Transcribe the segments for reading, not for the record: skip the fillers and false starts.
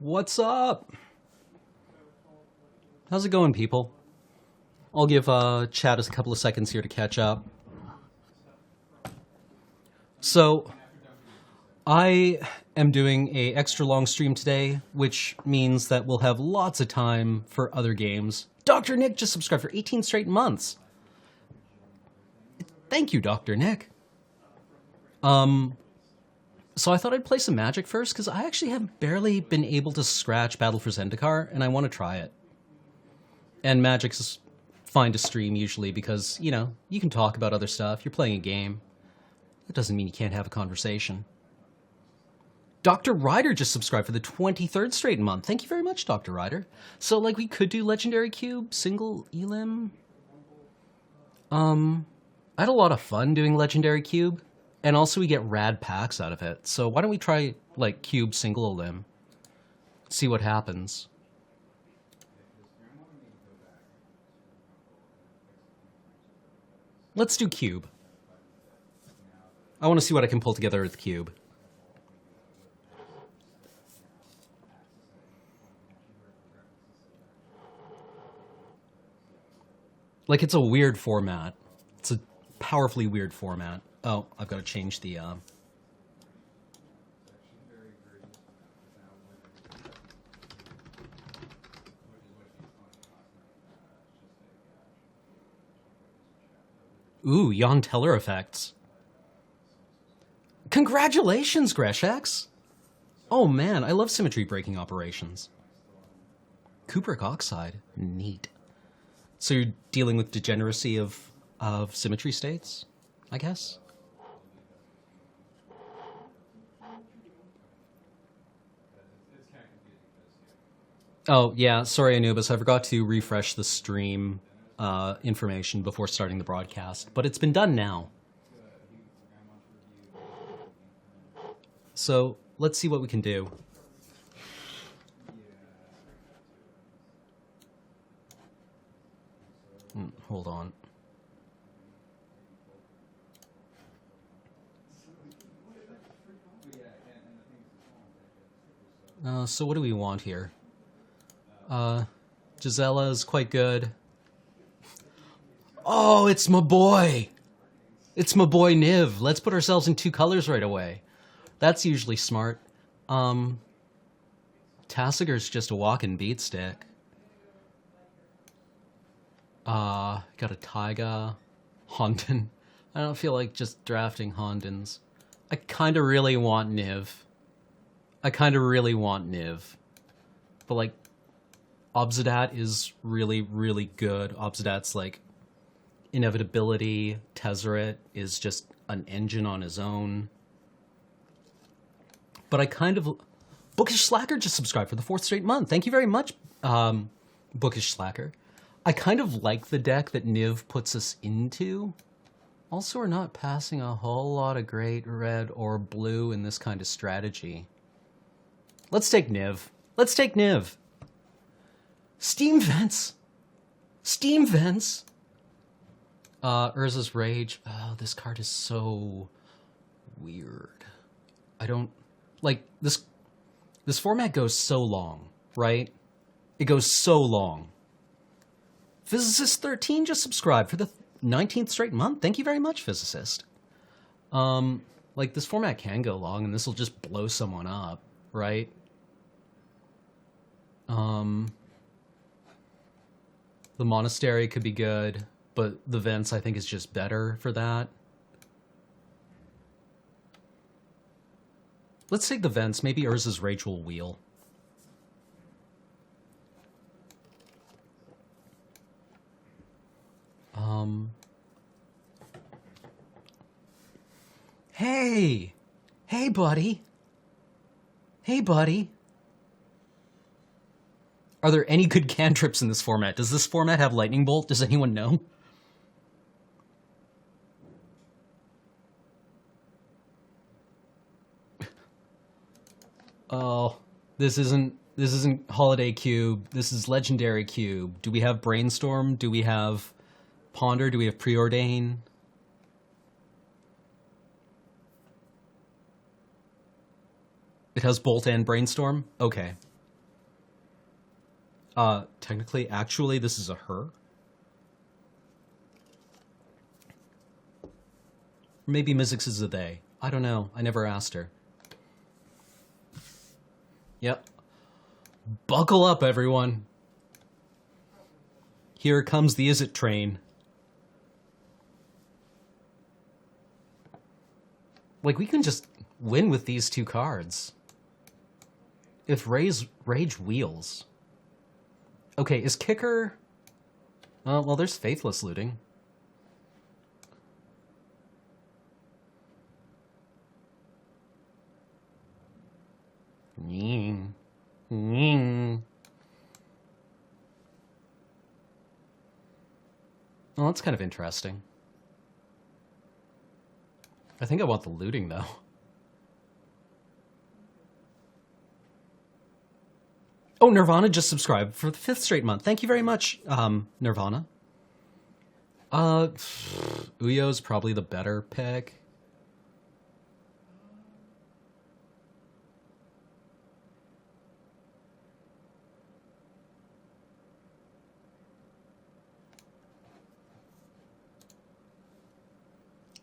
What's up? How's it going, people? I'll give chat a couple of seconds here to catch up. So, I am doing a extra long stream today, which means that we'll have lots of time for other games. Dr. Nick just subscribed for 18 straight months. Thank you, Dr. Nick. So I thought I'd play some Magic first, because I actually have barely been able to scratch Battle for Zendikar, and I want to try it. And Magic's fine to stream usually because, you know, you can talk about other stuff. You're playing a game. That doesn't mean you can't have a conversation. Dr. Ryder just subscribed for the 23rd straight month. Thank you very much, Dr. Ryder. So, like, we could do Legendary Cube, single Elim. I had a lot of fun doing Legendary Cube, and also we get rad packs out of it. So why don't we try, like, Cube single Elim? See what happens. Let's do Cube. I want to see what I can pull together with Cube. Like, it's a weird format. It's a powerfully weird format. Oh, I've got to change the... Ooh, Jan Teller effects. Congratulations, Greshex! Oh man, I love symmetry breaking operations. Cupric oxide, neat. So you're dealing with degeneracy of symmetry states, I guess? Oh, yeah, sorry Anubis, I forgot to refresh the stream information before starting the broadcast, but it's been done now. So let's see what we can do. Hold on. So what do we want here? Gisela is quite good. Oh, it's my boy! It's my boy Niv. Let's put ourselves in two colors right away. That's usually smart. Tassiger's just a walking beat stick. Got a Taiga. Honden. I don't feel like just drafting Hondens. I kinda really want Niv. But, like, Obsidat is really, really good. Obsidat's, like, inevitability. Tezzeret is just an engine on his own. But I kind of... Bookish Slacker just subscribed for the 4th straight month. Thank you very much, Bookish Slacker. I kind of like the deck that Niv puts us into. Also, we're not passing a whole lot of great red or blue in this kind of strategy. Let's take Niv. Let's take Niv. Steam Vents. Steam Vents. Urza's Rage. Oh, this card is so weird. I don't... Like, this format goes so long, right? It goes so long. Physicist 13 just subscribed for the 19th straight month. Thank you very much, Physicist. Like, this format can go long, and this will just blow someone up, right? The Monastery could be good, but the Vents, I think, is just better for that. Let's take the Vents. Maybe Urza's Rage will wheel. Hey! Hey, buddy! Hey, buddy! Are there any good cantrips in this format? Does this format have Lightning Bolt? Does anyone know? Oh, this isn't Holiday Cube. This is Legendary Cube. Do we have Brainstorm? Do we have Ponder? Do we have Preordain? It has Bolt and Brainstorm? Okay. Technically, actually, this is a her. Maybe Mizzix is a they. I don't know. I never asked her. Yep. Buckle up, everyone. Here comes the Is It train. Like, we can just win with these two cards. If Rage wheels. Okay, is Kicker... well, there's Faithless looting. Nying. Nying. Well, that's kind of interesting. I think I want the looting, though. Oh, Nirvana just subscribed for the 5th straight month. Thank you very much, Nirvana. Uyo's probably the better pick.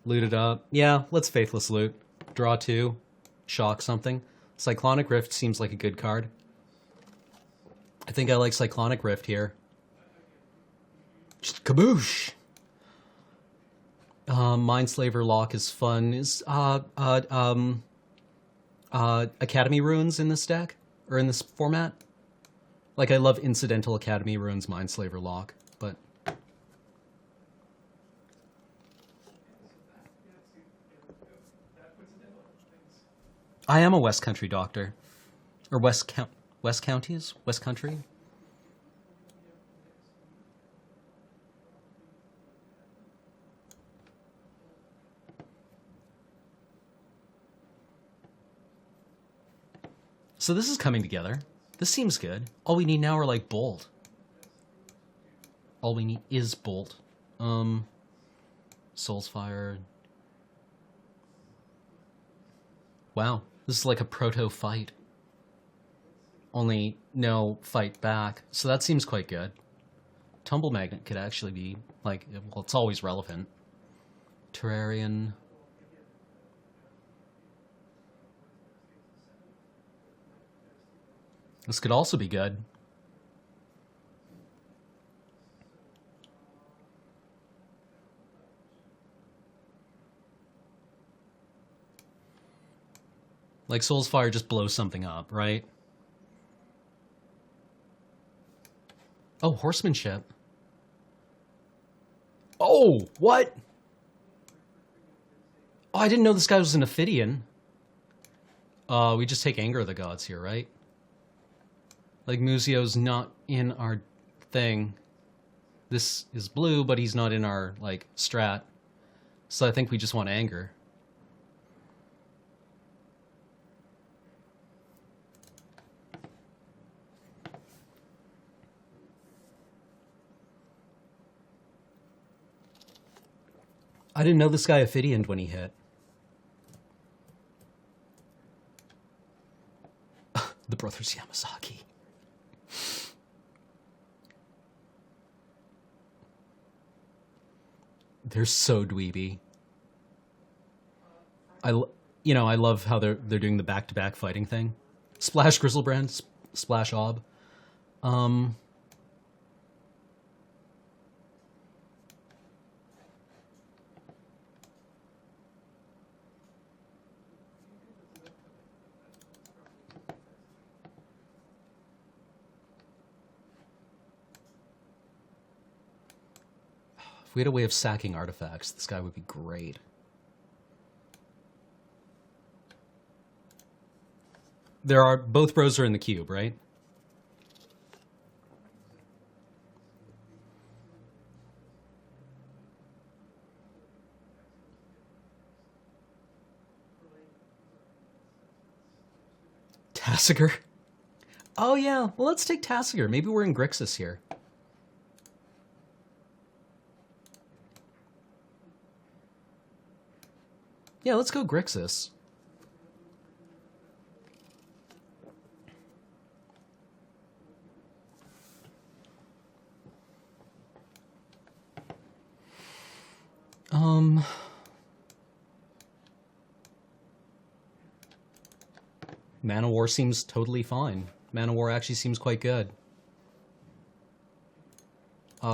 Loot it up. Yeah, let's Faithless loot. Draw 2. Shock something. Cyclonic Rift seems like a good card. I think I like Cyclonic Rift here. Just kaboosh! Mindslaver Lock is fun. Is Academy Runes in this deck? Or in this format? Like, I love Incidental Academy Runes, Mindslaver Lock, but... I am a West Country doctor. Or West Counties? West Country? So this is coming together. This seems good. All we need now are, like, Bolt. All we need is Bolt. Soulsfire. Wow. This is like a proto-fight. Only no fight back. So that seems quite good. Tumble Magnet could actually be, like, well, it's always relevant. Terrarian. This could also be good. Like, Soulsfire just blows something up, right? Oh, Horsemanship. Oh, what? Oh, I didn't know this guy was an Ophidian. We just take Anger of the Gods here, right? Like, Muzio's not in our thing. This is blue, but he's not in our, like, strat. So I think we just want Anger. I didn't know this guy Ophidianed when he hit. The Brothers Yamazaki. They're so dweeby. I love how they're doing the back-to-back fighting thing. Splash Grizzlebrand, Splash Ob. If we had a way of sacking artifacts, this guy would be great. Both bros are in the cube, right? Tassiger? Oh yeah, well let's take Tassiger. Maybe we're in Grixis here. Yeah, let's go Grixis. Mana War seems totally fine. Mana War actually seems quite good.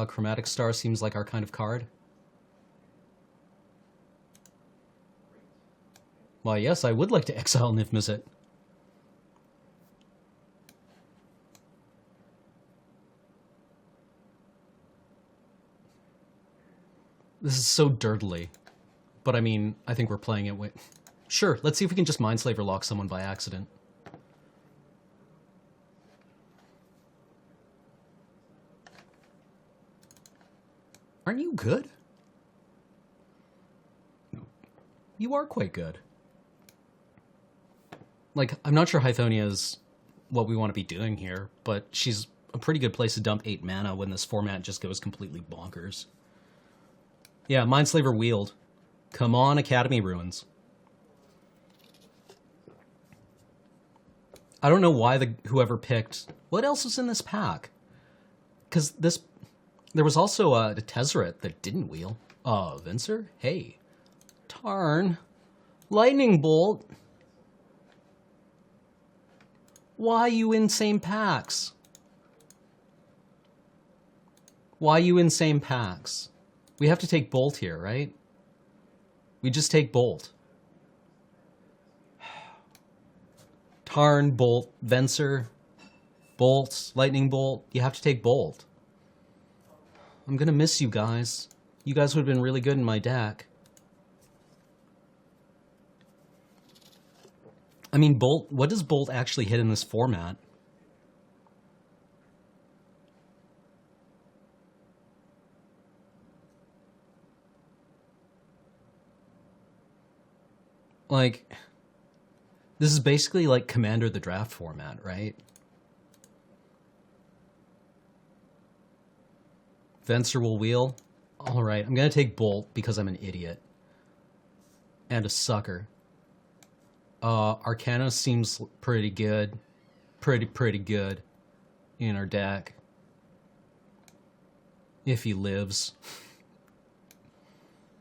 Chromatic Star seems like our kind of card. Why, yes, I would like to exile Niv-Mizzet. This is so dirtily. But I mean, I think we're playing it with... Sure, let's see if we can just Mindslaver lock someone by accident. Aren't you good? You are quite good. Like, I'm not sure Hythonia is what we want to be doing here, but she's a pretty good place to dump 8 mana when this format just goes completely bonkers. Yeah, Mindslaver wield. Come on, Academy Ruins. I don't know why whoever picked... What else was in this pack? Because there was also a Tezzeret that didn't wheel. Venser? Hey. Tarn. Lightning Bolt. Why you in same packs? Why you in same packs? We have to take Bolt here, right? We just take Bolt. Tarn, Bolt, Venser, Bolt, Lightning Bolt. You have to take Bolt. I'm gonna miss you guys. You guys would have been really good in my deck. I mean, Bolt, what does Bolt actually hit in this format? Like, this is basically like Commander the Draft format, right? Venser will wheel. All right, I'm going to take Bolt because I'm an idiot. And a sucker. Arcana seems pretty good. Pretty good in our deck. If he lives.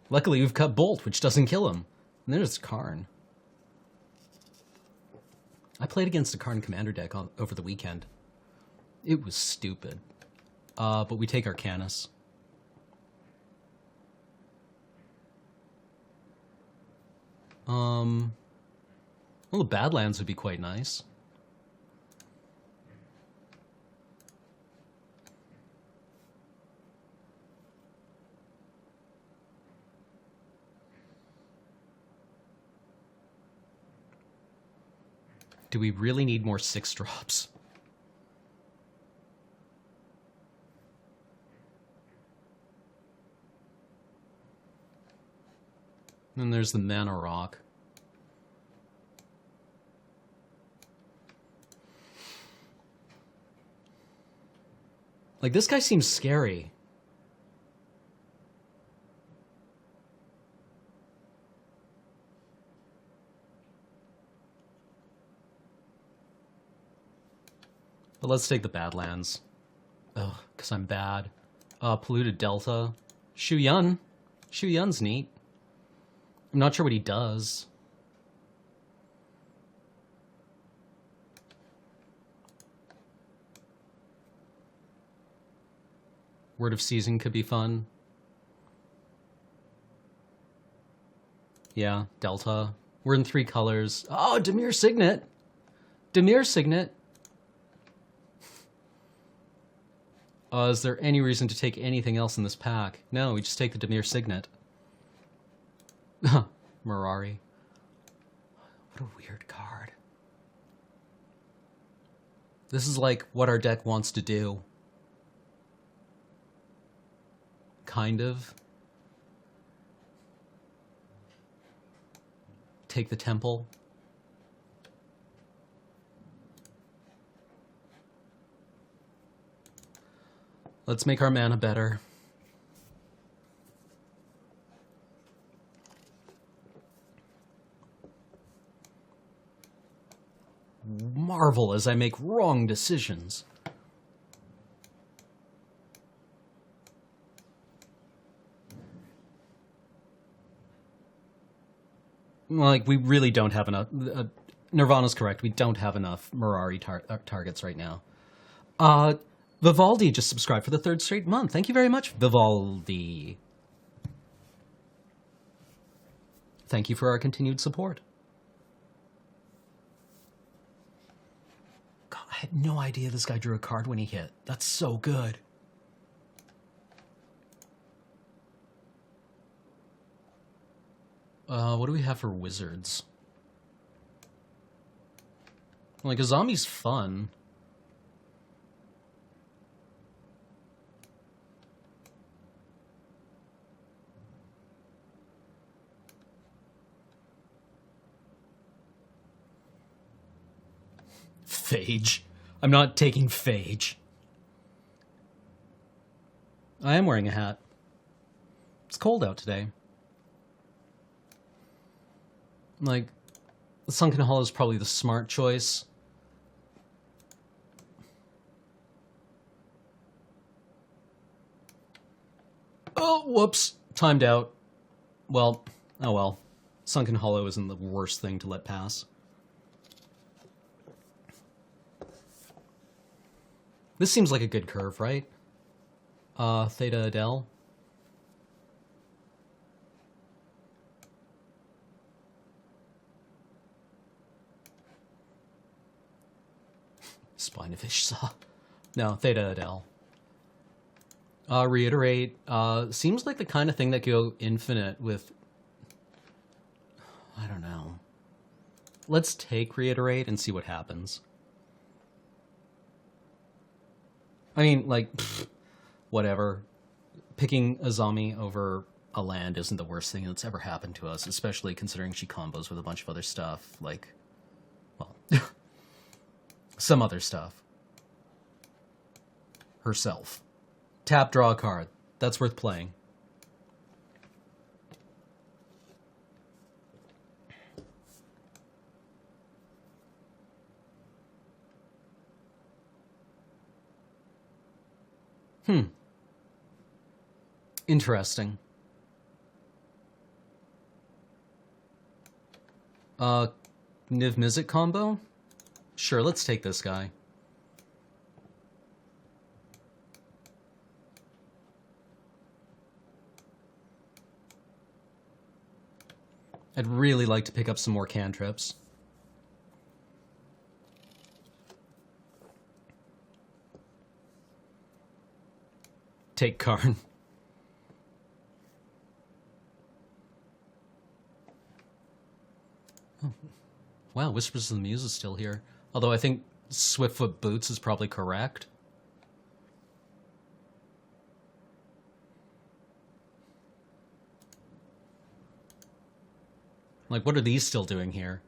Luckily, we've cut Bolt, which doesn't kill him. And there's Karn. I played against a Karn Commander deck over the weekend. It was stupid. But we take Arcanus. Well, the Badlands would be quite nice. Do we really need more 6-drops? And there's the Mana Rock. Like, this guy seems scary. But let's take the Badlands. Ugh, because I'm bad. Polluted Delta. Shu Yun. Shu Yun's neat. I'm not sure what he does. Word of Season could be fun. Yeah, Delta. We're in 3 colors. Oh, Dimir Signet! Dimir Signet! Is there any reason to take anything else in this pack? No, we just take the Dimir Signet. Mirari. What a weird card. This is like what our deck wants to do. Kind of. Take the Temple. Let's make our mana better. Marvel as I make wrong decisions. Like, we really don't have enough... Nirvana's correct, we don't have enough Mirari targets right now. Vivaldi just subscribed for the 3rd straight month. Thank you very much, Vivaldi. Thank you for our continued support. God, I had no idea this guy drew a card when he hit. That's so good. What do we have for wizards? Like, a zombie's fun. Phage. I'm not taking Phage. I am wearing a hat. It's cold out today. Like, the Sunken Hollow is probably the smart choice. Oh, whoops. Timed out. Well, oh well. Sunken Hollow isn't the worst thing to let pass. This seems like a good curve, right? Theta Adele. Spinefish Saw. No, Theta Adele. Reiterate. Seems like the kind of thing that could go infinite with... I don't know. Let's take Reiterate and see what happens. I mean, like, pfft, whatever. Picking a zombie over a land isn't the worst thing that's ever happened to us, especially considering she combos with a bunch of other stuff, like, well, some other stuff. Herself. Tap, draw a card. That's worth playing. Interesting. Niv Mizzet combo? Sure, let's take this guy. I'd really like to pick up some more cantrips. Take Karn. Oh. Wow, Whispers of the Muse is still here. Although I think Swiftfoot Boots is probably correct. Like, what are these still doing here?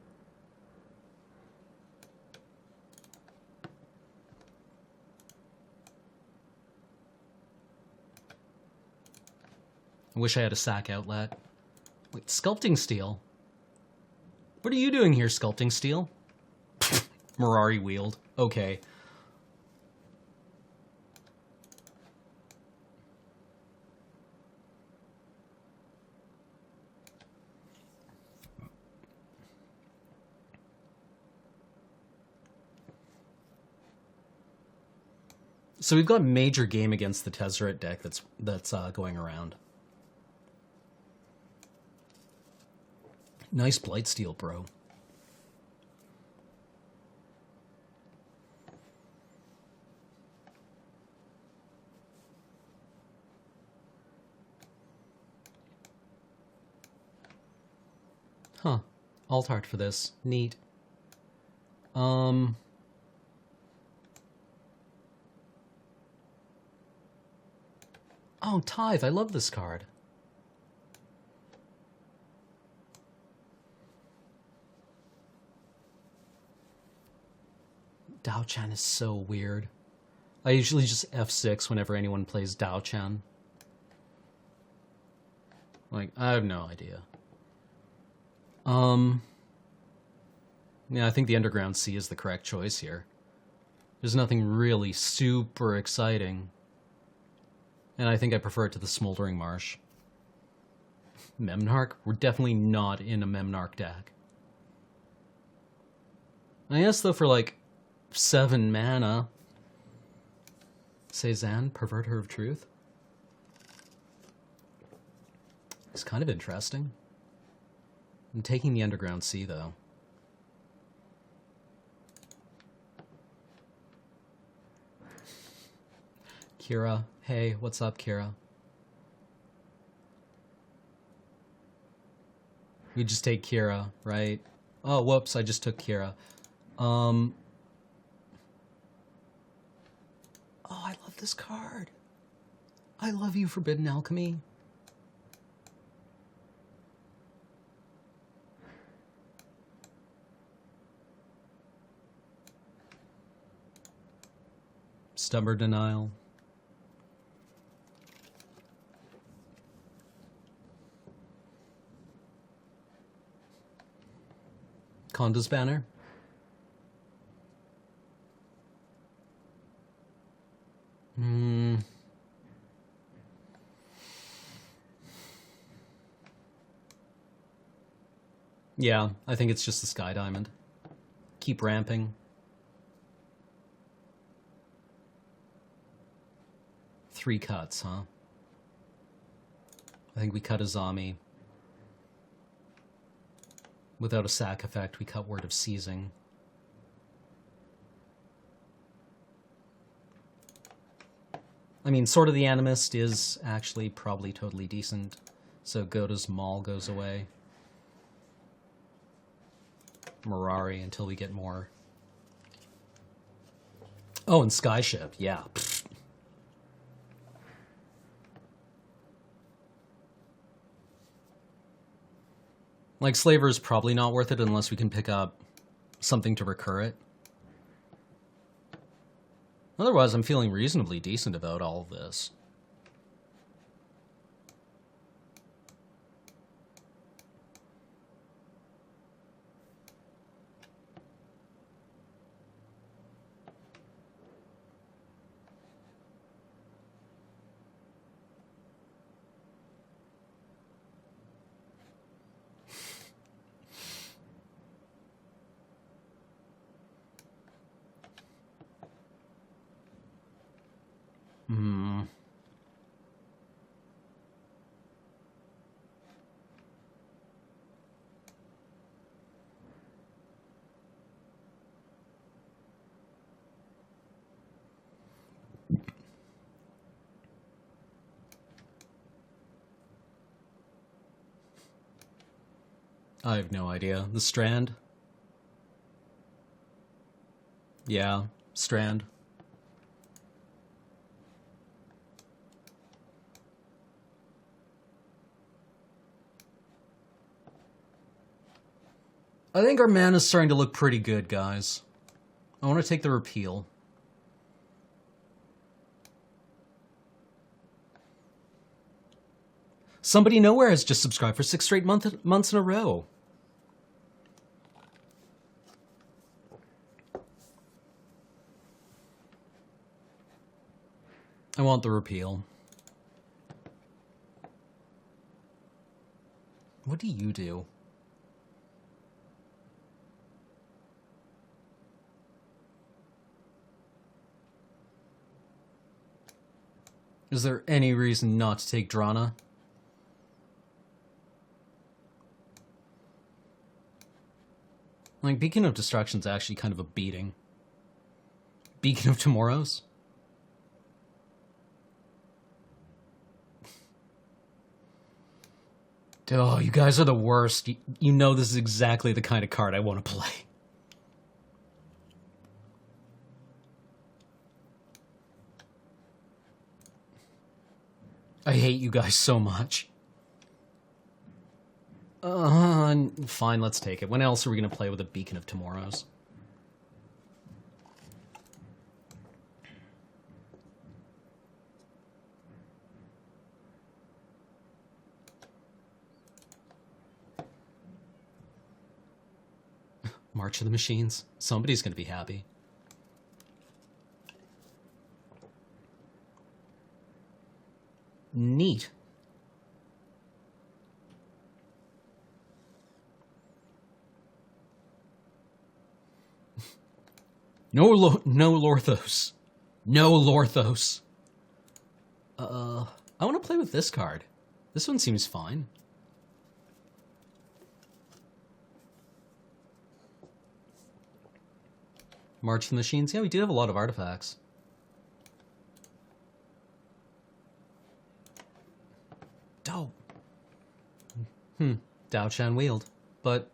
I wish I had a sack outlet. Wait, Sculpting Steel? What are you doing here, Sculpting Steel? Mirari wield. Okay. So we've got major game against the Tezzeret deck that's going around. Nice Blightsteel, bro. Huh. Alt art for this. Neat. Oh, Tithe. I love this card. Dao-chan is so weird. I usually just F6 whenever anyone plays Dao-chan. Like, I have no idea. Yeah, I think the Underground Sea is the correct choice here. There's nothing really super exciting. And I think I prefer it to the Smoldering Marsh. Memnarch? We're definitely not in a Memnarch deck. I guess, though, for like 7 mana. Cezanne, Perverter of Truth. It's kind of interesting. I'm taking the Underground Sea, though. Kira. Hey, what's up, Kira? We just take Kira, right? Oh, whoops, I just took Kira. Oh, I love this card. I love you, Forbidden Alchemy. Stubborn Denial. Conda's Banner. Yeah, I think it's just the Sky Diamond. Keep ramping. 3 cuts, huh? I think we cut Azami. Without a sack effect, we cut Word of Seizing. I mean, Sword of the Animist is actually probably totally decent, so Goda's Maul goes away. Mirari until we get more. Oh, and Skyship, yeah. Pfft. Like, Slaver is probably not worth it unless we can pick up something to recur it. Otherwise, I'm feeling reasonably decent about all of this. I have no idea. The Strand? Yeah, Strand. I think our mana's starting to look pretty good, guys. I want to take the Repeal. Somebody Nowhere has just subscribed for 6 straight months in a row. I want the Repeal. What do you do? Is there any reason not to take Drana? Like, Beacon of Destruction's actually kind of a beating. Beacon of Tomorrows? Oh, you guys are the worst. You know this is exactly the kind of card I want to play. I hate you guys so much. Fine, let's take it. When else are we going to play with a Beacon of Tomorrows? March of the Machines. Somebody's going to be happy. Neat. No Lorthos. No Lorthos. I want to play with this card. This one seems fine. March of the Machines. Yeah, we do have a lot of artifacts. Dope. Dao Chan Wield. But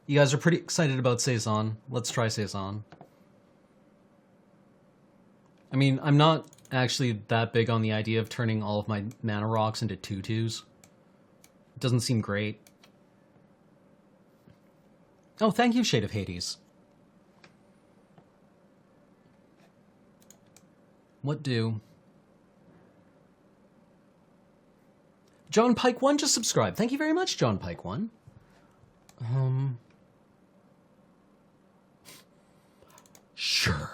you guys are pretty excited about Saison. Let's try Saison. I mean, I'm not actually that big on the idea of turning all of my mana rocks into 2/2s. It doesn't seem great. Oh, thank you, Shade of Hades. What do? John Pike 1 just subscribed. Thank you very much, John Pike 1. Sure.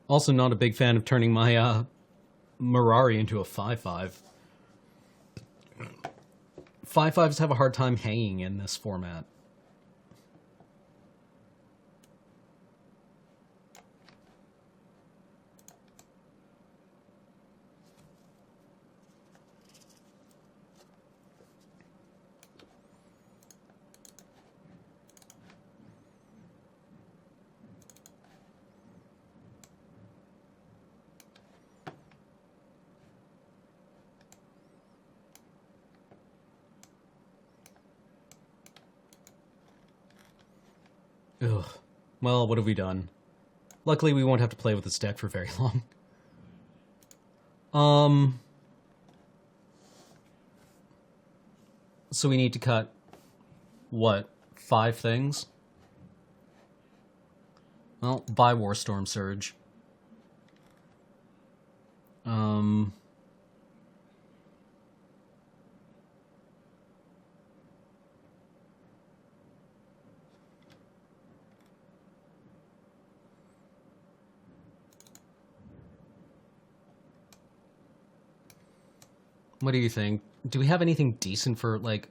Also not a big fan of turning my Mirari into a 5/5. 5/5s have a hard time hanging in this format. Ugh. Well, what have we done? Luckily, we won't have to play with this deck for very long. So we need to cut, what, 5 things? Well, buy Warstorm Surge. What do you think? Do we have anything decent for, like...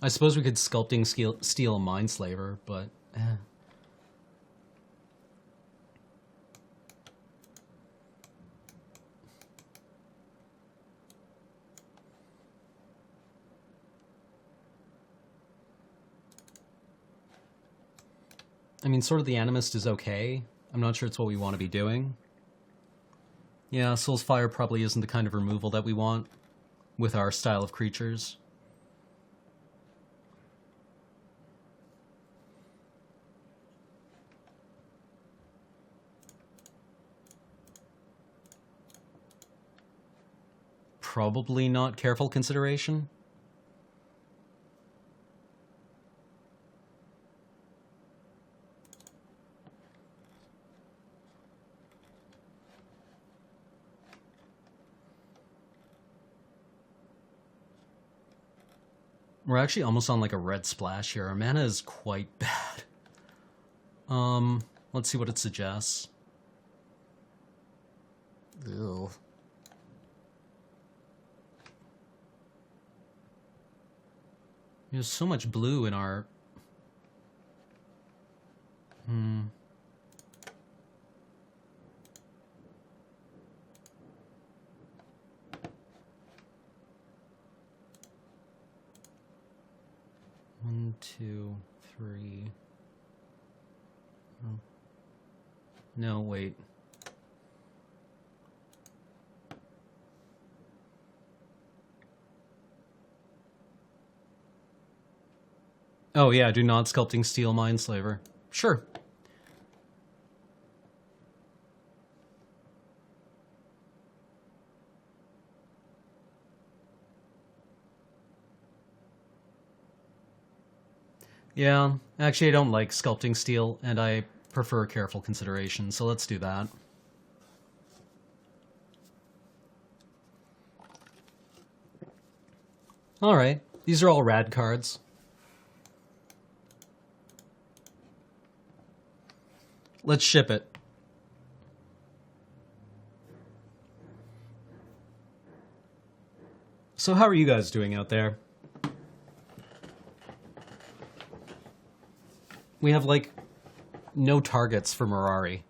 I suppose we could Sculpting Steel Mindslaver, but... I mean, Sword of the Animist is okay. I'm not sure it's what we want to be doing. Yeah, Soul's Fire probably isn't the kind of removal that we want with our style of creatures. Probably not Careful Consideration. We're actually almost on like a red splash here. Our mana is quite bad. Let's see what it suggests. Ew. There's so much blue in our... 1, 2, 3. Oh. No, wait. Oh yeah, do not Sculpting Steel Mindslaver. Sure. Yeah, actually I don't like sculpting steel, and I prefer careful consideration, so let's do that. Alright, these are all rad cards. Let's ship it. So how are you guys doing out there? We have, like, no targets for Mirari.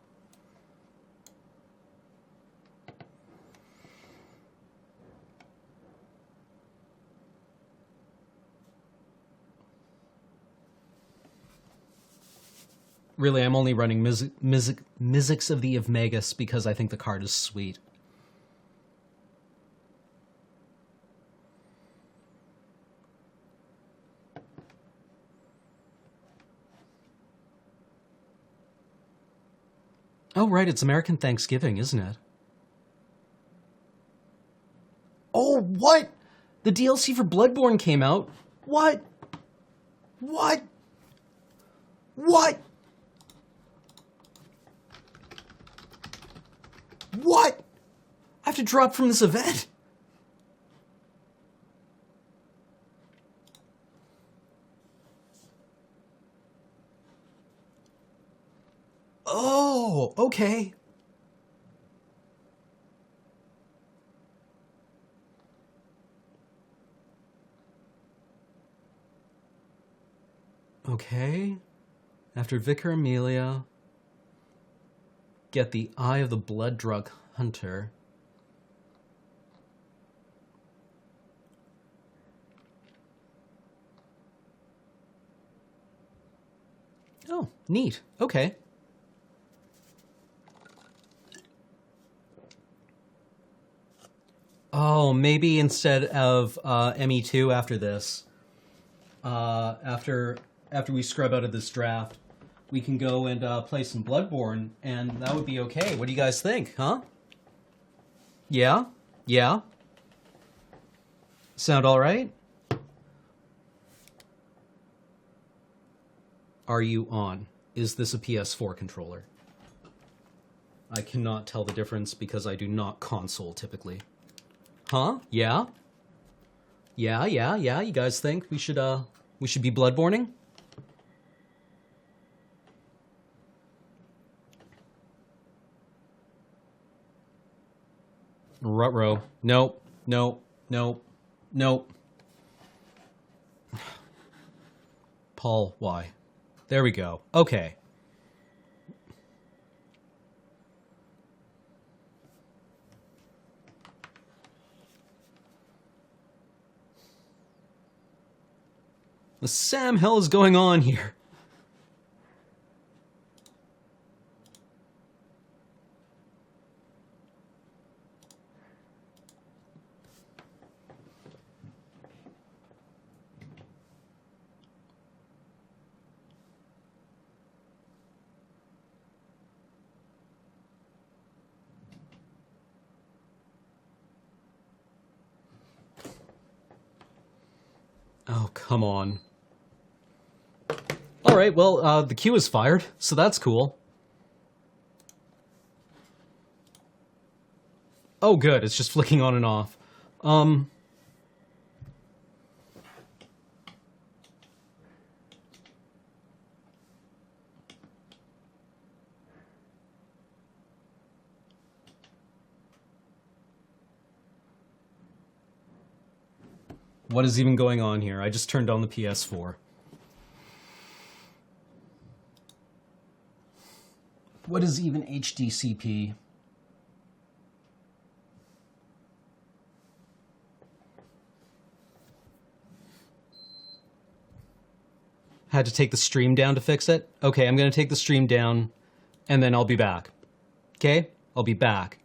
Really, I'm only running Mizzix of the Evmagus because I think the card is sweet. Oh, right, it's American Thanksgiving, isn't it? Oh, what? The DLC for Bloodborne came out? What? What? What? What? I have to drop from this event? Oh, okay. Okay. After Vicar Amelia, get the Eye of the Blood Drug Hunter. Oh, neat. Okay. Oh, maybe instead of ME2 after this, after we scrub out of this draft, we can go and play some Bloodborne, and that would be okay. What do you guys think, huh? Yeah? Yeah? Sound all right? Are you on? Is this a PS4 controller? I cannot tell the difference because I do not console typically. Huh? Yeah? Yeah, you guys think we should be Bloodborning? Ruh-roh. Nope. Paul, why? There we go. Okay. The Sam hell is going on here? Oh, come on. Alright, well, the queue is fired, so that's cool. Oh, good, it's just flicking on and off. What is even going on here? I just turned on the PS4. What is even HDCP? Had to take the stream down to fix it? Okay, I'm gonna take the stream down, and then I'll be back. Okay? I'll be back.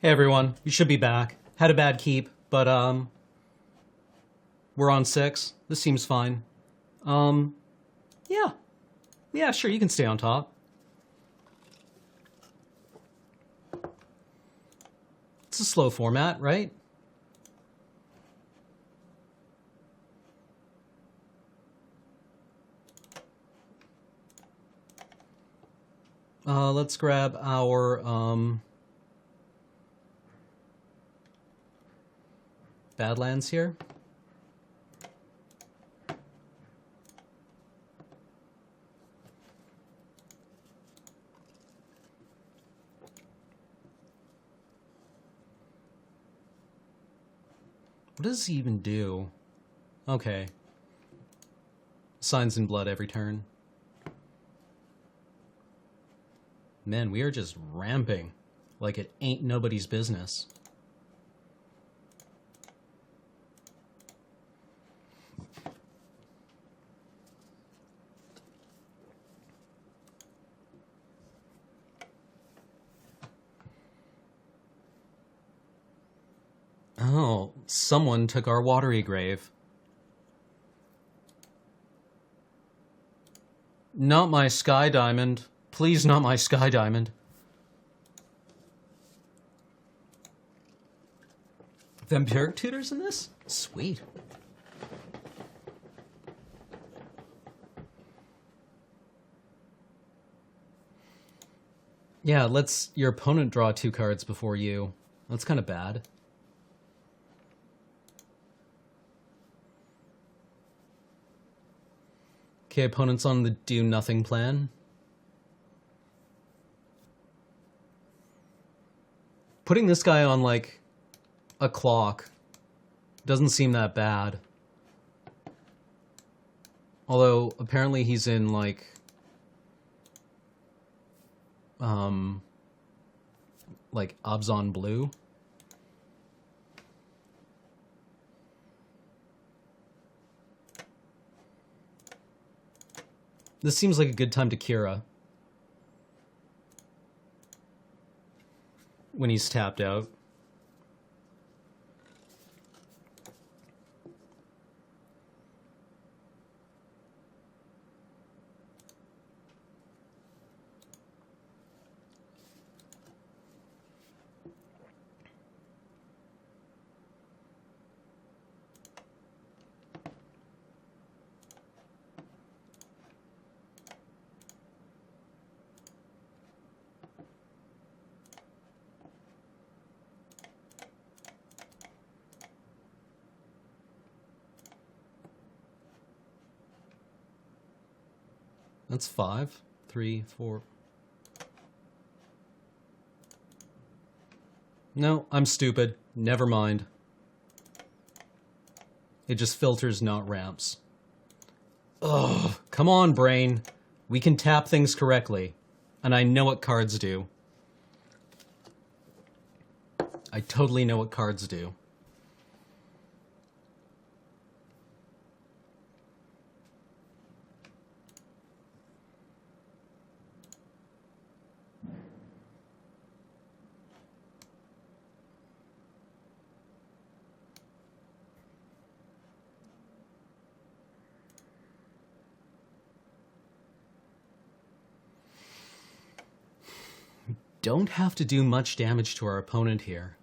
Hey everyone, we should be back. Had a bad keep, but we're on 6. This seems fine. Yeah. Yeah, sure, you can stay on top. It's a slow format, right? Let's grab our Badlands here. What does he even do? Okay. Signs in blood every turn. Man, we are just ramping like it ain't nobody's business. Oh, someone took our watery grave. Not my sky diamond. Please, not my sky diamond. Vampiric tutors in this? Sweet. Yeah, let's your opponent draw 2 cards before you. That's kind of bad. Okay, opponent's on the do nothing plan. Putting this guy on, like, a clock doesn't seem that bad. Although, apparently he's in, like, Obzon Blue. This seems like a good time to Kira. When he's tapped out. That's 5, 3, 4. No, I'm stupid. Never mind. It just filters, not ramps. Ugh, come on, brain. We can tap things correctly. And I know what cards do. I totally know what cards do. Don't have to do much damage to our opponent here.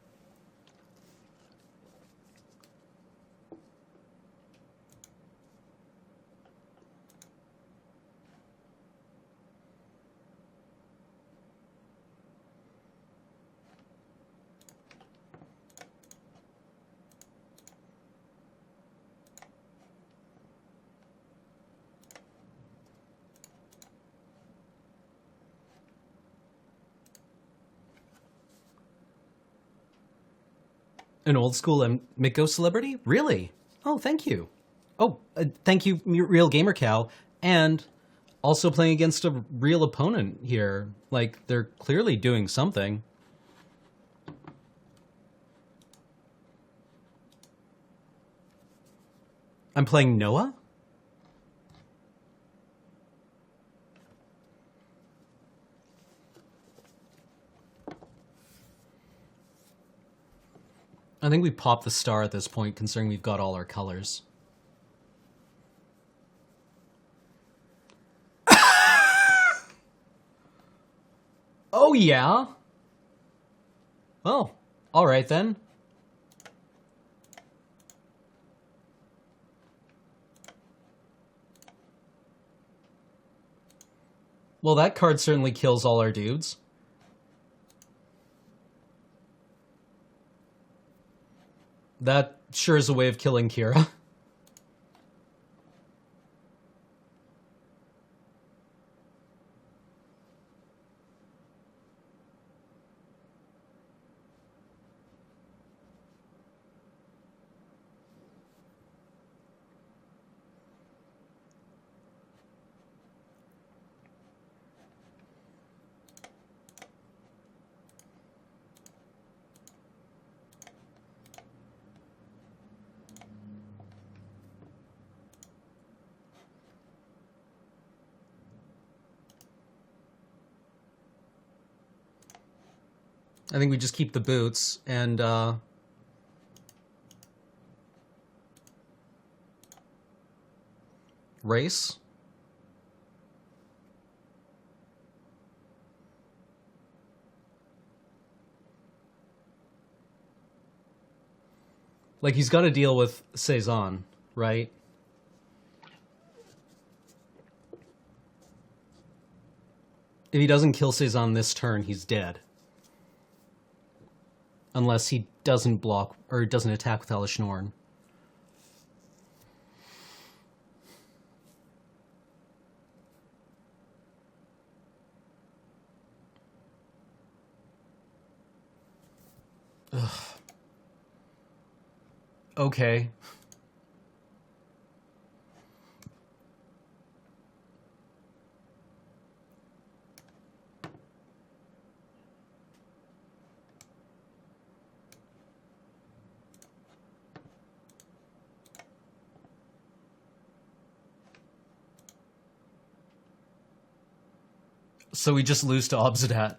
An old school Miko celebrity? Really? Oh, thank you. Oh, thank you, Real Gamer Cow. And also playing against a real opponent here. Like, they're clearly doing something. I'm playing Noah? I think we popped the star at this point, considering we've got all our colors. Oh, yeah? Oh, alright then. Well, that card certainly kills all our dudes. That sure is a way of killing Kira. I think we just keep the boots and race. Like, he's got to deal with Cezanne, right? If he doesn't kill Cezanne this turn, he's dead. Unless he doesn't block or doesn't attack with Hellish Norn. Ugh. Okay. So we just lose to Obsidat.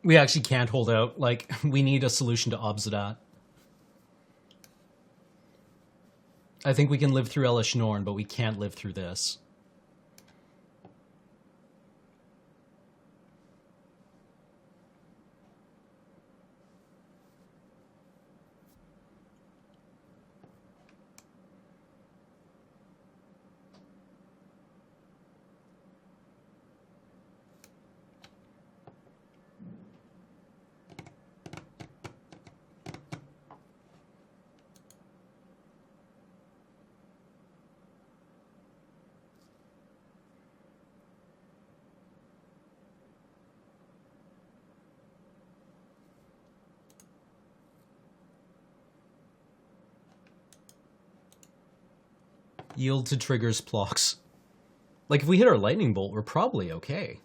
We actually can't hold out. Like, we need a solution to Obsidat. I think we can live through Hellish Norn, but we can't live through this. Yield to triggers Plox. Like, if we hit our lightning bolt, we're probably okay.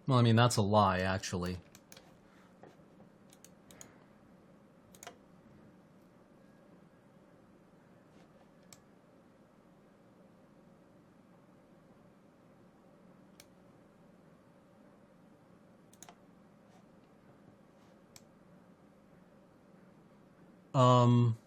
Well, I mean, that's a lie, actually. Um...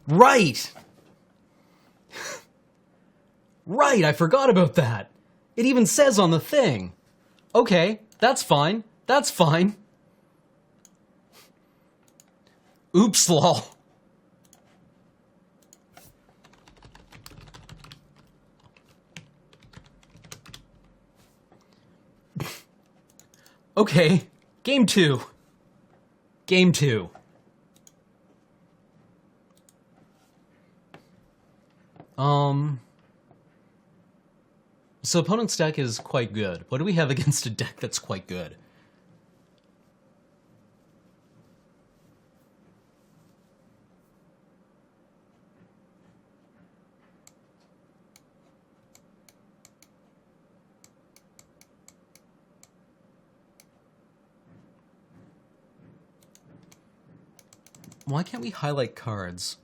Right! Right, I forgot about that. It even says on the thing. Okay, that's fine. That's fine. Oops, lol. Okay, game 2. Game 2. So opponent's deck is quite good. What do we have against a deck that's quite good? Why can't we highlight cards?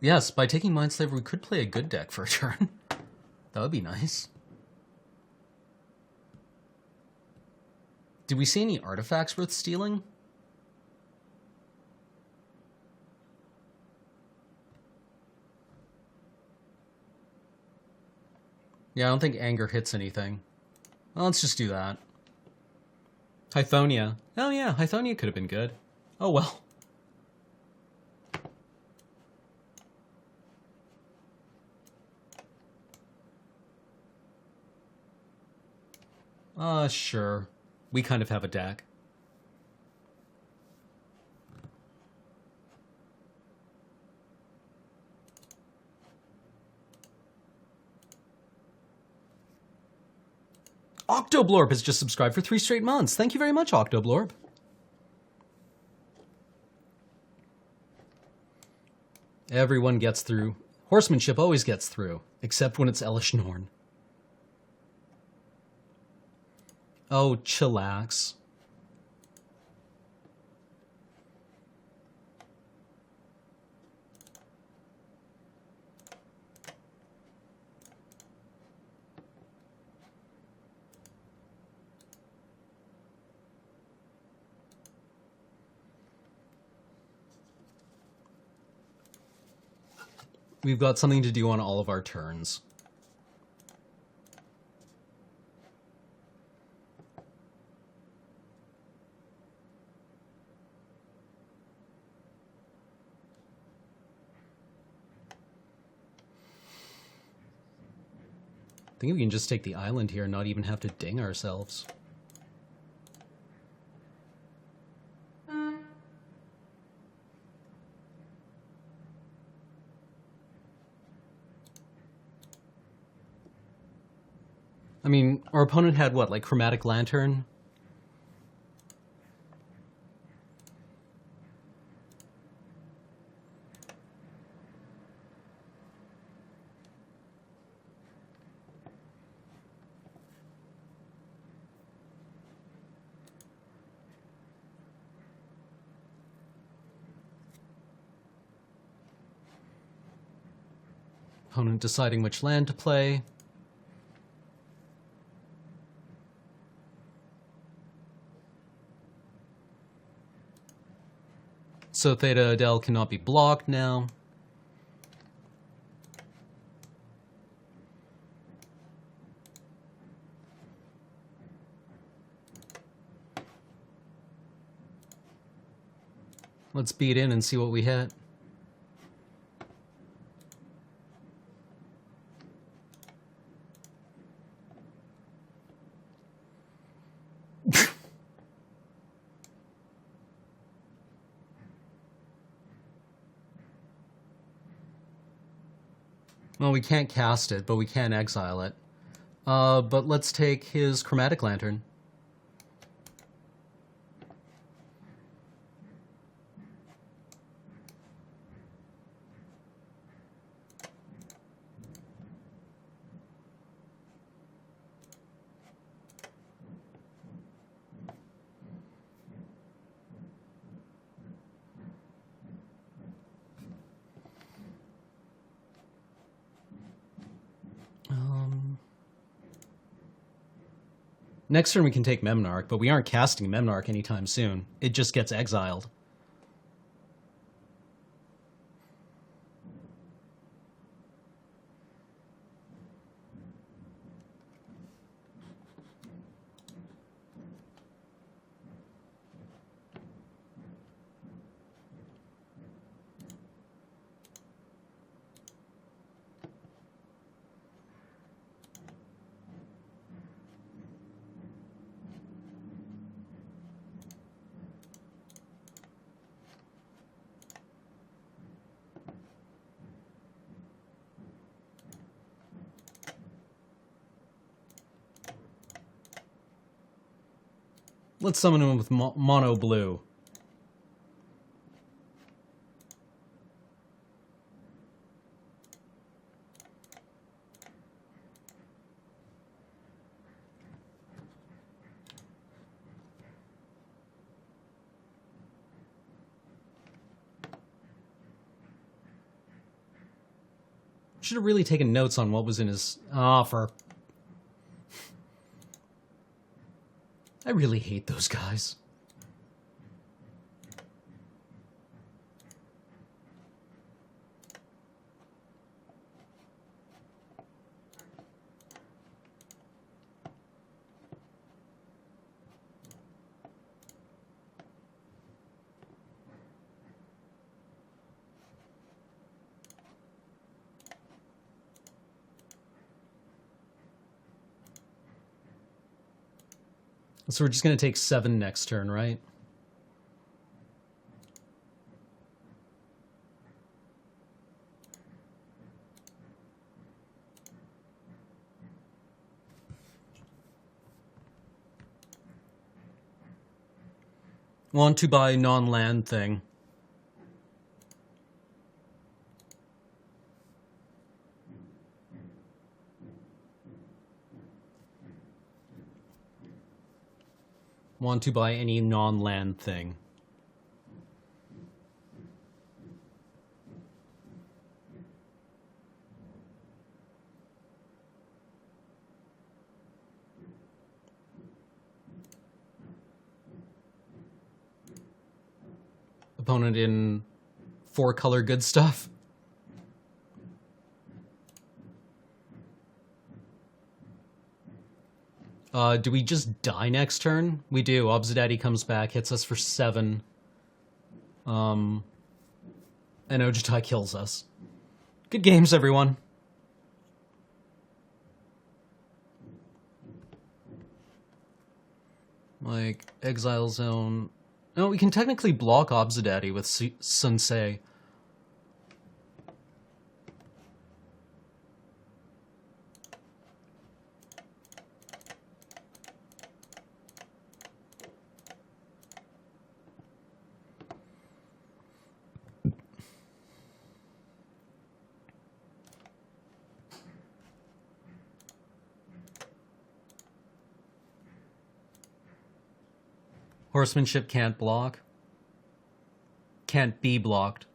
Yes, by taking Mindslaver, we could play a good deck for a turn. That would be nice. Did we see any artifacts worth stealing? Yeah, I don't think anger hits anything. Well, let's just do that. Hythonia. Oh yeah, Hythonia could have been good. Oh well. Sure. We kind of have a deck. Octoblorb has just subscribed for 3 straight months. Thank you very much, Octoblorb. Everyone gets through. Horsemanship always gets through, except when it's Elish Norn. Oh, chillax. We've got something to do on all of our turns. I think we can just take the island here and not even have to ding ourselves. I mean, our opponent had what, like Chromatic Lantern? Opponent deciding which land to play. So Theta Adele cannot be blocked now. Let's beat in and see what we hit. Well, we can't cast it, but we can exile it. But let's take his Chromatic Lantern. Next turn we can take Memnarch, but we aren't casting Memnarch anytime soon. It just gets exiled. Let's summon him with mono blue. Should have really taken notes on what was in his offer. I really hate those guys. So we're just going to take 7 next turn, right? Want to buy non-land thing. Want to buy any non-land thing. Opponent in 4-color good stuff. Do we just die next turn? We do. Obzidaddy comes back, hits us for 7. And Ojitai kills us. Good games, everyone. Like, Exile Zone. No, we can technically block Obzidaddy with Sensei. Horsemanship can't block. Can't be blocked.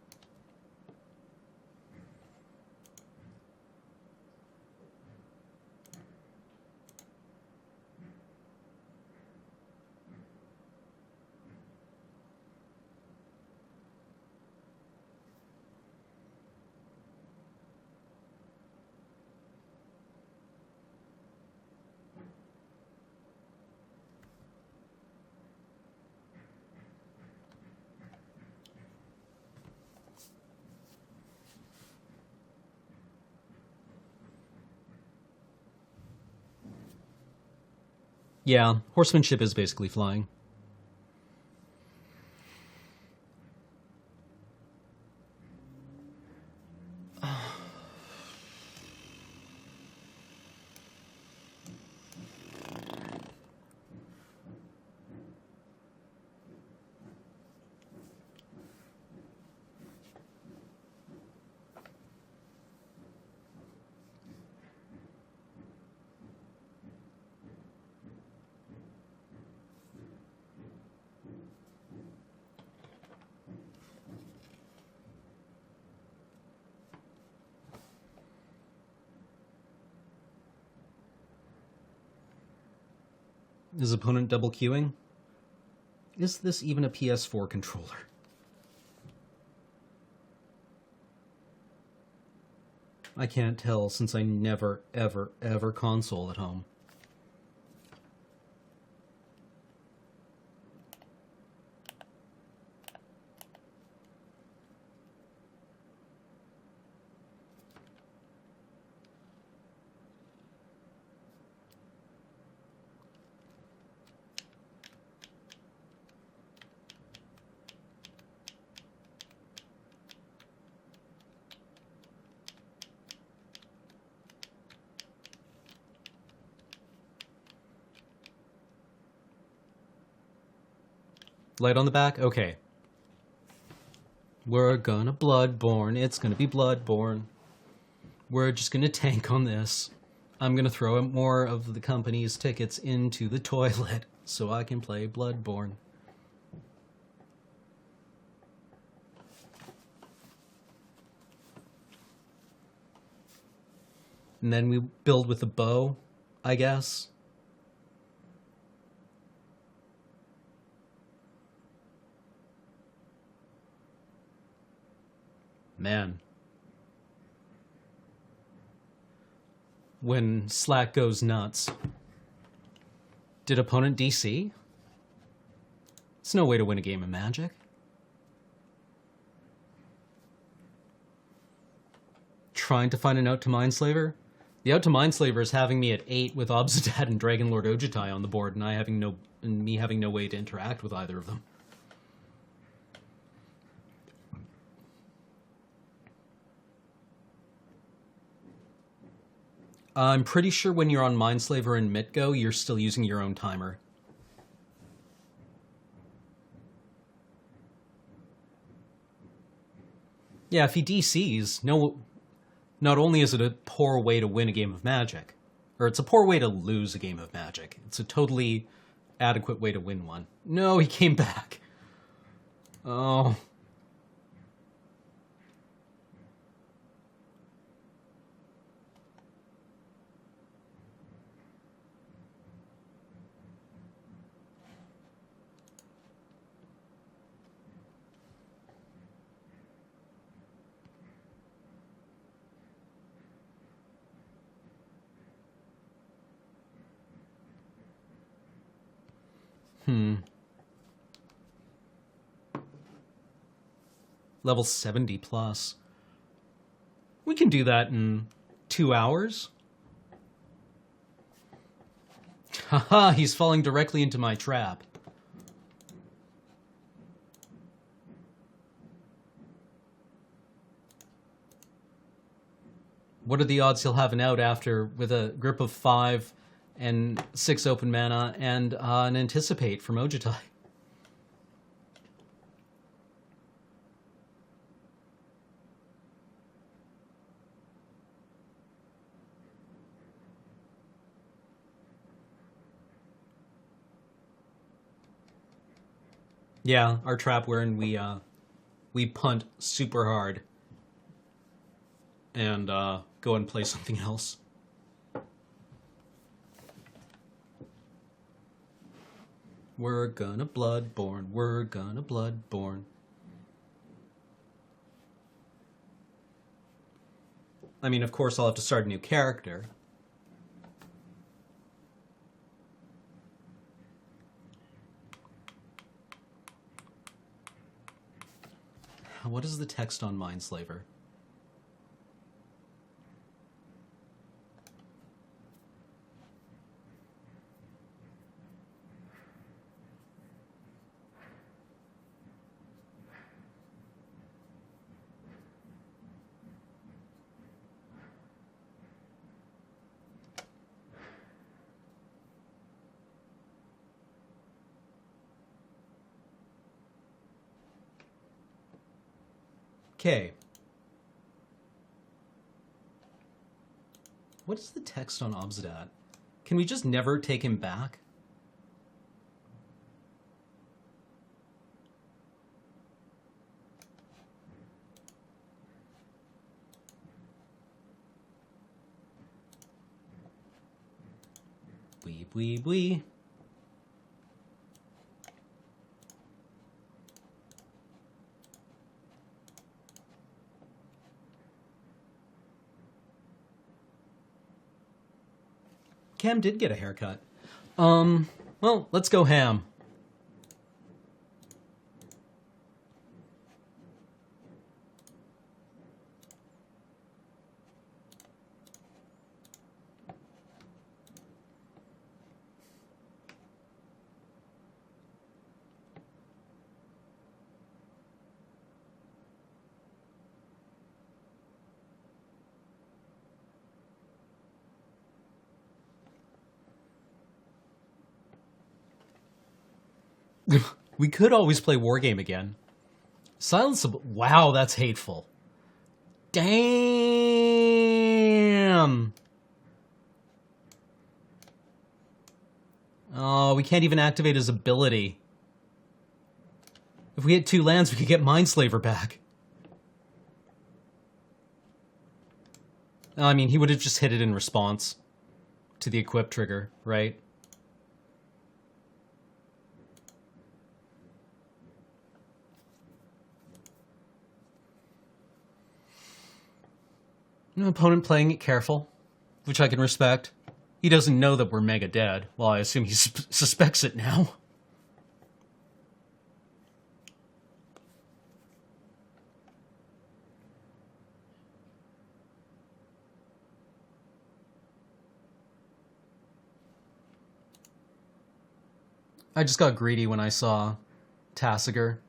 Yeah, horsemanship is basically flying. Is opponent double queuing? Is this even a PS4 controller? I can't tell since I never, ever, ever console at home. Light on the back? Okay. We're gonna Bloodborne. It's gonna be Bloodborne. We're just gonna tank on this. I'm gonna throw more of the company's tickets into the toilet so I can play Bloodborne. And then we build with a bow, I guess. Man. When Slack goes nuts. Did opponent DC? It's no way to win a game of Magic. Trying to find an out to Mindslaver? The out to Mindslaver is having me at 8 with Obsidian and Dragonlord Ojutai on the board, and me having no way to interact with either of them. I'm pretty sure when you're on Mindslaver and MtG, you're still using your own timer. Yeah, if he DCs, not only is it a poor way to win a game of Magic, or it's a poor way to lose a game of Magic, it's a totally adequate way to win one. No, he came back. Oh. Level 70 plus. We can do that in 2 hours. Haha, he's falling directly into my trap. What are the odds he'll have an out after with a grip of 5 and 6 open mana and an Anticipate from Ojutai? Yeah, our trap wherein we punt super hard and go and play something else. We're gonna Bloodborne. We're gonna Bloodborne. I mean, of course, I'll have to start a new character. What is the text on Mindslaver? Okay. What is the text on Obsidat? Can we just never take him back? Wee, wee, wee. Cam did get a haircut. Well, let's go ham. We could always play Wargame again. Silence of... Wow, that's hateful. Damn! Oh, we can't even activate his ability. If we hit 2 lands, we could get Mindslaver back. I mean, he would have just hit it in response to the equip trigger, right? An opponent playing it careful, which I can respect. He doesn't know that we're mega dead. Well, I assume he suspects it now. I just got greedy when I saw Tassiger.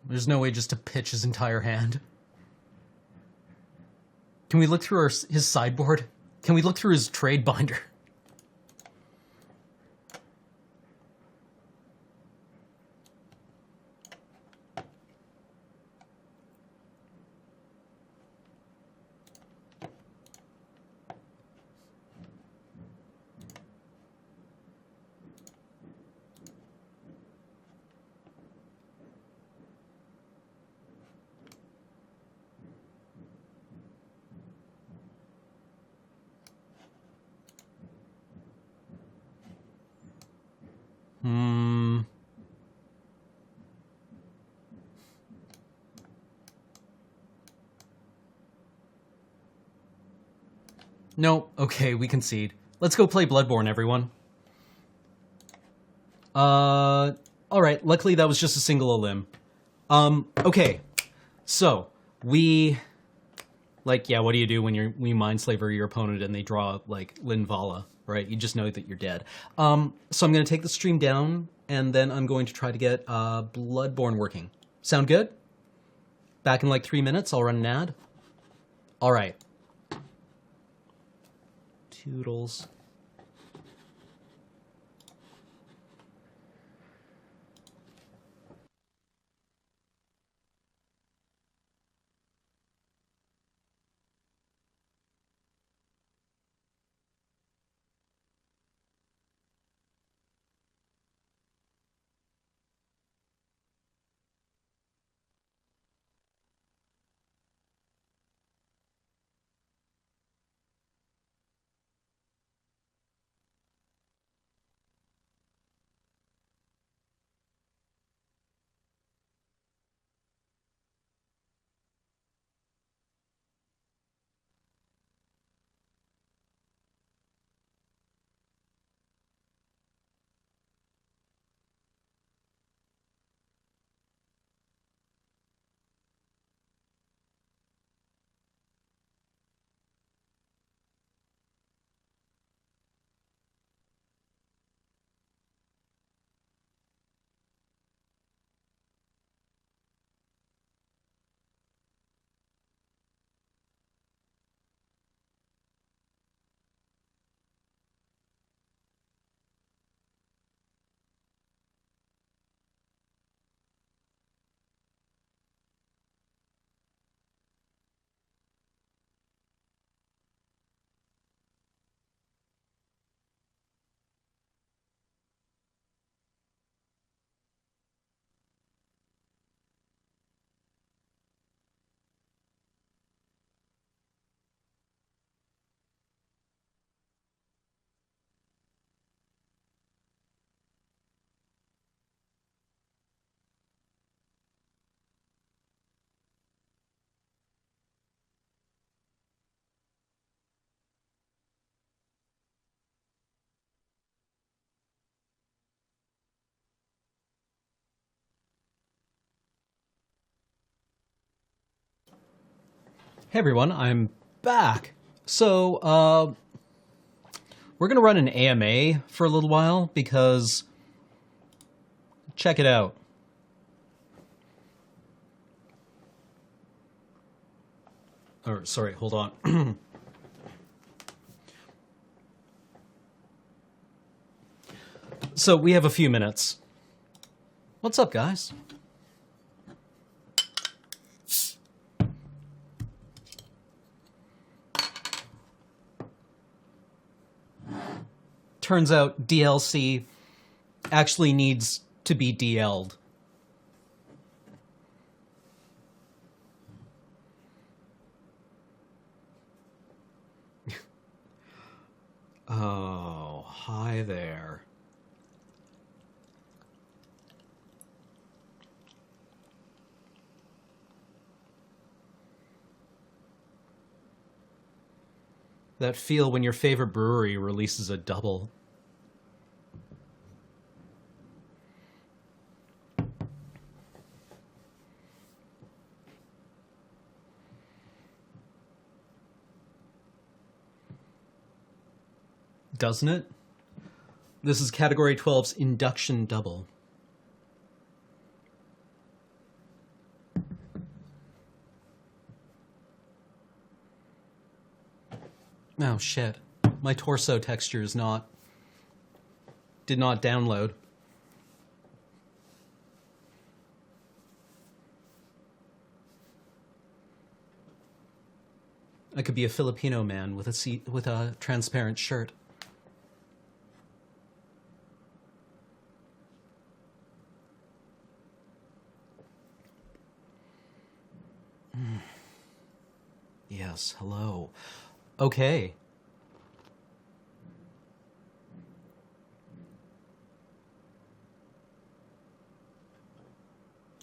There's no way just to pitch his entire hand. Can we look through his sideboard? Can we look through his trade binder? No, okay, we concede. Let's go play Bloodborne, everyone. Alright, luckily that was just a single limb. Okay. So, we... Like, yeah, what do you do when you Mindslaver your opponent and they draw, like, Linvala, right? You just know that you're dead. So I'm gonna take the stream down, and then I'm going to try to get, Bloodborne working. Sound good? Back in, like, 3 minutes, I'll run an ad. Alright. Toodles. Hey everyone, I'm back. So, we're gonna run an AMA for a little while because, check it out. Or, sorry, hold on. So, we have a few minutes. What's up, guys? Turns out DLC actually needs to be DL'd. Oh, hi there. That feel when your favorite brewery releases a double. Doesn't it? This is Category 12's induction double. Oh shit. My torso texture is did not download. I could be a Filipino man with a transparent shirt. Yes, hello. Okay.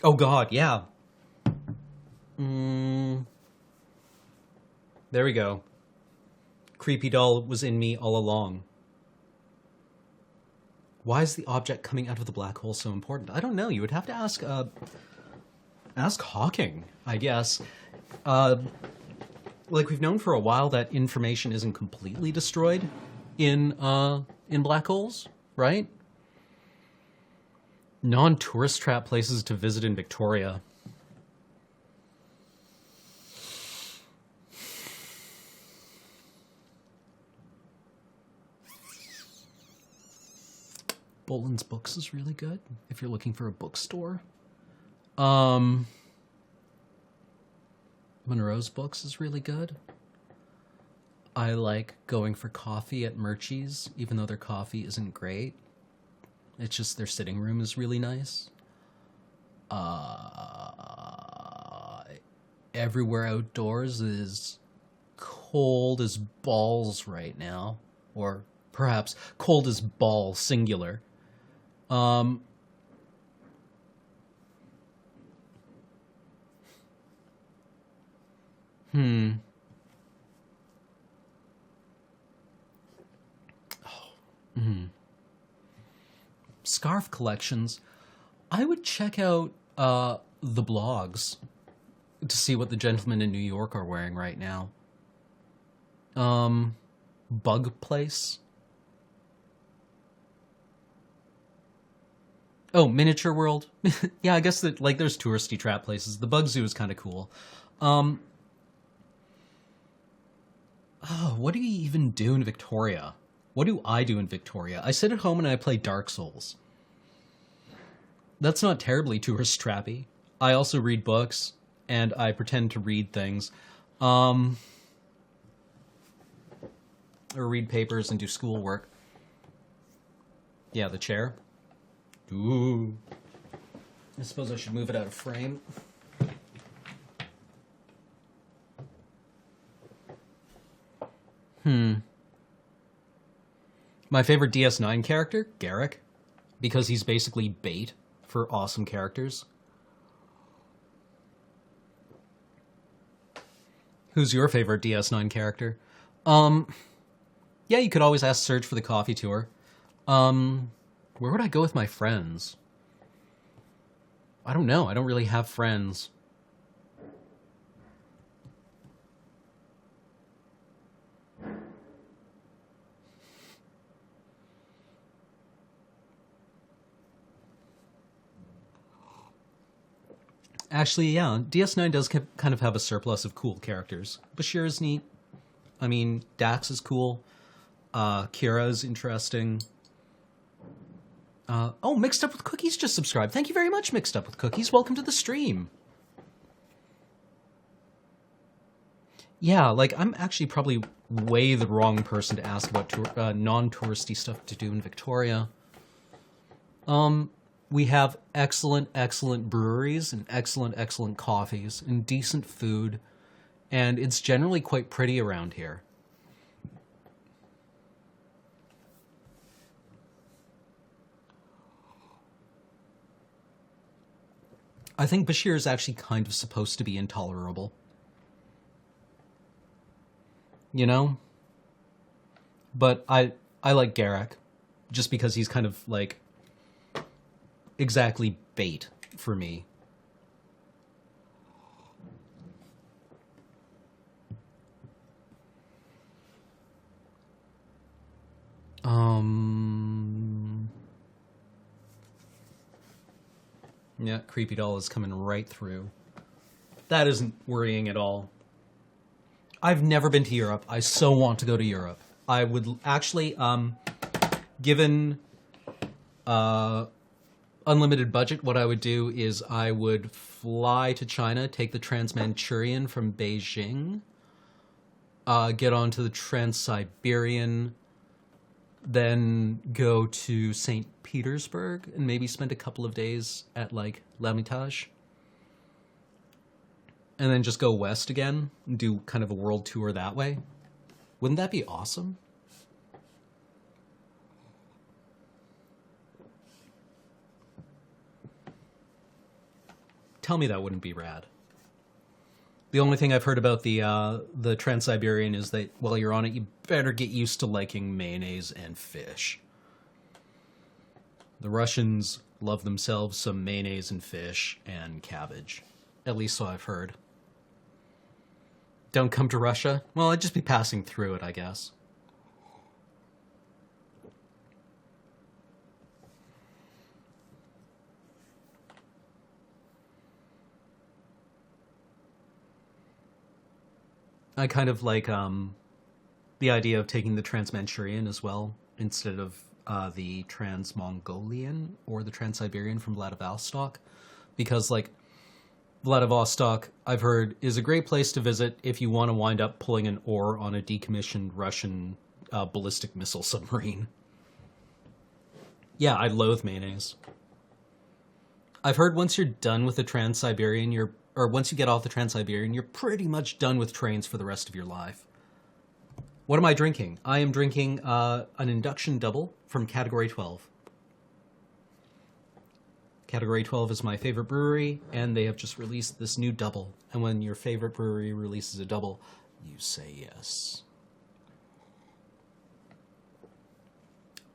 Oh god, yeah. There we go. Creepy doll was in me all along. Why is the object coming out of the black hole so important? I don't know. You would have to ask Hawking, I guess. Like we've known for a while that information isn't completely destroyed in black holes, right? Non-tourist trap places to visit in Victoria. Boland's Books is really good if you're looking for a bookstore. Monroe's Books is really good. I like going for coffee at Murchie's, even though their coffee isn't great. It's just their sitting room is really nice. Everywhere Outdoors is cold as balls right now. Or perhaps cold as ball, singular. Scarf collections. I would check out the blogs to see what the gentlemen in New York are wearing right now. Bug Place. Oh, Miniature World. Yeah, I guess that like there's touristy trap places. The Bug Zoo is kind of cool. Oh, what do you even do in Victoria? What do I do in Victoria? I sit at home and I play Dark Souls. That's not terribly tourist trappy. I also read books, and I pretend to read things. Or read papers and do schoolwork. Yeah, the chair. Ooh. I suppose I should move it out of frame. My favorite DS9 character? Garrick. Because he's basically bait for awesome characters. Who's your favorite DS9 character? Yeah, you could always ask Serge for the coffee tour. Where would I go with my friends? I don't know. I don't really have friends. Actually, yeah, DS9 does kind of have a surplus of cool characters. Bashir is neat. I mean, Dax is cool. Kira is interesting. Oh, Mixed Up with Cookies just subscribed. Thank you very much, Mixed Up with Cookies. Welcome to the stream. Yeah, like, I'm actually probably way the wrong person to ask about non-touristy stuff to do in Victoria. We have excellent, excellent breweries and excellent, excellent coffees and decent food, and it's generally quite pretty around here. I think Bashir is actually kind of supposed to be intolerable. You know? But I like Garrick, just because he's kind of, like, exactly bait for me. Yeah, Creepy Doll is coming right through. That isn't worrying at all. I've never been to Europe. I so want to go to Europe. I would actually, given unlimited budget, what I would do is I would fly to China, take the Trans-Manchurian from Beijing, get onto the Trans-Siberian, then go to St. Petersburg and maybe spend a couple of days at, like, L'Ermitage. And then just go west again and do kind of a world tour that way. Wouldn't that be awesome? Tell me that wouldn't be rad. The only thing I've heard about the Trans-Siberian is that while you're on it, you better get used to liking mayonnaise and fish. The Russians love themselves some mayonnaise and fish and cabbage. At least so I've heard. Don't come to Russia? Well, I'd just be passing through it, I guess. I kind of like the idea of taking the Trans-Manchurian as well, instead of the Trans-Mongolian or the Trans-Siberian from Vladivostok, because, like, Vladivostok, I've heard, is a great place to visit if you want to wind up pulling an oar on a decommissioned Russian ballistic missile submarine. Yeah, I loathe mayonnaise. I've heard once you're done with the Trans-Siberian, or once you get off the Trans-Siberian, you're pretty much done with trains for the rest of your life. What am I drinking? I am drinking an induction double from Category 12. Category 12 is my favorite brewery, and they have just released this new double. And when your favorite brewery releases a double, you say yes.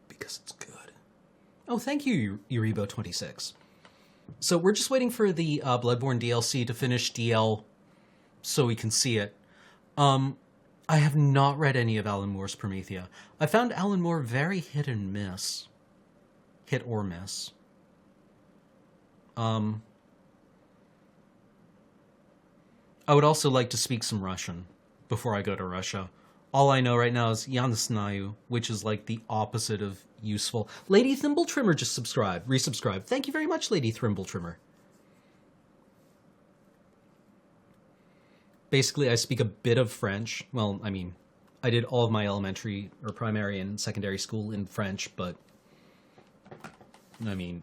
Because it's good. Oh, thank you, Uribo26. So we're just waiting for the Bloodborne DLC to finish DL so we can see it. I have not read any of Alan Moore's Promethea. I found Alan Moore very hit and miss. Hit or miss. I would also like to speak some Russian before I go to Russia. All I know right now is Yanisnayu, which is like the opposite of useful. Lady Thimble Trimmer just resubscribed. Thank you very much, Lady Thimble Trimmer. Basically, I speak a bit of French. Well, I mean, I did all of my elementary or primary and secondary school in French, but I mean,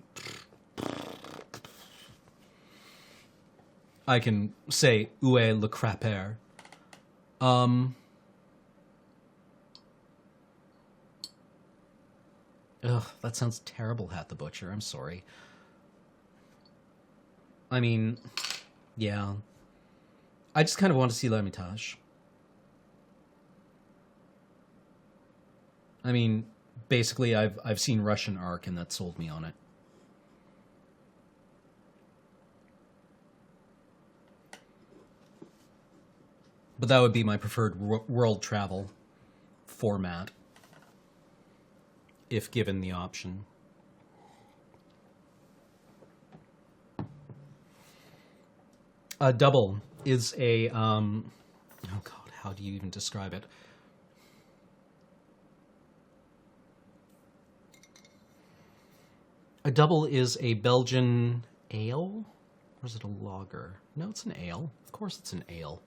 I can say où est le crapper. Ugh, that sounds terrible, Hat the Butcher. I'm sorry. I mean, yeah. I just kind of want to see L'Ermitage. I mean, basically, I've seen Russian Ark, and that sold me on it. But that would be my preferred world travel format, if given the option. A double is a, oh god, how do you even describe it? A double is a Belgian ale? Or is it a lager? No, it's an ale. Of course it's an ale.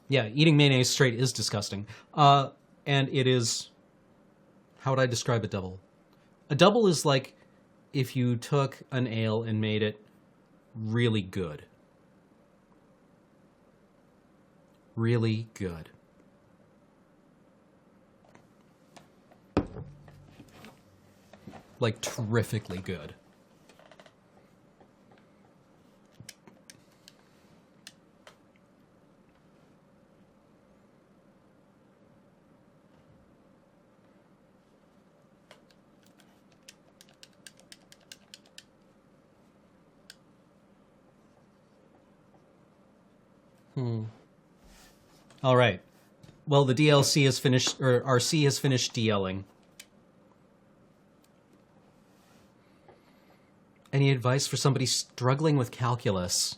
Yeah, eating mayonnaise straight is disgusting. And it is... How would I describe a double? A double is like if you took an ale and made it really good. Really good. Like, terrifically good. All right. Well, the DLC has finished, or RC has finished DLing. Any advice for somebody struggling with calculus?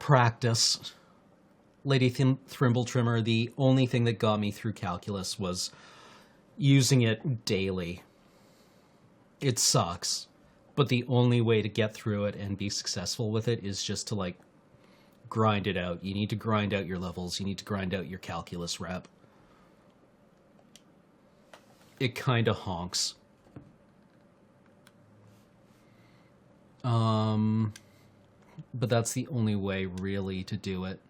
Practice. Lady Thrimble Trimmer, the only thing that got me through calculus was using it daily. It sucks, but the only way to get through it and be successful with it is just to, like, grind it out. You need to grind out your levels. You need to grind out your calculus rep. It kind of honks. But that's the only way, really, to do it.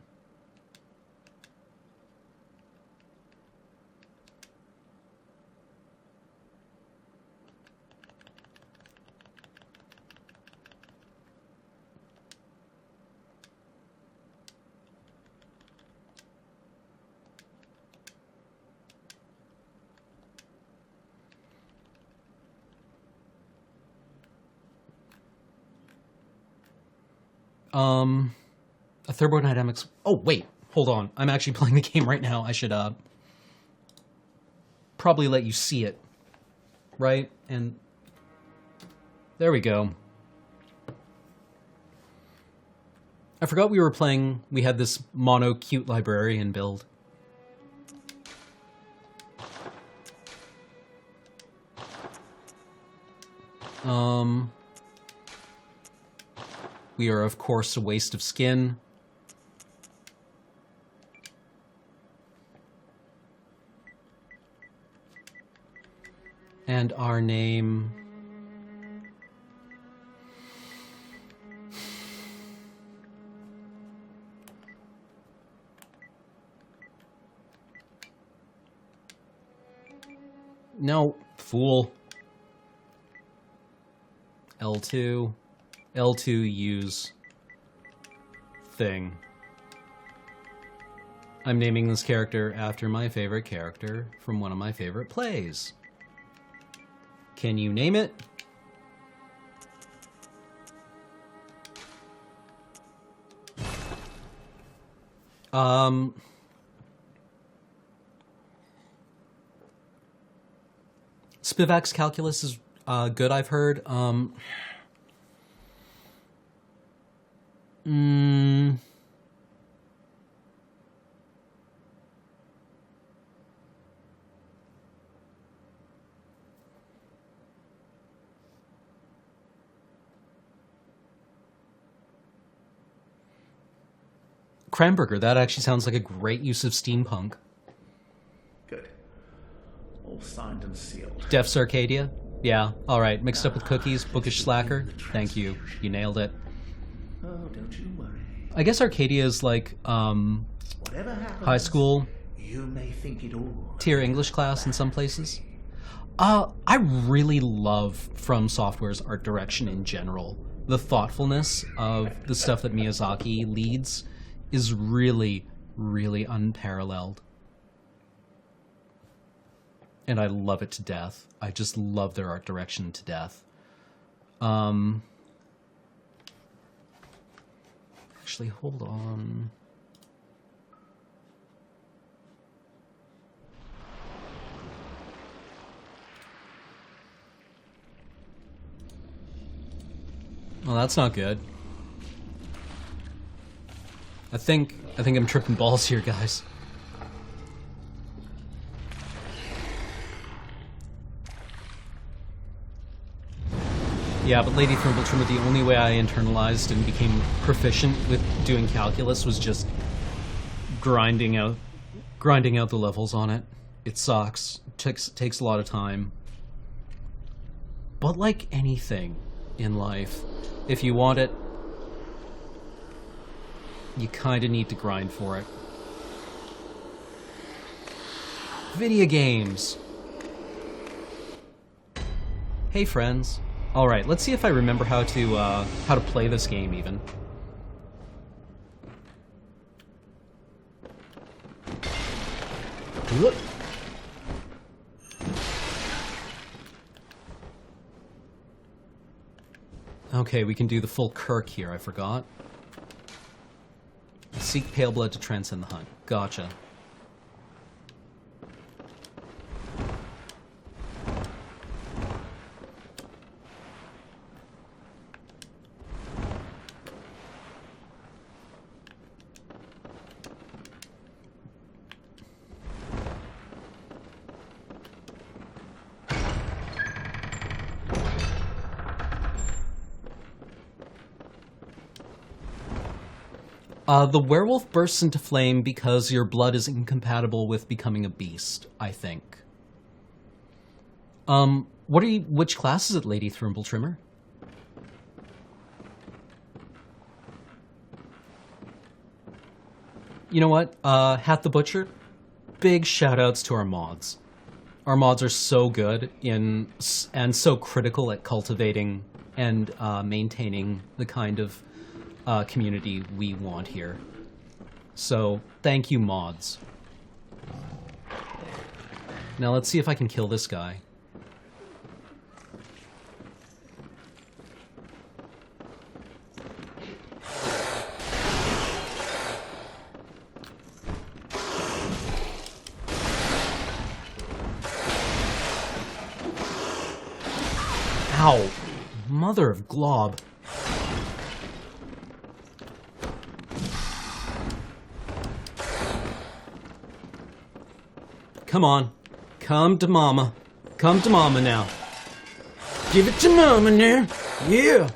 A thermodynamics... Oh, wait, hold on. I'm actually playing the game right now. I should, probably let you see it. Right? And... there we go. I forgot we were playing... We had this mono cute librarian build. We are, of course, a waste of skin. And our name... No, fool. L2. L2 use thing. I'm naming this character after my favorite character from one of my favorite plays. Can you name it? Spivak's calculus is good, I've heard. Cranberger, that actually sounds like a great use of steampunk. Good. All signed and sealed. Def's Arcadia? Yeah, alright. Mixed up with cookies, bookish slacker? Thank you. You nailed it. Oh, don't you worry. I guess Arcadia is like, Whatever happens, high school you may think it all. tier English class in some places. I really love From Software's art direction in general. The thoughtfulness of the stuff that Miyazaki leads is really, really unparalleled. And I love it to death. I just love their art direction to death. Actually, hold on. Well, that's not good. I think I'm tripping balls here, guys. Yeah, but Lady Trimble, the only way I internalized and became proficient with doing calculus was just grinding out the levels on it. It sucks. It takes a lot of time. But like anything in life, if you want it, you kinda need to grind for it. Video games! Hey friends. Alright, let's see if I remember how to play this game even. Look. Okay, we can do the full Kirk here, I forgot. Seek pale blood to transcend the hunt. Gotcha. The werewolf bursts into flame because your blood is incompatible with becoming a beast, I think. Which class is it, Lady Thrimbletrimmer? You know what? Hat the Butcher, big shoutouts to our mods. Our mods are so good and so critical at cultivating and maintaining the kind of community we want here. So, thank you, mods. Now let's see if I can kill this guy. Ow! Mother of Glob. Come on. Come to mama. Come to mama now. Give it to mama now. Yeah.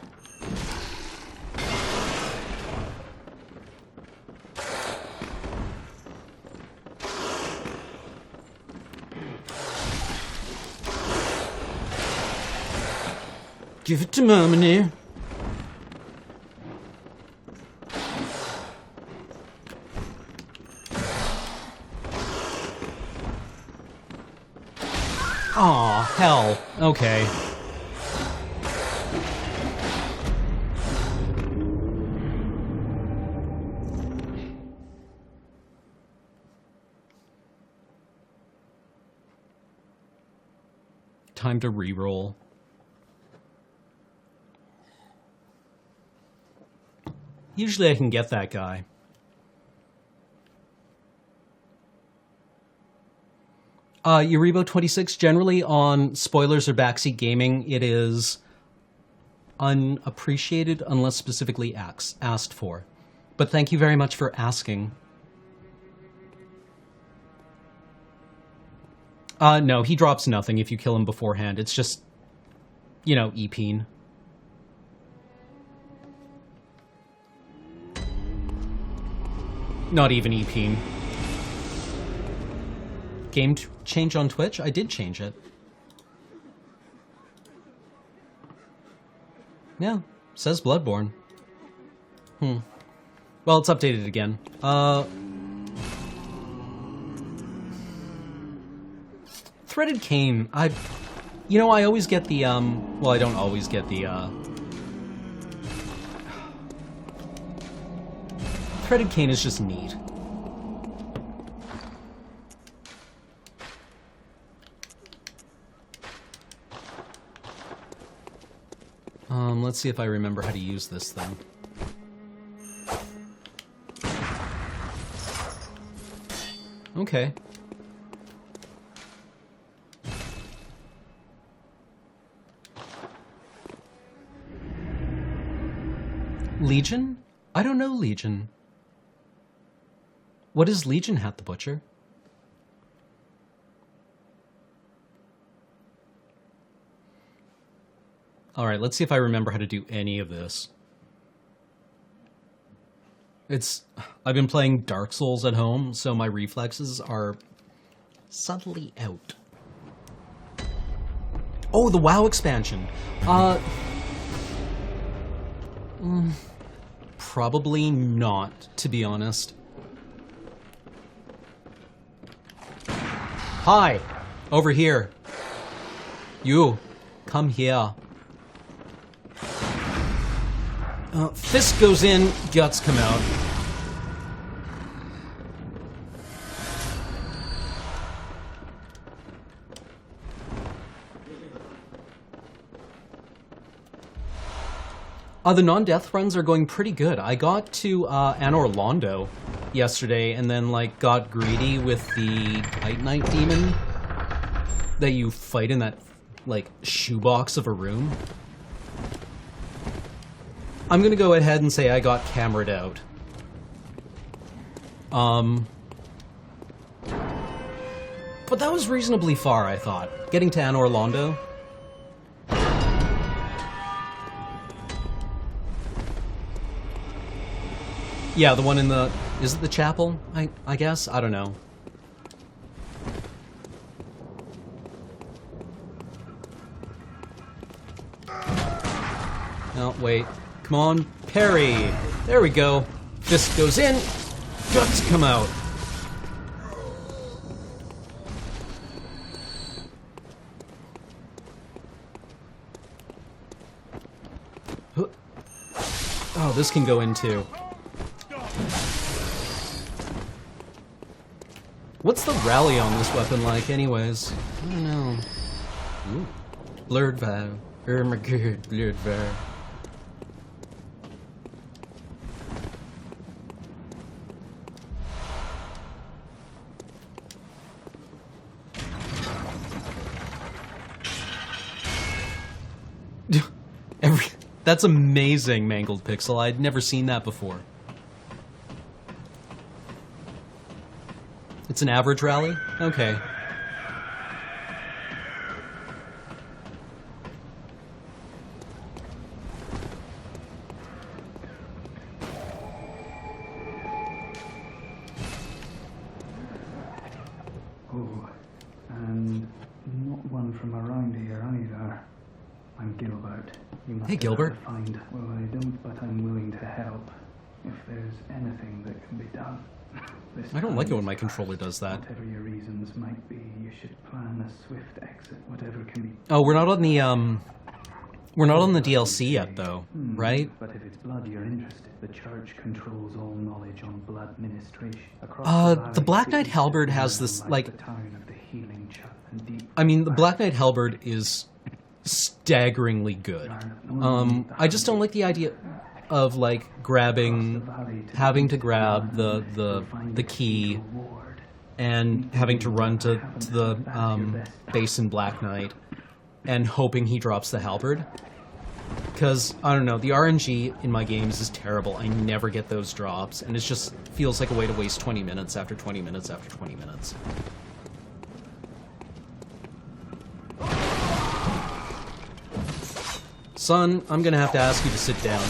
Give it to mama now. Aw, hell. Okay. Time to reroll. Usually I can get that guy. Uribo26, generally on spoilers or backseat gaming, it is unappreciated unless specifically asked for. But thank you very much for asking. No, he drops nothing if you kill him beforehand. It's just, you know, E-peen. Not even E-peen. Game change on Twitch? I did change it. Yeah, says Bloodborne. Well, it's updated again. Threaded Cane. I always get the, well, I don't always get the, Threaded Cane is just neat. Let's see if I remember how to use this thing. Okay. Legion? I don't know Legion. What is Legion Hat the Butcher? Alright, let's see if I remember how to do any of this. I've been playing Dark Souls at home, so my reflexes are subtly out. Oh, the WoW expansion. Probably not, to be honest. Hi! Over here. You, come here. Fist goes in, guts come out. The non-death runs are going pretty good. I got to Anor Londo yesterday and then like got greedy with the Titanite demon that you fight in that like shoebox of a room. I'm gonna go ahead and say I got cameraed out. But that was reasonably far, I thought. Getting to Anor Londo. Yeah, the one in the... Is it the chapel? I guess? I don't know. No, wait. Come on, parry! There we go. Fist goes in, guts come out. Oh, this can go in too. What's the rally on this weapon like, anyways? I don't know. Ooh. Blurred Vow. Oh my god, Blurred Vow. That's amazing, Mangled Pixel. I'd never seen that before. It's an average rally? Okay. Oh, and not one from around here either. I'm Gilbert. You must Hey, Gilbert. Find. Well, I don't, but I'm willing to help. If there's anything that can be done. I don't like it when my controller does that. Whatever your reasons might be, you should plan a swift exit. Whatever can be. Oh, we're not on the we're not on the DLC yet, though, right? But if it's blood you're interested, the church controls all knowledge on blood ministration. Across The Black Knight Halberd has this like. the town of the healing church and deep. I mean, the Black Knight Halberd is staggeringly good. I just don't like the idea of like having to grab the key and having to run to the base in Black Knight and hoping he drops the halberd. Because, I don't know, the RNG in my games is terrible. I never get those drops, and it just feels like a way to waste 20 minutes after 20 minutes after 20 minutes. Son, I'm gonna have to ask you to sit down.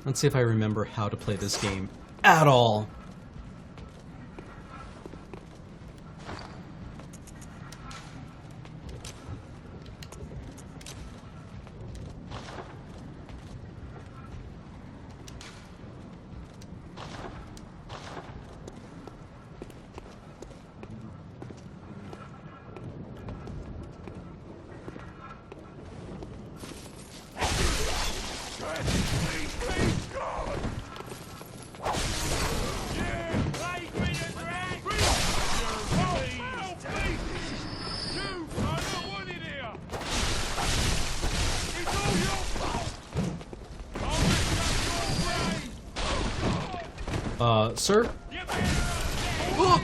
Let's see if I remember how to play this game at all. Sir? Oh!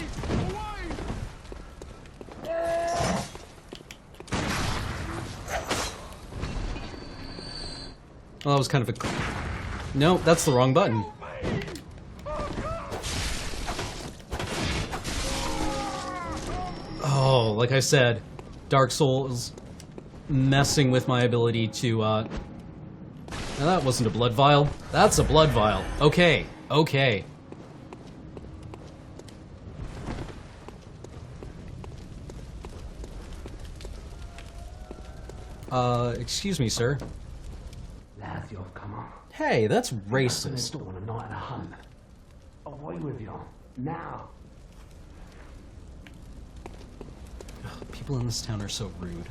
Well, that was kind of a... No, that's the wrong button. Oh, like I said, Dark Souls messing with my ability to, Now that wasn't a blood vial. That's a blood vial. Okay, okay. Excuse me, sir. Lads, you've come on. Hey, that's Let's racist. do on a night and a hunt. Away with you. Now. People in this town are so rude.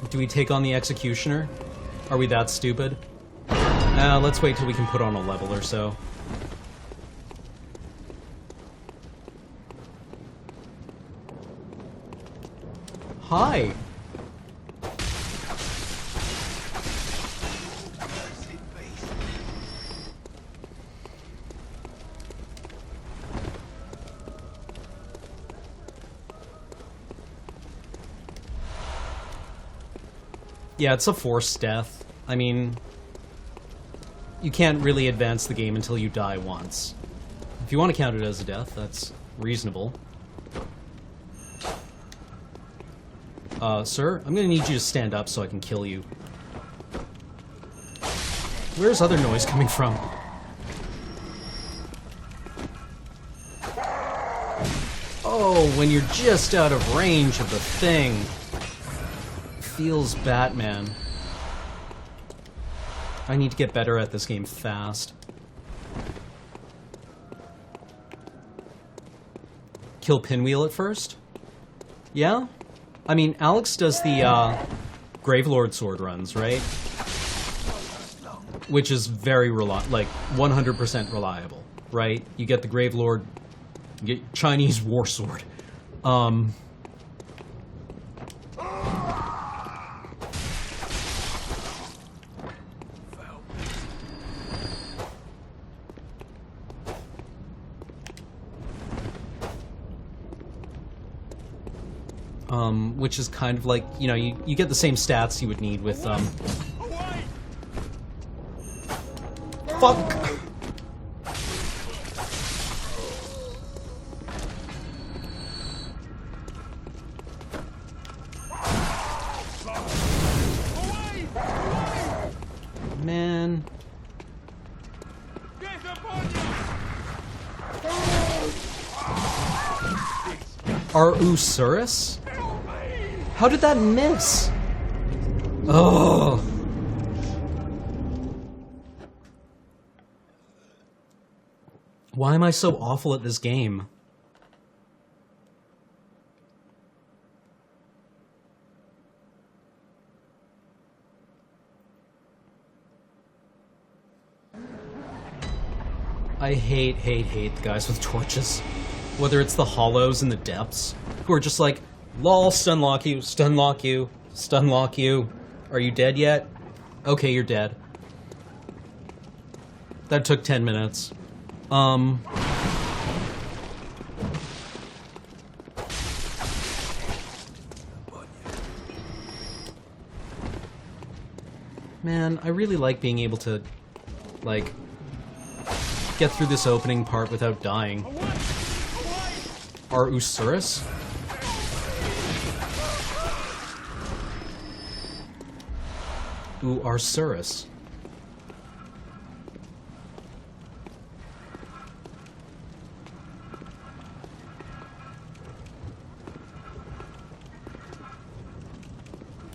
Do we take on the Executioner? Are we that stupid? Let's wait till we can put on a level or so. Hi! Yeah, it's a forced death. I mean, you can't really advance the game until you die once. If you want to count it as a death, that's reasonable. Sir, I'm gonna need you to stand up so I can kill you. Where's other noise coming from? Oh, when you're just out of range of the thing. Feels Batman. I need to get better at this game fast. Kill Pinwheel at first? Yeah? I mean, Alex does the, Gravelord sword runs, right? Which is very like, 100% reliable, right? You get the Gravelord, you get Chinese war sword. Which is kind of like, you know, you get the same stats you would need with, Fuck! Man. Usurus? How did that miss? Oh. Why am I so awful at this game? I hate the guys with torches. Whether it's the hollows in the depths, who are just like, lol, stunlock you, stunlock you, stunlock you. Are you dead yet? Okay, you're dead. That took 10 minutes. Man, I really like being able to, like, get through this opening part without dying. Usurus? Arsurus.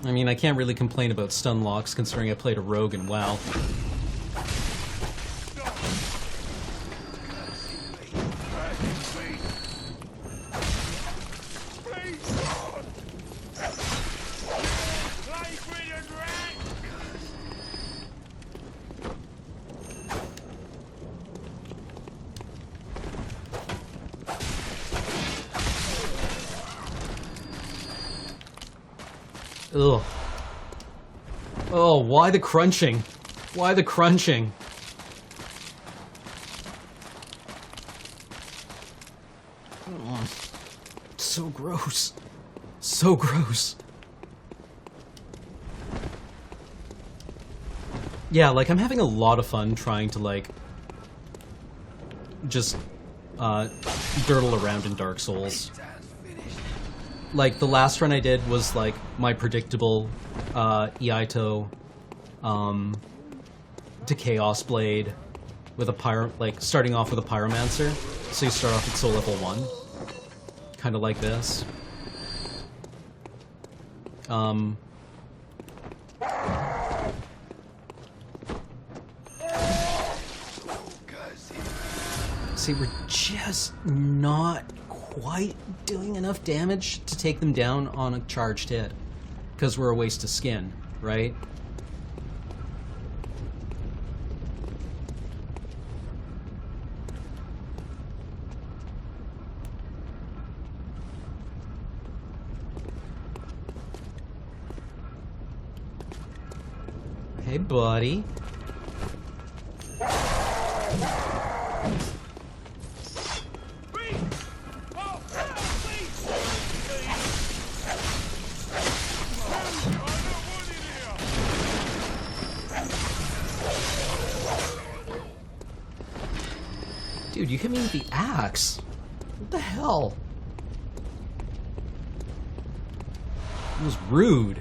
I mean, I can't really complain about stun locks considering I played a rogue in WoW. Ugh. Oh, why the crunching? Why the crunching? Ugh. So gross. So gross. Yeah, like, I'm having a lot of fun trying to, like, just, dirtle around in Dark Souls. Like, the last run I did was, like, my predictable, Iaito, to Chaos Blade with a starting off with a Pyromancer. So you start off at soul level 1. Kind of like this. See, we're just not quite doing enough damage to take them down on a charged hit. Because we're a waste of skin, right? Hey, buddy. Dude, you hit me with the axe. What the hell? It was rude.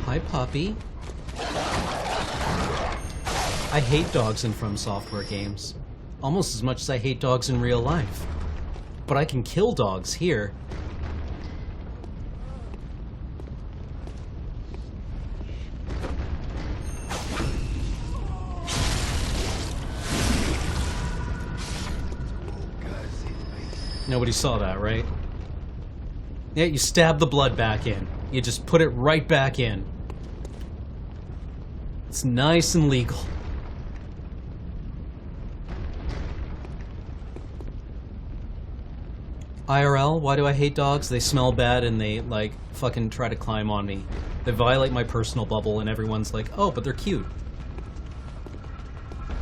Hi, puppy. I hate dogs in From Software games. Almost as much as I hate dogs in real life. But I can kill dogs here. Nobody saw that, right? Yeah, you stab the blood back in. You just put it right back in. It's nice and legal. IRL, why do I hate dogs? They smell bad and they, like, fucking try to climb on me. They violate my personal bubble and everyone's like, oh, but they're cute.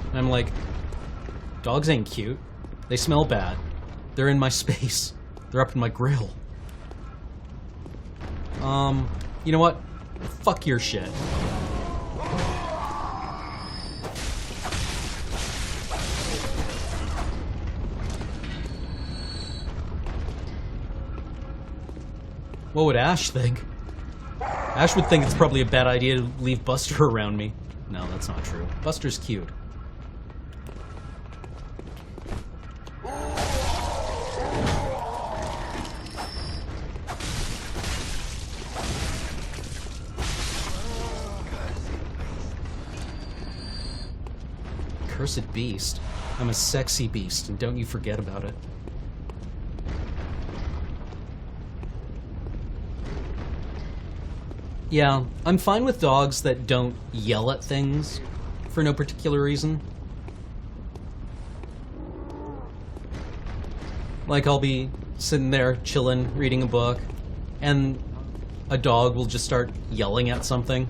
And I'm like, dogs ain't cute. They smell bad. They're in my space. They're up in my grill. You know what? Fuck your shit. What would Ash think? Ash would think it's probably a bad idea to leave Buster around me. No, that's not true. Buster's cute. Cursed beast. I'm a sexy beast, and don't you forget about it. Yeah, I'm fine with dogs that don't yell at things for no particular reason. Like, I'll be sitting there chilling, reading a book, and a dog will just start yelling at something.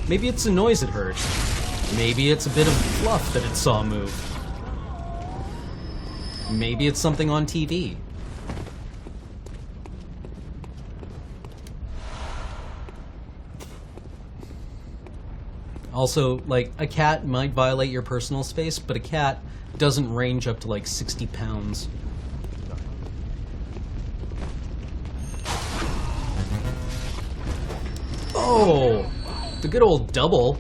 Maybe it's a noise it heard. Maybe it's a bit of fluff that it saw move. Maybe it's something on TV. Also, like, a cat might violate your personal space, but a cat doesn't range up to, like, 60 pounds. Oh, the good old double.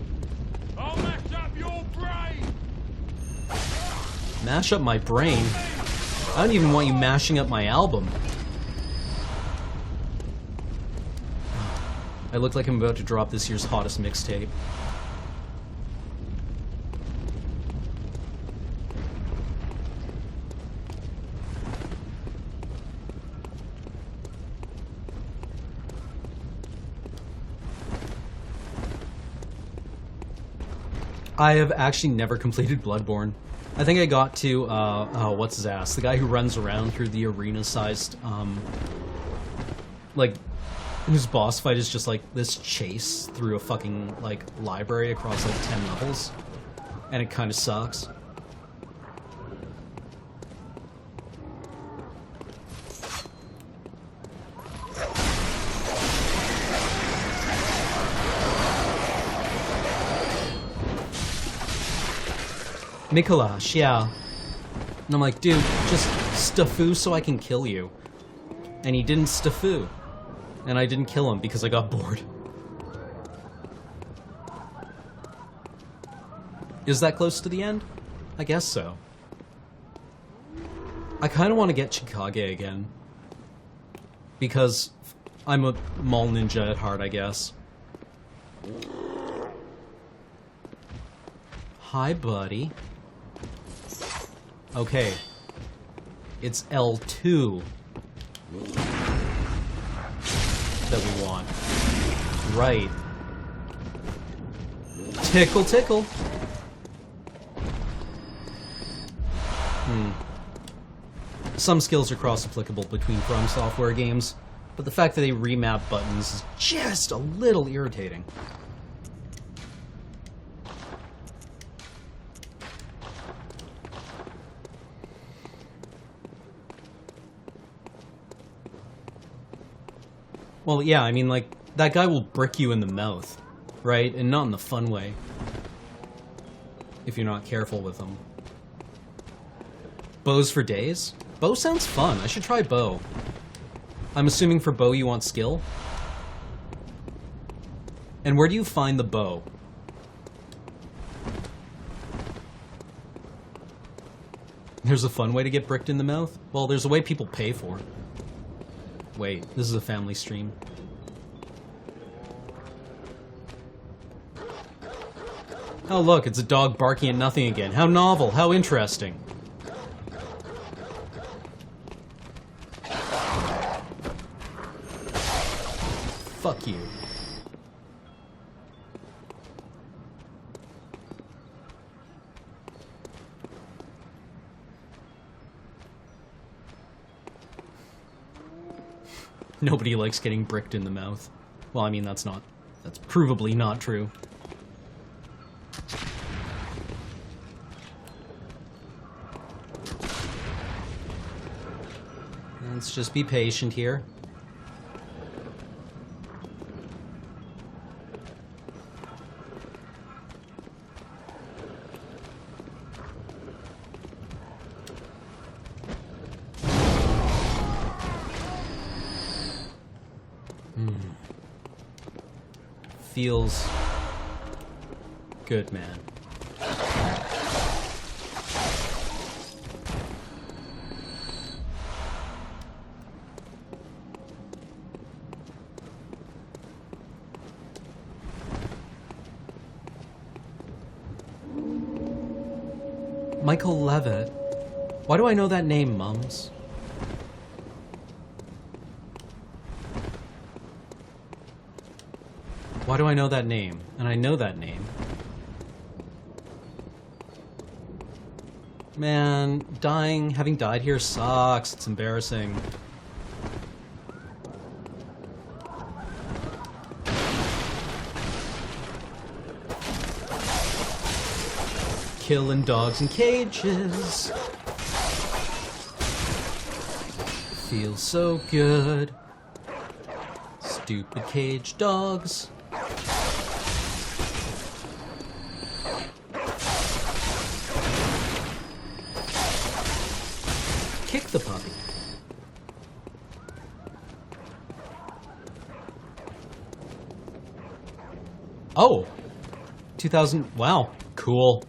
I'll mash up your brain! Mash up my brain? I don't even want you mashing up my album. I look like I'm about to drop this year's hottest mixtape. I have actually never completed Bloodborne. I think I got to, what's his ass? The guy who runs around through the arena-sized, like, whose boss fight is just, like, this chase through a fucking, like, library across, like, 10 levels. And it kind of sucks. Mikolash, yeah. And I'm like, dude, just staffu so I can kill you. And he didn't staffu. And I didn't kill him because I got bored. Is that close to the end? I guess so. I kind of want to get Chikage again. Because I'm a mall ninja at heart, I guess. Hi, buddy. Okay. It's L2 that we want. Right. Tickle, tickle. Some skills are cross-applicable between From Software games, but the fact that they remap buttons is just a little irritating. Well, yeah, I mean, like, that guy will brick you in the mouth, right? And not in the fun way. If you're not careful with them. Bows for days? Bow sounds fun. I should try bow. I'm assuming for bow you want skill? And where do you find the bow? There's a fun way to get bricked in the mouth? Well, there's a way people pay for. Wait, this is a family stream. Oh look, it's a dog barking at nothing again. How novel, how interesting. Fuck you. Nobody likes getting bricked in the mouth. Well, I mean, that's provably not true. Let's just be patient here. Feels good, man. Michael Levitt. Why do I know that name, Mums? Why do I know that name? And I know that name. Man, having died here sucks. It's embarrassing. Killing dogs in cages. Feels so good. Stupid cage dogs. Kick the puppy. Oh! 2000... Wow. Cool.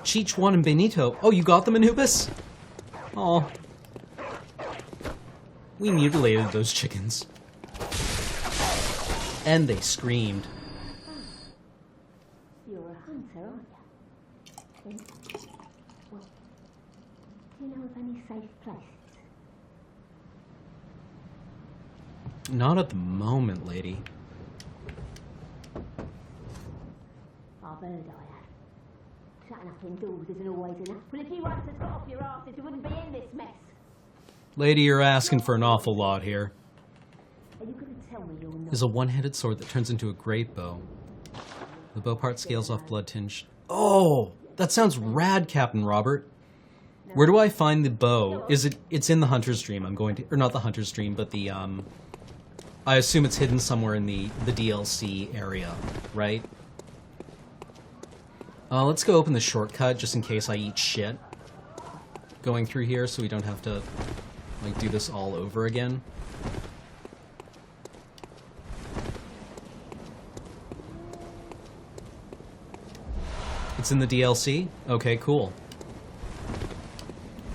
Cheech, Juan, and Benito. Oh, you got them, Anubis? Oh. We mutilated those chickens. And they screamed. You're a hunter, aren't you? Well, do you know of any safe places? Not at the moment, lady. I've heard I have. Shutting up indoors isn't always enough. Well, if you once had got off your asses, you wouldn't be in this mess. Lady, you're asking for an awful lot here. Are you going to tell me you're not? Is a one-headed sword that turns into a great bow. The bow part scales off blood tinged. Oh, that sounds rad, Captain Robert. Where do I find the bow? It's in the Hunter's Dream. I'm going to, or not the Hunter's Dream, but the I assume it's hidden somewhere in the DLC area, right? Let's go open the shortcut just in case I eat shit going through here, so we don't have to like do this all over again. It's in the DLC? Okay, cool.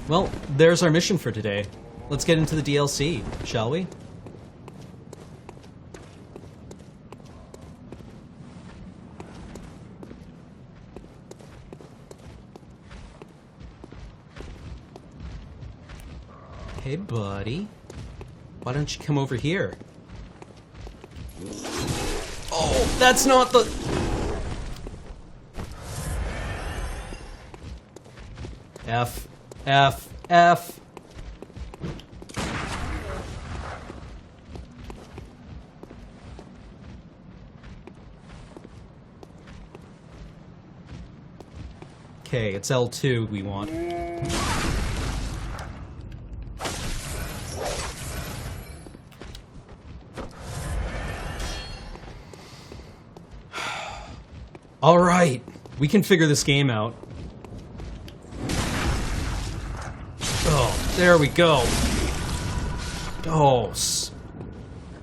Well, there's our mission for today. Let's get into the DLC, shall we? Hey, buddy. Why don't you come over here? Oh, that's not the... F. F. F. Okay, it's L2 we want. All right, we can figure this game out. Oh, there we go. Oh,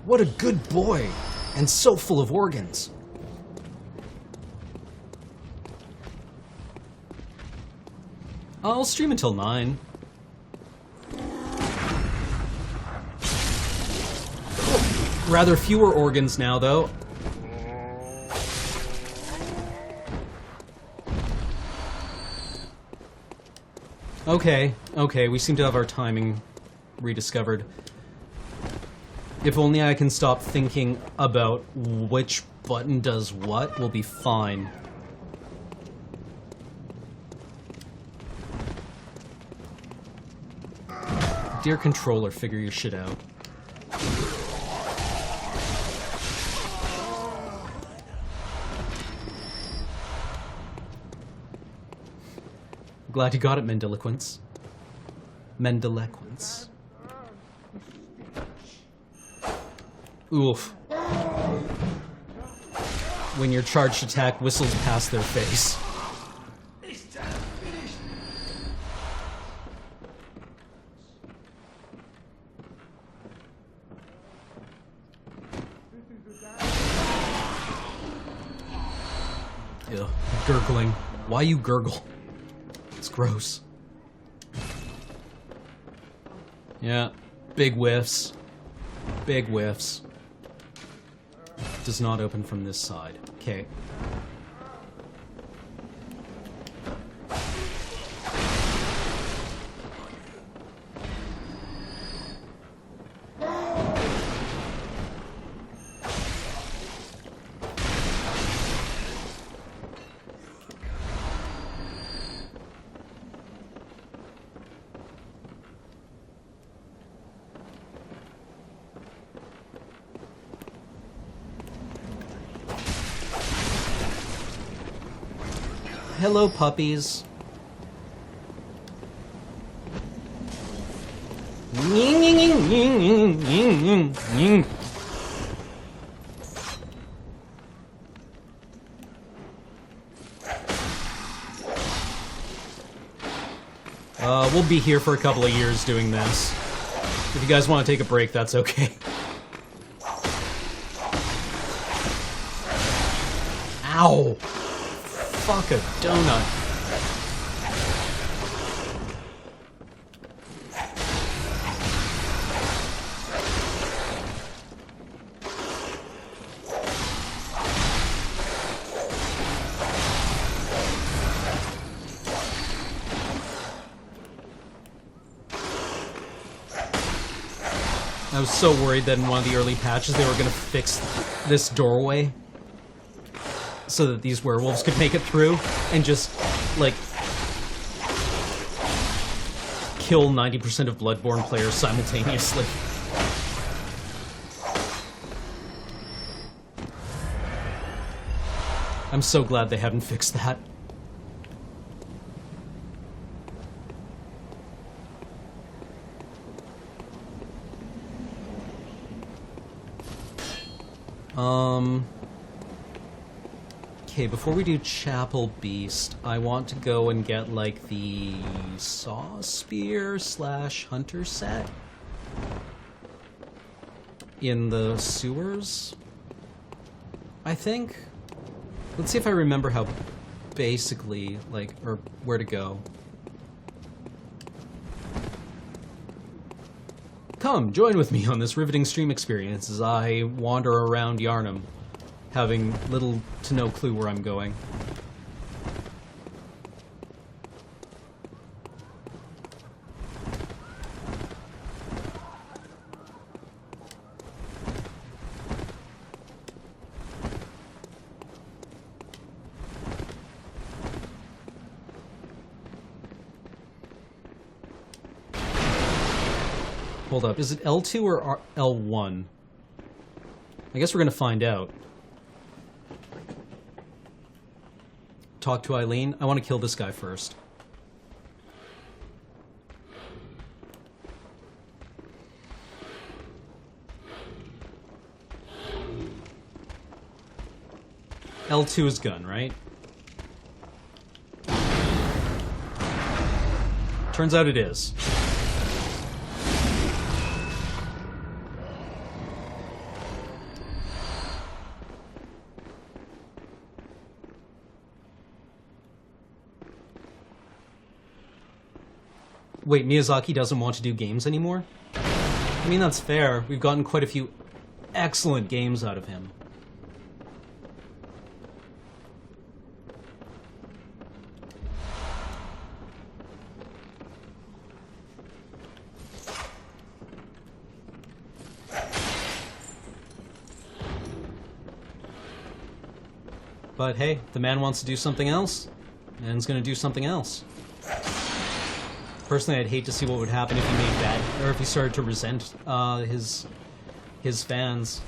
what a good boy, and so full of organs. I'll stream until 9. Rather fewer organs now, though. Okay, we seem to have our timing rediscovered. If only I can stop thinking about which button does what, we'll be fine. Dear controller, figure your shit out. Glad you got it, Mendiloquence. Mendiloquence. Oof. When your charged attack whistles past their face. Ew, gurgling. Why you gurgle? It's gross. Yeah, big whiffs. Big whiffs. Does not open from this side. Okay. Hello, puppies. We'll be here for a couple of years doing this. If you guys want to take a break, that's okay. Ow! Fuck a donut. I was so worried that in one of the early patches they were going to fix this doorway so that these werewolves could make it through and just, like, kill 90% of Bloodborne players simultaneously. I'm so glad they haven't fixed that. Okay, before we do Chapel Beast, I want to go and get, like, the Saw Spear / Hunter set in the sewers, I think. Let's see if I remember how basically, like, or where to go. Come, join with me on this riveting stream experience as I wander around Yarnum, having little to no clue where I'm going. Hold up, is it L2 or L1? I guess we're gonna find out. Talk to Eileen. I want to kill this guy first. L2 is gun, right? Turns out it is. Wait, Miyazaki doesn't want to do games anymore? I mean, that's fair. We've gotten quite a few excellent games out of him. But hey, the man wants to do something else, and he's gonna do something else. Personally, I'd hate to see what would happen if he made bad, or if he started to resent his fans.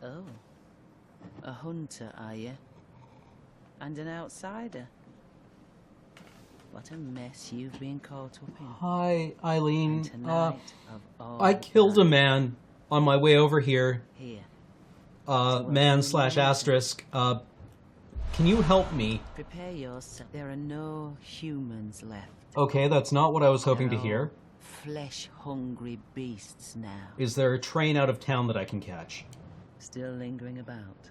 Oh, a hunter, are you? And an outsider? What a mess you've been caught up in. Hi, Eileen. And tonight, of all I killed a nights, man on my way over here. Here, Man / asterisk. Can you help me? prepare yourself. There are no humans left. Okay, that's not what I was hoping to hear. Flesh-hungry beasts now. Is there a train out of town that I can catch? Still lingering about.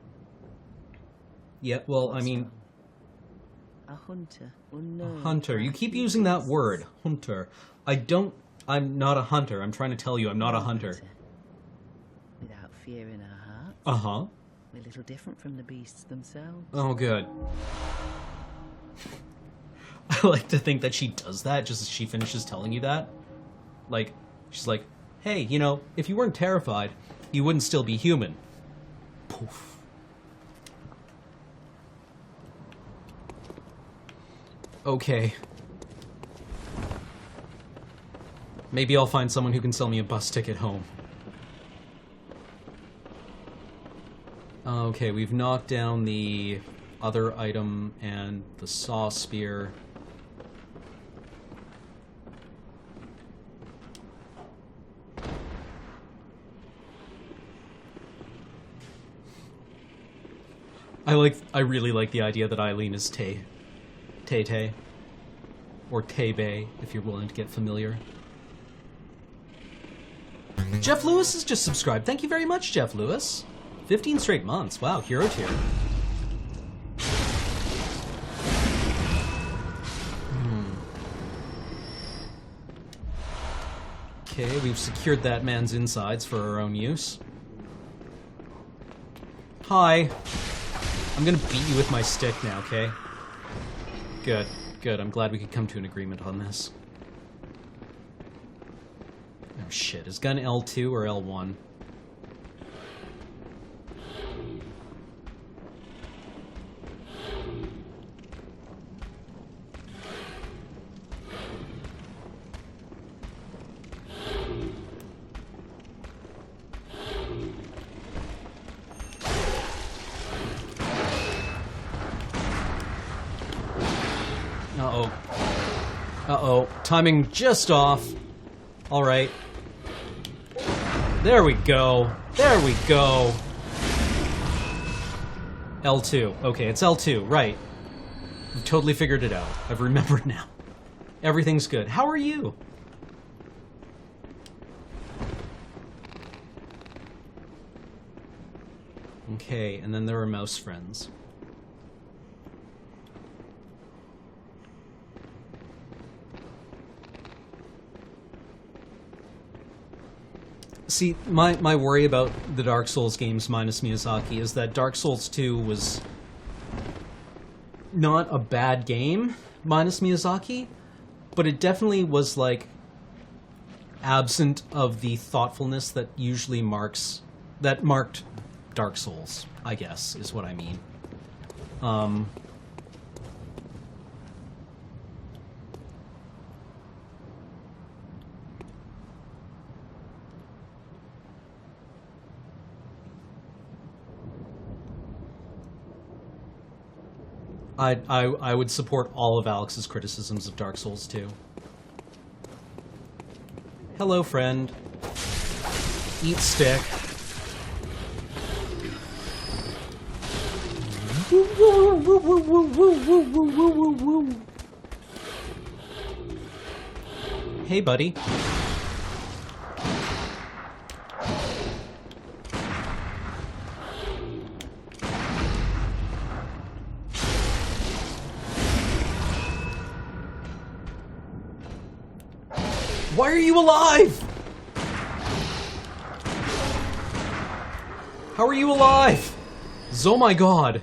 Yeah, well, I What's mean, wrong? A hunter. Unknown. hunter. You keep using that word, hunter. I'm not a hunter. I'm trying to tell you I'm not a hunter. Without fear in our hearts. Uh-huh. We're a little different from the beasts themselves. Oh, good. I like to think that she does that just as she finishes telling you that. Like, she's like, hey, you know, if you weren't terrified, you wouldn't still be human. Poof. Okay. Maybe I'll find someone who can sell me a bus ticket home. Okay, we've knocked down the other item and the saw spear. I really like the idea that Eileen is Tay. Tay-Tay. Or Tay-Bay, if you're willing to get familiar. Jeff Lewis has just subscribed. Thank you very much, Jeff Lewis. 15 straight months. Wow, hero tier. Okay, we've secured that man's insides for our own use. Hi. I'm gonna beat you with my stick now, okay? Good, good. I'm glad we could come to an agreement on this. Oh shit, is gun L2 or L1? Uh-oh. Uh-oh. Timing just off. Alright. There we go. There we go. L2. Okay, it's L2. Right. I've totally figured it out. I've remembered now. Everything's good. How are you? Okay, and then there are mouse friends. See, my worry about the Dark Souls games minus Miyazaki is that Dark Souls 2 was not a bad game minus Miyazaki, but it definitely was, like, absent of the thoughtfulness that usually marked Dark Souls, I guess, is what I mean. I would support all of Alex's criticisms of Dark Souls 2. Hello, friend. Eat stick. Hey, buddy. Why are you alive? How are you alive? Oh my god.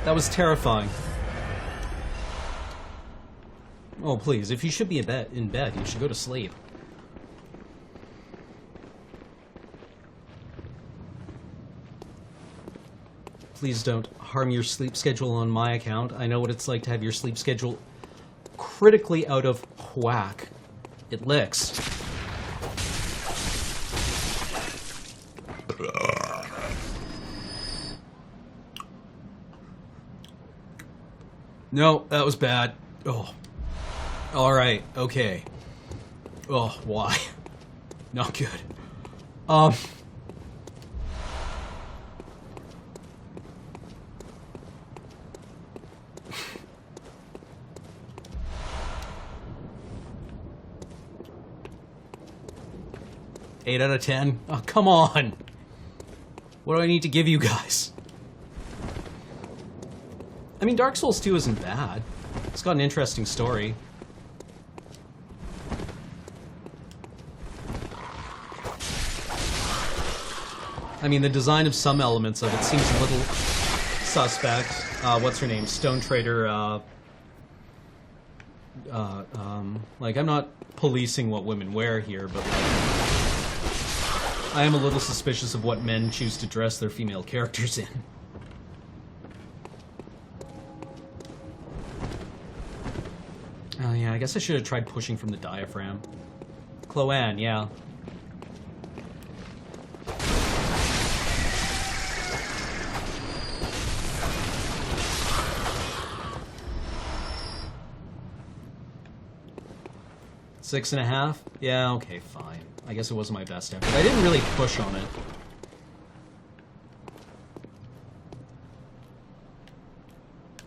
That was terrifying. Oh, please, if you should be in bed, you should go to sleep. Please don't harm your sleep schedule on my account. I know what it's like to have your sleep schedule critically out of whack. It licks. No, that was bad. Oh. Alright, okay. Oh, why? Not good. 8 out of 10? Oh, come on! What do I need to give you guys? I mean, Dark Souls 2 isn't bad. It's got an interesting story. I mean, the design of some elements of it seems a little suspect. What's her name? Stone Trader, like, I'm not policing what women wear here, but, like, I am a little suspicious of what men choose to dress their female characters in. Oh yeah, I guess I should have tried pushing from the diaphragm. Chloanne, yeah. Six and a half? Yeah, okay, fine. I guess it wasn't my best effort. I didn't really push on it.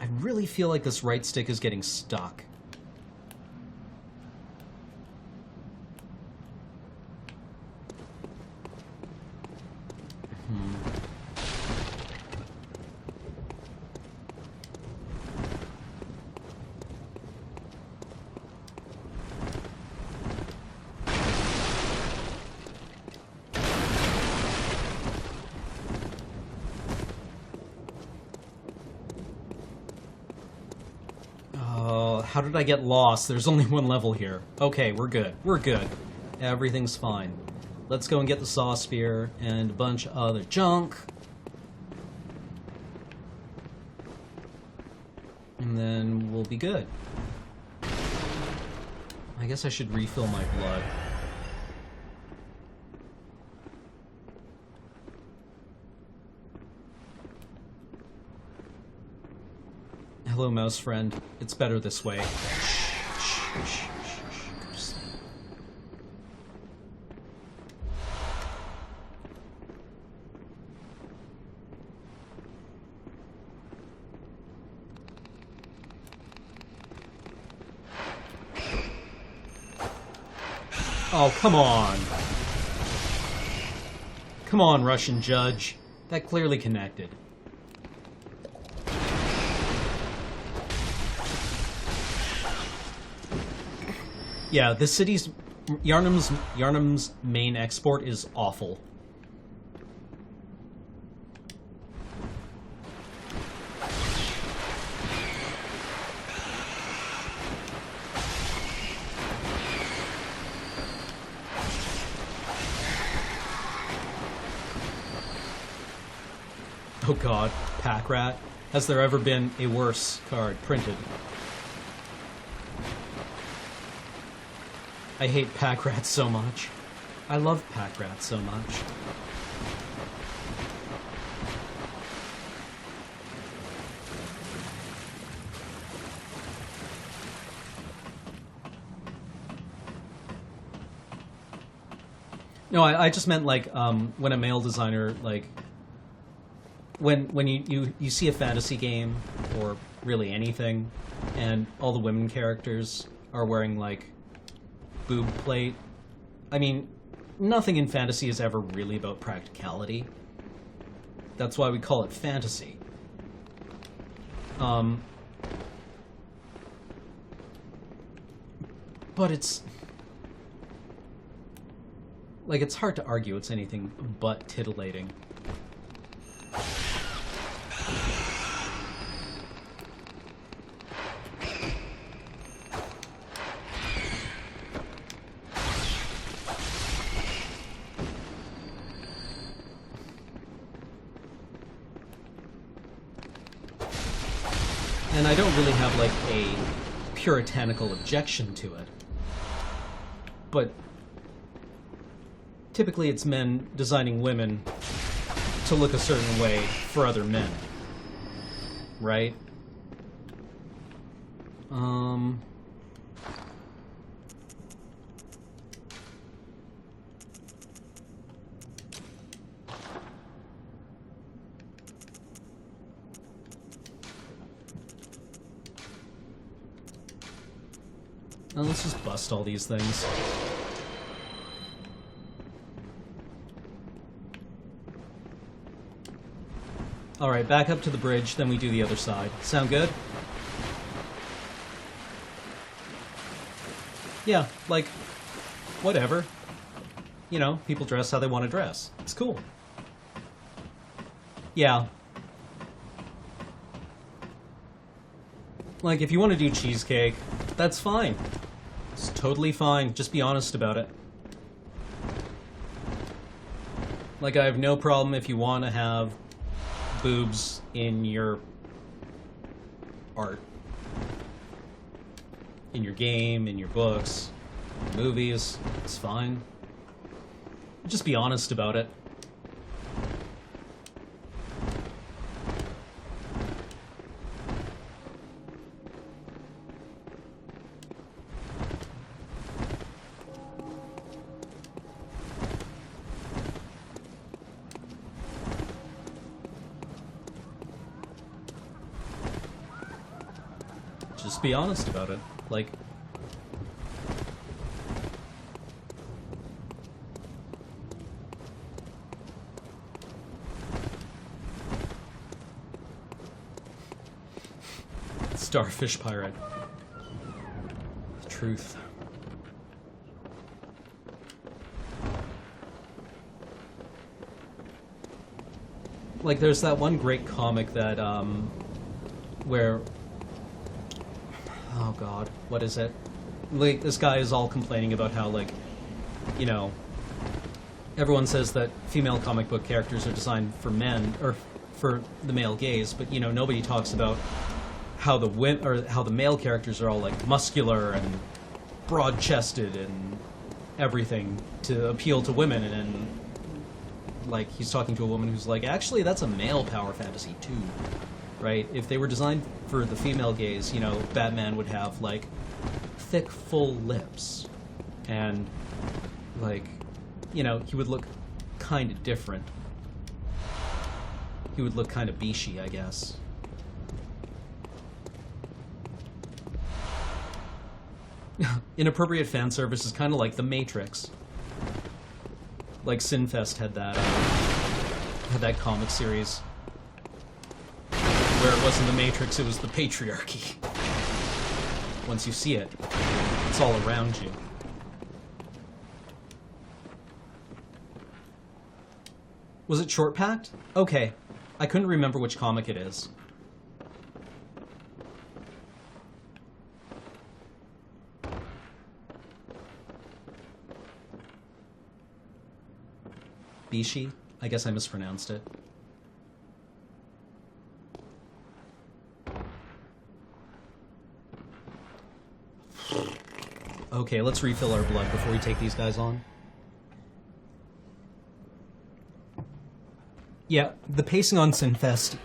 I really feel like this right stick is getting stuck. How did I get lost? There's only one level here. Okay, we're good. We're good. Everything's fine. Let's go and get the saw spear and a bunch of other junk. And then we'll be good. I guess I should refill my blood. Hello, mouse friend. It's better this way. Oh, come on. Come on, Russian judge. That clearly connected. Yeah, this city's... Yharnam's main export is awful. Oh god, Pack Rat. Has there ever been a worse card printed? I hate Pack Rat so much. I love Pack Rat so much. No, I just meant like when a male designer like when you see a fantasy game or really anything and all the women characters are wearing like boob plate. I mean, nothing in fantasy is ever really about practicality. That's why we call it fantasy. But it's like, it's hard to argue it's anything but titillating. And I don't really have, like, a puritanical objection to it. But typically it's men designing women to look a certain way for other men. Right? Now let's just bust all these things. Alright, back up to the bridge, then we do the other side. Sound good? Yeah, like, whatever. You know, people dress how they want to dress. It's cool. Yeah. Like, if you want to do cheesecake, that's fine. It's totally fine. Just be honest about it. Like, I have no problem if you want to have boobs in your art. In your game, in your books, movies. It's fine. Just be honest about it. Just be honest about it. Like, starfish pirate. Truth. Like, there's that one great comic that, where... Oh god, what is it? Like, this guy is all complaining about how, like, you know, everyone says that female comic book characters are designed for men, or for the male gaze, but, you know, nobody talks about how the male characters are all, like, muscular and broad-chested and everything to appeal to women, and like, he's talking to a woman who's like, actually, that's a male power fantasy, too. Right? If they were designed for the female gaze, you know, Batman would have, like, thick, full lips. And, like, you know, he would look kind of different. He would look kind of beashy, I guess. Inappropriate fan service is kind of like The Matrix. Like, Sinfest had that comic series where it wasn't the Matrix, it was the patriarchy. Once you see it, it's all around you. Was it short packed? Okay. I couldn't remember which comic it is. Bishi? I guess I mispronounced it. Okay, let's refill our blood before we take these guys on. Yeah, the pacing on Sinfest,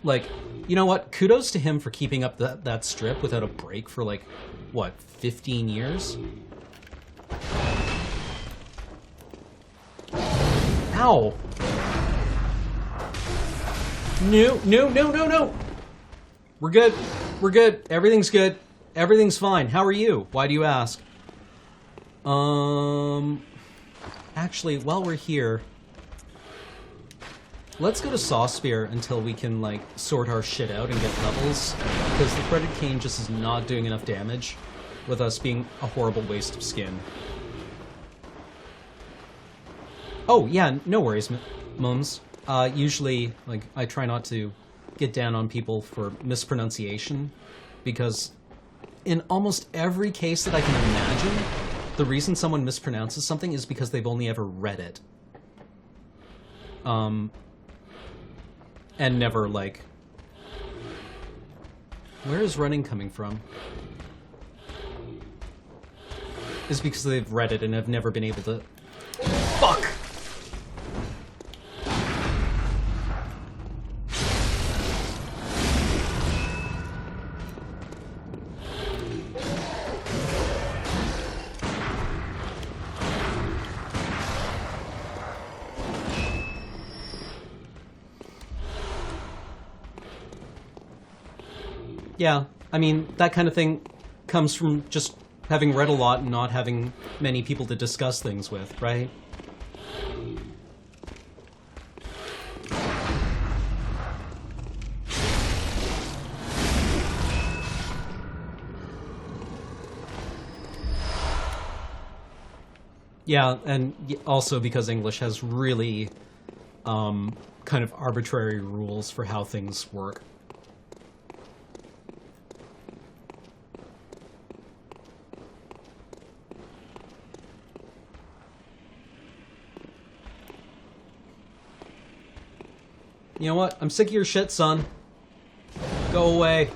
like, you know what? Kudos to him for keeping up that strip without a break for, like, what, 15 years? Ow! No, no, no, no, no! We're good. We're good. Everything's good. Everything's fine. How are you? Why do you ask? Actually, while we're here, let's go to Sawspear until we can, like, sort our shit out and get levels, because the Threaded Cane just is not doing enough damage, with us being a horrible waste of skin. Oh, yeah, no worries, Mums. Usually, like, I try not to get down on people for mispronunciation, because in almost every case that I can imagine, the reason someone mispronounces something is because they've only ever read it. And never, like... Where is running coming from? Is because they've read it and have never been able to... Fuck! Yeah, I mean, that kind of thing comes from just having read a lot and not having many people to discuss things with, right? Yeah, and also because English has really kind of arbitrary rules for how things work. You know what? I'm sick of your shit, son. Go away.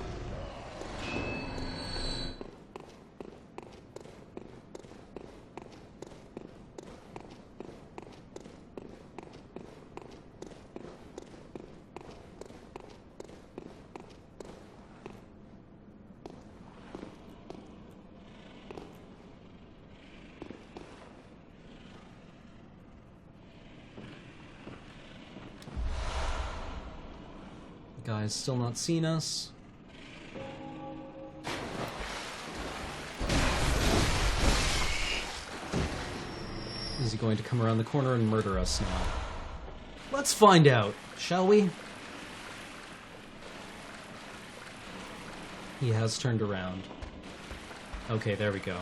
Guy's still not seen us. Is he going to come around the corner and murder us now? Let's find out, shall we? He has turned around. Okay, there we go.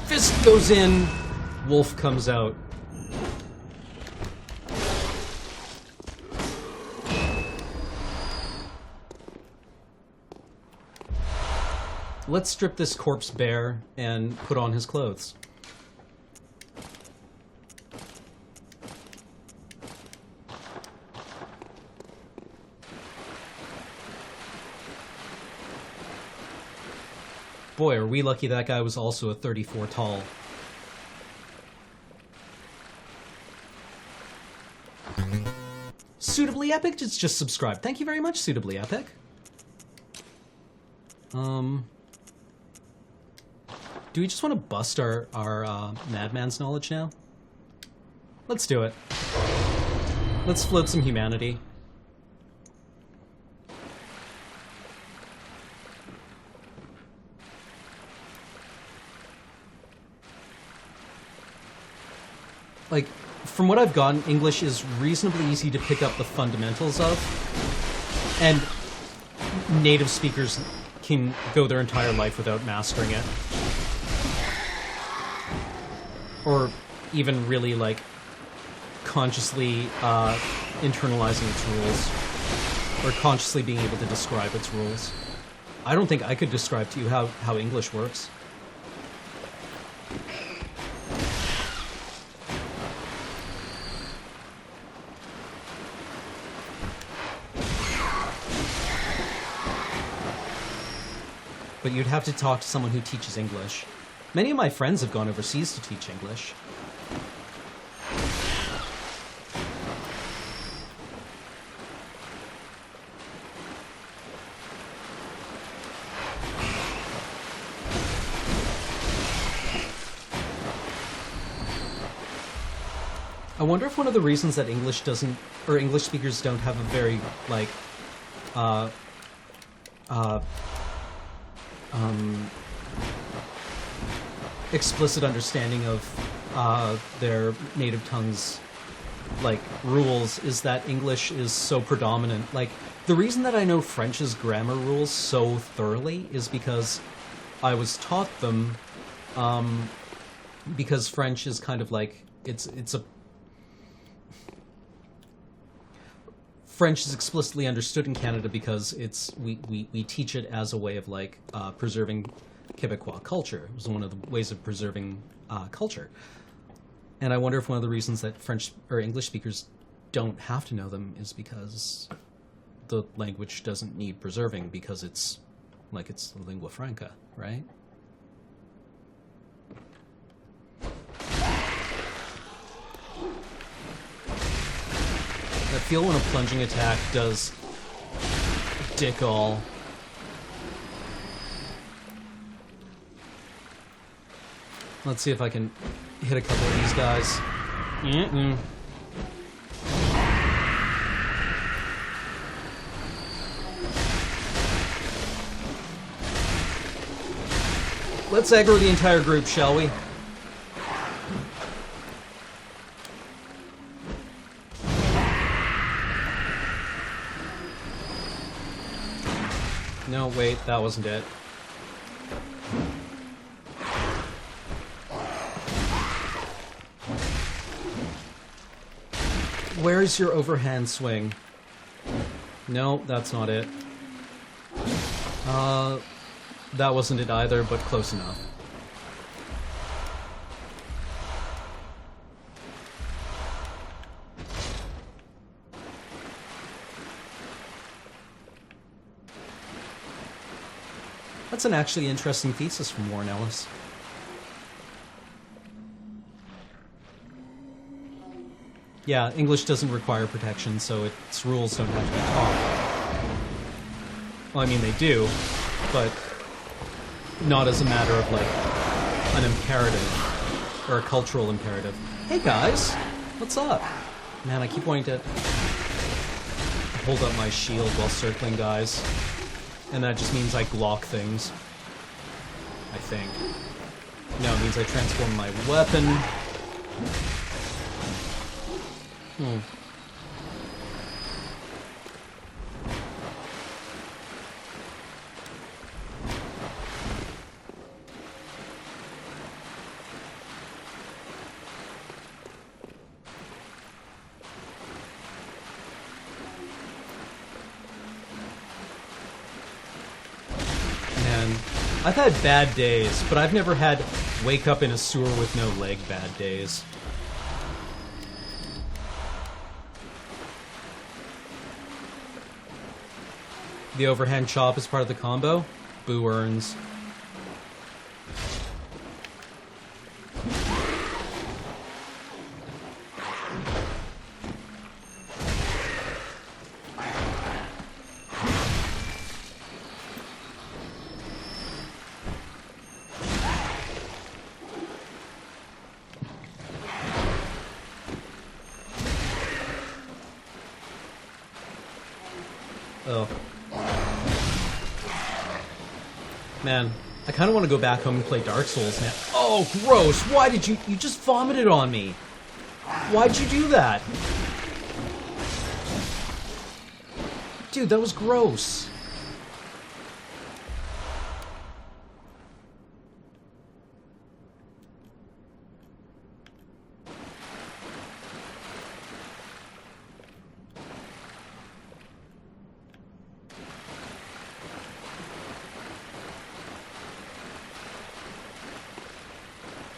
Fist goes in, wolf comes out. Let's strip this corpse bare and put on his clothes. Boy, are we lucky that guy was also a 34 tall. Suitably Epic just subscribed. Thank you very much, Suitably Epic. Do we just want to bust our madman's knowledge now? Let's do it. Let's float some humanity. Like, from what I've gotten, English is reasonably easy to pick up the fundamentals of, and native speakers can go their entire life without mastering it. Or even really, like, consciously internalizing its rules. Or consciously being able to describe its rules. I don't think I could describe to you how English works. But you'd have to talk to someone who teaches English. Many of my friends have gone overseas to teach English. I wonder if one of the reasons that English doesn't, or English speakers don't have a very, like, explicit understanding of their native tongue's, like, rules is that English is so predominant. Like, the reason that I know French's grammar rules so thoroughly is because I was taught them, because French is kind of like, French is explicitly understood in Canada because we teach it as a way of, like, preserving Quebecois culture. It was one of the ways of preserving culture. And I wonder if one of the reasons that French or English speakers don't have to know them is because the language doesn't need preserving, because it's lingua franca, right? I feel when a plunging attack does dick all. Let's see if I can hit a couple of these guys. Let's aggro the entire group, shall we? No, wait, that wasn't it. Where's your overhand swing? No, that's not it. That wasn't it either, but close enough. That's an actually interesting thesis from Warren Ellis. Yeah, English doesn't require protection, so its rules don't have to be taught. Well, I mean, they do, but not as a matter of, like, an imperative, or a cultural imperative. Hey guys, what's up? Man, I keep wanting to hold up my shield while circling guys. And that just means I Glock things. I think. No, it means I transform my weapon. I've had bad days, but I've never had wake up in a sewer with no leg bad days. The overhand chop is part of the combo. Boo earns. Oh. Man, I kind of want to go back home and play Dark Souls now. Oh, gross! Why did you just vomited on me? Why'd you do that? Dude, that was gross.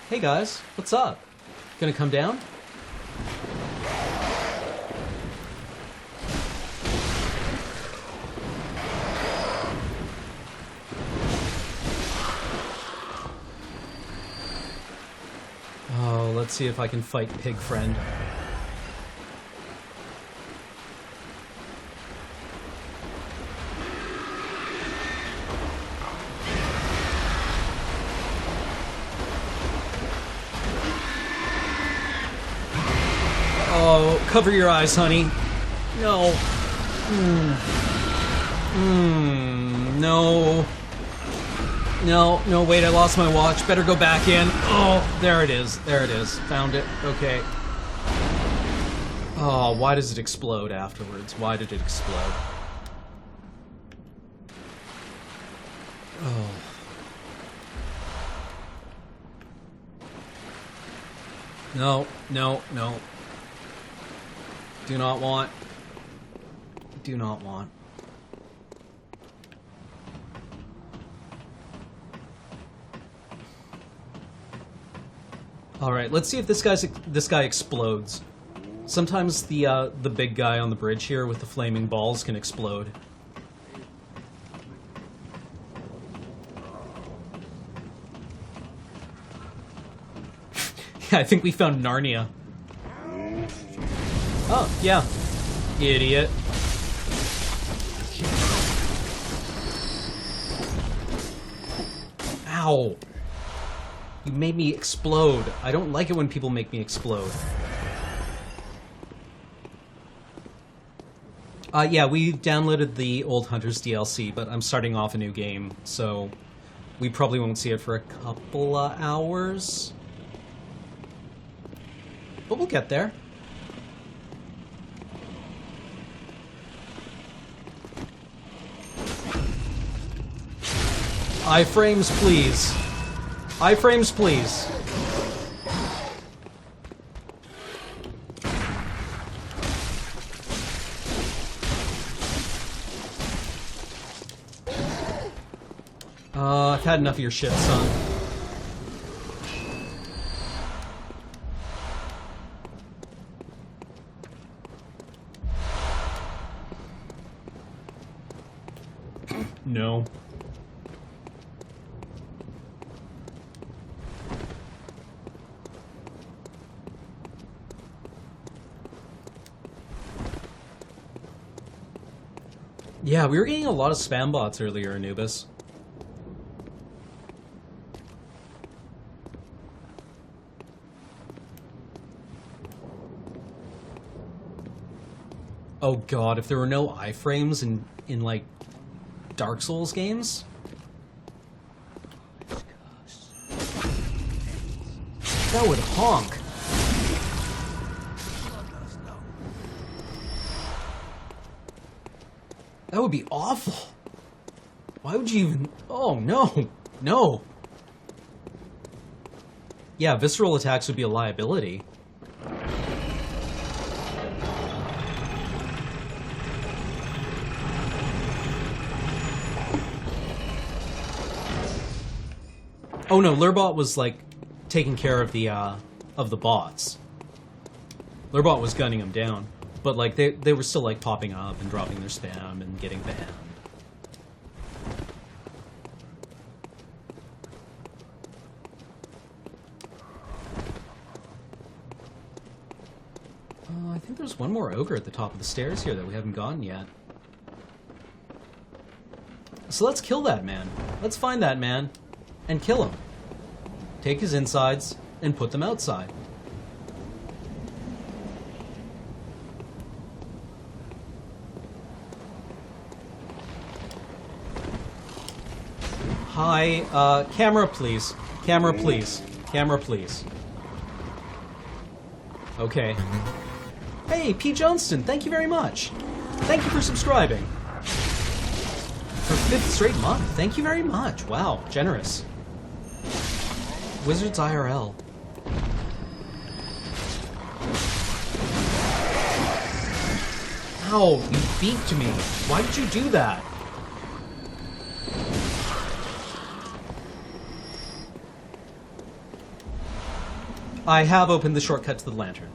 Hey guys, what's up? Gonna come down? Oh, let's see if I can fight Pig Friend. Oh, cover your eyes, honey. No. No. No, wait, I lost my watch. Better go back in. Oh, there it is. There it is. Found it. Okay. Oh, why does it explode afterwards? Why did it explode? Oh. No. Do not want. Do not want. All right, let's see if this guy explodes. Sometimes the big guy on the bridge here with the flaming balls can explode. Yeah, I think we found Narnia. Oh, yeah. Idiot. Ow. You made me explode. I don't like it when people make me explode. Yeah, we downloaded the Old Hunters DLC, but I'm starting off a new game, so we probably won't see it for a couple of hours. But we'll get there. Iframes, please. Iframes, please. I've had enough of your shit, son. No. Yeah, we were getting a lot of spam bots earlier, Anubis. Oh god, if there were no iframes in like Dark Souls games, that would honk. That would be awful. Why would you even... Oh, no. No. Yeah, visceral attacks would be a liability. Oh no, Lurbot was like taking care of the bots. Lurbot was gunning them down, but like they were still like popping up and dropping their spam and getting banned. I think there's one more ogre at the top of the stairs here that we haven't gotten yet. So let's kill that man. Let's find that man and kill him. Take his insides and put them outside. Hi, camera please. Camera please. Camera please. Okay. Hey, P. Johnston, thank you very much. Thank you for subscribing. For 5th straight month, thank you very much. Wow, generous. Wizards IRL. Ow, you beaked me. Why did you do that? I have opened the shortcut to the lantern.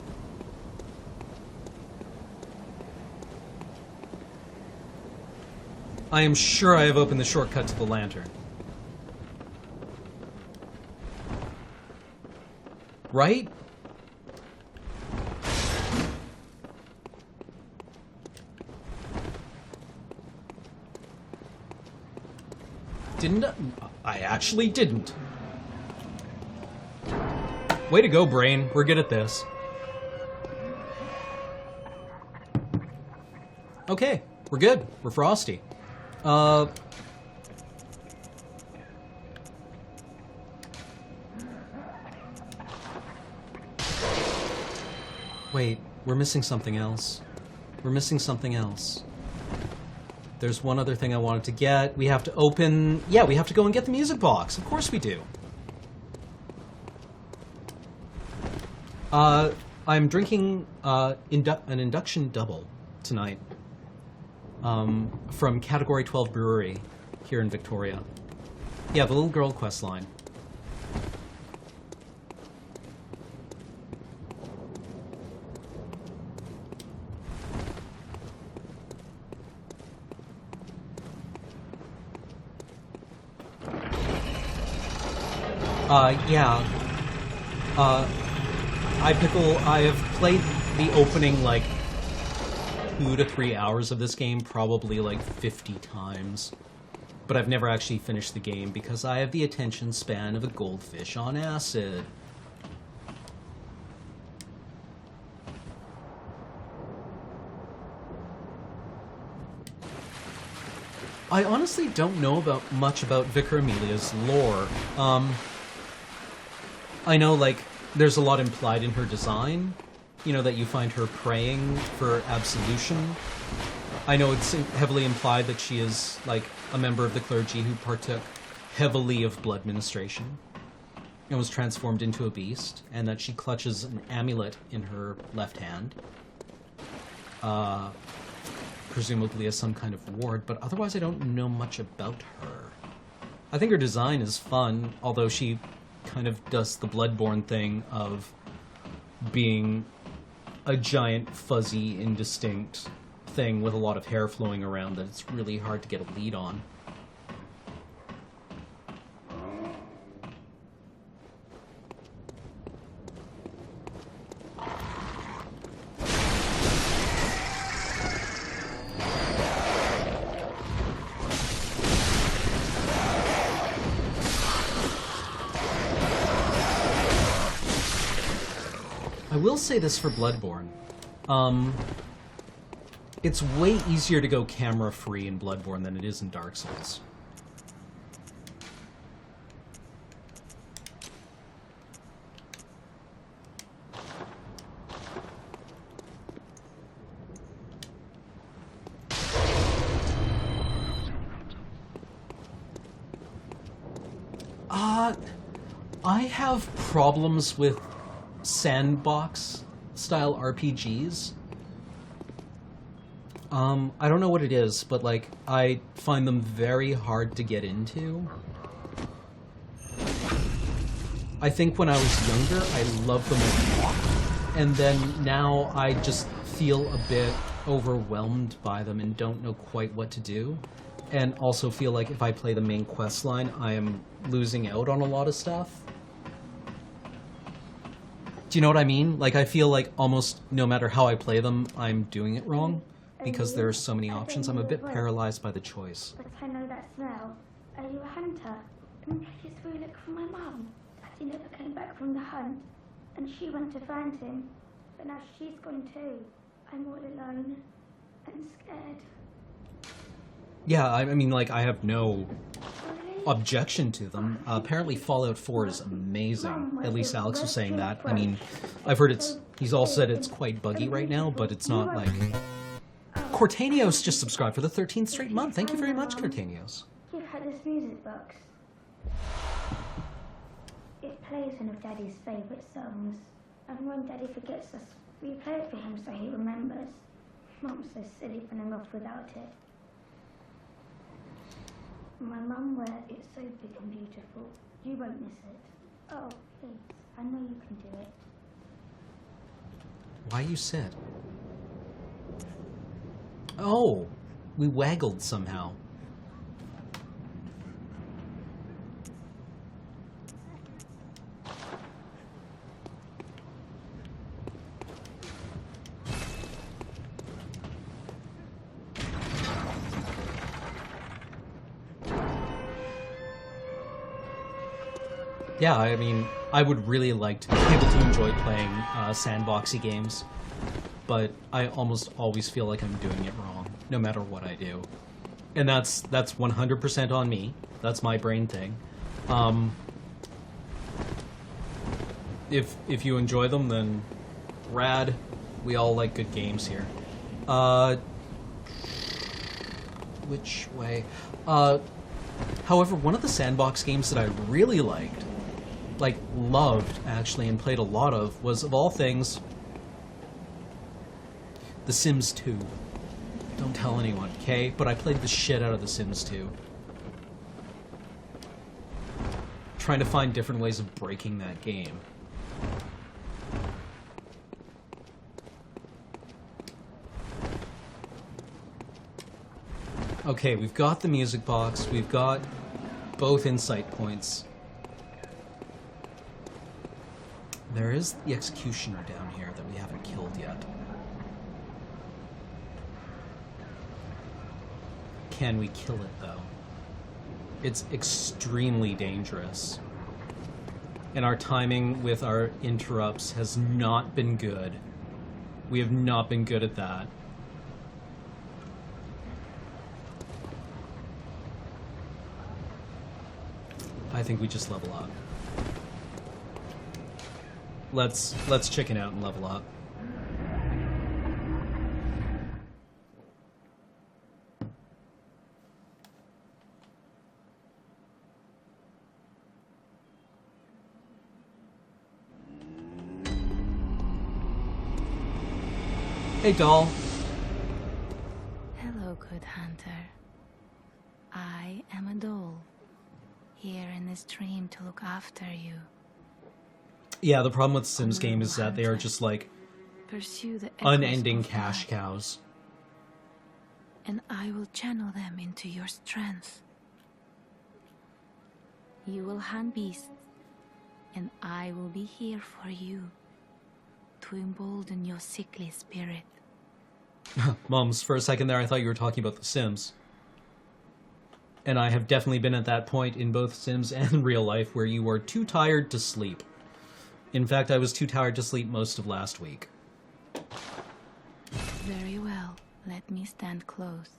I am sure I have opened the shortcut to the lantern. Right? Didn't I actually didn't. Way to go, brain. We're good at this. Okay, we're good. We're frosty. Wait, we're missing something else. We're missing something else. There's one other thing I wanted to get. We have to open... Yeah, we have to go and get the music box. Of course we do. I'm drinking an induction double tonight from Category 12 Brewery here in Victoria. Yeah, the little girl quest line. Yeah. I have played the opening, like, 2 to 3 hours of this game probably, like, 50 times. But I've never actually finished the game because I have the attention span of a goldfish on acid. I honestly don't know much about Vicar Amelia's lore. I know, like, there's a lot implied in her design. You know, that you find her praying for absolution. I know it's heavily implied that she is, like, a member of the clergy who partook heavily of blood ministration and was transformed into a beast, and that she clutches an amulet in her left hand. Presumably as some kind of ward, but otherwise I don't know much about her. I think her design is fun, although she kind of does the Bloodborne thing of being a giant, fuzzy, indistinct thing with a lot of hair flowing around that it's really hard to get a lead on. I will say this for Bloodborne. It's way easier to go camera-free in Bloodborne than it is in Dark Souls. I have problems with sandbox-style RPGs. I don't know what it is, but, like, I find them very hard to get into. I think when I was younger, I loved them a lot, and then now I just feel a bit overwhelmed by them and don't know quite what to do. And also feel like if I play the main quest line, I am losing out on a lot of stuff. Do you know what I mean? Like, I feel like almost no matter how I play them, I'm doing it wrong. Because there are so many options, I'm a bit paralyzed by the choice. But I know that smell. Are you a hunter? I just really look for my mum. Daddy never came back from the hunt, and she went to find him. But now she's gone too. I'm all alone and scared. Yeah, I mean, like, I have no objection to them. Apparently Fallout 4 is amazing. At least Alex was saying that. I mean, I've heard he's all said it's quite buggy right now, but it's not like... Cortanios just subscribed for the 13th straight month. Thank you very much, Cortanios. You've had this music box. It plays one of Daddy's favourite songs. And when Daddy forgets us, we play it for him so he remembers. Mum's so silly when I'm off without it. My mum wears it so big and beautiful. You won't miss it. Oh, please. I know you can do it. Why you sit? Oh, we waggled somehow. Yeah, I mean, I would really like to be able to enjoy playing sandboxy games, but I almost always feel like I'm doing it wrong, no matter what I do. And that's 100% on me. That's my brain thing. If you enjoy them, then rad. We all like good games here. Which way? However, one of the sandbox games that I really liked, like loved actually, and played a lot of, was, of all things, The Sims 2. Don't tell anyone, okay? But I played the shit out of The Sims 2. Trying to find different ways of breaking that game. Okay, we've got the music box, we've got both insight points. There is the executioner down here that we haven't killed yet. Can we kill it, though? It's extremely dangerous. And our timing with our interrupts has not been good. We have not been good at that. I think we just level up. Let's chicken out and level up. Hey, doll. Hello, good hunter. I am a doll, here in this dream to look after you. Yeah, the problem with the Sims game is that they are just like Pursue the unending echoes of cash life, cows. and I will channel them into your strength. You will hunt beasts, and I will be here for you to embolden your sickly spirit. Mums, for a second there I thought you were talking about The Sims. And I have definitely been at that point in both Sims and real life where you are too tired to sleep. In fact, I was too tired to sleep most of last week. Very well. Let me stand close.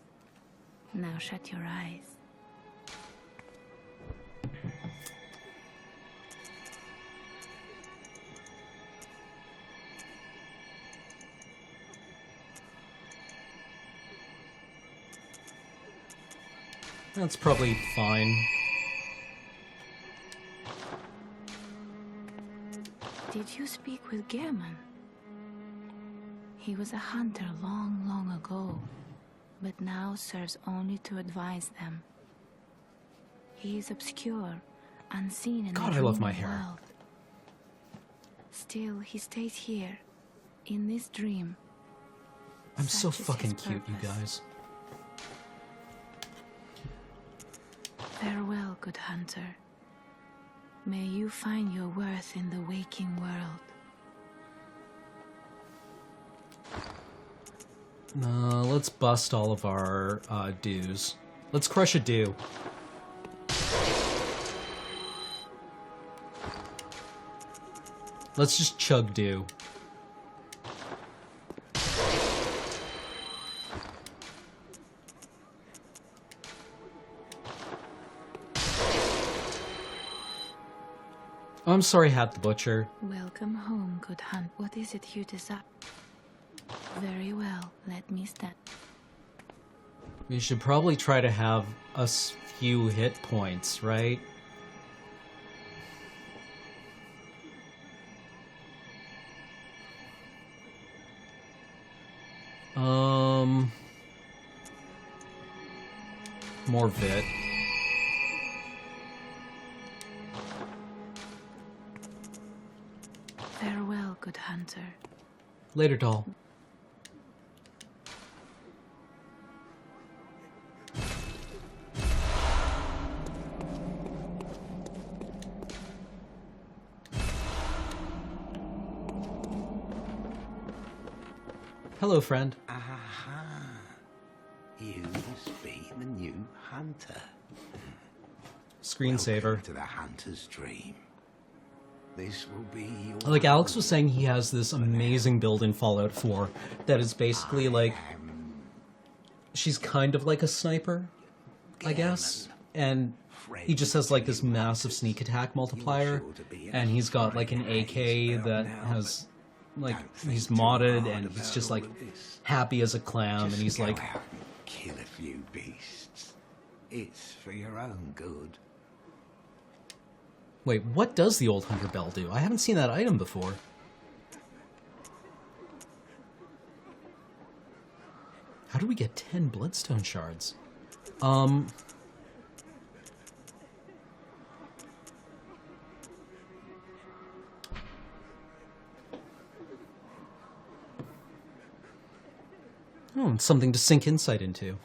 Now shut your eyes. That's probably fine. Did you speak with Gehrman? He was a hunter long, long ago, but now serves only to advise them. He is obscure, unseen in God, the I love my dreaming hair. world. Still, he stays here, in this dream. I'm so Such is fucking his cute, you purpose. guys. Farewell, good hunter. May you find your worth in the waking world. Let's bust all of our dues. Let's crush a dew. Let's just chug dew. I'm sorry, Hat the Butcher. Welcome home, good hunt. What is it you desire? Very well, let me stand. We should probably try to have a few hit points, right? More Vit. Farewell, good hunter. Later, doll. Hello, friend. Aha. You must be the new hunter. Screensaver. Welcome to the hunter's dream. This will be your Like Alex was saying, he has this amazing build in Fallout 4 that is basically like, she's kind of like a sniper, I guess, and he just has like this massive sneak attack multiplier, and he's got like an AK that has like, he's modded, and he's just like happy as a clam, and he's like, kill a few beasts. It's for your own good. wait, what does the old hunter bell do? I haven't seen that item before. How do we get 10 bloodstone shards? Oh, it's something to sink insight into.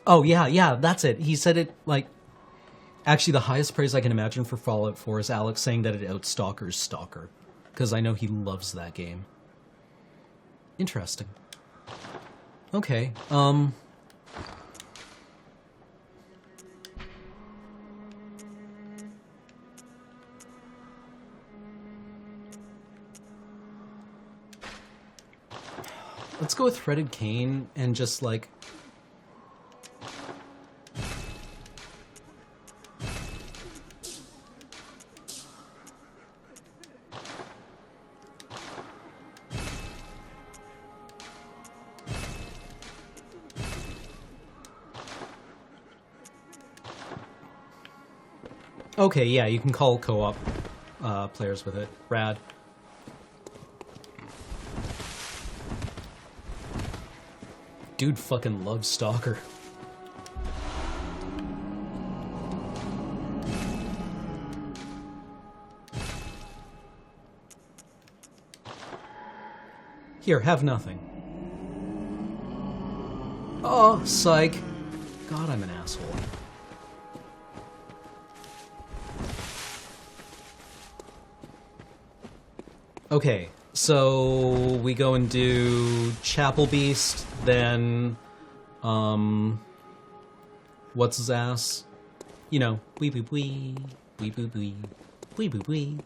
Oh, yeah, that's it. He said it, like... Actually, the highest praise I can imagine for Fallout 4 is Alex saying that it outstalkers Stalker. Because I know he loves that game. Interesting. Okay, let's go with Threaded Cane and just, like... Okay, yeah, you can call co-op players with it. Rad. Dude fucking loves Stalker. Here, have nothing. Oh, psych. God, I'm an asshole. Okay, so we go and do Chapel Beast, then, what's his ass? You know, wee boo wee, wee boo wee, wee boo wee,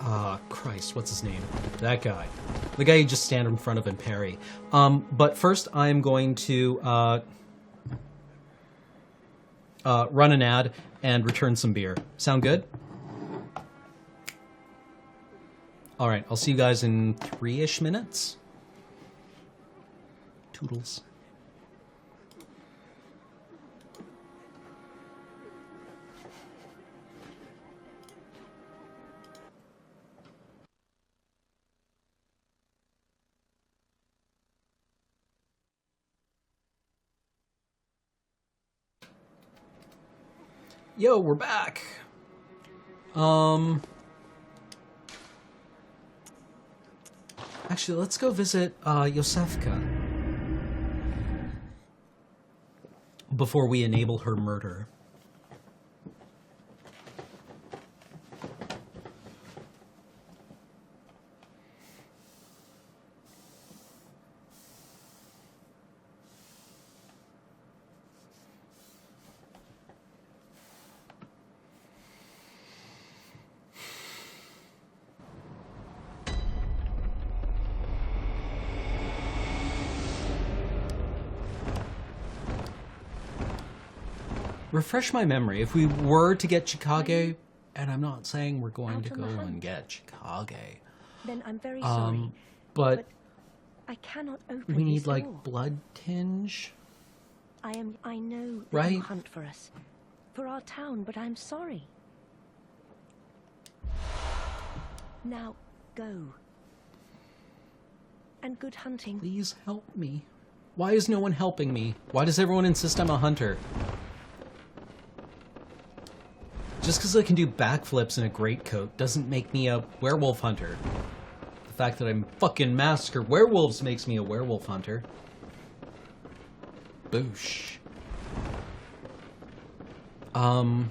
Ah, Christ, what's his name? That guy. The guy you just stand in front of and parry. But first I'm going to run an ad and return some beer. Sound good? Alright, I'll see you guys in 3-ish minutes. Toodles. Yo, we're back. Actually, let's go visit Yosefka before we enable her murder. Refresh my memory. If we were to get Chikage, and I'm not saying we're going to go and get Chikage, then I'm very sorry. But I cannot open we need this like door. blood tinge. I know that Right? you hunt for us, for our town, but I'm sorry. Now go. And good hunting. Please help me. Why is no one helping me? Why does everyone insist I'm a hunter? Just because I can do backflips in a greatcoat doesn't make me a werewolf hunter. The fact that I'm fucking massacre werewolves makes me a werewolf hunter. Boosh. I'm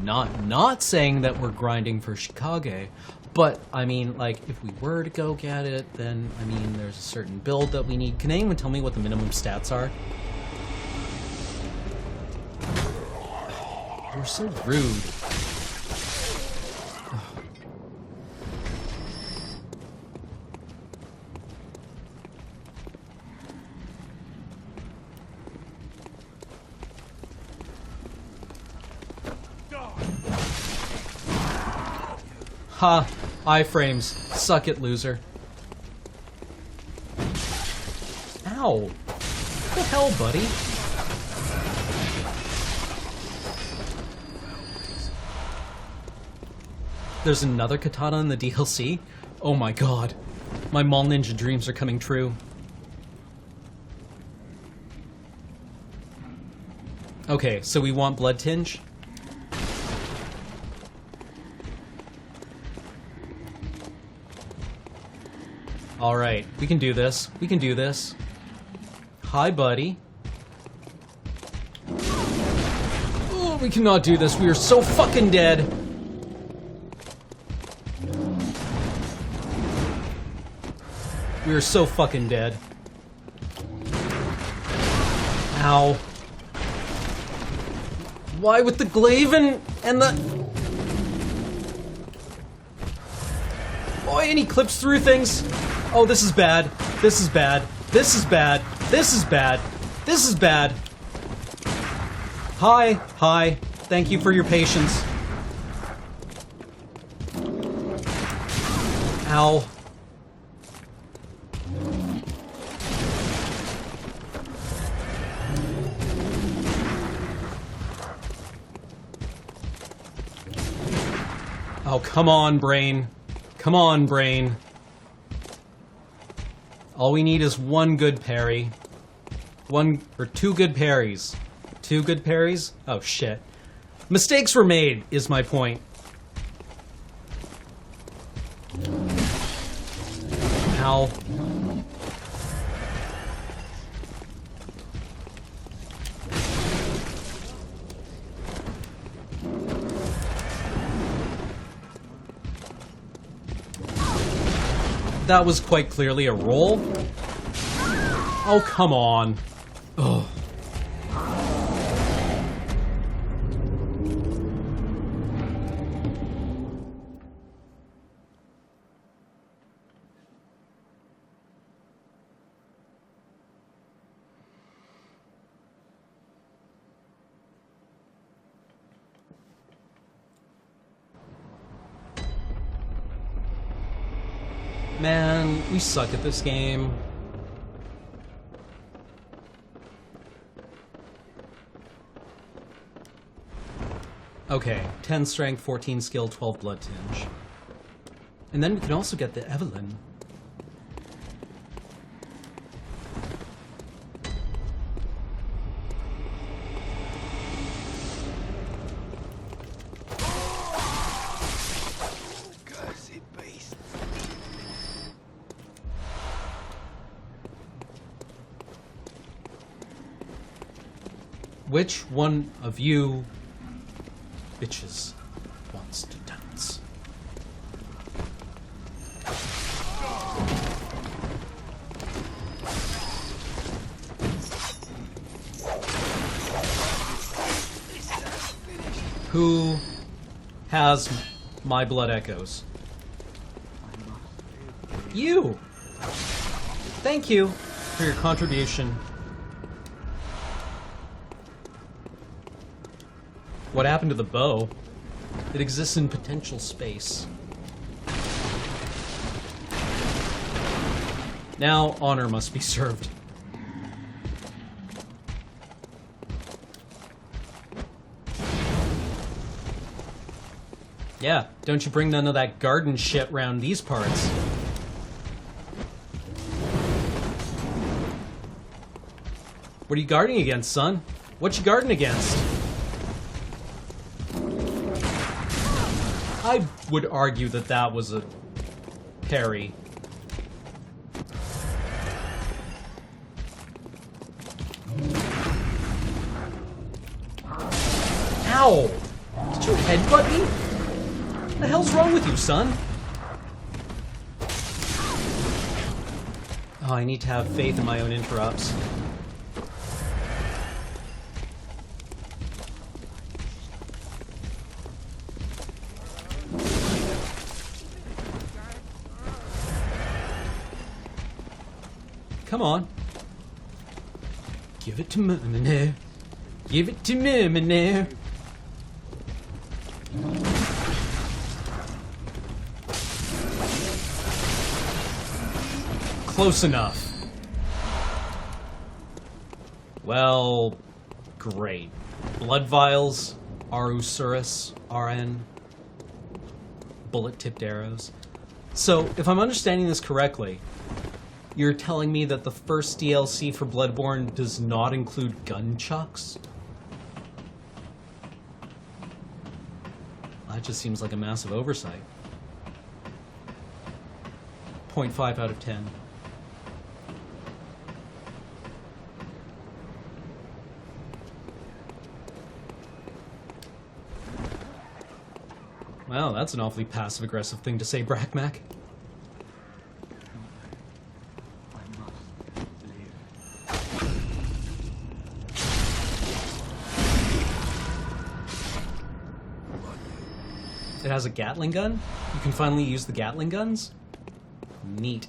not saying that we're grinding for Chikage, but I mean, like, if we were to go get it, then, I mean, there's a certain build that we need. Can anyone tell me what the minimum stats are? You're so rude. Ha! Iframes. Suck it, loser. Ow! What the hell, buddy? There's another katana in the DLC? Oh my god. My Mall Ninja dreams are coming true. Okay, so we want blood tinge? Alright, we can do this. We can do this. Hi, buddy. Oh, we cannot do this. We are so fucking dead. We are so fucking dead. Ow. Why with the Glaven and the... Boy, and he clips through things. Oh, this is bad. This is bad. This is bad. This is bad. This is bad. Hi. Hi. Thank you for your patience. Ow. Oh, come on, brain. Come on, brain. All we need is one good parry. One, or two good parries. Two good parries? Oh, shit. Mistakes were made, is my point. Ow. That was quite clearly a roll. Oh, come on. Ugh. Man, we suck at this game. Okay, 10 strength, 14 skill, 12 blood tinge. And then we can also get the Evelyn. Cursed beast. Which one of you bitches wants to dance? Who has my blood echoes? You! Thank you for your contribution. What happened to the bow? It exists in potential space. Now, honor must be served. Yeah, don't you bring none of that garden shit round these parts. What are you guarding against, son? What you guarding against? I would argue that that was a parry. Ow! Did you headbutt me? What the hell's wrong with you, son? Oh, I need to have faith in my own interrupts. Come on. Give it to Mama now. Give it to Mama now. Close enough. Well, great. Blood vials, Arusurus, RN, bullet-tipped arrows. So, if I'm understanding this correctly, you're telling me that the first DLC for Bloodborne does not include gun chucks? That just seems like a massive oversight. 0.5 out of 10. Wow, that's an awfully passive-aggressive thing to say, Brackmack. It has a Gatling gun? You can finally use the Gatling guns? Neat.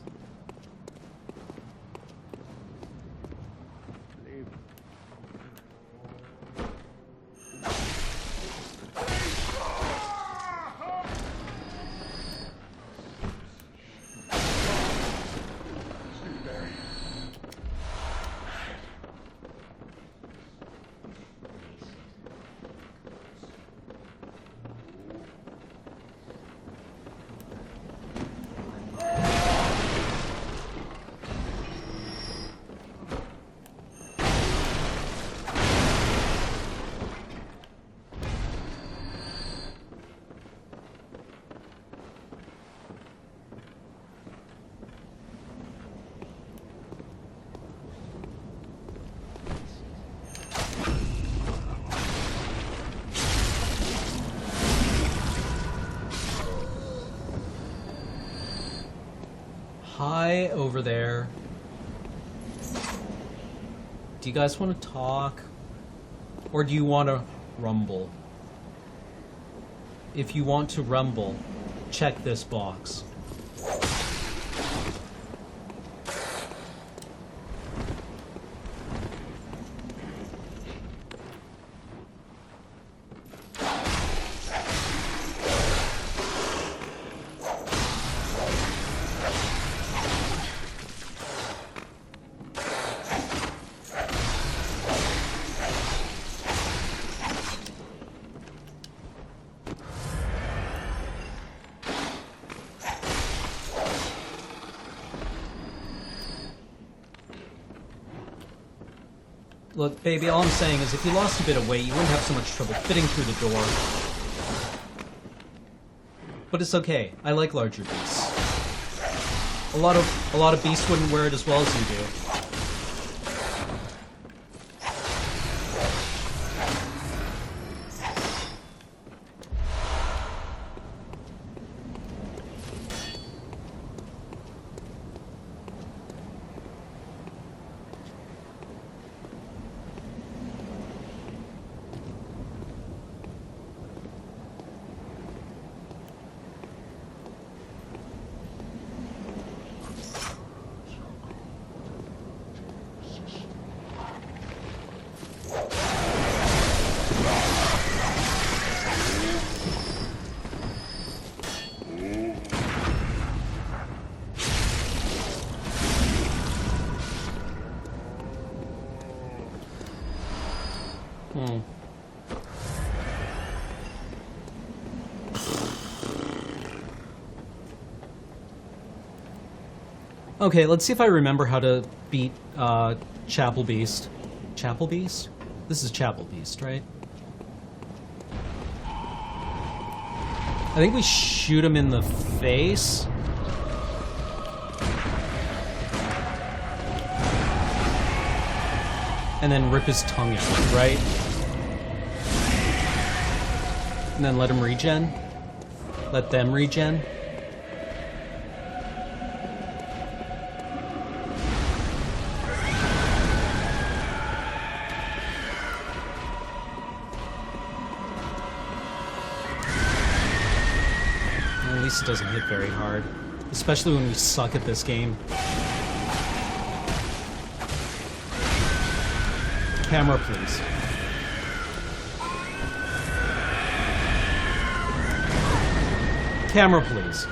Hi, over there. Do you guys want to talk? Or do you want to rumble? If you want to rumble, check this box. Look, baby, all I'm saying is if you lost a bit of weight, you wouldn't have so much trouble fitting through the door. But it's okay. I like larger beasts. A lot of beasts wouldn't wear it as well as you do. Okay, let's see if I remember how to beat Chapel Beast. Chapel Beast? This is Chapel Beast, right? I think we shoot him in the face. And then rip his tongue out, right? And then let him regen. Let them regen. At least it doesn't hit very hard. Especially when we suck at this game. Camera, please. Camera, please.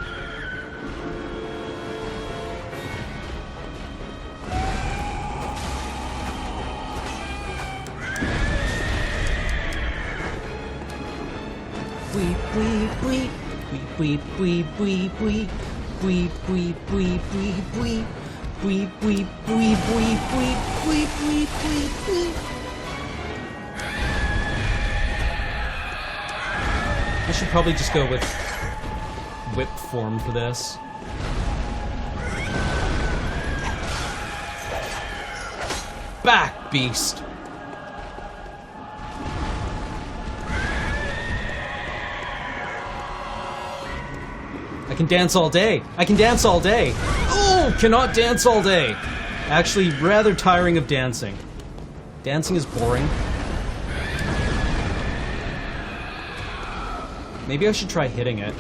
Weep, weep, weep. Weep, weep, weep, weep. Weep, weep, weep, weep, weep. Weep, weep, weep, weep, weep, weep, weep, weep, weep. I should probably just go with whip form for this. Back, beast! I can dance all day. I can dance all day. Oh, cannot dance all day. Actually, rather tiring of dancing. Dancing is boring. Maybe I should try hitting it.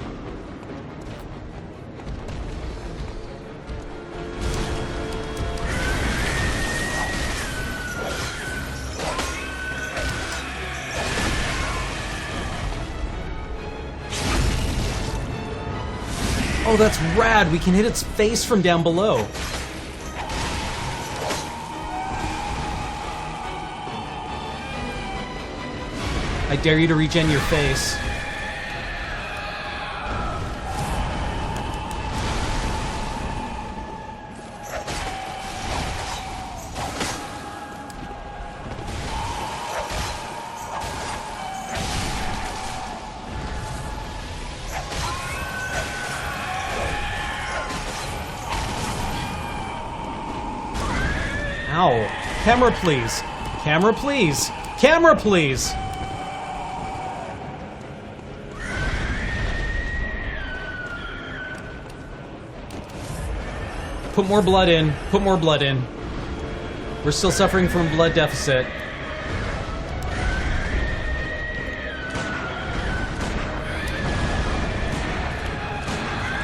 Oh, that's rad! We can hit its face from down below. I dare you to regen your face. Ow. Camera, please. Camera, please. Camera, please. Put more blood in. Put more blood in. We're still suffering from a blood deficit.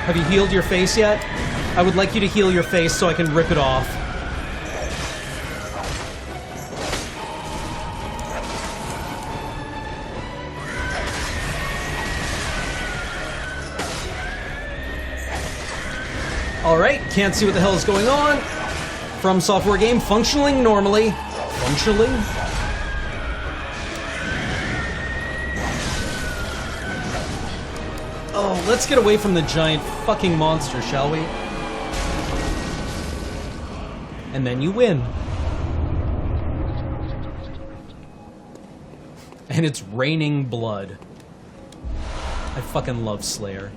Have you healed your face yet? I would like you to heal your face so I can rip it off. Alright, can't see what the hell is going on. From Software game, functioning normally. Functioning? Oh, let's get away from the giant fucking monster, shall we? And then you win. And it's raining blood. I fucking love Slayer.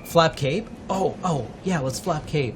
Flap cape? Oh, yeah, let's flap cape.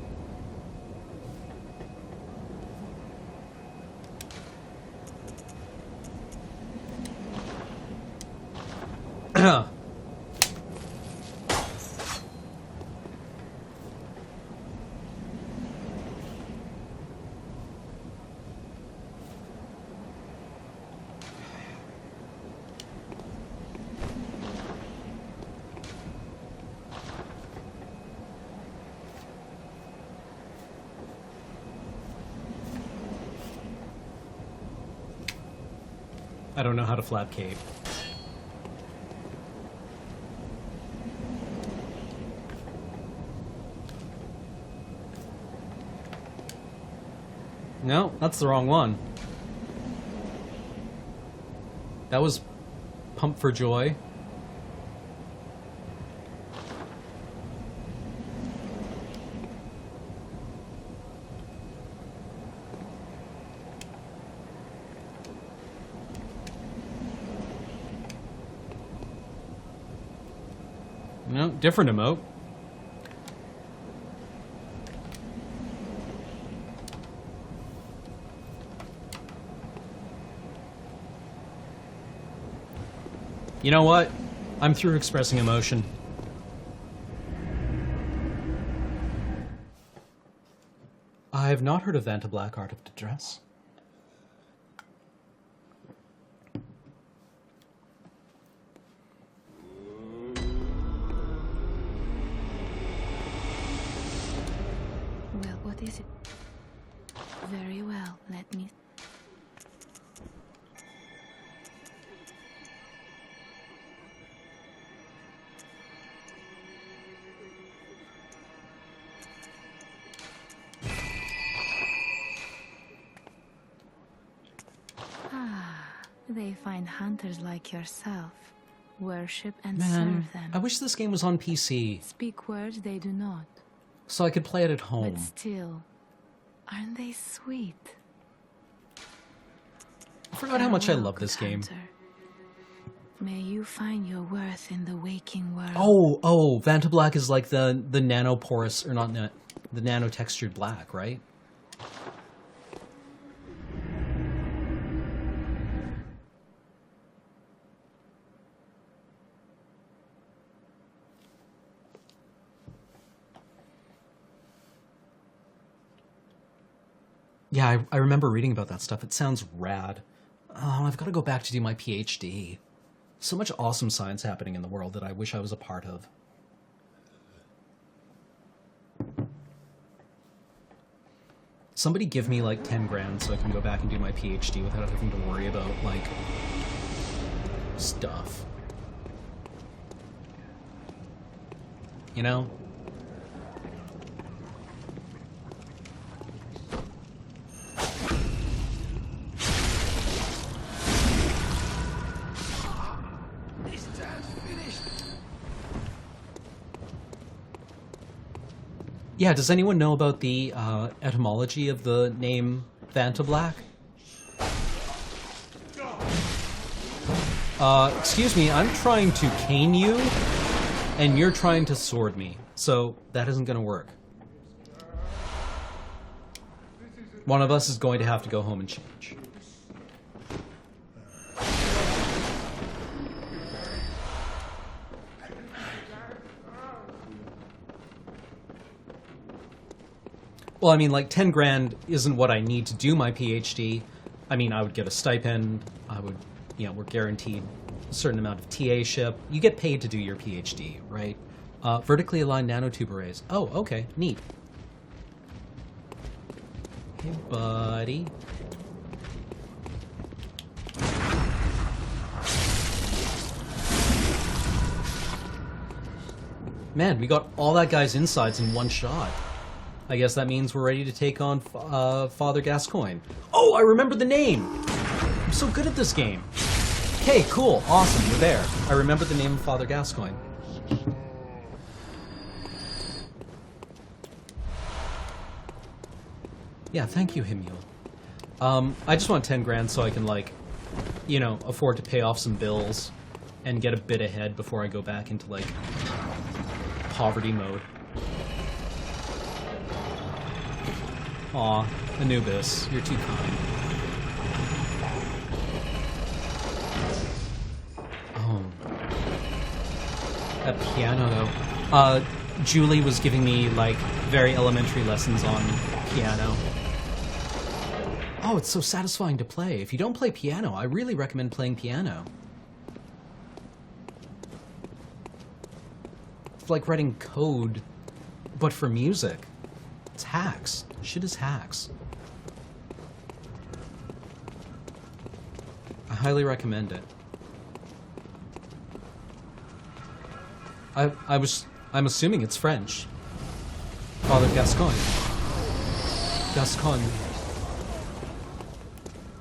I don't know how to flap cape. No, that's the wrong one. That was Pump for Joy. No, different emote. You know what? I'm through expressing emotion. I've not heard of Vanta Black Art of Distress. Well, what is it? Very well, let me... They find hunters like yourself, worship and Man, serve them. I wish this game was on PC, Speak words they do not, so I could play it at home. but still, aren't they sweet? I forgot how much I Farewell, love this good game. hunter. May you find your worth in the waking world. Oh, Vanta Black is like the nanoporous, or not, the nano-textured black, right? Yeah, I remember reading about that stuff. It sounds rad. Oh, I've got to go back to do my PhD. So much awesome science happening in the world that I wish I was a part of. Somebody give me like 10 grand so I can go back and do my PhD without having to worry about, like, stuff. You know? Yeah, does anyone know about the etymology of the name Vanta Black? Excuse me, I'm trying to cane you, and you're trying to sword me, so that isn't gonna work. One of us is going to have to go home and change. Well, I mean, like, 10 grand isn't what I need to do my PhD. I mean, I would get a stipend. I would, we're guaranteed a certain amount of TA-ship. You get paid to do your PhD, right? Vertically aligned nanotube arrays. Oh, okay, neat. Hey, buddy. Man, we got all that guy's insides in one shot. I guess that means we're ready to take on Father Gascoigne. Oh, I remember the name! I'm so good at this game. Okay, cool, awesome, we're there. I remember the name of Father Gascoigne. Yeah, thank you, Himule. I just want 10 grand so I can, like, you know, afford to pay off some bills and get a bit ahead before I go back into, like, poverty mode. Aw, Anubis, you're too kind. Oh. That piano, though. Julie was giving me, like, very elementary lessons on piano. Oh, it's so satisfying to play. If you don't play piano, I really recommend playing piano. It's like writing code, but for music. It's hacks. Shit is hacks. I highly recommend it. I'm assuming it's French. Father Gascoigne. Gascoigne.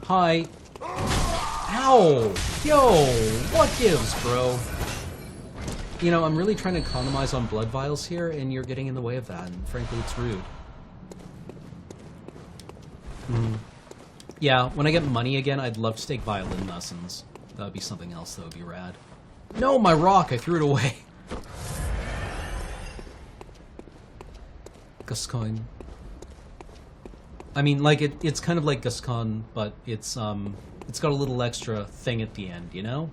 Hi. Ow! Yo! What gives, bro? You know, I'm really trying to economize on blood vials here, and you're getting in the way of that, and frankly, it's rude. Yeah, when I get money again, I'd love to take violin lessons. That would be something else that would be rad. No, my rock! I threw it away! Gascoigne. I mean, like, it's kind of like Gascon, but it's got a little extra thing at the end, you know?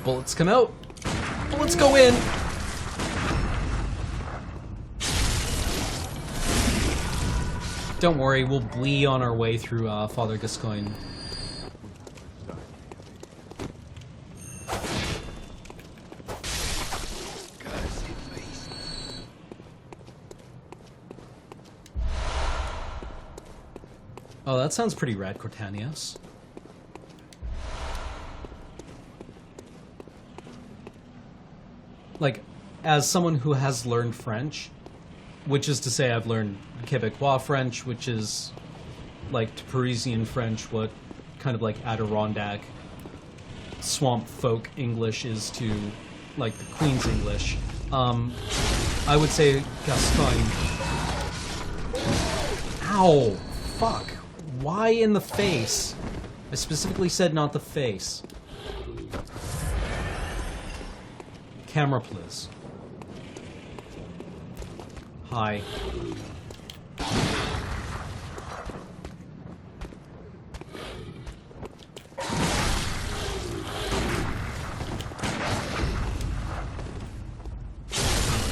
Bullets come out! Bullets go in! Don't worry, we'll bleed on our way through Father Gascoigne. Oh, that sounds pretty rad, Cortanius. Like, as someone who has learned French, which is to say I've learned Quebecois French, which is like Parisian French, what kind of like Adirondack swamp folk English is to like the Queen's English, I would say Gascoigne. Ow! Fuck. Why in the face? I specifically said not the face. Camera, please. Hi.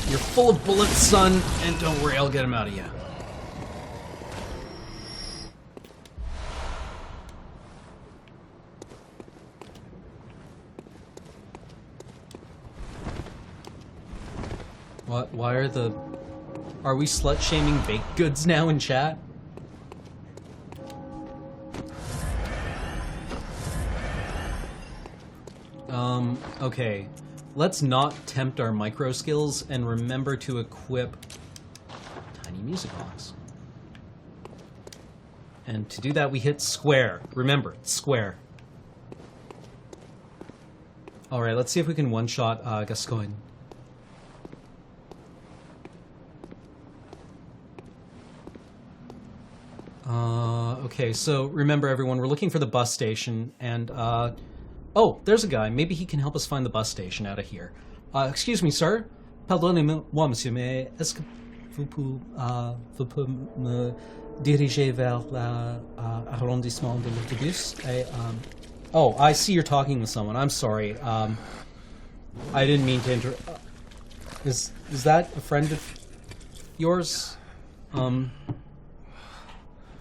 You're full of bullets, son, and don't worry, I'll get him out of you. What? Why are the... Are we slut-shaming baked goods now in chat? Okay. Let's not tempt our micro skills and remember to equip tiny music box. And to do that, we hit square. Remember, square. Alright, let's see if we can one-shot Gascoigne. Okay, so remember everyone, we're looking for the bus station, and, oh, there's a guy. Maybe he can help us find the bus station out of here. Excuse me, sir. Pardonnez-moi, monsieur, mais est-ce que vous pouvez me diriger vers l'arrondissement de l'autobus? Oh, I see you're talking with someone. I'm sorry. I didn't mean to interrupt. Is that a friend of yours?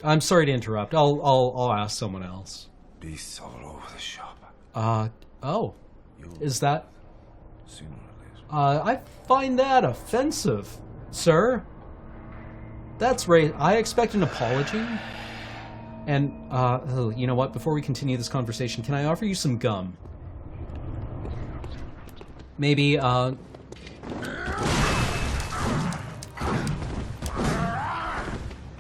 I'm sorry to interrupt. I'll ask someone else. Beasts all over the shop. Oh. Is that... Sooner or later. I find that offensive, sir. That's right. I expect an apology. And, oh, you know what? Before we continue this conversation, can I offer you some gum? Maybe,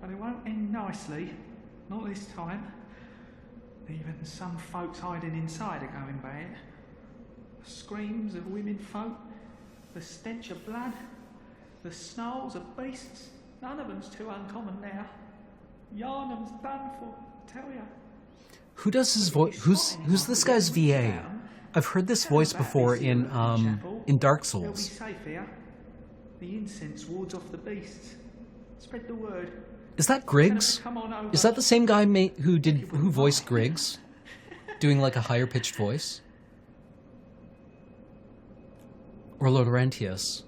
But it won't end nicely. Not this time. Even some folks hiding inside are going bad. The screams of women folk, the stench of blood, the snarls of beasts. None of them's too uncommon now. Yarnum's done for, tell ya. Who does his voice? Who's this guy's VA? I've heard this voice before in Dark They'll be Souls. safe here. The incense wards off the beasts. Spread the word. Is that Griggs? Come on over. Is that the same guy who voiced Griggs, doing like a higher pitched voice? Or Laurentius?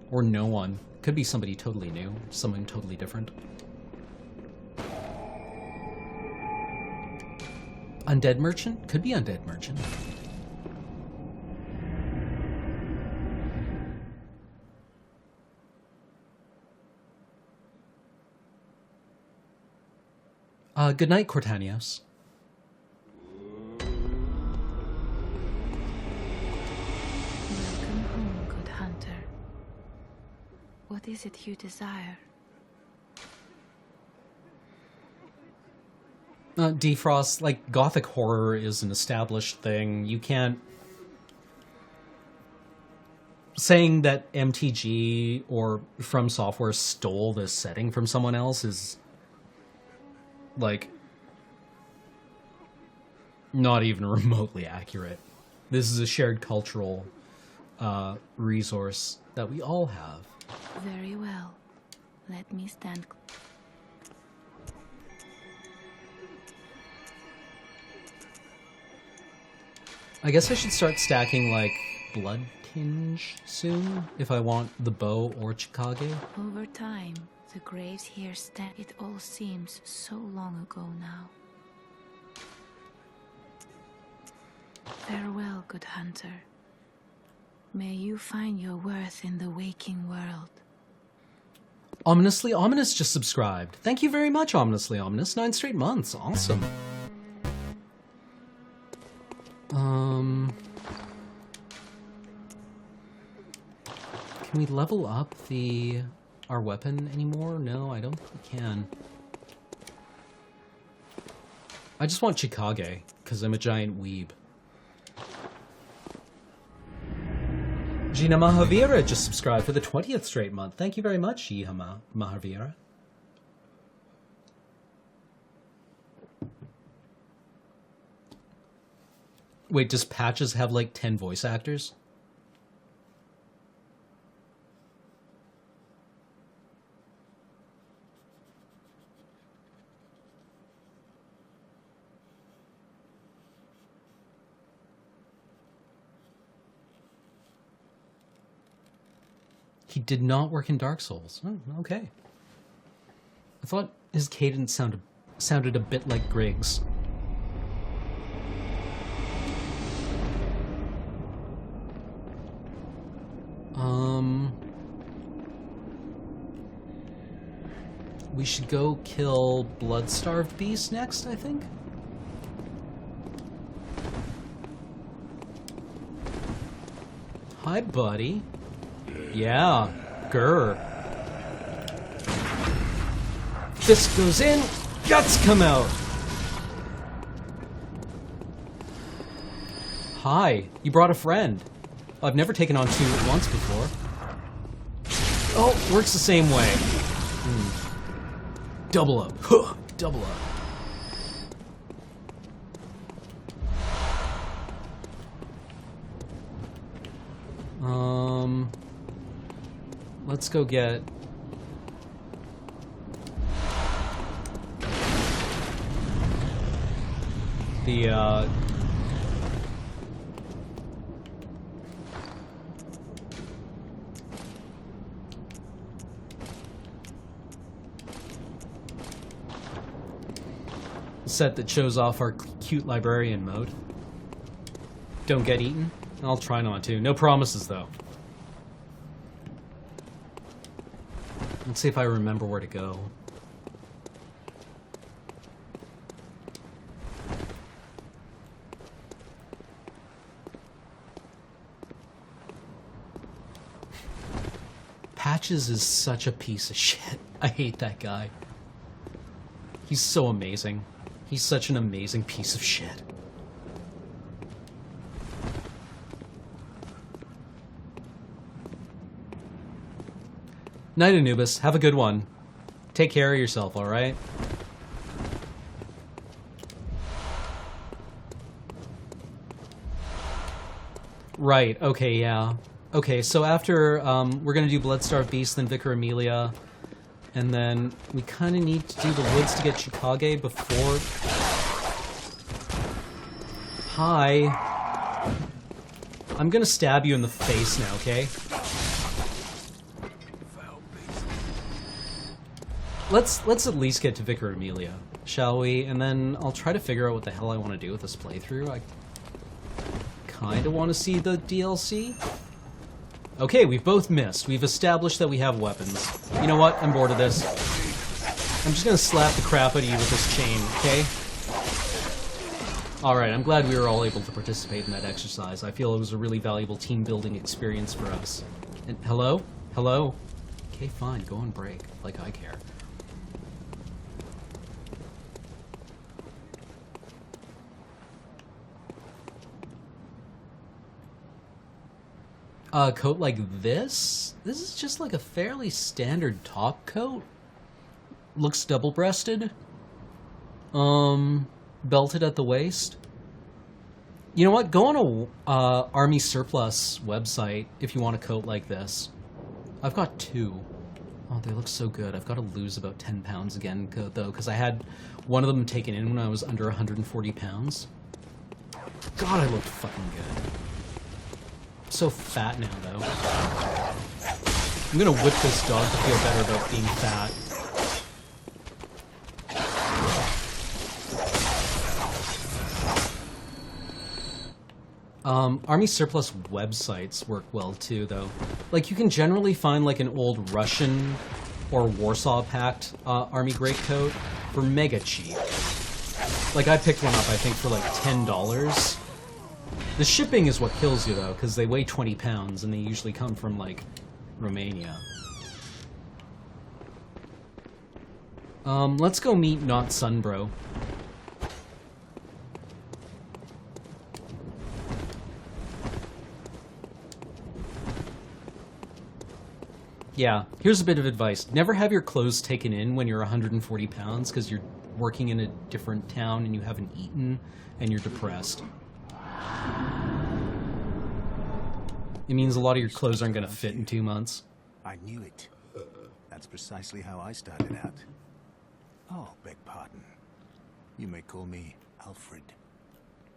Or no one? Could be somebody totally new, someone totally different. Undead Merchant? Could be Undead Merchant. Good night, Cortanios. Welcome home, good hunter. What is it you desire? Defrost, like, gothic horror is an established thing. You can't... Saying that MTG or From Software stole this setting from someone else is... like, not even remotely accurate. This is a shared cultural resource that we all have. Very well. Let me stand. I guess I should start stacking, like, Blood Tinge soon, if I want the bow or Chikage. Over time, the graves here stand. It all seems so long ago now. Farewell, good hunter. May you find your worth in the waking world. Ominously Ominous just subscribed. Thank you very much, Ominously Ominous. 9 straight months. Awesome. Can we level up our weapon anymore? No, I don't think we can. I just want Chikage, because I'm a giant weeb. Gina Mahavira just subscribed for the 20th straight month. Thank you very much, Gina Mahavira. Wait, does Patches have like 10 voice actors? He did not work in Dark Souls. Oh, okay. I thought his cadence sounded a bit like Griggs. We should go kill Blood-Starved Beast next, I think? Hi, buddy. Yeah, grr. Fist goes in, guts come out. Hi, you brought a friend. I've never taken on two at once before. Oh, works the same way. Double up. Huh, double up. Let's go get... the, set that shows off our cute librarian mode. Don't get eaten? I'll try not to. No promises, though. Let's see if I remember where to go. Patches is such a piece of shit. I hate that guy. He's so amazing. He's such an amazing piece of shit. Night, Anubis. Have a good one. Take care of yourself, alright? Right, okay, yeah. Okay, so after, we're gonna do Bloodstarved Beast, then Vicar Amelia, and then we kinda need to do the woods to get Chikage before... Hi. I'm gonna stab you in the face now, okay? Let's at least get to Vicar Amelia, shall we? And then I'll try to figure out what the hell I want to do with this playthrough. I kind of want to see the DLC. Okay, we've both missed. We've established that we have weapons. You know what? I'm bored of this. I'm just gonna slap the crap out of you with this chain, okay? Alright, I'm glad we were all able to participate in that exercise. I feel it was a really valuable team-building experience for us. And hello? Hello? Okay, fine. Go on break. Like I care. Coat like this? This is just like a fairly standard top coat. Looks double-breasted. Belted at the waist. You know what? Go on a Army Surplus website if you want a coat like this. I've got 2. Oh, they look so good. I've got to lose about 10 pounds again, though, because I had one of them taken in when I was under 140 pounds. God, I looked fucking good. I'm so fat now, though. I'm gonna whip this dog to feel better about being fat. Army Surplus websites work well too, though. Like, you can generally find like an old Russian or Warsaw Pact Army greatcoat for mega cheap. Like, I picked one up, I think, for like $10. The shipping is what kills you, though, because they weigh 20 pounds, and they usually come from, like, Romania. Let's go meet Not Sunbro. Yeah, here's a bit of advice. Never have your clothes taken in when you're 140 pounds, because you're working in a different town and you haven't eaten, and you're depressed. It means a lot of your clothes aren't going to fit in 2 months. I knew it. That's precisely how I started out. Oh, beg pardon. You may call me Alfred,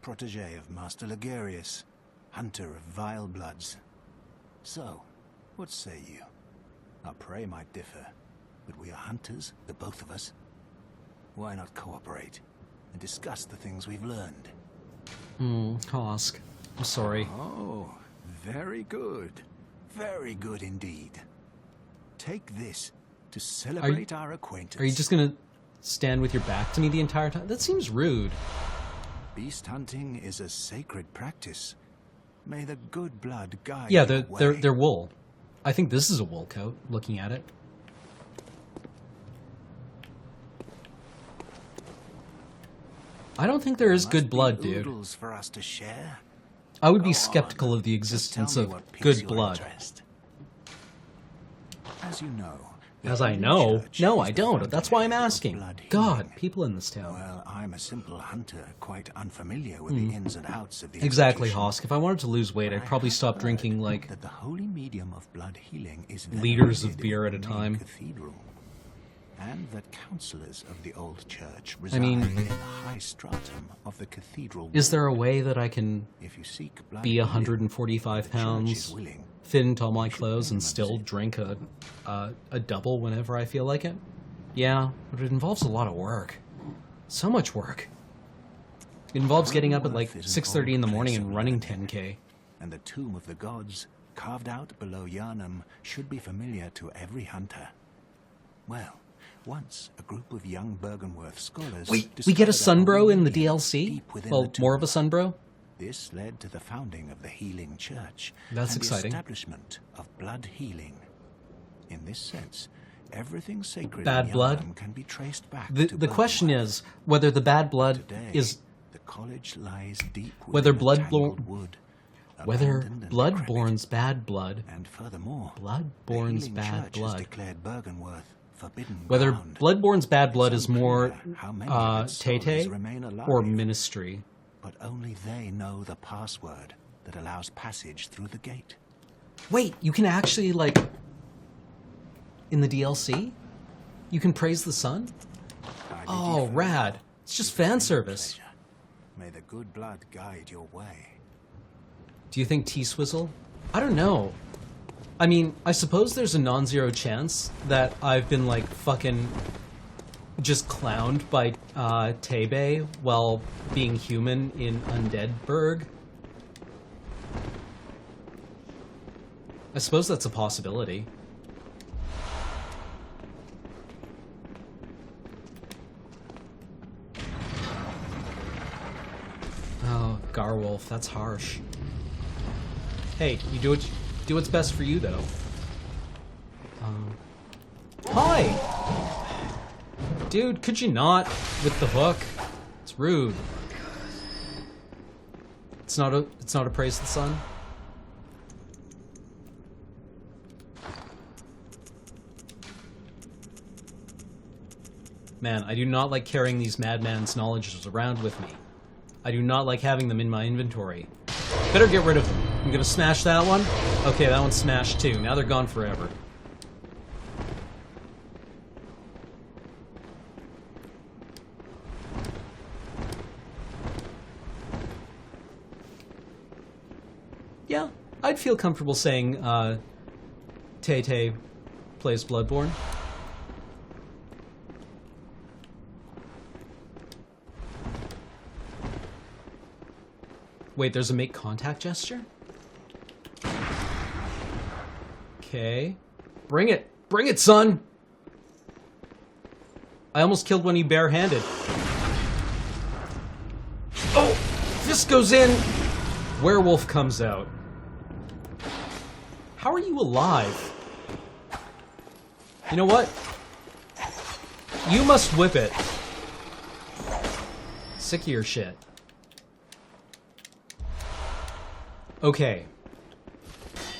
protege of Master Ligarius, hunter of vile bloods. So, what say you? Our prey might differ, but we are hunters, the both of us. Why not cooperate and discuss the things we've learned? Hosk. I'm sorry. Oh, very good. Very good indeed. Take this to celebrate our acquaintance. Are you just gonna stand with your back to me the entire time? That seems rude. Beast hunting is a sacred practice. May the good blood guide Yeah, your way. they're wool. I think this is a wool coat, looking at it. I don't think there is good blood, dude. Oodles for us to share. I would be skeptical of the existence of good blood. As you know. As I know? No, I don't. That's why I'm asking. God, people in this town. Well, I'm a simple hunter, quite unfamiliar with the ins and outs of the Exactly, institution. Hosk. If I wanted to lose weight, I'd probably stop drinking, like, that the holy medium of blood healing is liters of venerated beer at a in the time. cathedral, and that counselors of the old church reside mean, in the high stratum of the cathedral. Is there a way that I can If you seek blood be healing, 145 the church pounds, is willing. fit into all my clothes, and still drink a double whenever I feel like it? Yeah, but it involves a lot of work. So much work. It involves getting up at like 6:30 in the morning and running 10K. And the tomb of the gods, carved out below Yharnam, should be familiar to every hunter. Well, once a group of young Bergenworth scholars... We get a Sunbro in the DLC? Well, more of a Sunbro? This led to the founding of the Healing Church. That's and exciting. The establishment of blood healing. In this sense, Everything sacred Bad in blood? Yarnum can be traced back The to question Bloodborne. is whether the bad blood Today, is the college lies deep whether within a tangled wood, whether abandoned and Bloodborne's bad blood, and furthermore, Bloodborne's the healing bad church has blood, declared Bergenworth forbidden whether ground. Bloodborne's bad blood It's is more unclear how many of its souls Tay-Tay remain alive, or Ministry. but only they know the password that allows passage through the gate. Wait, you can actually, like, in the DLC, you can praise the sun? Oh, rad. It's just fan service. May the good blood guide your way. Do you think T-Swizzle? I don't know. I mean, I suppose there's a non-zero chance that I've been, like, fucking just clowned by Tebe while being human in Undeadburg. I suppose that's a possibility. Oh, Garwolf, that's harsh. Hey, you do what's best for you, though. Hi! Dude, could you not with the hook? It's rude. It's not a praise to the sun. Man, I do not like carrying these madman's knowledges around with me. I do not like having them in my inventory. Better get rid of them. I'm gonna smash that one. Okay, that one's smashed too. Now they're gone forever. Yeah, I'd feel comfortable saying Tay-Tay plays Bloodborne. Wait, there's a make contact gesture? Okay. Bring it! Bring it, son! I almost killed one of you barehanded. Oh! Fist goes in! Werewolf comes out. How are you alive? You know what? You must whip it. Sick of your shit. Okay.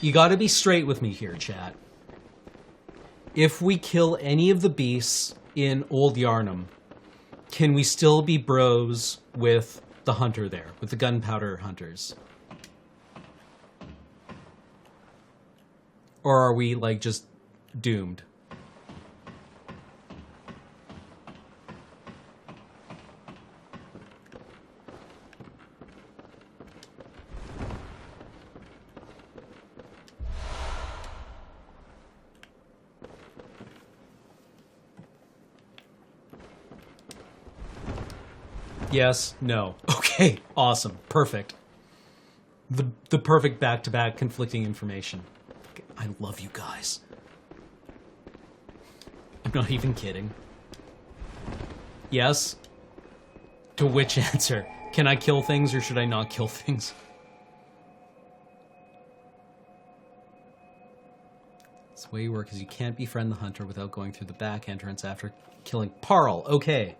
You gotta be straight with me here, chat. If we kill any of the beasts in Old Yarnum, can we still be bros with the hunter there, with the gunpowder hunters? Or are we, like, just doomed? Yes, no. Okay, awesome, perfect. The perfect back-to-back conflicting information. I love you guys. I'm not even kidding. Yes? To which answer? Can I kill things or should I not kill things? It's the way you work is you can't befriend the hunter without going through the back entrance after killing Parl. Okay.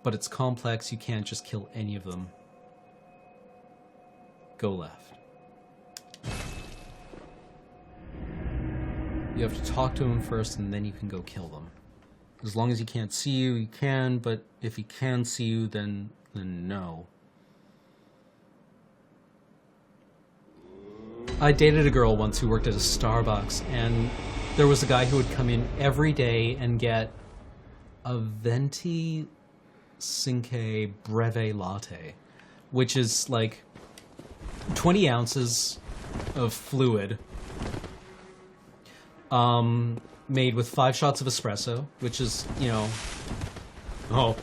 But it's complex, you can't just kill any of them. Go left. You have to talk to him first and then you can go kill them. As long as he can't see you, you can, but if he can see you, then no. I dated a girl once who worked at a Starbucks, and there was a guy who would come in every day and get a venti cinque breve latte, which is like 20 ounces of fluid, made with 5 shots of espresso, which is, you know, oh,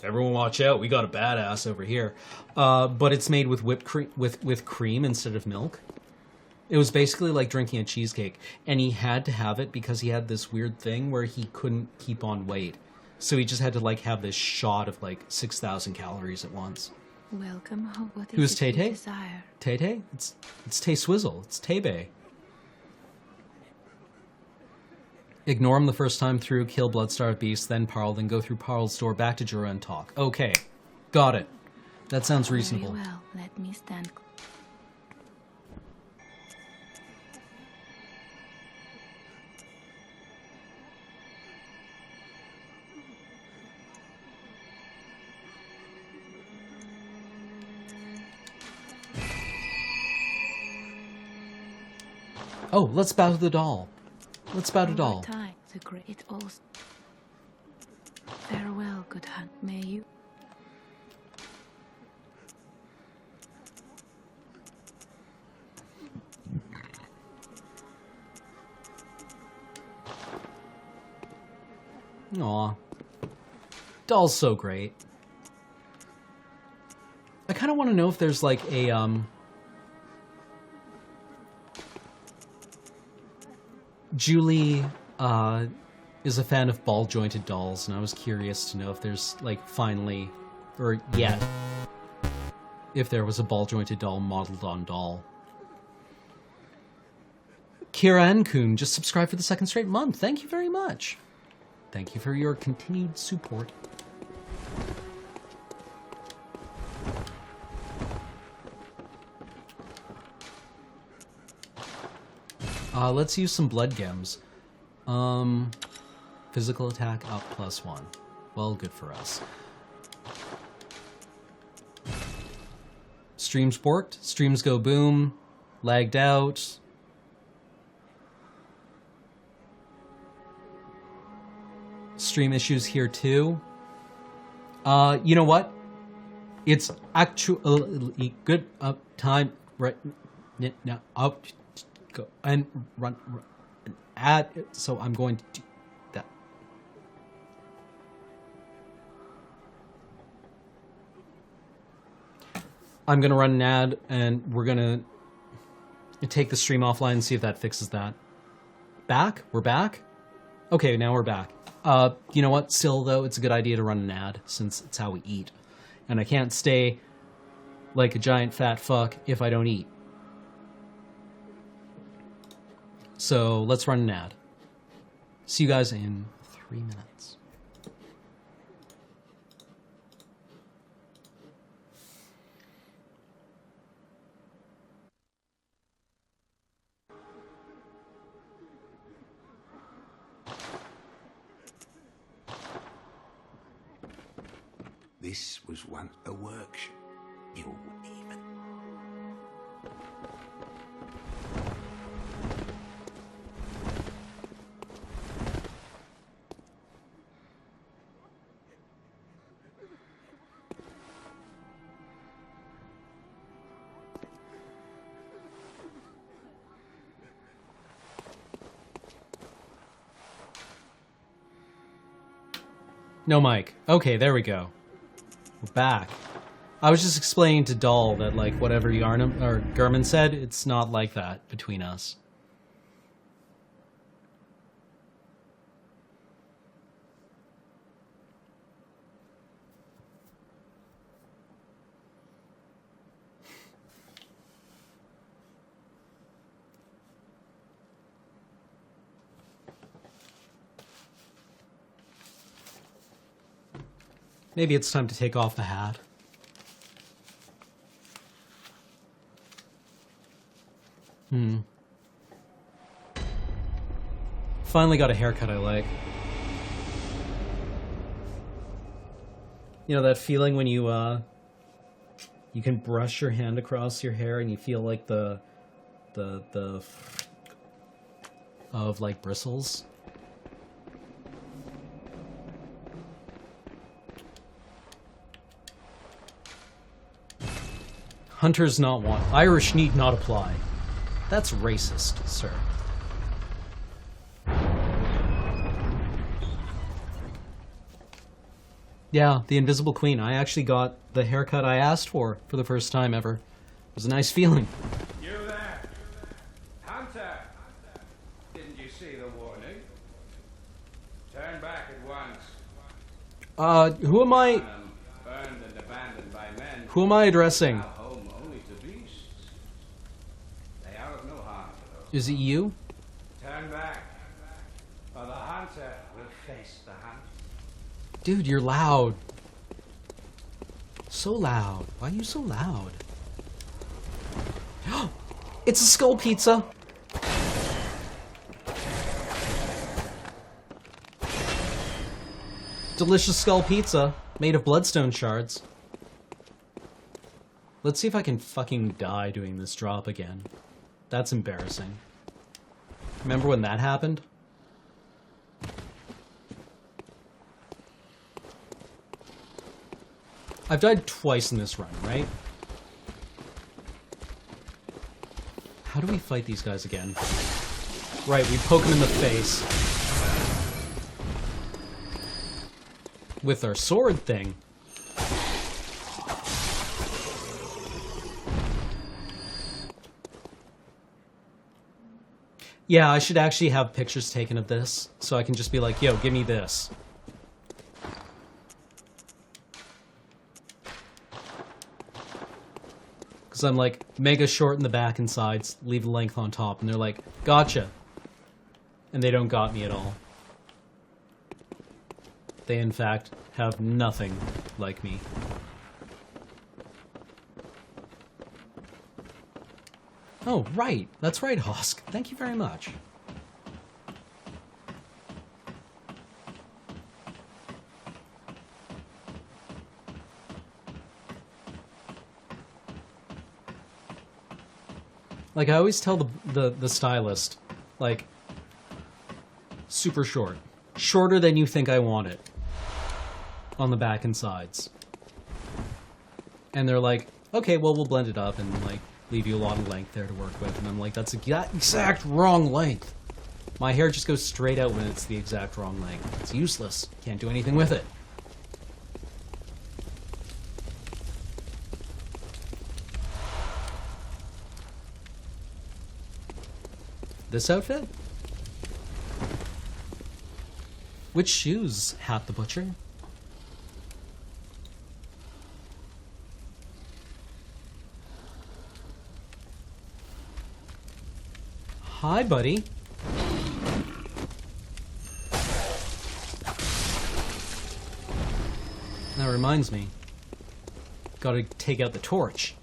everyone watch out, we got a badass over here. But it's made with whipped cream, with cream instead of milk. It was basically like drinking a cheesecake, and he had to have it because he had this weird thing where he couldn't keep on weight. So he just had to, like, have this shot of, like, 6,000 calories at once. Welcome. What is Who's it you Tay-Tay? desire? Tay-Tay? It's Tay-Swizzle. It's Tay-Bay. Ignore him the first time through, kill Bloodstar Beast, then Parl, then go through Parl's door, back to Jura and talk. Okay. Got it. That sounds reasonable. Very well. Let me stand. Oh, let's bow to the doll. Let's bow to doll. Time, the great old. Farewell, good hunt. May you. Aw. Doll's so great. I kind of want to know if there's like a, Julie, is a fan of ball-jointed dolls, and I was curious to know if there's, like, finally, or yet, if there was a ball-jointed doll modeled on doll. Kira Nkun just subscribed for the 2nd straight month. Thank you very much. Thank you for your continued support. Let's use some blood gems. Physical attack up +1. Well, good for us. Streams borked. Streams go boom. Lagged out. Stream issues here too. You know what? It's actually good time right now. I'll go and run an ad, so I'm going to do that. I'm gonna run an ad, and we're gonna take the stream offline and see if that fixes that. Back? We're back? Okay, now we're back. You know what? Still, though, it's a good idea to run an ad, since it's how we eat. And I can't stay like a giant fat fuck if I don't eat. So, let's run an ad. See you guys in 3 minutes. This was once a workshop. You even. No mic. Okay, there we go. We're back. I was just explaining to Doll that, like, whatever Yarnum or Gurman said, it's not like that between us. Maybe it's time to take off the hat. Finally got a haircut I like. You know that feeling when you can brush your hand across your hair and you feel like the of like bristles? Hunters not want. Irish need not apply. That's racist, sir. Yeah, the Invisible Queen. I actually got the haircut I asked for the first time ever. It was a nice feeling. You there? Hunter! Didn't you see the warning? Turn back at once. Who am I? Burned in the abandoned by men. Who am I addressing? Now home only to beasts. They are of no harm to those. Is it you? Turn back, or the hunter will face the hunt. Dude, you're loud. So loud. Why are you so loud? It's a skull pizza. Delicious skull pizza made of bloodstone shards. Let's see if I can fucking die doing this drop again. That's embarrassing. Remember when that happened? I've died twice in this run, right? How do we fight these guys again? Right, we poke them in the face. With our sword thing. Yeah, I should actually have pictures taken of this, so I can just be like, yo, give me this. Because I'm like, mega short in the back and sides, leave the length on top, and they're like, gotcha. And they don't got me at all. They, in fact, have nothing like me. Oh, right. That's right, Hosk. Thank you very much. Like, I always tell the stylist, like, super short. Shorter than you think I want it. On the back and sides. And they're like, okay, well, we'll blend it up and, like, leave you a lot of length there to work with. And I'm like, that's the exact wrong length. My hair just goes straight out when it's the exact wrong length. It's useless. Can't do anything with it. This outfit? Which shoes, Hat the Butcher? Hi, buddy. That reminds me. Gotta take out the torch.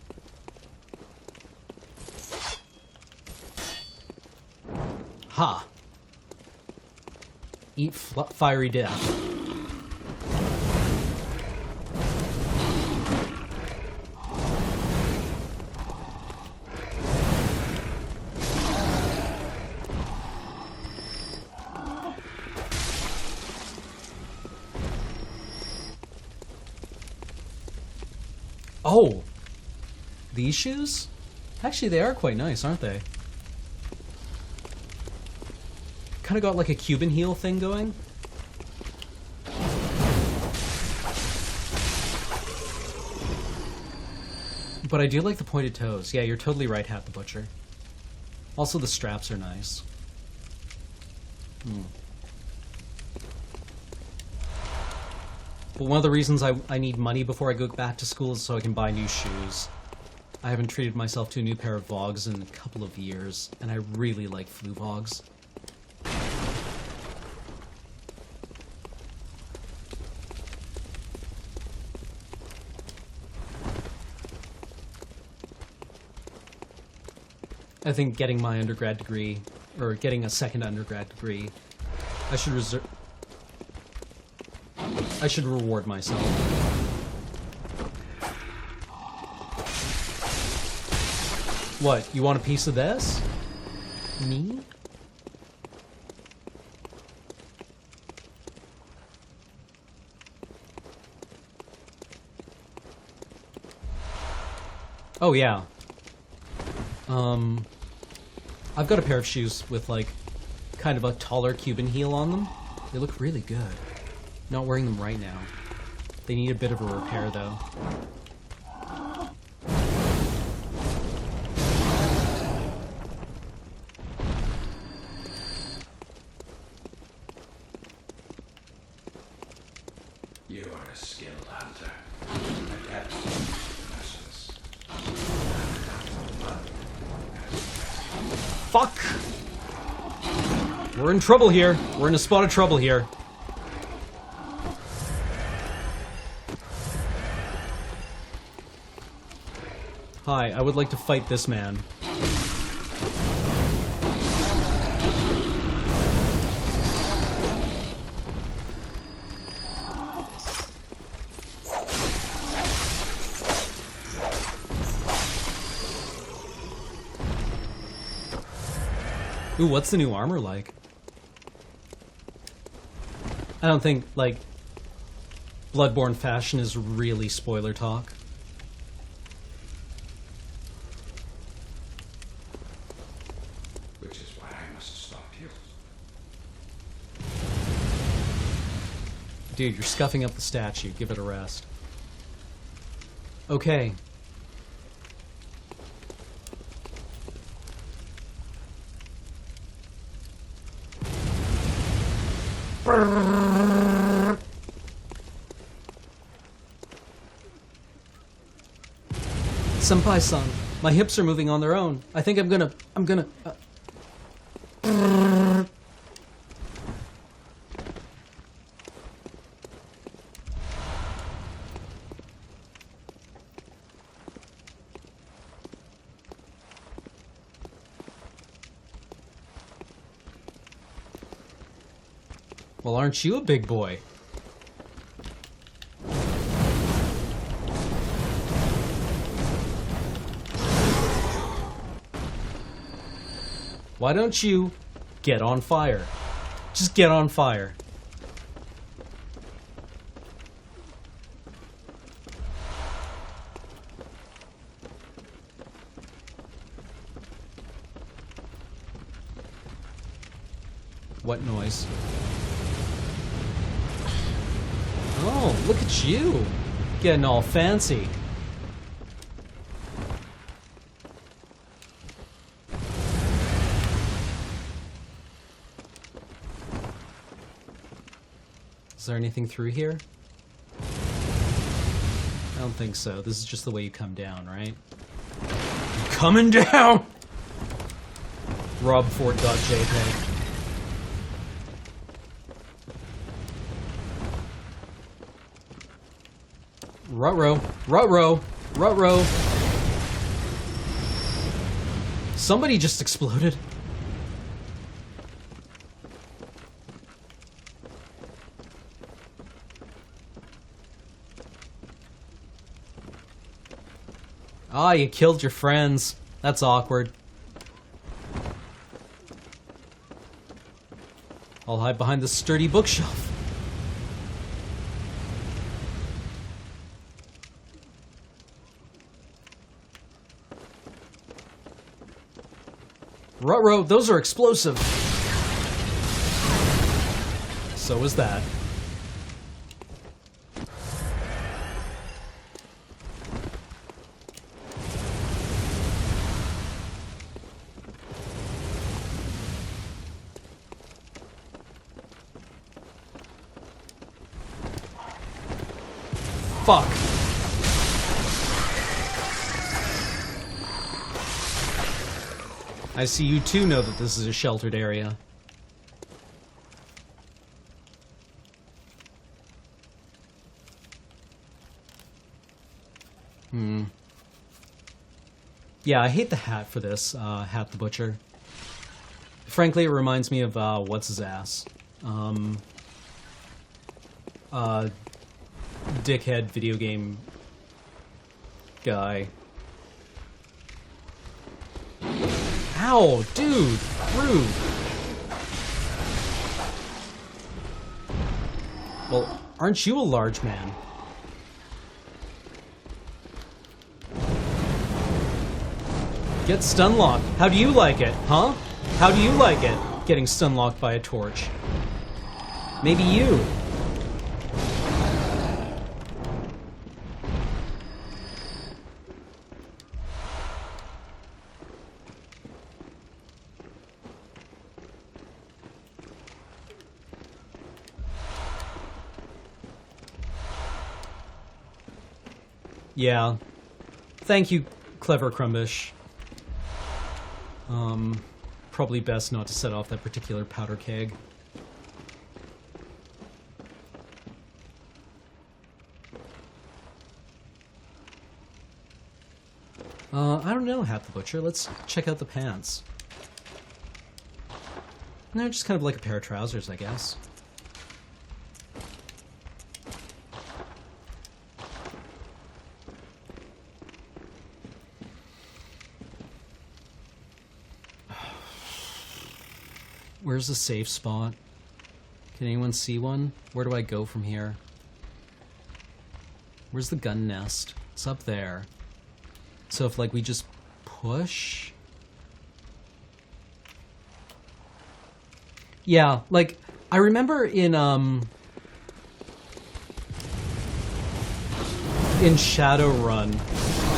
Ha! Eat fiery death. Oh! These shoes? Actually, they are quite nice, aren't they? Kind of got like a Cuban heel thing going. But I do like the pointed toes. Yeah, you're totally right, Hat the Butcher. Also, the straps are nice. But one of the reasons I need money before I go back to school is so I can buy new shoes. I haven't treated myself to a new pair of Vogs in a couple of years, and I really like Flu Vogs. I think getting my undergrad degree, or getting a second undergrad degree, I should reward myself. What, you want a piece of this? Me? Oh yeah. I've got a pair of shoes with, like, kind of a taller Cuban heel on them. They look really good. Not wearing them right now. They need a bit of a repair, though. You are a skilled hunter. Adept merciless. Fuck! We're in trouble here. We're in a spot of trouble here. Hi, I would like to fight this man. Ooh, what's the new armor like? I don't think, like, Bloodborne fashion is really spoiler talk. Which is why I must stop you. Dude, you're scuffing up the statue. Give it a rest. Okay. Senpai-san, my hips are moving on their own. I think I'm gonna. Well, aren't you a big boy? Why don't you get on fire? Just get on fire. What noise? Oh, look at you. Getting all fancy. Is there anything through here? I don't think so. This is just the way you come down, right? I'm coming down! Robfort.jpg. Ruh-roh. Ruh-roh. Ruh-roh. Somebody just exploded. Ah, you killed your friends. That's awkward. I'll hide behind this sturdy bookshelf. Ruh-roh, those are explosive. So is that. Fuck. I see you too know that this is a sheltered area. Yeah, I hate the hat for this, Hat the Butcher. Frankly, it reminds me of, what's his ass? Dickhead video game guy. Ow, dude! Rude! Well, aren't you a large man? Get stun-locked. How do you like it, huh? How do you like it, getting stun-locked by a torch? Maybe you. Yeah. Thank you, Clever Crumbish. Probably best not to set off that particular powder keg. I don't know, Hat the Butcher. Let's check out the pants. No, just kind of like a pair of trousers, I guess. Where's the safe spot? Can anyone see one? Where do I go from here? Where's the gun nest? It's up there. So if, like, we just push... Yeah, like, I remember in Shadowrun,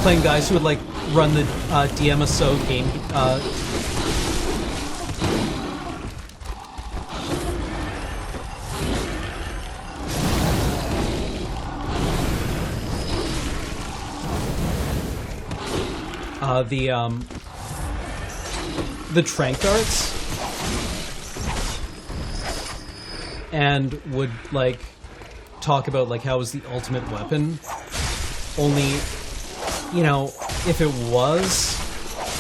playing guys who would, like, run the DMSO game... the trank darts, and would, like, talk about, like, how it was the ultimate weapon. Only, you know, if it was...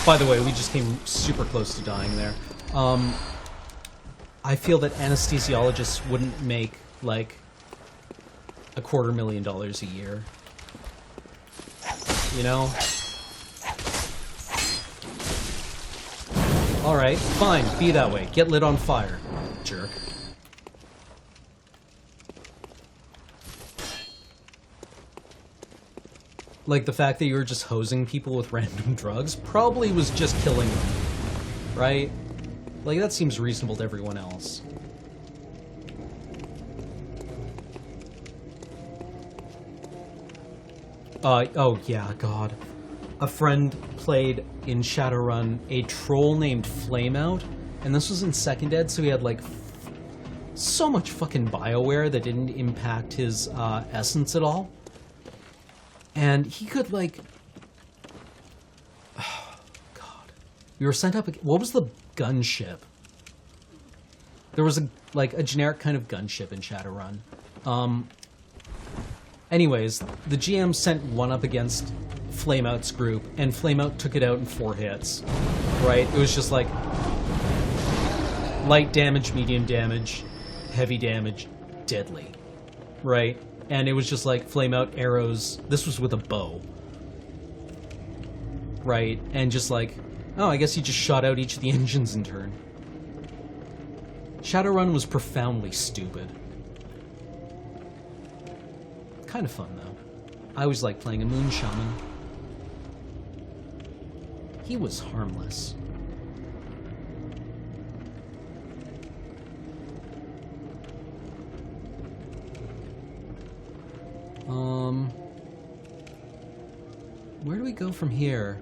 By the way, we just came super close to dying there. I feel that anesthesiologists wouldn't make, like, $250,000 a year. You know? Alright, fine, be that way. Get lit on fire, jerk. Like, the fact that you were just hosing people with random drugs probably was just killing them, right? Like, that seems reasonable to everyone else. Oh yeah, God. A friend played in Shadowrun a troll named Flameout, and this was in 2nd Ed, so he had, like, so much fucking BioWare that didn't impact his essence at all. And he could, like... Oh, God. We were sent up... What was the gunship? There was, a generic kind of gunship in Shadowrun. Anyways, the GM sent one up against Flameout's group, and Flameout took it out in 4 hits. Right? It was just like... light damage, medium damage, heavy damage, deadly. Right? And it was just like Flameout arrows. This was with a bow. Right? And just like... Oh, I guess he just shot out each of the engines in turn. Shadowrun was profoundly stupid. Kind of fun, though. I always liked playing a Moon Shaman. He was harmless. Where do we go from here?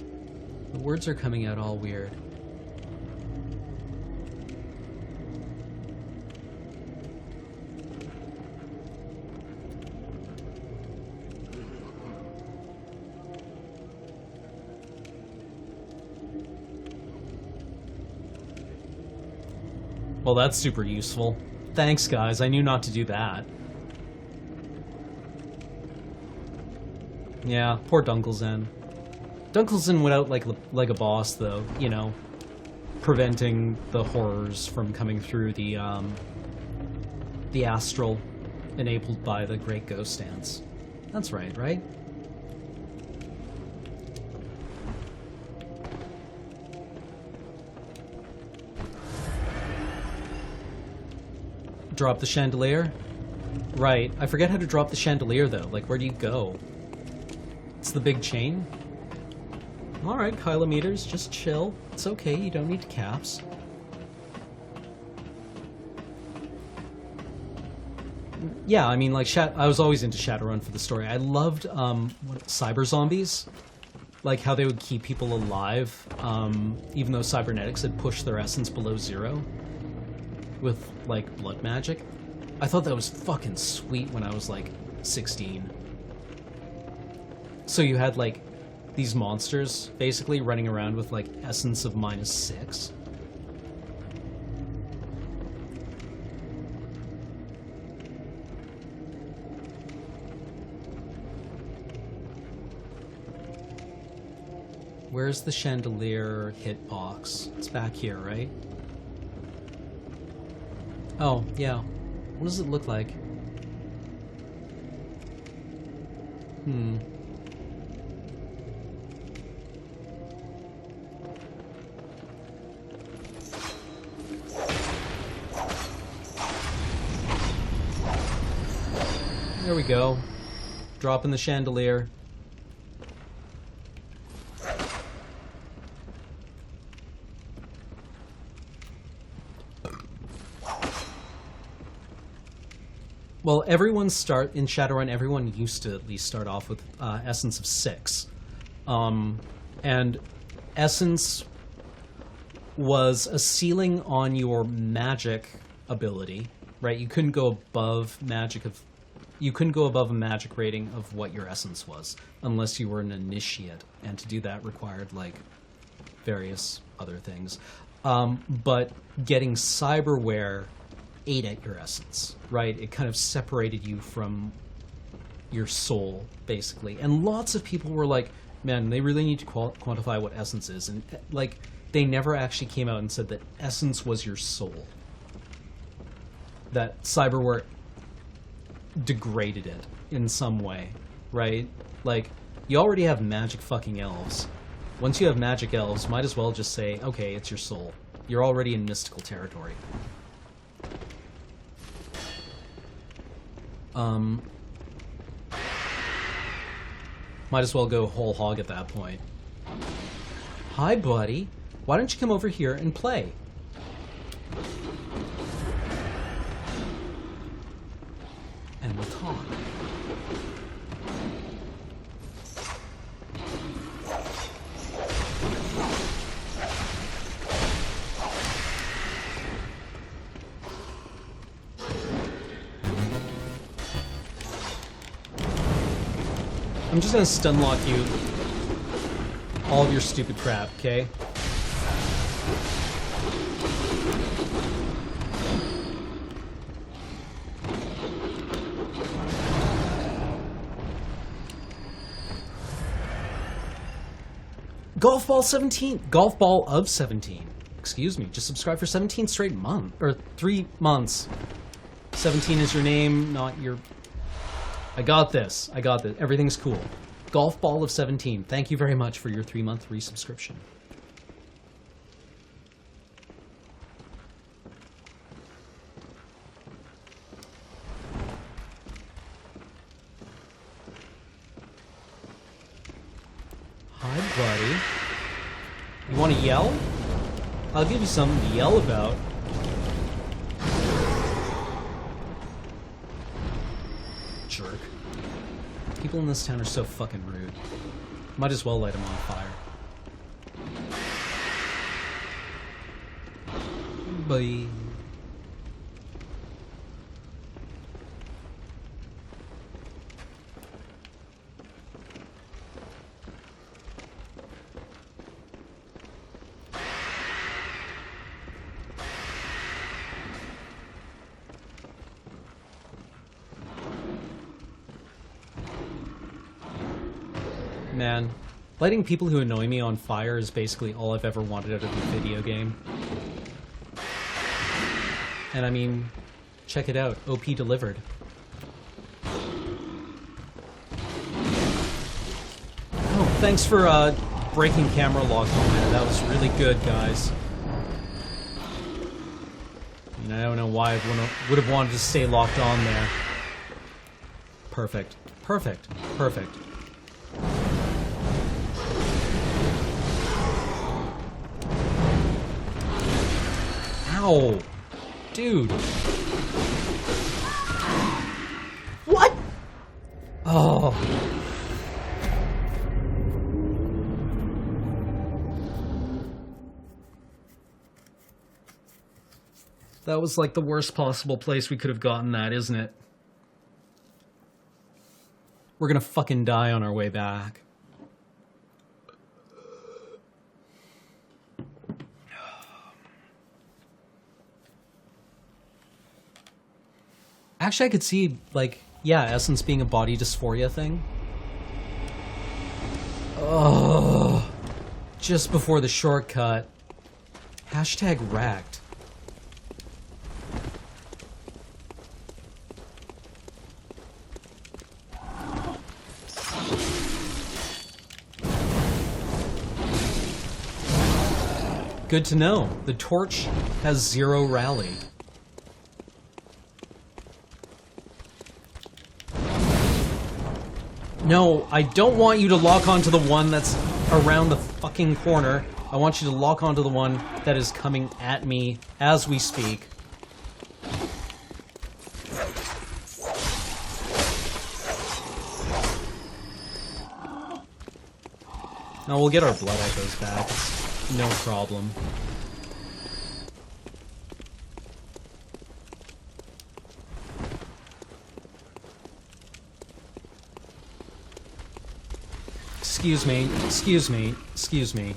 The words are coming out all weird. Well, that's super useful. Thanks, guys. I knew not to do that. Yeah, poor Dunkelzen. Dunkelzen went out like a boss, though. You know, preventing the horrors from coming through the astral, enabled by the Great Ghost Dance. That's right, right? Drop the chandelier? Right. I forget how to drop the chandelier, though. Like, where do you go? It's the big chain? Alright, kilometers, just chill. It's okay, you don't need caps. Yeah, I mean, like, I was always into Shadowrun for the story. I loved, cyber zombies. Like, how they would keep people alive, even though cybernetics had pushed their essence below 0. With, like, blood magic. I thought that was fucking sweet when I was, like, 16. So you had, like, these monsters basically running around with, like, essence of -6. Where's the chandelier hitbox? It's back here, right? Oh, yeah. What does it look like? There we go. Dropping the chandelier. Well, everyone in Shadowrun, everyone used to at least start off with Essence of 6. And Essence was a ceiling on your magic ability, right? You couldn't go above a magic rating of what your essence was, unless you were an initiate, and to do that required, like, various other things. But getting cyberware ate at your essence, right? It kind of separated you from your soul, basically. And lots of people were like, man, they really need to quantify what essence is. And, like, they never actually came out and said that essence was your soul. That cyberware degraded it in some way, right? Like, you already have magic fucking elves. Once you have magic elves, might as well just say, okay, it's your soul. You're already in mystical territory. Might as well go whole hog at that point. Hi, buddy. Why don't you come over here and play? And we'll talk. I'm just gonna stun lock you. All of your stupid crap, okay? Golf Ball 17! Golf Ball of 17. Excuse me, just subscribe for 17 straight months. Or 3 months. 17 is your name, not your... I got this. I got this. Everything's cool. Golf Ball of 17. Thank you very much for your 3-month resubscription. Hi, buddy. You want to yell? I'll give you something to yell about. Jerk. People in this town are so fucking rude. Might as well light them on fire. Bye. Man, lighting people who annoy me on fire is basically all I've ever wanted out of a video game. And I mean, check it out, OP delivered. Oh, thanks for breaking camera lock on there. That was really good, guys. I mean, I don't know why I would have wanted to stay locked on there. Perfect. Perfect. Perfect. Ow! Dude! What?! Oh. That was like the worst possible place we could have gotten that, isn't it? we're gonna fucking die on our way back. Actually, I could see, like, yeah, Essence being a body dysphoria thing. Oh, just before the shortcut. Hashtag wrecked. Good to know. The torch has 0 rally. No, I don't want you to lock onto the one that's around the fucking corner. I want you to lock onto the one that is coming at me as we speak. Now we'll get our blood echoes back. It's no problem. Excuse me, excuse me, excuse me.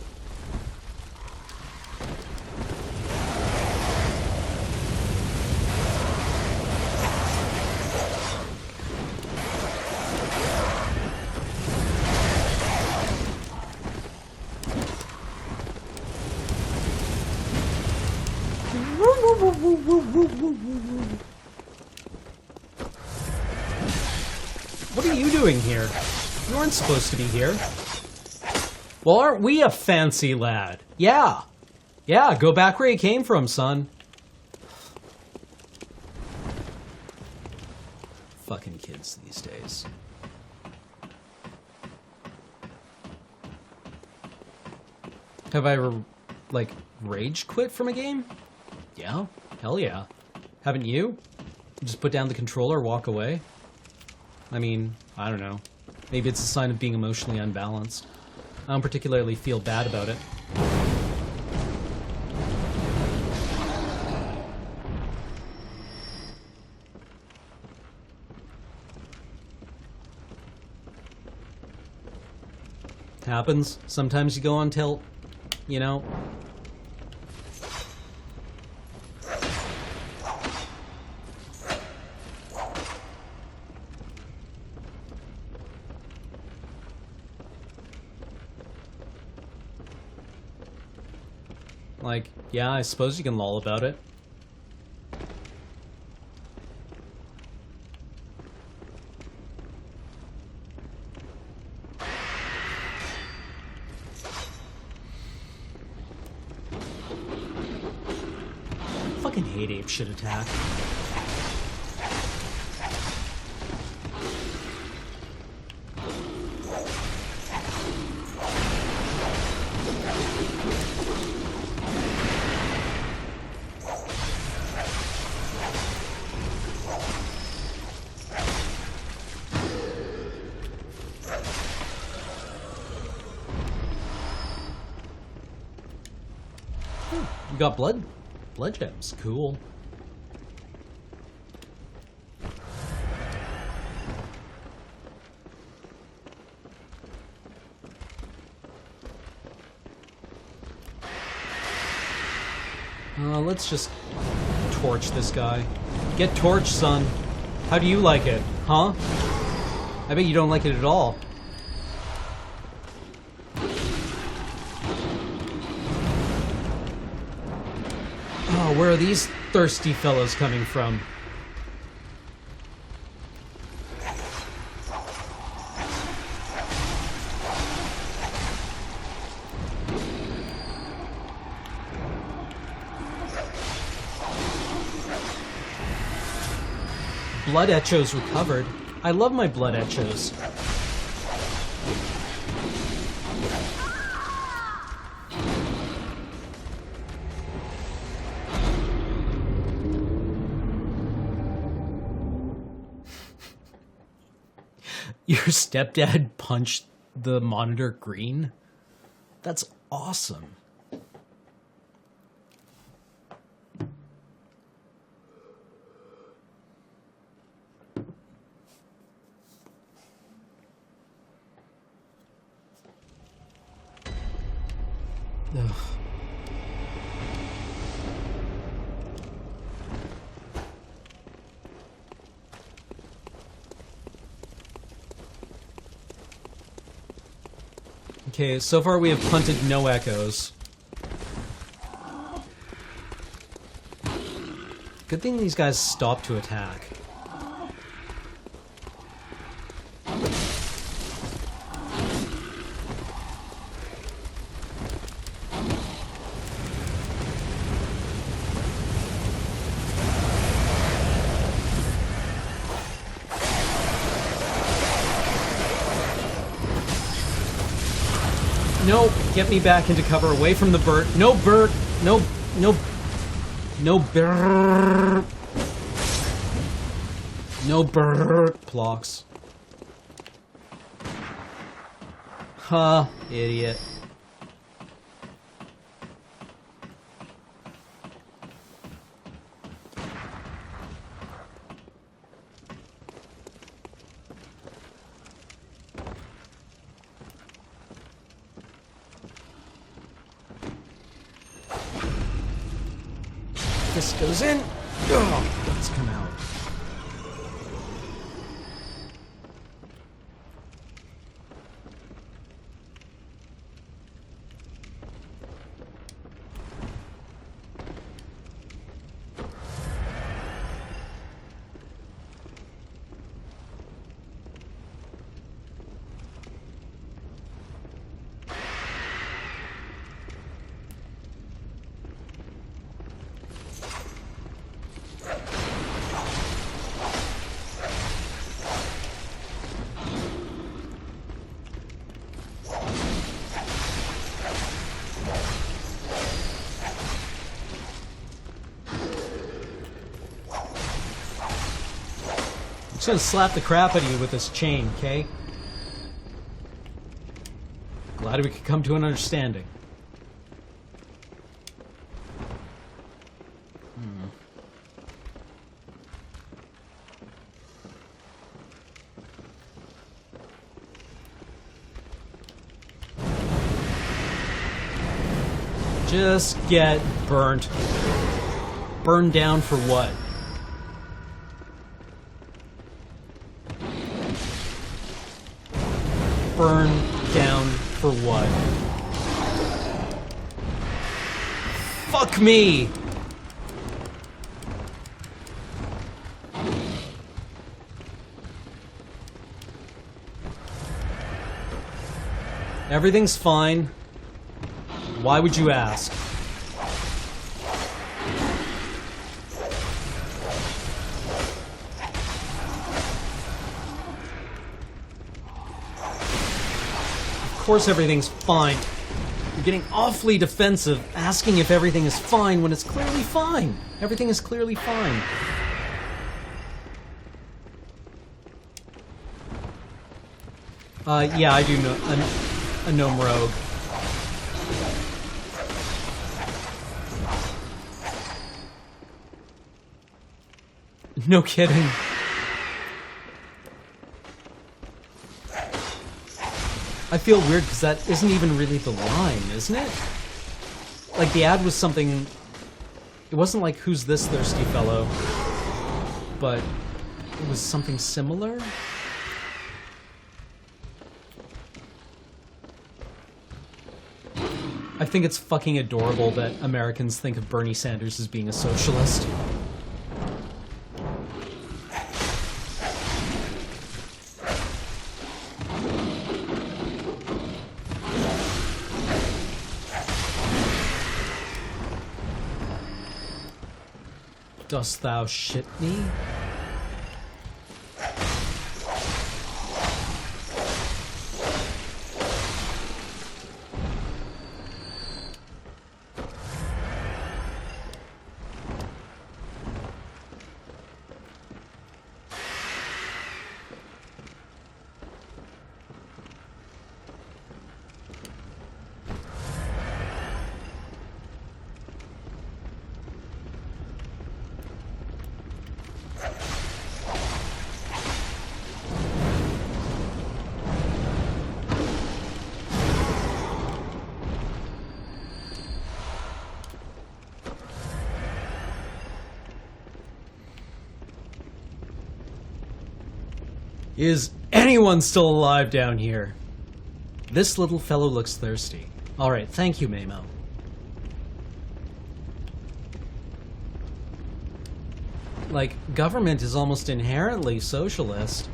What are you doing here? You weren't supposed to be here. Well, aren't we a fancy lad? Yeah. Yeah, go back where you came from, son. Fucking kids these days. Have I ever, like, rage quit from a game? Yeah. Hell yeah. Haven't you? Just put down the controller, walk away? I mean, I don't know. Maybe it's a sign of being emotionally unbalanced. I don't particularly feel bad about it. Happens. Sometimes you go on tilt, you know? Like, yeah, I suppose you can lol about it. I fucking hate ape shit attack. You got blood gems. Cool. Let's just torch this guy. Get torched, son. How do you like it? Huh? I bet you don't like it at all. Oh, where are these thirsty fellows coming from? Blood Echos recovered. I love my Blood Echos. Your stepdad punched the monitor green? That's awesome. Ugh. Okay, so far we have punted no echoes. Good thing these guys stopped to attack. No, get me back into cover, away from the bird. No bird, no bird. No bird blocks. Huh, idiot. This goes in. Oh, let's come out. I'm just gonna slap the crap out of you with this chain, okay? Glad we could come to an understanding. Just get burnt. Burned down for what? Burn down for what? Fuck me! Everything's fine. Why would you ask? Of course everything's fine. You're getting awfully defensive, asking if everything is fine when it's clearly fine. Everything is clearly fine. Yeah, I do know a gnome rogue. No kidding. I feel weird because that isn't even really the line, isn't it? Like, the ad was something... It wasn't like, who's this thirsty fellow? But it was something similar? I think it's fucking adorable that Americans think of Bernie Sanders as being a socialist. Dost thou shit me? Is anyone still alive down here? This little fellow looks thirsty. Alright, thank you, Mamo. Like, government is almost inherently socialist.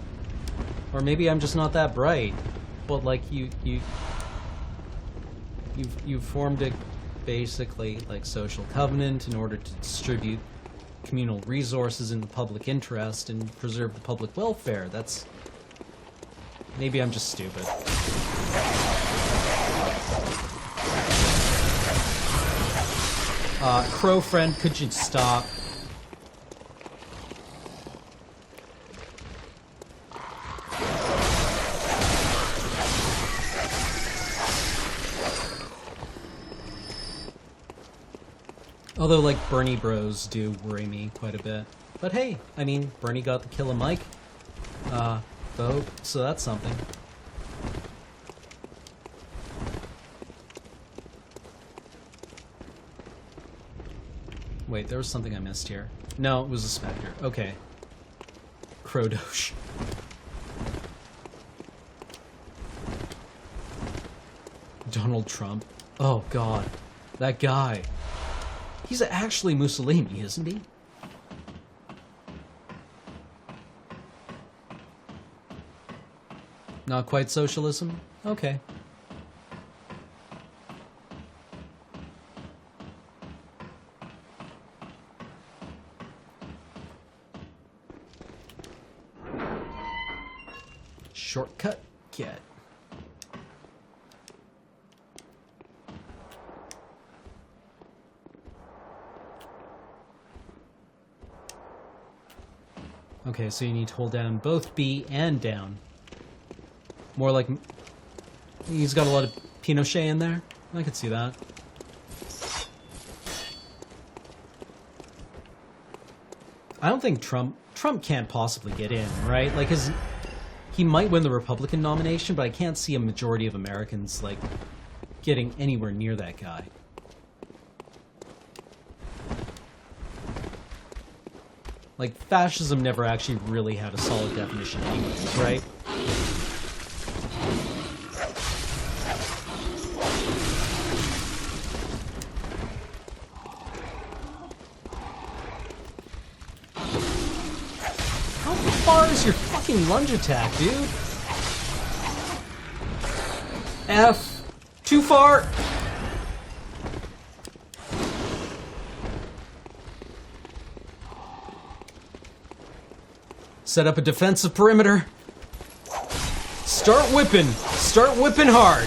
Or maybe I'm just not that bright. But like, you've formed a basically like social covenant in order to distribute communal resources in the public interest and preserve the public welfare. That's... Maybe I'm just stupid. Crow friend, could you stop? Although, like, Bernie bros do worry me quite a bit. But hey, I mean, Bernie got the kill of Mike, vote, so that's something. Wait, there was something I missed here. No, it was a Spectre. Okay. Krodosh. Donald Trump. Oh, God. That guy. He's actually Mussolini, isn't he? Not quite socialism? Okay. Shortcut get. Okay, so you need to hold down both B and down. More like... He's got a lot of Pinochet in there. I could see that. I don't think Trump can't possibly get in, right? Like, he might win the Republican nomination, but I can't see a majority of Americans, like, getting anywhere near that guy. Like, fascism never actually really had a solid definition anyways, right? How far is your fucking lunge attack, dude? F. Too far? Set up a defensive perimeter. Start whipping. Start whipping hard.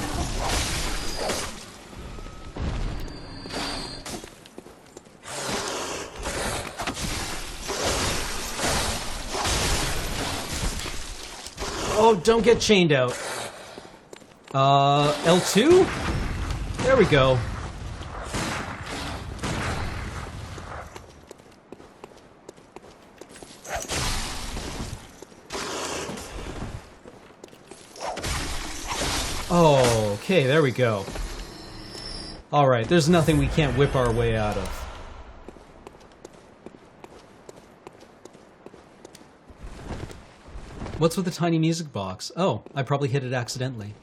Oh, don't get chained out. L2? There we go. Oh, okay, there we go. Alright, there's nothing we can't whip our way out of. What's with the tiny music box? Oh, I probably hit it accidentally.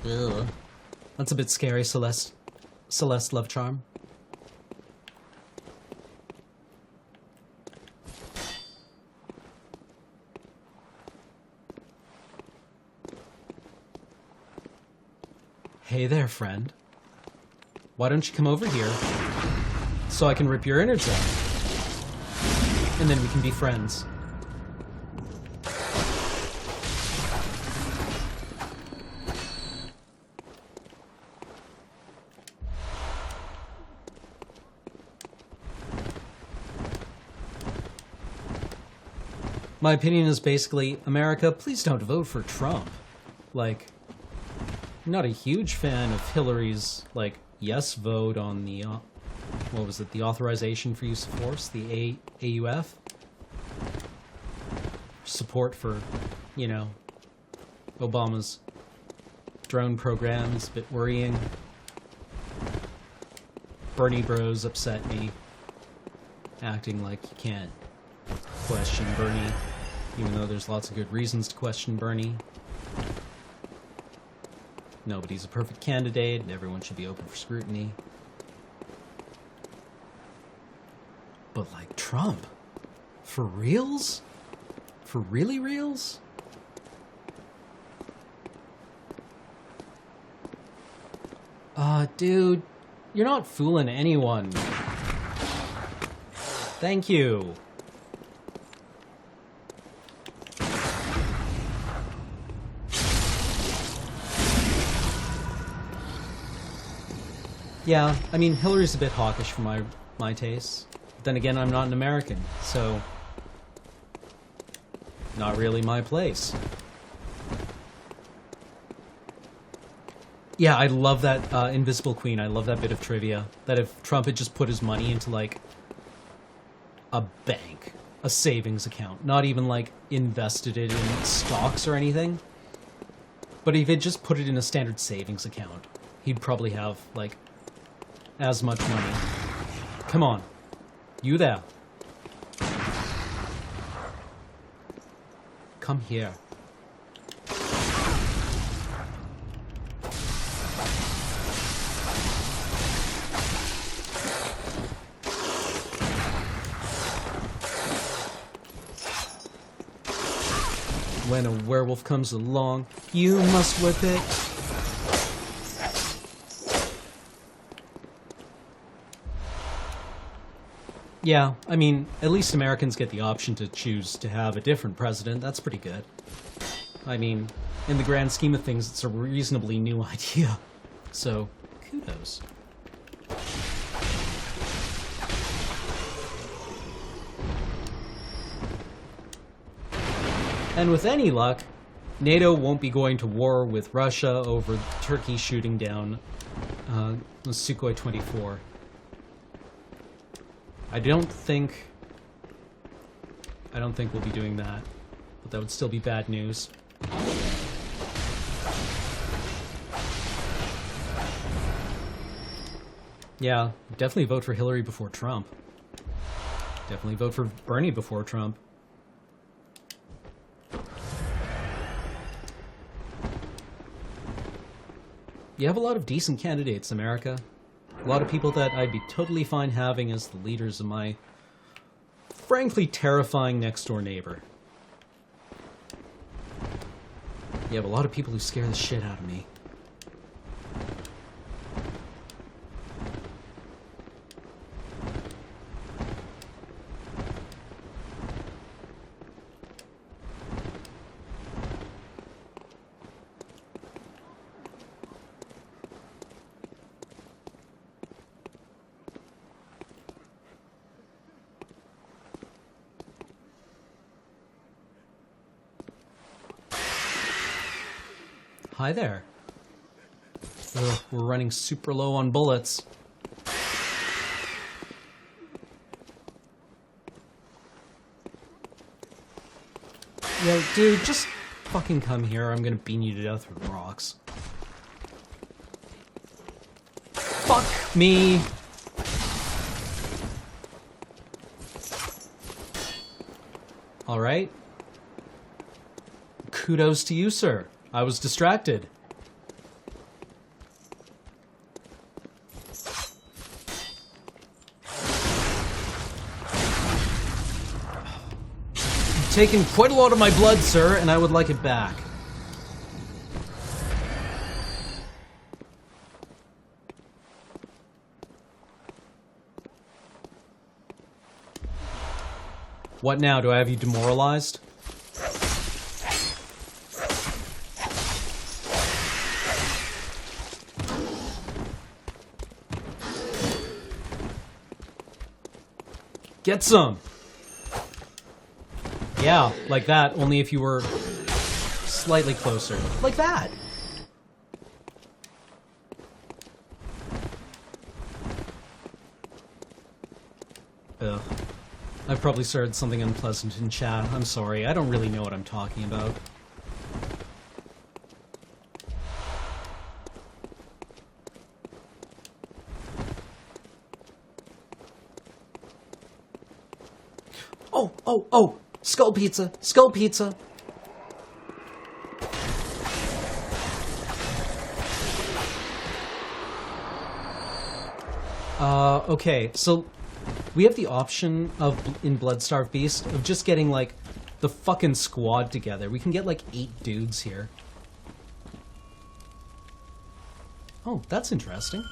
Ugh. That's a bit scary, Celeste. Celeste Love Charm. Hey there, friend. Why don't you come over here so I can rip your innards out? And then we can be friends. My opinion is basically, America, please don't vote for Trump. Like, I'm not a huge fan of Hillary's, like, yes vote on the, what was it, the authorization for use of force, the AUF? Support for, you know, Obama's drone program is a bit worrying. Bernie bros upset me. acting like you can't question Bernie, even though there's lots of good reasons to question Bernie. Nobody's a perfect candidate, and everyone should be open for scrutiny. But like Trump? For reals? For really reals? Dude, you're not fooling anyone. Thank you. Yeah, I mean, Hillary's a bit hawkish for my tastes. But then again, I'm not an American, so not really my place. Yeah, I love that Invisible Queen. I love that bit of trivia. That if Trump had just put his money into, like, a bank, a savings account, not even, like, invested it in stocks or anything, but if he'd just put it in a standard savings account, he'd probably have, like, as much money. Come on. You there. Come here. When a werewolf comes along, you must whip it. Yeah, I mean, at least Americans get the option to choose to have a different president. That's pretty good. I mean, in the grand scheme of things, it's a reasonably new idea. So, kudos. And with any luck, NATO won't be going to war with Russia over Turkey shooting down the Sukhoi 24. I don't think we'll be doing that, but that would still be bad news. Yeah, definitely vote for Hillary before Trump. Definitely vote for Bernie before Trump. You have a lot of decent candidates, America. A lot of people that I'd be totally fine having as the leaders of my frankly terrifying next-door neighbor. You have a lot of people who scare the shit out of me. Hi there. Ugh, we're running super low on bullets. Yo, dude, just fucking come here. I'm gonna bean you to death with rocks. Fuck me! Alright. Kudos to you, sir. I was distracted. You've taken quite a lot of my blood, sir, and I would like it back. What now? Do I have you demoralized? Get some! Yeah, like that, only if you were slightly closer. Like that! Ugh. I've probably started something unpleasant in chat. I'm sorry, I don't really know what I'm talking about. Oh! Skull pizza! Skull pizza! Okay, so we have the option of, in Bloodstarved Beast, of just getting, like, the fucking squad together. We can get, like, 8 dudes here. Oh, that's interesting.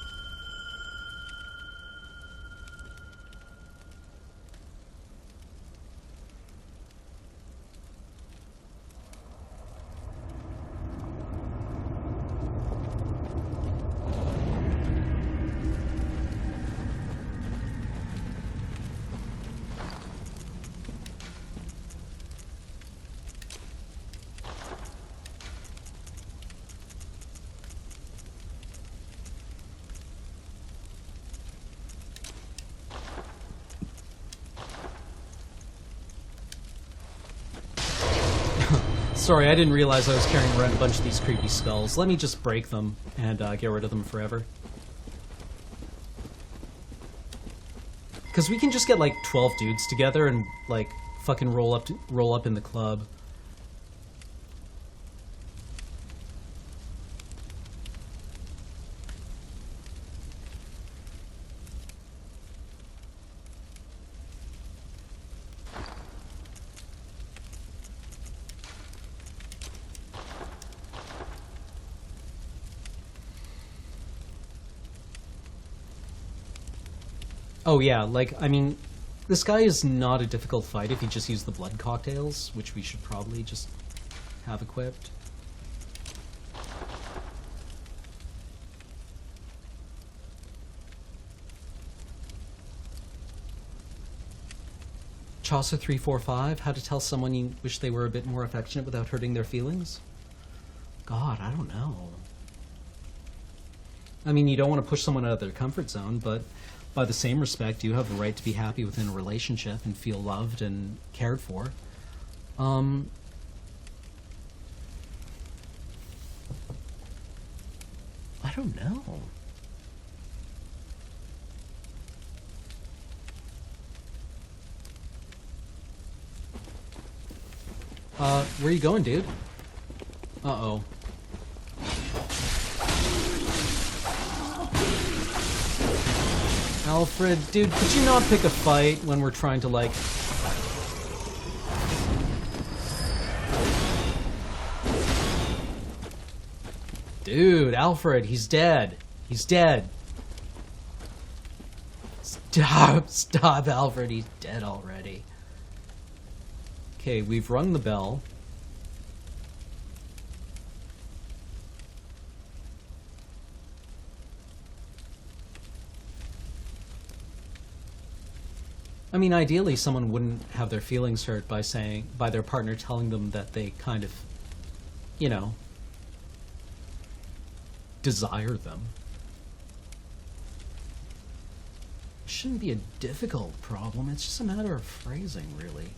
Sorry, I didn't realize I was carrying around a bunch of these creepy skulls. Let me just break them and get rid of them forever. Because we can just get like 12 dudes together and like fucking roll up in the club. Oh yeah, like, I mean, this guy is not a difficult fight if you just use the blood cocktails, which we should probably just have equipped. Chaucer 345, how to tell someone you wish they were a bit more affectionate without hurting their feelings? God, I don't know. I mean, you don't want to push someone out of their comfort zone, but by the same respect, you have the right to be happy within a relationship and feel loved and cared for. I don't know. Where are you going, dude? Uh-oh. Alfred, dude, could you not pick a fight when we're trying to, like... Dude, Alfred, he's dead. He's dead. Stop, Alfred, he's dead already. Okay, we've rung the bell. I mean, ideally, someone wouldn't have their feelings hurt by their partner telling them that they kind of, you know, desire them. It shouldn't be a difficult problem. It's just a matter of phrasing, really.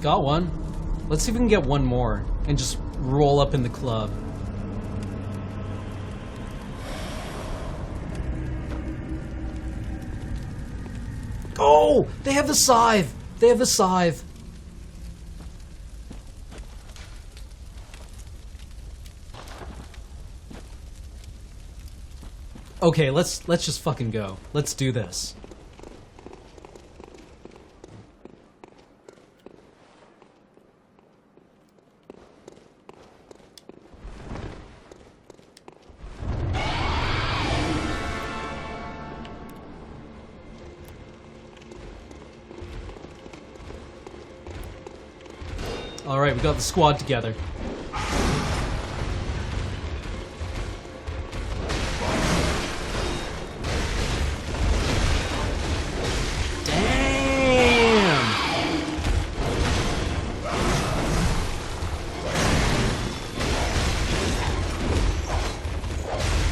Got one. Let's see if we can get one more and just roll up in the club. Oh! They have the scythe! They have the scythe! Okay, let's just fucking go. Let's do this. Alright, we got the squad together. Damn!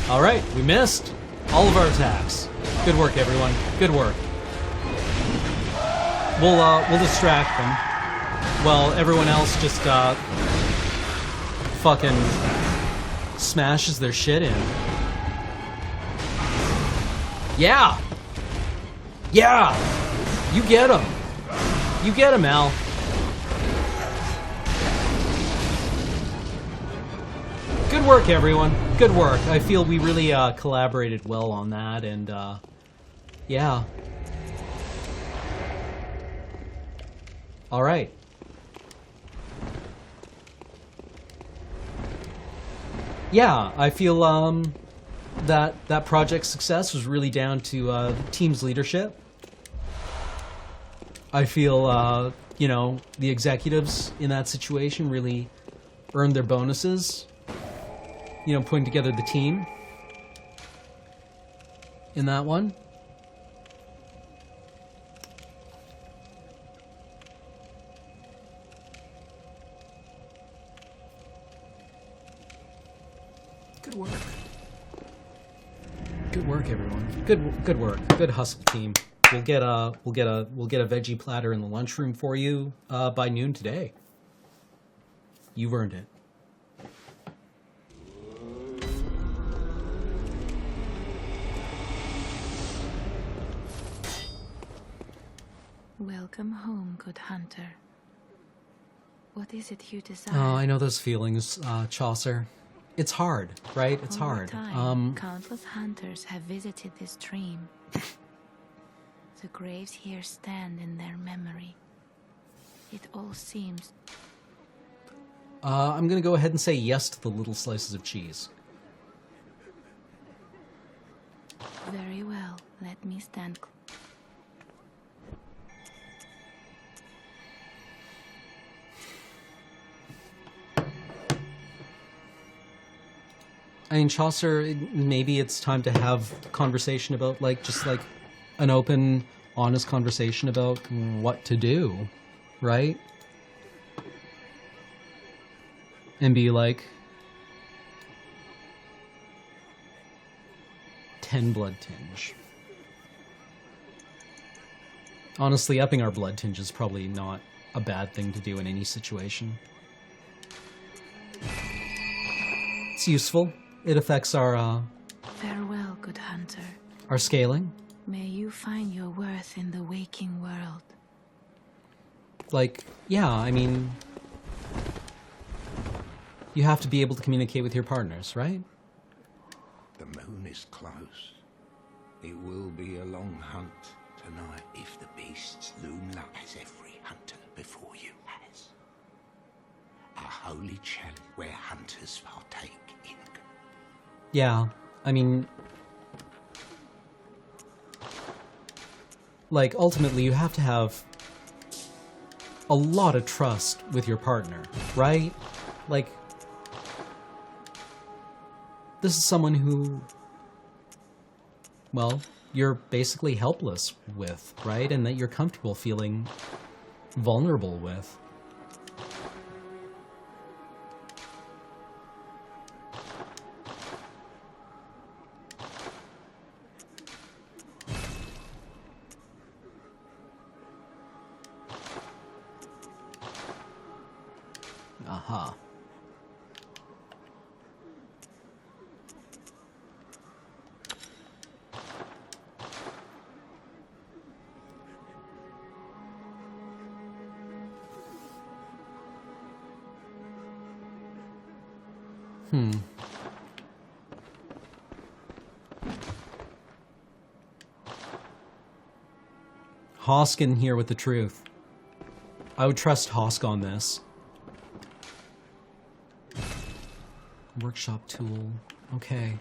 Alright, we missed all of our attacks. Good work, everyone. Good work. We'll distract them. While everyone else just fucking smashes their shit in. Yeah! Yeah! You get him! You get him, Al. Good work, everyone. Good work. I feel we really collaborated well on that, and yeah. All right. Yeah, I feel that project's success was really down to the team's leadership. I feel you know, the executives in that situation really earned their bonuses. You know, putting together the team in that one. Good work. Good work, everyone. Good work. Good hustle, team. We'll get a veggie platter in the lunchroom for you by noon today. You've earned it. Welcome home, good hunter. What is it you desire? Oh, I know those feelings, Chaucer. It's hard, right? It's Over hard. time, countless hunters have visited this stream. The graves here stand in their memory. It all seems... I'm gonna go ahead and say yes to the little slices of cheese. Very well. Let me stand... I mean, Chaucer, maybe it's time to have a conversation about, like, just like an open, honest conversation about what to do, right? And be like, 10 blood tinge. Honestly, upping our blood tinge is probably not a bad thing to do in any situation. It's useful. It affects our, Farewell, good hunter. our scaling. May you find your worth in the waking world. Like, yeah, I mean, you have to be able to communicate with your partners, right? The moon is close. It will be a long hunt tonight if the beasts loom large as every hunter before you has. A holy challenge where hunters partake in. Yeah, I mean, like, ultimately you have to have a lot of trust with your partner, right? Like, this is someone who, well, you're basically helpless with, right? And that you're comfortable feeling vulnerable with. Aha. Hoskin here with the truth. I would trust Hosk on this. Workshop tool. Okay.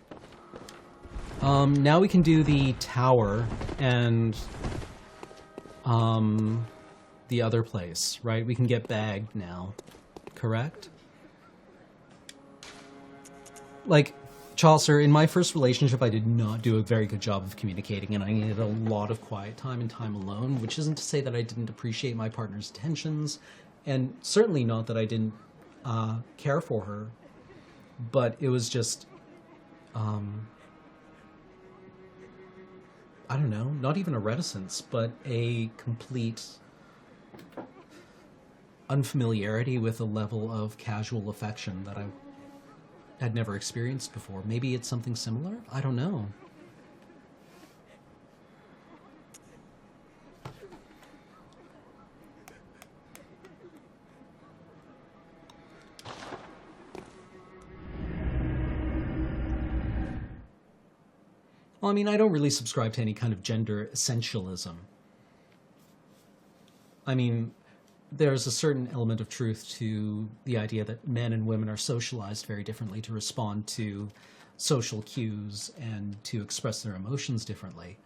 Now we can do the tower and the other place, right? We can get bagged now. Correct? Like, Chaucer, in my first relationship, I did not do a very good job of communicating, and I needed a lot of quiet time and time alone, which isn't to say that I didn't appreciate my partner's attentions, and certainly not that I didn't care for her, but it was just, I don't know, not even a reticence, but a complete unfamiliarity with a level of casual affection that I had never experienced before. Maybe it's something similar? I don't know. Well, I mean, I don't really subscribe to any kind of gender essentialism. I mean, there's a certain element of truth to the idea that men and women are socialized very differently to respond to social cues and to express their emotions differently.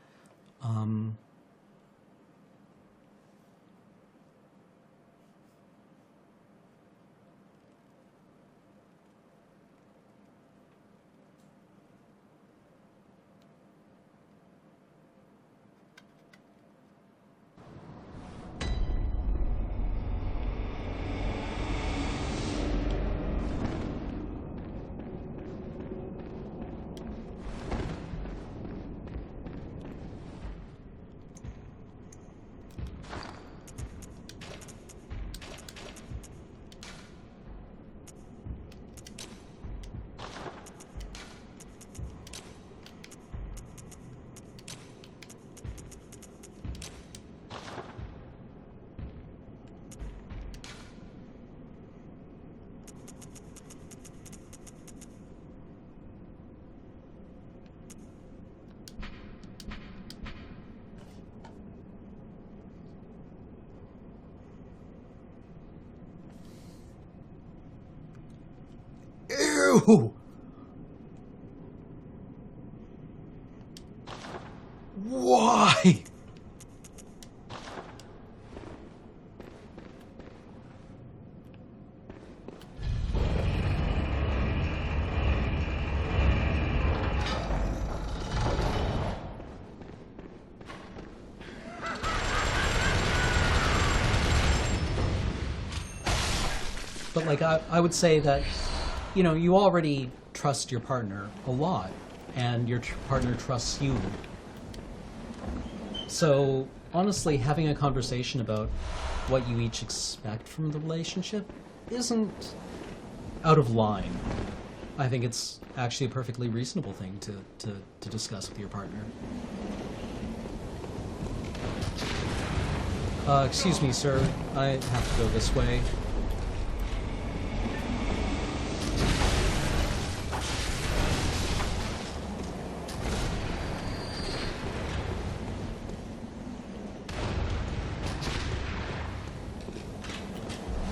Ew! Why? But like, I would say that, you know, you already trust your partner a lot, and your partner trusts you. So, honestly, having a conversation about what you each expect from the relationship isn't out of line. I think it's actually a perfectly reasonable thing to discuss with your partner. Excuse me, sir. I have to go this way.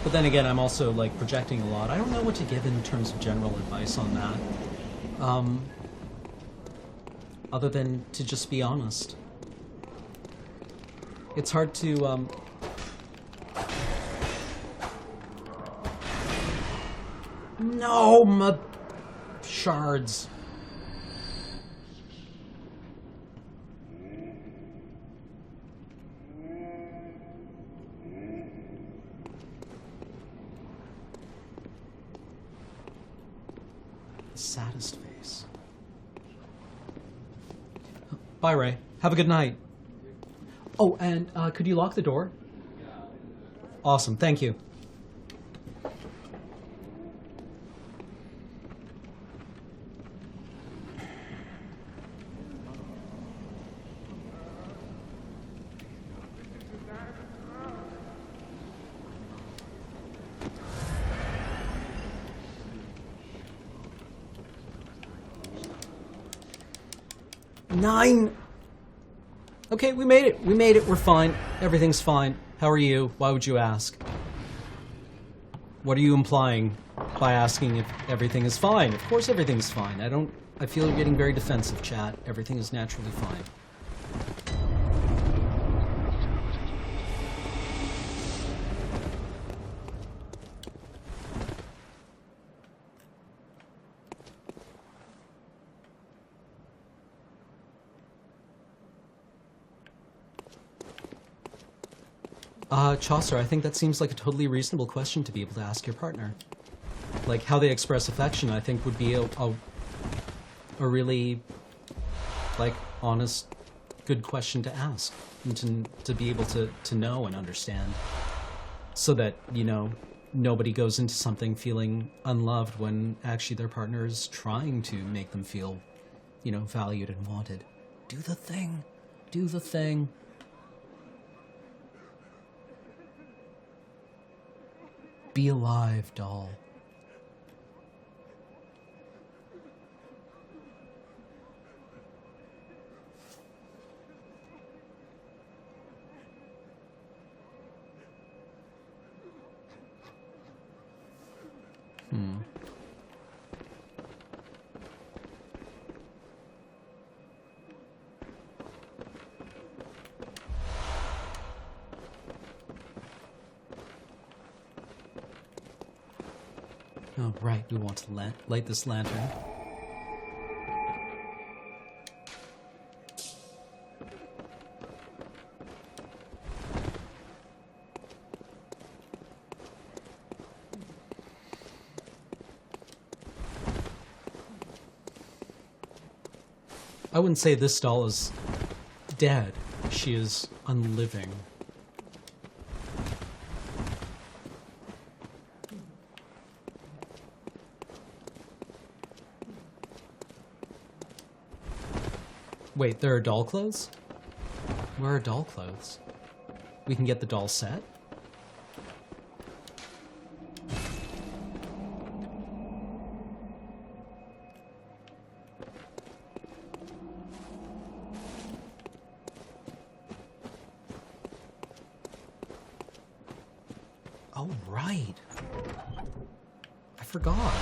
But then again, I'm also, like, projecting a lot. I don't know what to give in terms of general advice on that. Other than to just be honest. It's hard to, No, my shards. Saddest face. Bye, Ray. Have a good night. Oh, and could you lock the door? Awesome, thank you. Nine. Okay, we made it. We made it. We're fine. Everything's fine. How are you? Why would you ask? What are you implying by asking if everything is fine? Of course everything's fine. I feel you're getting very defensive, chat. Everything is naturally fine. Chaucer, I think that seems like a totally reasonable question to be able to ask your partner. Like, how they express affection, I think, would be a really, like, honest, good question to ask. And to be able to know and understand. so that, you know, nobody goes into something feeling unloved when actually their partner is trying to make them feel, you know, valued and wanted. Do the thing. Do the thing. Be alive, doll. Oh, right, we want to light this lantern. I wouldn't say this doll is dead. She is unliving. Wait, there are doll clothes? Where are doll clothes? We can get the doll set? Oh, right. I forgot.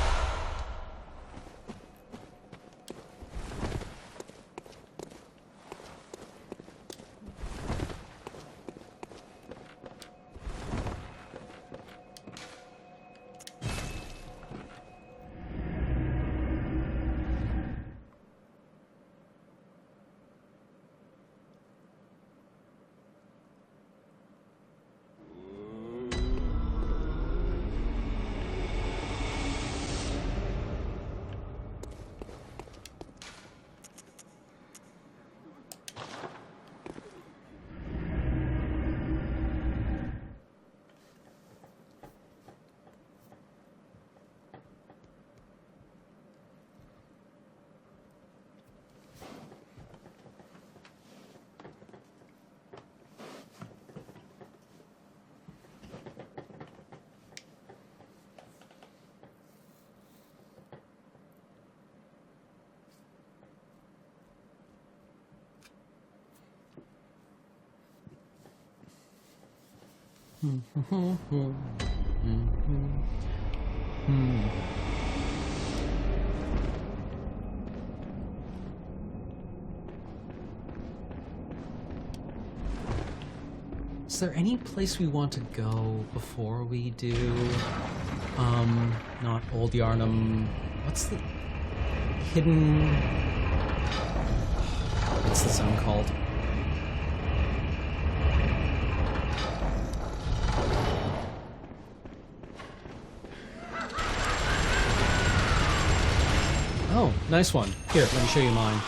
Is there any place we want to go before we do, not Old Yarnum, what's the hidden, what's the zone called? Oh, nice one. Here, let me show you mine.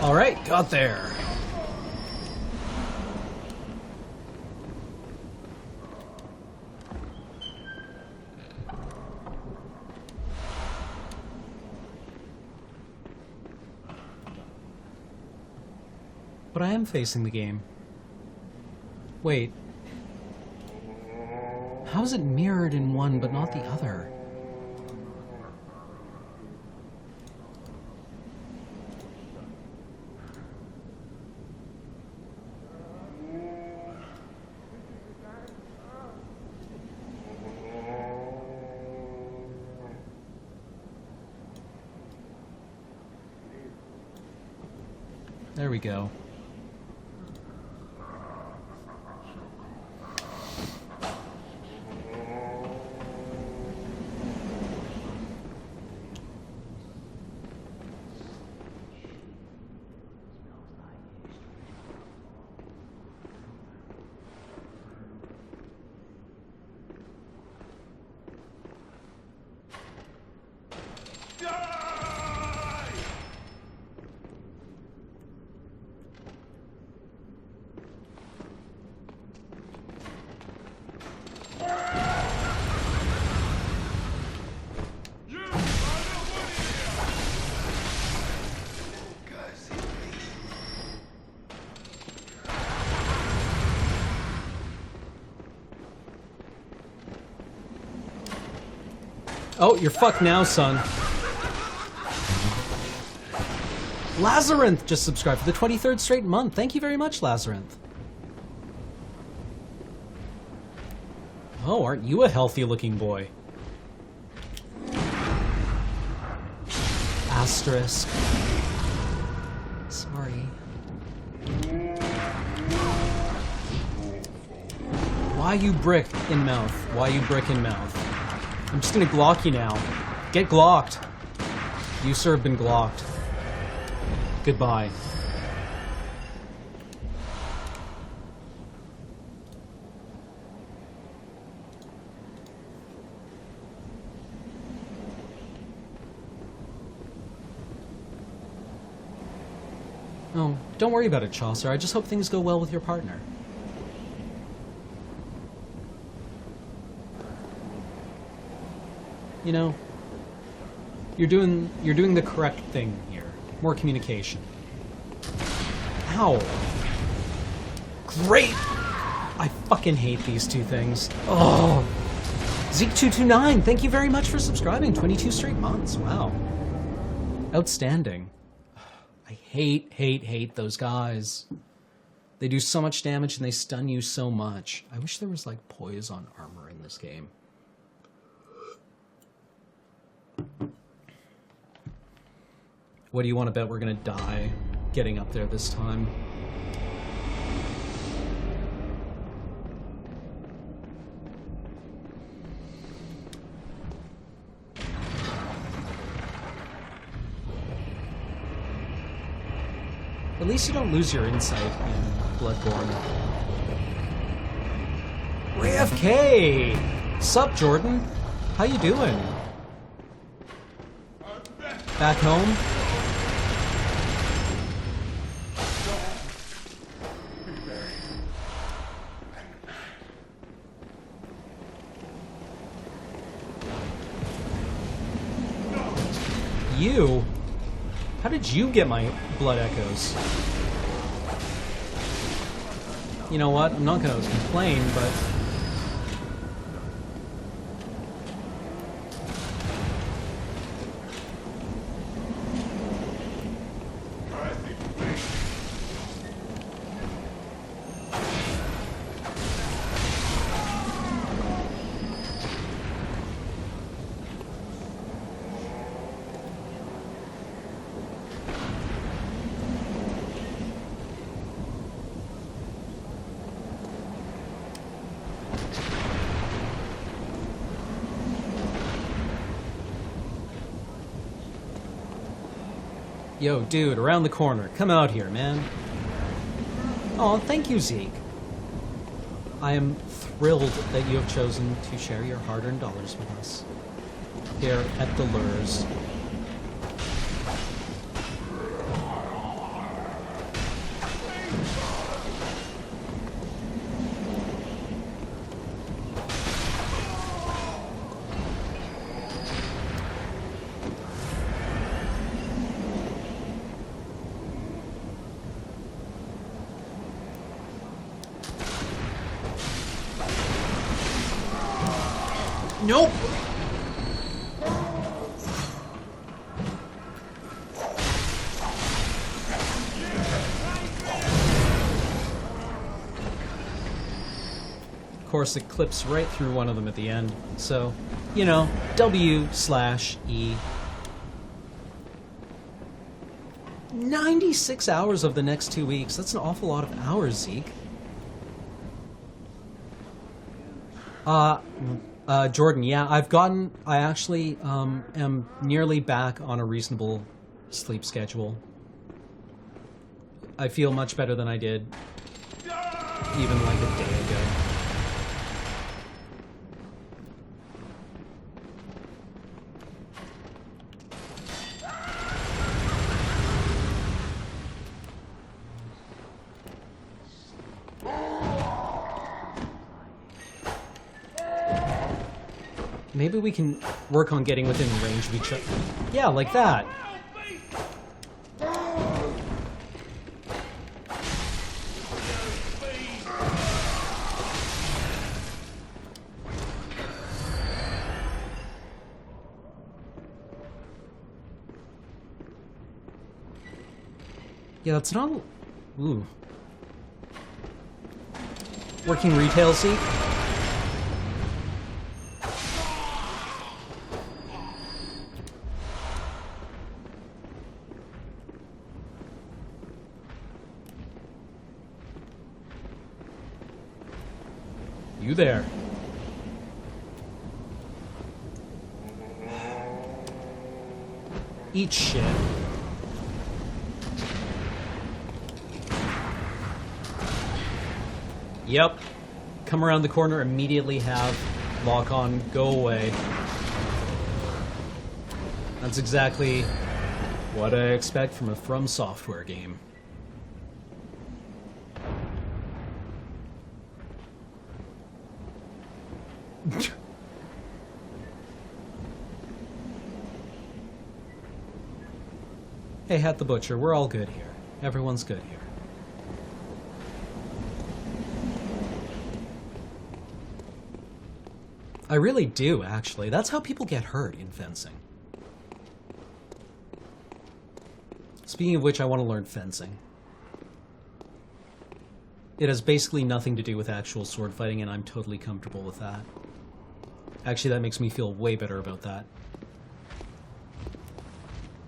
Alright, got there. But I am facing the game. Wait. How is it mirrored in one but not the other? There we go. Oh, you're fucked now, son. Lazarinth just subscribed for the 23rd straight month. Thank you very much, Lazarinth. Oh, aren't you a healthy-looking boy? Asterisk. Sorry. Why you brick in mouth? Why you brick in mouth? I'm just gonna Glock you now. Get Glocked. You, sir, have been Glocked. Goodbye. Oh, don't worry about it, Chaucer. I just hope things go well with your partner. You know, you're doing the correct thing here. More communication. Ow. Great! I fucking hate these two things. Oh. Zeke229, thank you very much for subscribing. 22 straight months. Wow. Outstanding. I hate those guys. They do so much damage and they stun you so much. I wish there was like poise on armor in this game. What do you want to bet we're gonna die getting up there this time? At least you don't lose your insight in Bloodborne. AFK! Sup, Jordan? How you doing? Back home? You? How did you get my blood echoes? You know what? I'm not gonna complain, but... Yo, dude, around the corner. Come out here, man. Oh, thank you, Zeke. I am thrilled that you have chosen to share your hard-earned dollars with us here at the Lures. Nope! Of course, it clips right through one of them at the end. So, you know, W/E. 96 hours of the next 2 weeks. That's an awful lot of hours, Zeke. Jordan, yeah, I actually am nearly back on a reasonable sleep schedule. I feel much better than I did even like a day ago. Maybe we can work on getting within range of each other. Yeah, like that. Yeah, that's not... Ooh. Working retail, Zeke? You there. Eat shit. Yep. Come around the corner, immediately have lock on, go away. That's exactly what I expect from a From Software game. Hey, Hat the Butcher, we're all good here. Everyone's good here. I really do, actually. That's how people get hurt in fencing. Speaking of which, I want to learn fencing. It has basically nothing to do with actual sword fighting, and I'm totally comfortable with that. Actually, that makes me feel way better about that.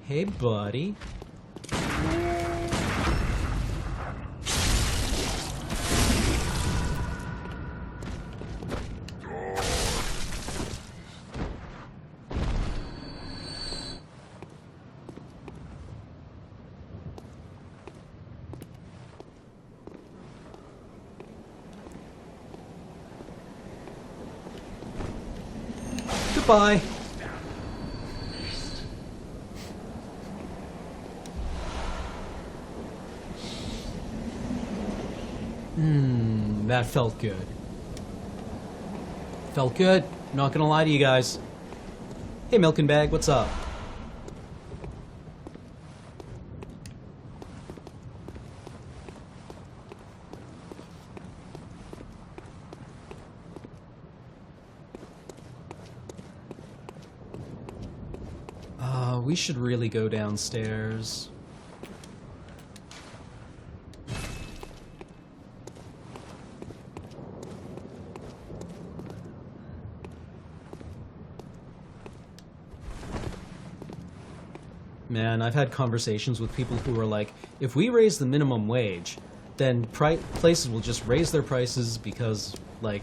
Hey, buddy. Goodbye. That felt good. Felt good. Not gonna lie to you guys. Hey, Milk and Bag, what's up? We should really go downstairs. Man, I've had conversations with people who are like, if we raise the minimum wage, then places will just raise their prices because, like,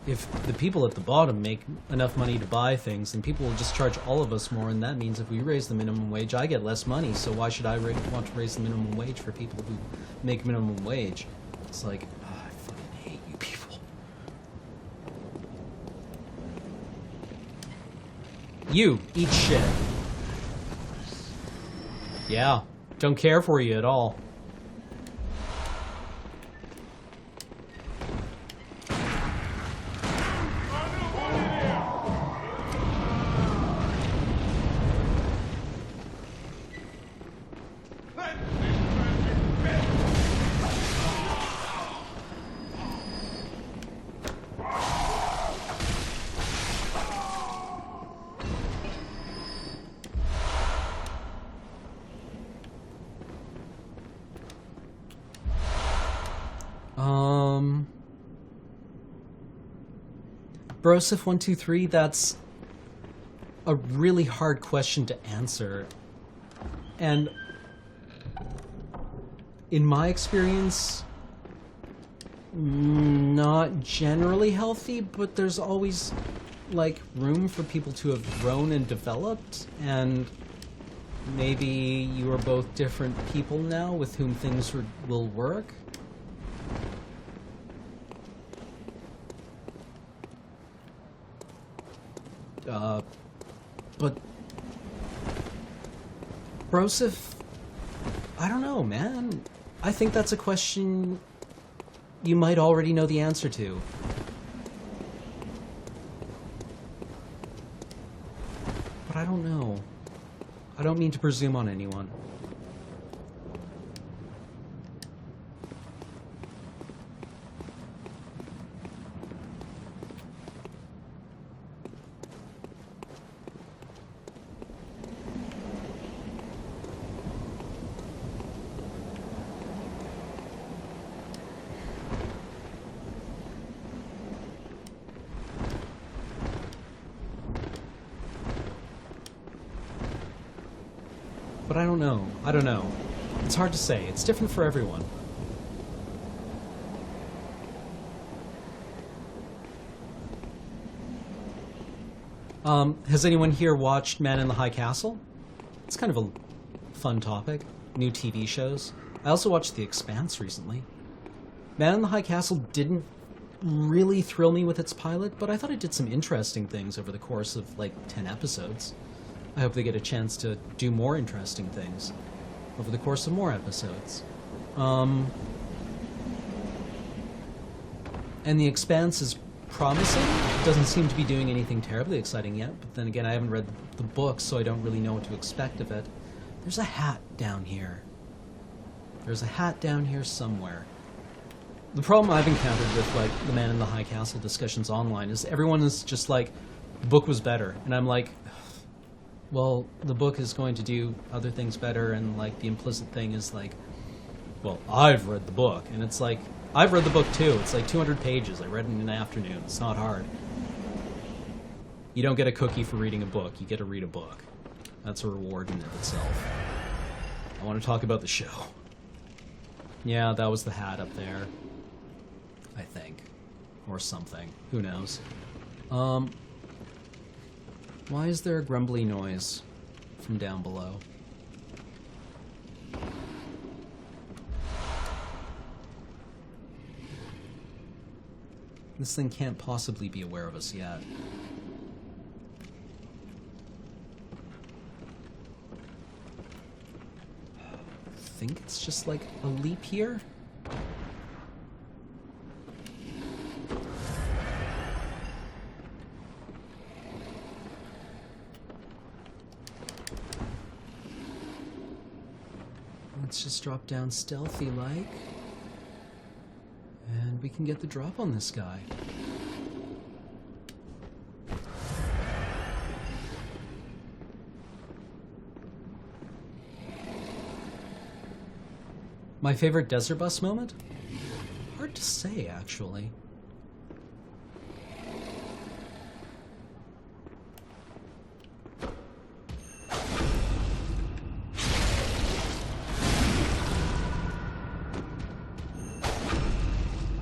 if the people at the bottom make enough money to buy things, then people will just charge all of us more, and that means if we raise the minimum wage, I get less money, so why should I want to raise the minimum wage for people who make minimum wage? It's like, oh, I fucking hate you people. You, eat shit. Yeah, don't care for you at all. Brosif123, that's a really hard question to answer. And in my experience, not generally healthy, but there's always, like, room for people to have grown and developed, and maybe you are both different people now with whom things will work. But Brosif, I don't know, man. I think that's a question you might already know the answer to. But I don't know. I don't mean to presume on anyone. But I don't know. I don't know. It's hard to say. It's different for everyone. Has anyone here watched Man in the High Castle? It's kind of a fun topic. New TV shows. I also watched The Expanse recently. Man in the High Castle didn't really thrill me with its pilot, but I thought it did some interesting things over the course of, like, 10 episodes. I hope they get a chance to do more interesting things over the course of more episodes. And The Expanse is promising. It doesn't seem to be doing anything terribly exciting yet, but then again, I haven't read the book, so I don't really know what to expect of it. There's a hat down here. There's a hat down here somewhere. The problem I've encountered with, like, the Man in the High Castle discussions online is everyone is just like, the book was better. And I'm like, well, the book is going to do other things better, and, like, the implicit thing is, like, well, I've read the book. And it's like, I've read the book too. It's like 200 pages. I read it in an afternoon. It's not hard. You don't get a cookie for reading a book. You get to read a book. That's a reward in and of itself. I want to talk about the show. Yeah, that was the hat up there. I think. Or something. Who knows? Why is there a grumbly noise from down below? This thing can't possibly be aware of us yet. I think it's just like a leap here? Let's just drop down stealthy-like. And we can get the drop on this guy. My favorite desert bus moment? Hard to say, actually.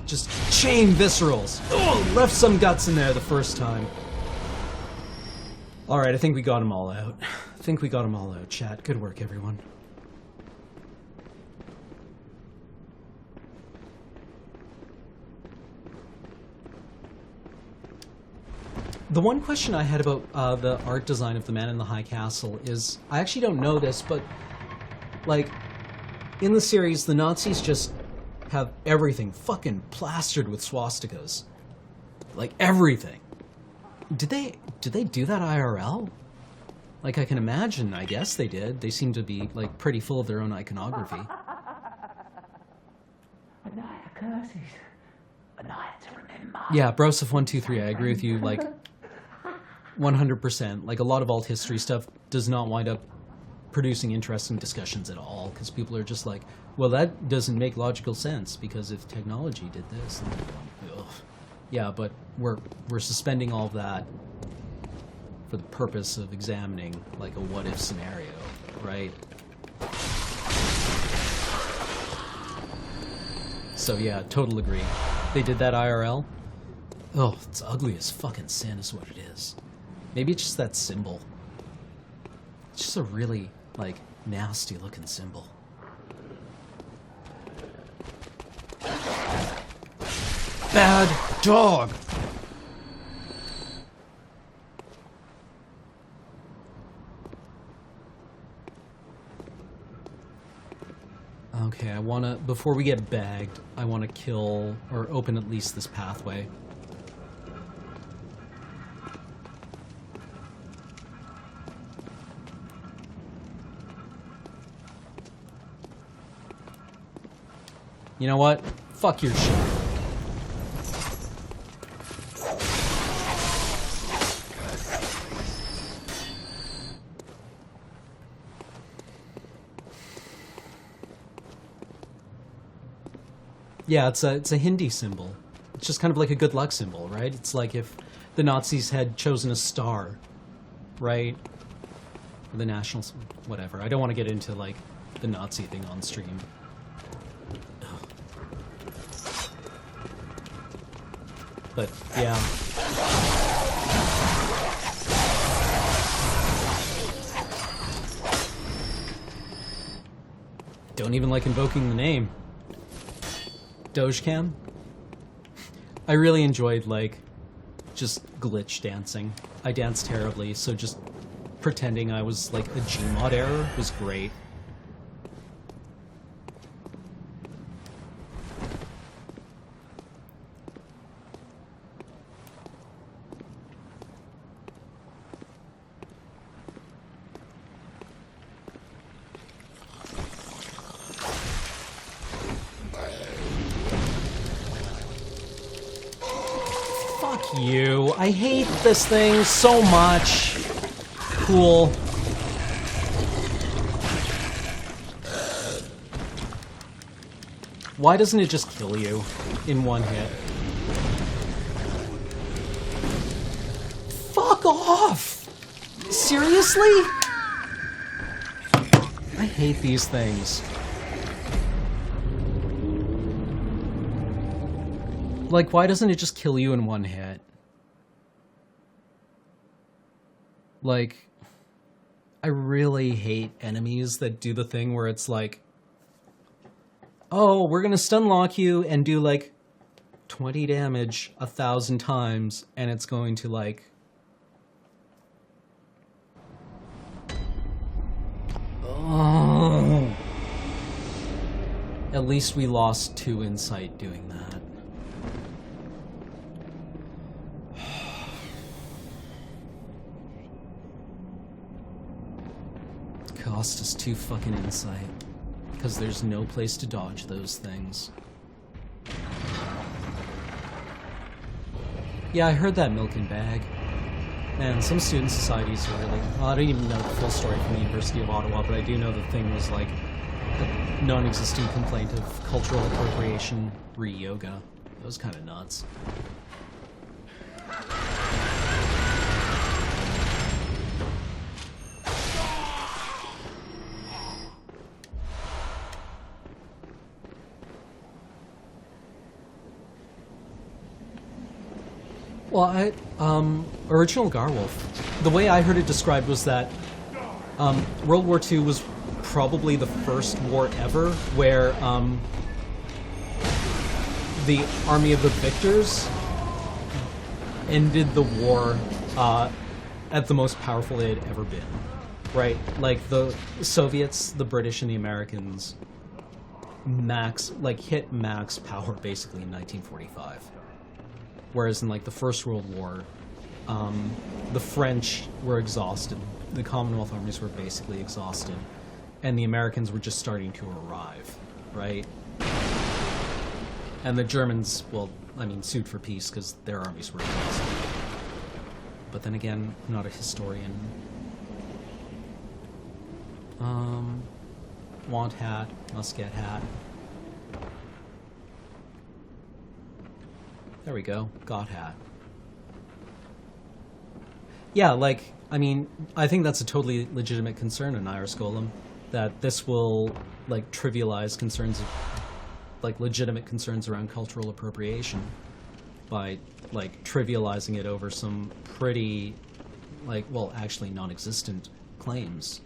Just chain viscerals. Oh, left some guts in there the first time. Alright, I think we got them all out. Chat. Good work, everyone. The one question I had about the art design of the Man in the High Castle is, I actually don't know this, but, like, in the series, the Nazis just have everything fucking plastered with swastikas. Like, everything. Did they do that IRL? Like, I can imagine, I guess they did. They seem to be, like, pretty full of their own iconography. A night of curses. A night to remember. Yeah, Brosif123, I agree with you, like, 100%. Like, a lot of alt history stuff does not wind up producing interesting discussions at all, because people are just like, well, that doesn't make logical sense, because if technology did this, then, ugh. Yeah, but we're suspending all of that for the purpose of examining, like, a what-if scenario, right? So yeah, total agree. They did that IRL? Oh, it's ugly as fucking sin is what it is. Maybe it's just that symbol. It's just a really, like, nasty looking symbol. Bad dog! Okay, I wanna, before we get bagged, I wanna kill, or open at least this pathway. You know what? Fuck your shit. Yeah, it's a Hindi symbol. It's just kind of like a good luck symbol, right? It's like if the Nazis had chosen a star, right? Or the Nationals, whatever. I don't want to get into, like, the Nazi thing on stream. But, yeah. Don't even like invoking the name. Dogecam? I really enjoyed, like, just glitch dancing. I danced terribly, so just pretending I was, like, a Gmod error was great. You. I hate this thing so much. Cool. Why doesn't it just kill you in one hit? Fuck off! Seriously? I hate these things. Like, why doesn't it just kill you in one hit? Like, I really hate enemies that do the thing where it's like, oh, we're gonna stun lock you and do like 20 damage 1,000 times, and it's going to like... Oh. At least we lost 2 insight doing that. Cost us 2 fucking insight. Because there's no place to dodge those things. Yeah, I heard that milk and bag. Man, some student societies are really... Well, I don't even know the full story from the University of Ottawa, but I do know the thing was like a non-existent complaint of cultural appropriation re-yoga. It was kind of nuts. Well, original Garwolf, the way I heard it described was that World War II was probably the first war ever where the Army of the Victors ended the war at the most powerful it had ever been, right? Like the Soviets, the British, and the Americans hit max power basically in 1945. Whereas in like the First World War, the French were exhausted, the Commonwealth armies were basically exhausted, and the Americans were just starting to arrive, right? And the Germans, well, I mean, sued for peace because their armies were exhausted. But then again, I'm not a historian. Want hat, must get hat. There we go. God hat. Yeah, like, I mean, I think that's a totally legitimate concern in Iris Golem, that this will, like, trivialize concerns, like, legitimate concerns around cultural appropriation by, like, trivializing it over some pretty, like, well, actually non-existent claims.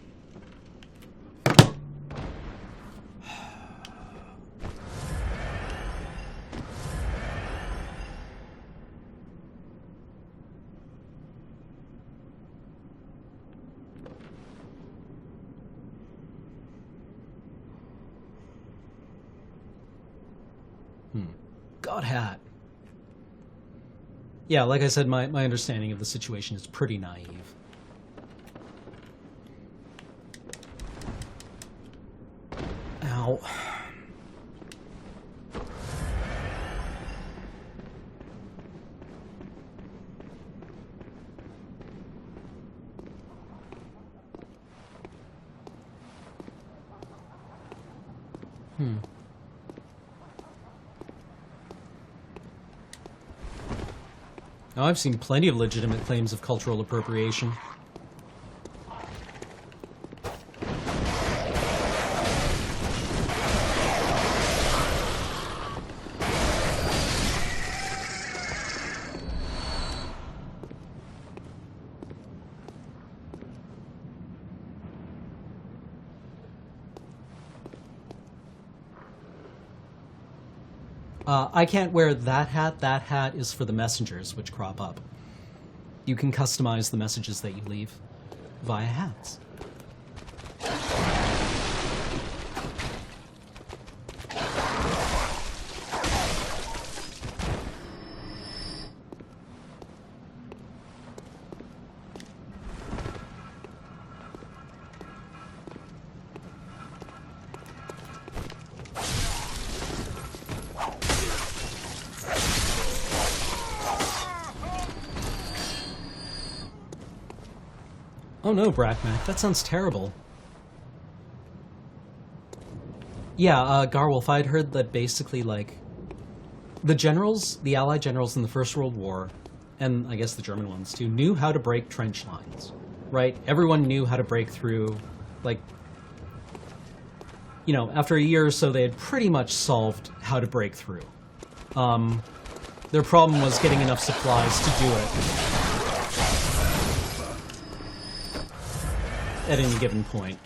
God hat. Yeah, like I said, my understanding of the situation is pretty naive. Ow. Now, I've seen plenty of legitimate claims of cultural appropriation. I can't wear that hat. That hat is for the messengers, which crop up. You can customize the messages that you leave via hats. Oh no, Brackmack, that sounds terrible. Yeah, Garwolf, I'd heard that basically, like, the generals, the Allied generals in the First World War, and I guess the German ones too, knew how to break trench lines, right? Everyone knew how to break through, like, you know, after a year or so they had pretty much solved how to break through. Their problem was getting enough supplies to do it at any given point.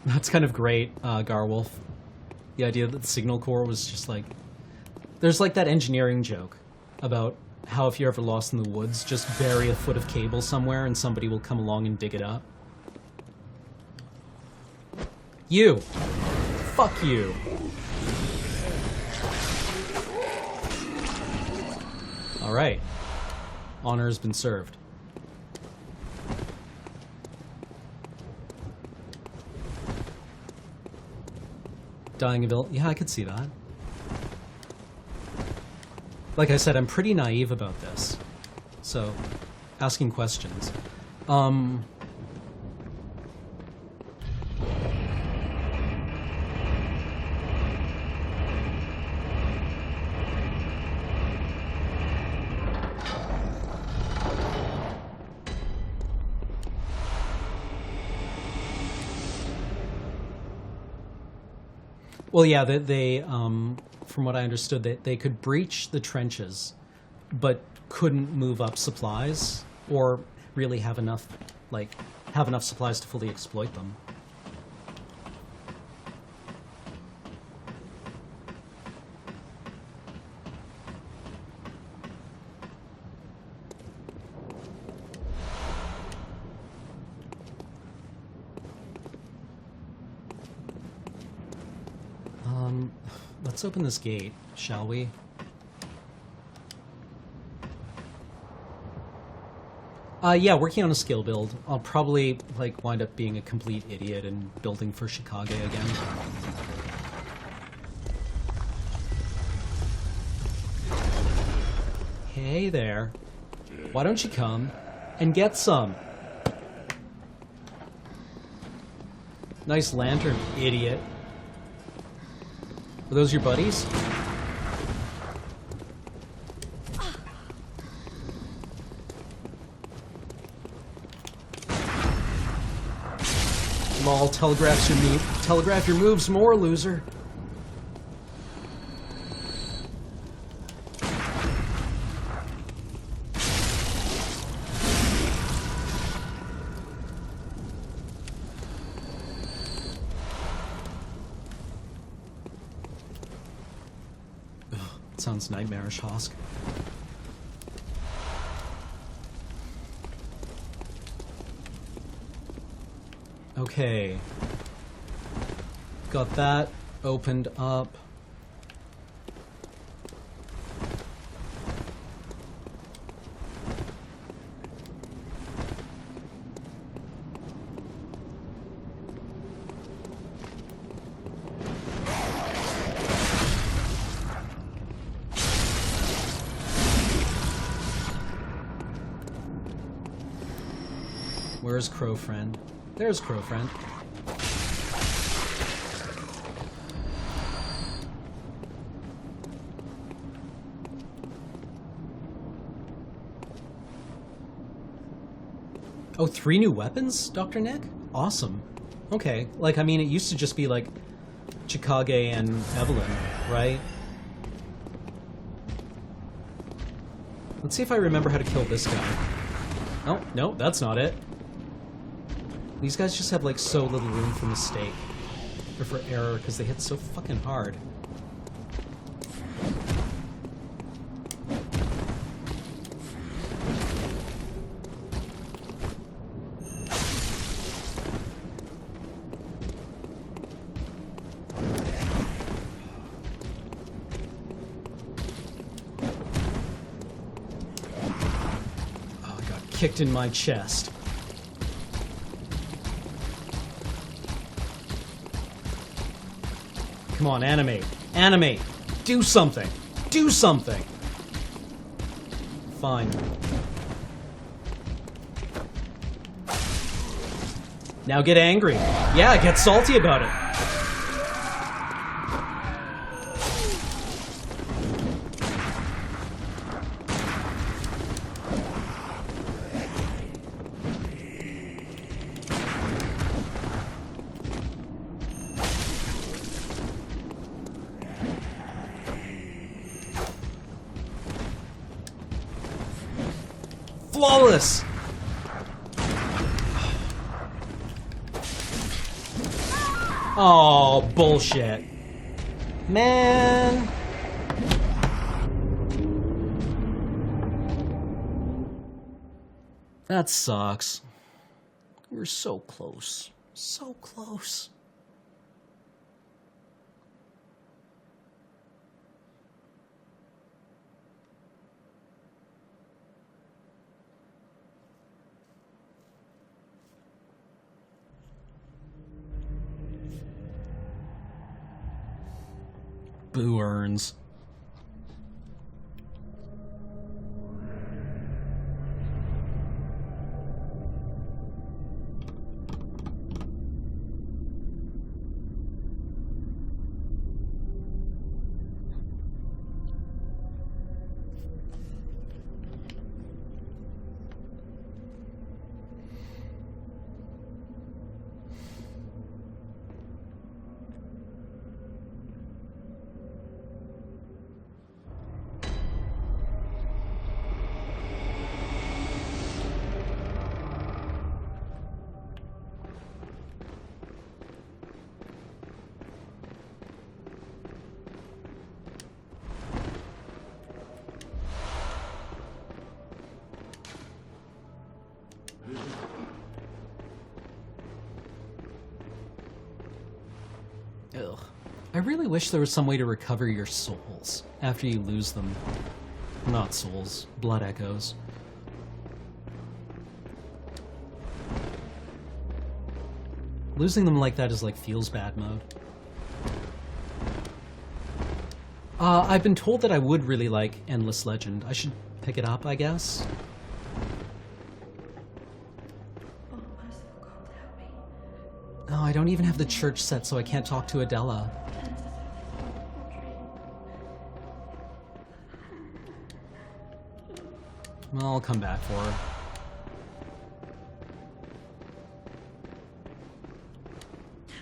That's kind of great, Garwolf. The idea that the Signal Corps was just like... There's like that engineering joke about how if you're ever lost in the woods, just bury a foot of cable somewhere and somebody will come along and dig it up. You! Fuck you! Alright. Honor has been served. Dying of ill... Yeah, I could see that. Like I said, I'm pretty naive about this. So, asking questions. Well, yeah, they from what I understood, they could breach the trenches, but couldn't move up supplies, or really have enough supplies to fully exploit them. Let's open this gate, shall we? Yeah, working on a skill build. I'll probably, like, wind up being a complete idiot and building for Chicago again. Hey there. Why don't you come and get some? Nice lantern, idiot. Were those your buddies? Lol, telegraph your moves more, loser. Sounds nightmarish, Hosk. Okay. Got that opened up. Where's Crow Friend? There's Crow Friend. Oh, 3 new weapons, Dr. Nick? Awesome. Okay, like, I mean, it used to just be, like, Chikage and Evelyn, right? Let's see if I remember how to kill this guy. Oh, no, that's not it. These guys just have, like, so little room for mistake. Or for error, because they hit so fucking hard. Oh, I got kicked in my chest. Come on, animate. Animate! Do something! Do something! Fine. Now get angry. Yeah, get salty about it. Flawless! Oh, bullshit. Man. That sucks. We're so close. So close. Boo earns. Ugh. I really wish there was some way to recover your souls after you lose them. Not souls, blood echoes. Losing them like that is like feels bad mode. I've been told that I would really like Endless Legend. I should pick it up, I guess. Oh, I don't even have the church set, so I can't talk to Adela. Well, I'll come back for her.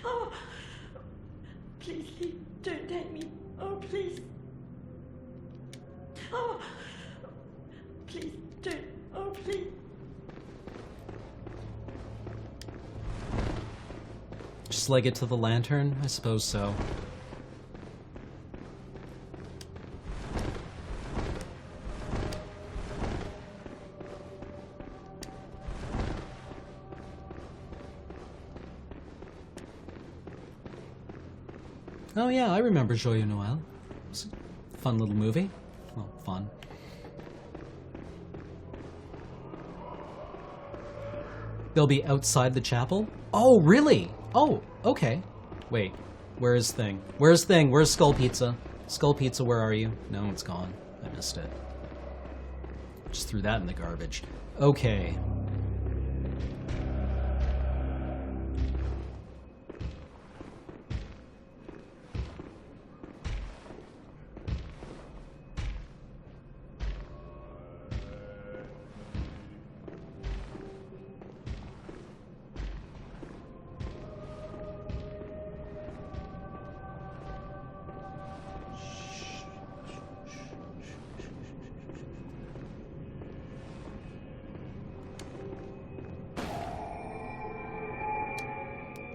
Oh, please leave. Don't take me. Oh, please. Oh, please don't. Oh, please. Just leg it to the lantern? I suppose so. Oh yeah, I remember Joyeux Noël. It's a fun little movie. Well, fun. They'll be outside the chapel? Oh, really? Oh, okay. Wait, where is Thing? Where's Thing? Where's Skull Pizza? Skull Pizza, where are you? No, it's gone. I missed it. Just threw that in the garbage. Okay.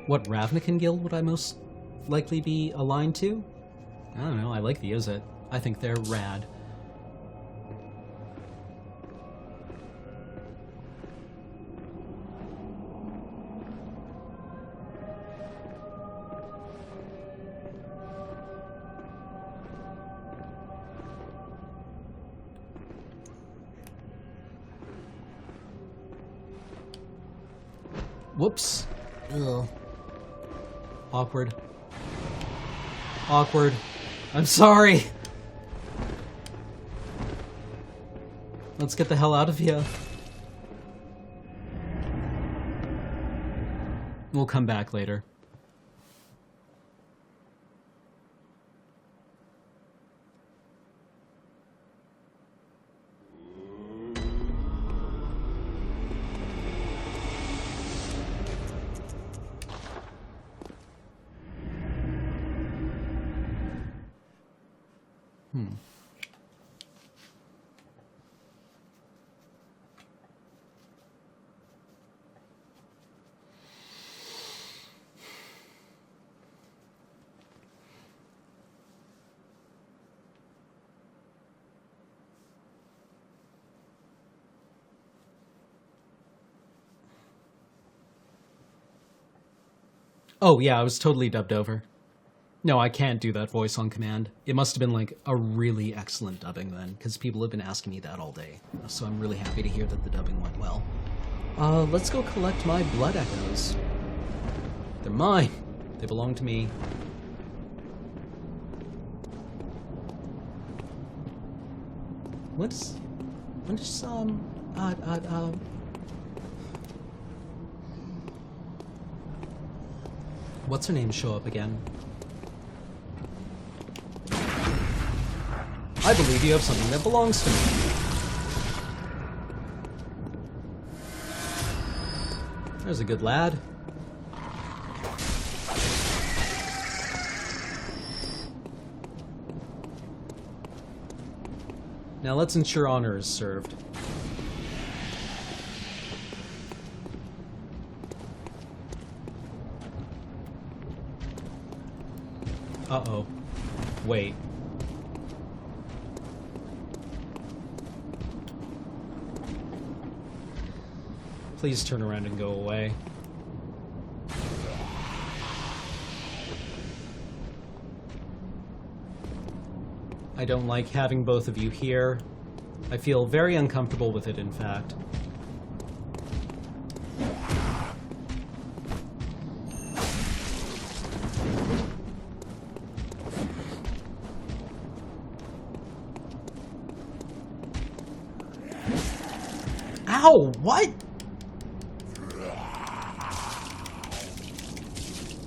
What Ravnican guild would I most likely be aligned to? I don't know, I like the Izzet. I think they're rad. Whoops. Ugh. Awkward. Awkward. I'm sorry! Let's get the hell out of here. We'll come back later. Oh yeah, I was totally dubbed over. No, I can't do that voice on command. It must have been like a really excellent dubbing then, because people have been asking me that all day. So I'm really happy to hear that the dubbing went well. Let's go collect my blood echoes. They're mine. They belong to me. When does what's her name show up again? I believe you have something that belongs to me. There's a good lad. Now let's ensure honor is served. Uh-oh. Wait. Please turn around and go away. I don't like having both of you here. I feel very uncomfortable with it, in fact. Ow! What?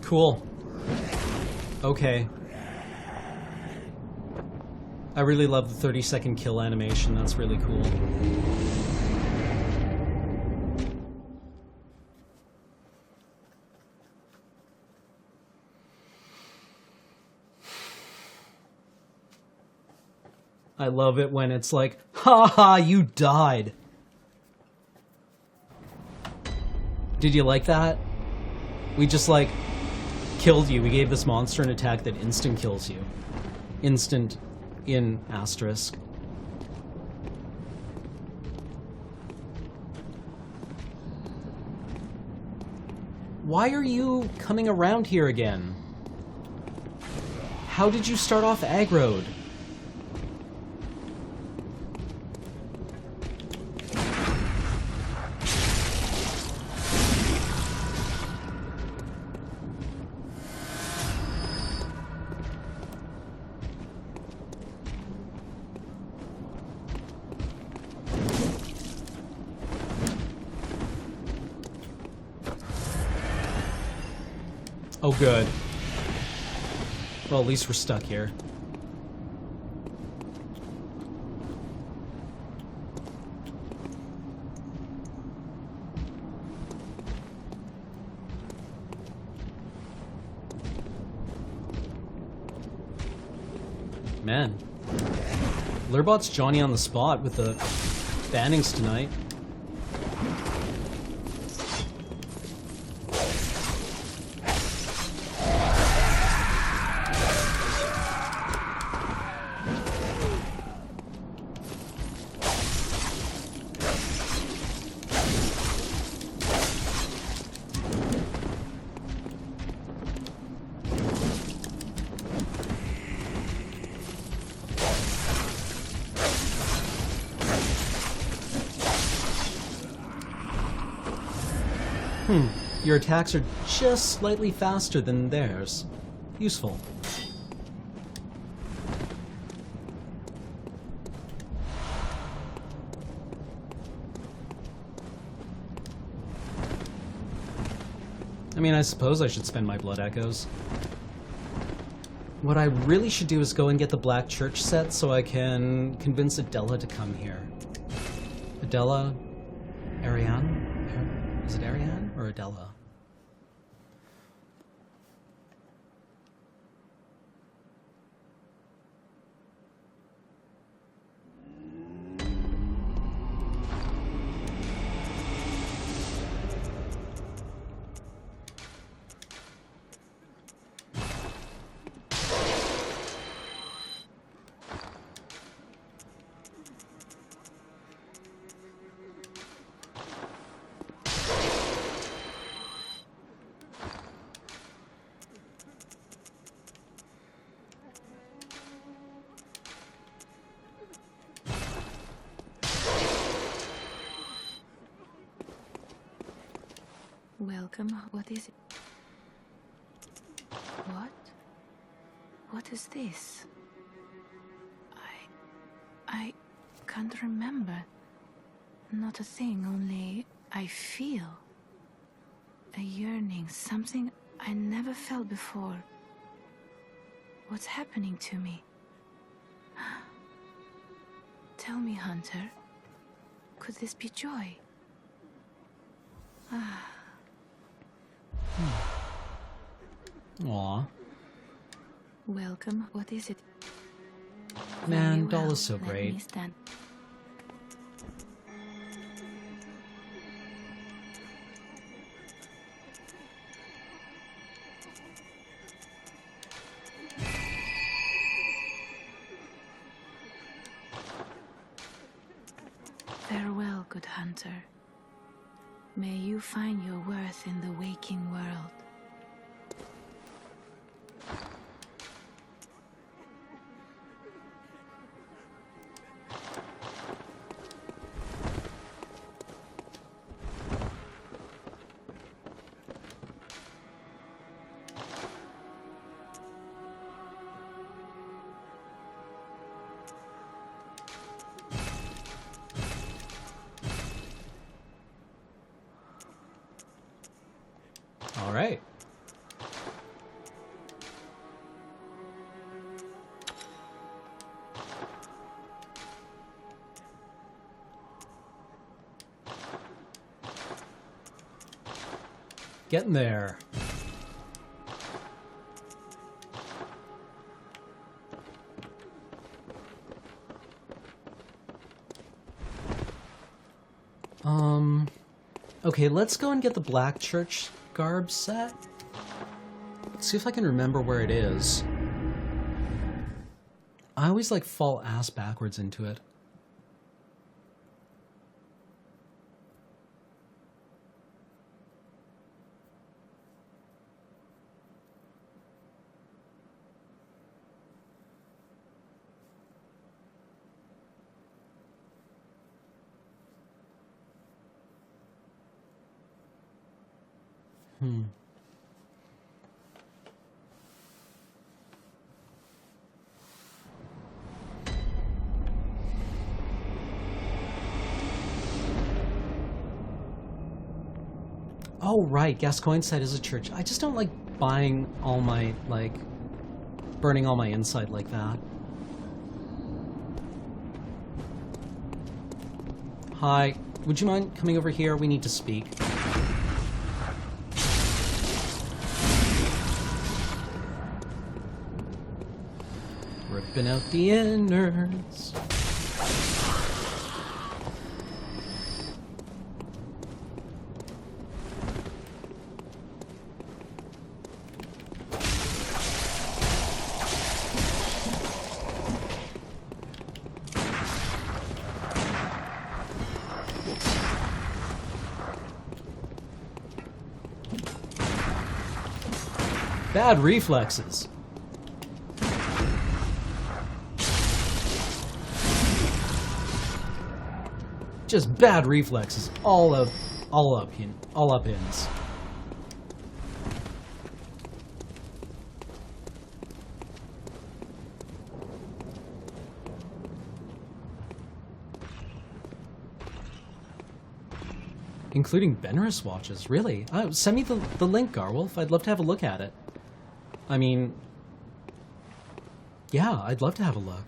Cool. Okay. I really love the 30-second kill animation. That's really cool. I love it when it's like, ha ha, you died. Did you like that? We just, like, killed you. We gave this monster an attack that instant kills you. Instant in asterisk. Why are you coming around here again? How did you start off aggroed? Oh, good. Well, at least we're stuck here. Man. Lurbot's Johnny on the spot with the bannings tonight. Your attacks are just slightly faster than theirs. Useful. I mean, I suppose I should spend my blood echoes. What I really should do is go and get the Black Church set so I can convince Adela to come here. Adela? Ariane? Is it Ariane or Adela? Welcome. What is it? What? What is this? I can't remember. Not a thing, only I feel a yearning, something I never felt before. What's happening to me? Tell me, Hunter. Could this be joy? Aw. Welcome. What is it? Man, Very Doll well. is so Let great. me stand. Farewell, good hunter. May you find your worth in the waking world. Getting there. Okay, let's go and get the Black Church garb set. Let's see if I can remember where it is. I always, like, fall ass backwards into it. Oh, right, Gascoigne site is a church. I just don't like buying all my, like, burning all my insight like that. Hi, would you mind coming over here? We need to speak. Ripping out the innards. Bad reflexes. Just bad reflexes, all up ins. Including Benris watches, really? Send me the link, Garwolf. I'd love to have a look at it. I mean, yeah, I'd love to have a look.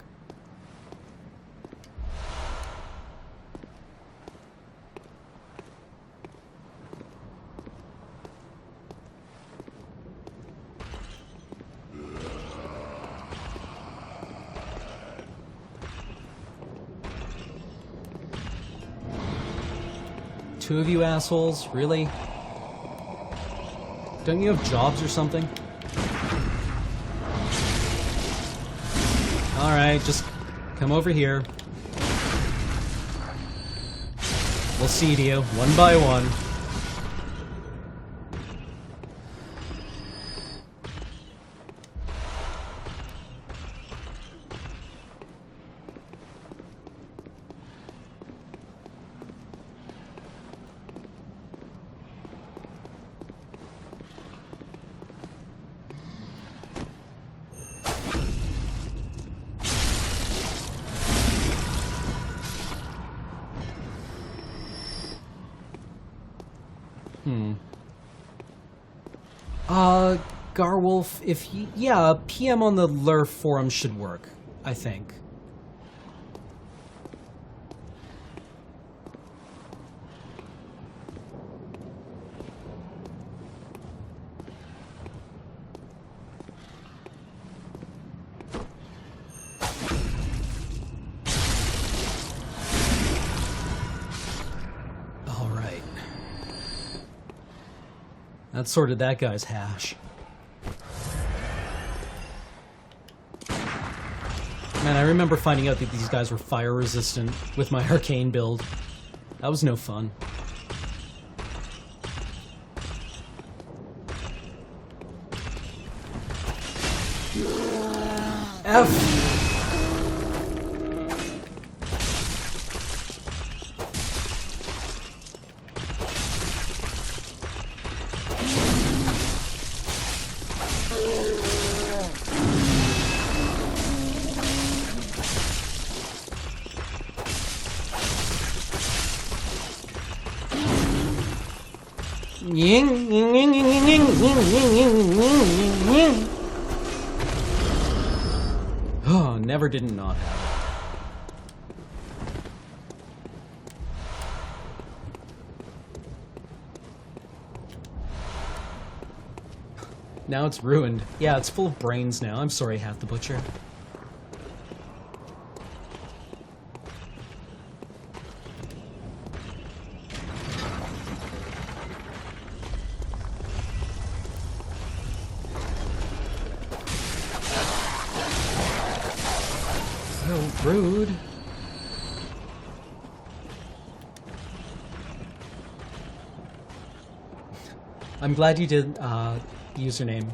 Two of you assholes, really? Don't you have jobs or something? Alright, just come over here. We'll seed you, one by one. Garwolf, if you, yeah, PM on the Lur forum should work, I think. All right. That sorted that guy's hash. Man, I remember finding out that these guys were fire resistant with my arcane build. That was no fun. F. Oh, never did not have it. Now it's ruined. Yeah, it's full of brains now. I'm sorry, Hat the Butcher. So rude. I'm glad you did username.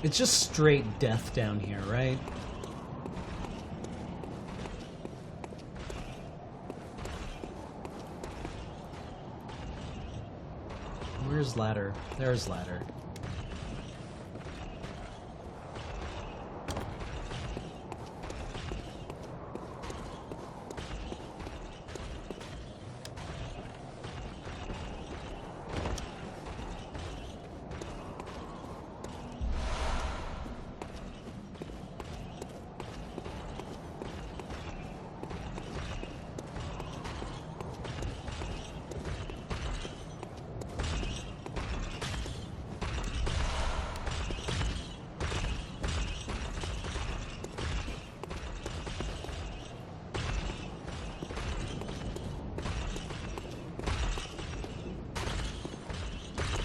It's just straight death down here, right? Where's ladder? There's ladder.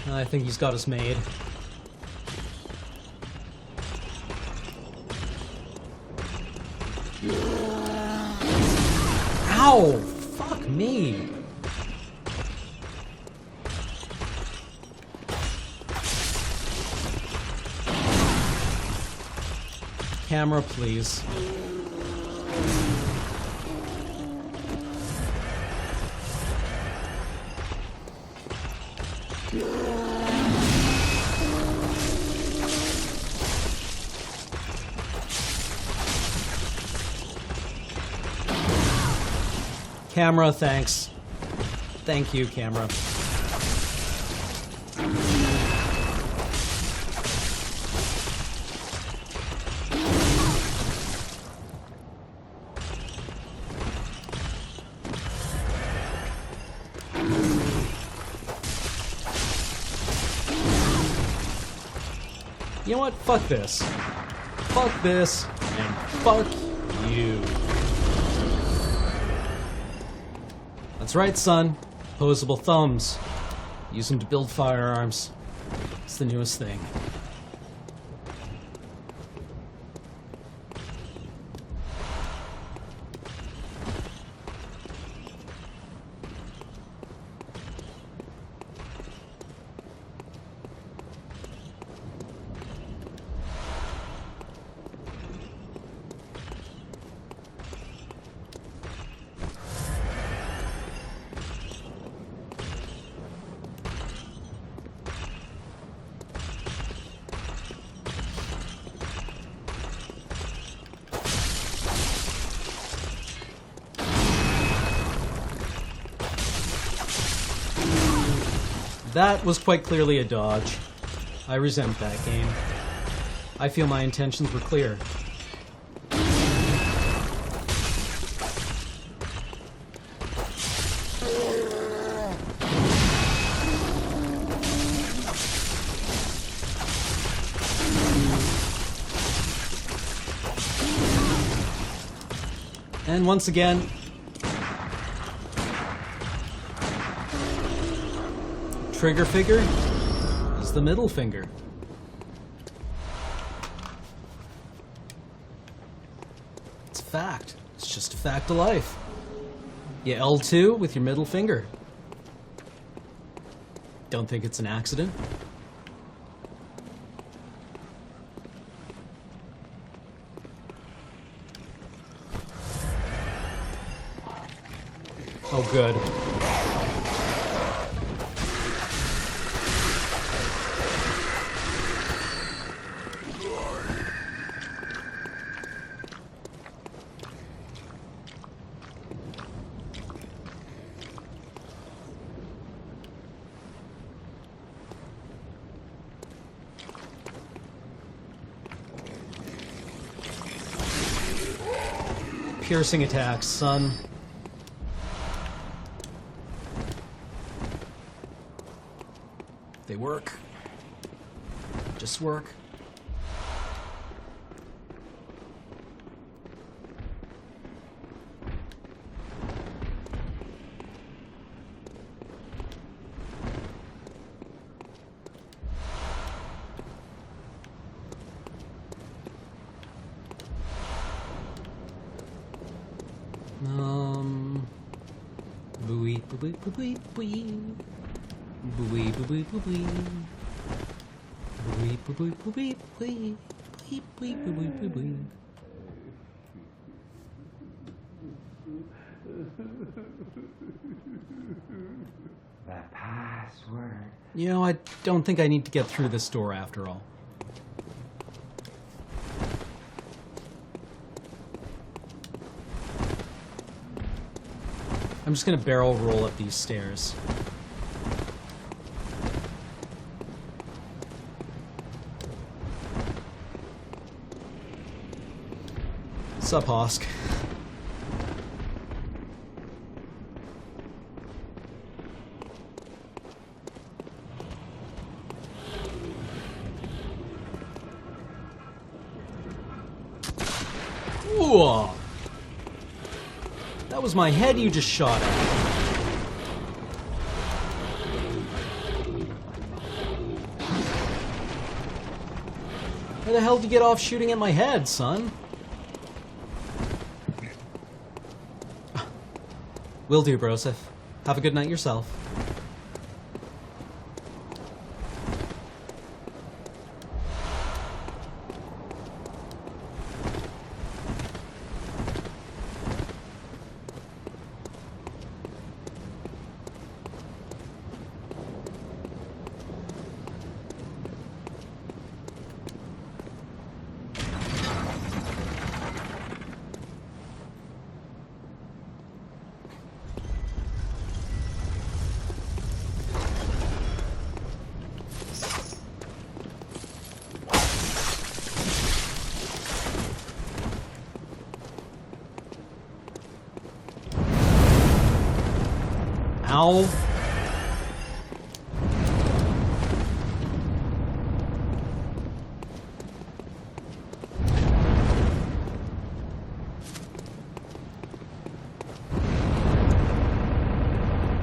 I think he's got us made. Ow! Fuck me! Camera, please. Camera, thanks. Thank you, camera. You know what? Fuck this. Fuck this, and fuck you. That's right, son. Opposable thumbs. Use them to build firearms. It's the newest thing. That was quite clearly a dodge. I resent that game. I feel my intentions were clear. And once again, trigger figure is the middle finger. It's a fact. It's just a fact of life. You L2 with your middle finger. Don't think it's an accident. Oh, good. piercing attacks, son. They work. Just work. Booey, booey, booey, booey. Booey, booey, booey. Booey, booey, booey, booey. Booey, booey, booey, booey. The password. You know, I don't think I need to get through this door after all. I'm just gonna barrel roll up these stairs. Sup, Hosk? Ooh. That was my head you just shot at. Where the hell did you get off shooting at my head, son? Will do, Broseph. Have a good night yourself. Ow.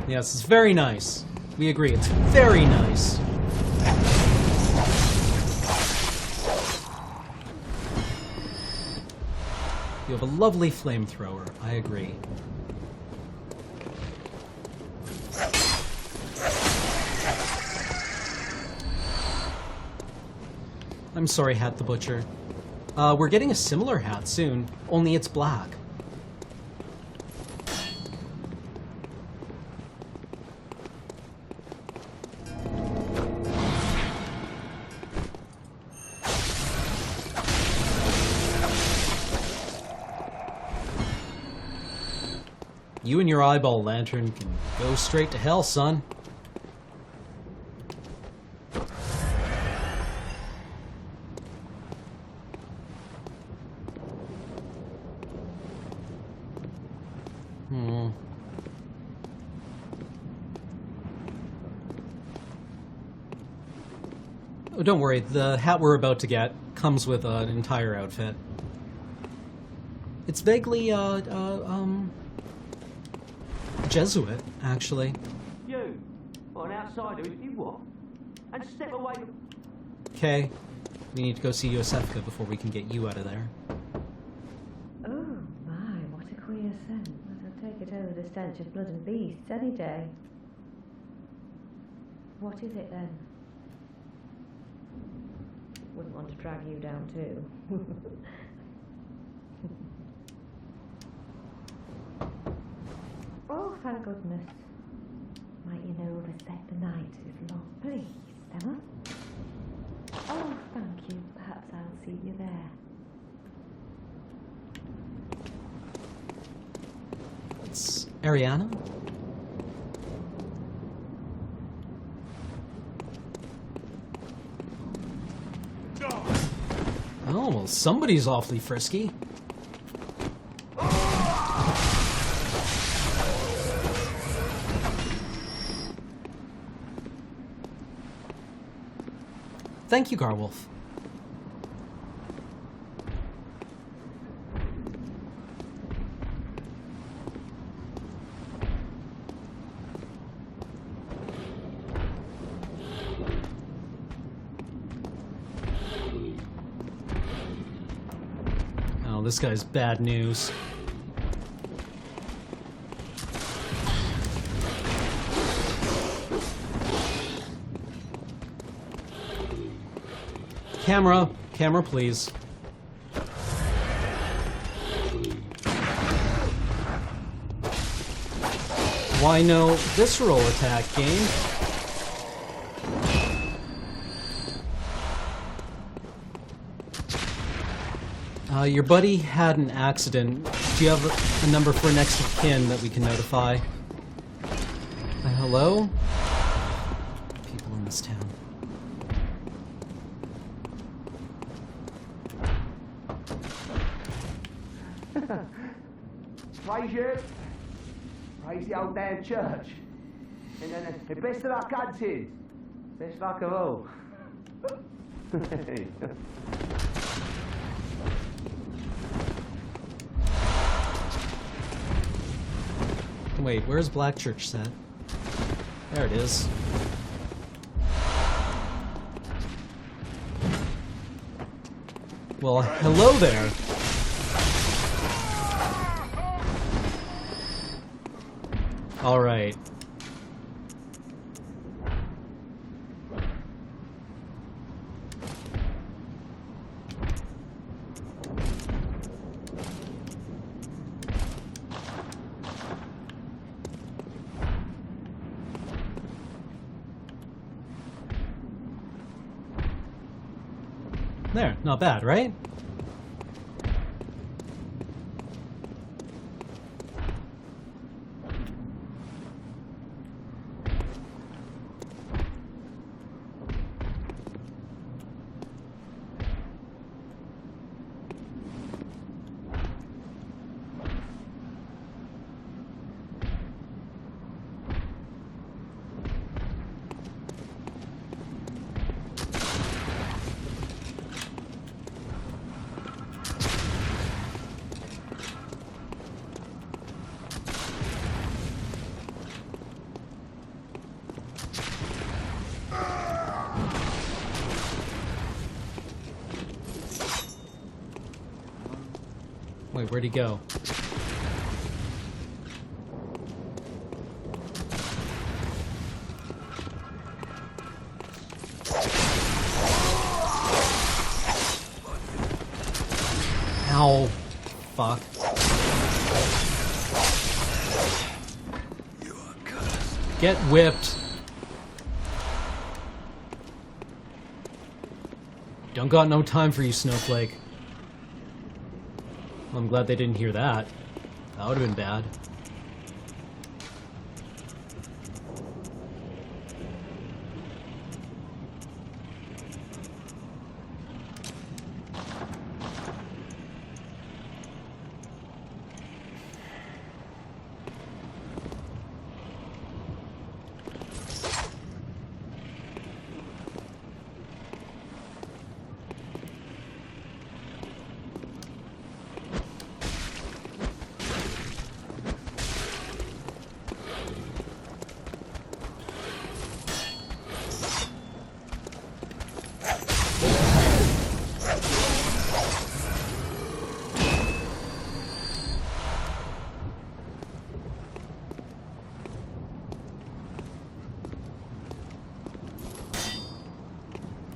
Yes, it's very nice. We agree, it's very nice. You have a lovely flamethrower, I agree. I'm sorry, Hat the Butcher. We're getting a similar hat soon, only it's black. You and your eyeball lantern can go straight to hell, son. Oh, don't worry, the hat we're about to get comes with an entire outfit. It's vaguely, Jesuit, actually. You, what, an outsider if you what? And step away. Okay, we need to go see Yosefka before we can get you out of there. Oh my, what a queer scent. I'd take it over the stench of blood and beasts any day. What is it then? Wouldn't want to drag you down too. Oh, thank goodness. Might you know respect the night is long. Please, Emma. Oh, thank you. Perhaps I'll see you there. It's Ariana? Oh, well, somebody's awfully frisky. Thank you, Garwolf. Oh, this guy's bad news. Camera. Camera, please. Why no visceral attack, game? Your buddy had an accident. Do you have a number for next of kin that we can notify? Hello? People in this town. Praise you. Praise the old damn church. And then the best of luck hunting. Best luck of all. Wait, where's Black Church set? There it is. Well, hello there. All right. There, not bad, right? Wait, where'd he go? Ow. Fuck. Get whipped. Don't got no time for you, Snowflake. Well, I'm glad they didn't hear that. That would have been bad.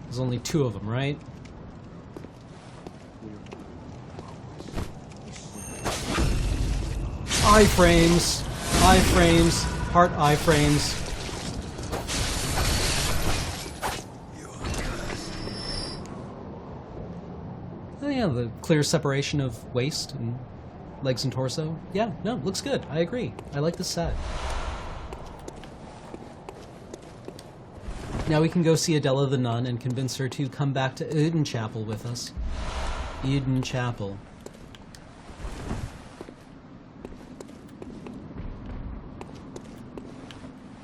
There's only two of them, right? Iframes! Iframes! Heart iframes. Oh yeah, the clear separation of waist and legs and torso. Yeah, no, looks good. I agree. I like this set. Now we can go see Adela the Nun and convince her to come back to Eden Chapel with us. Eden Chapel.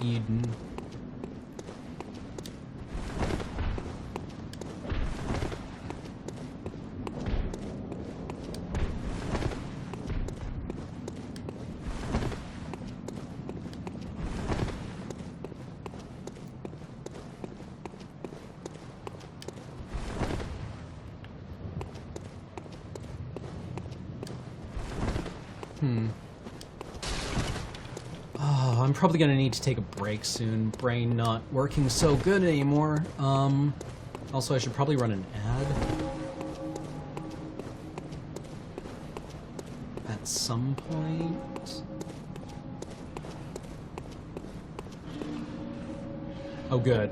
Eden. Oh, I'm probably gonna need to take a break soon. Brain not working so good anymore. Also, I should probably run an ad. At some point. Oh, good.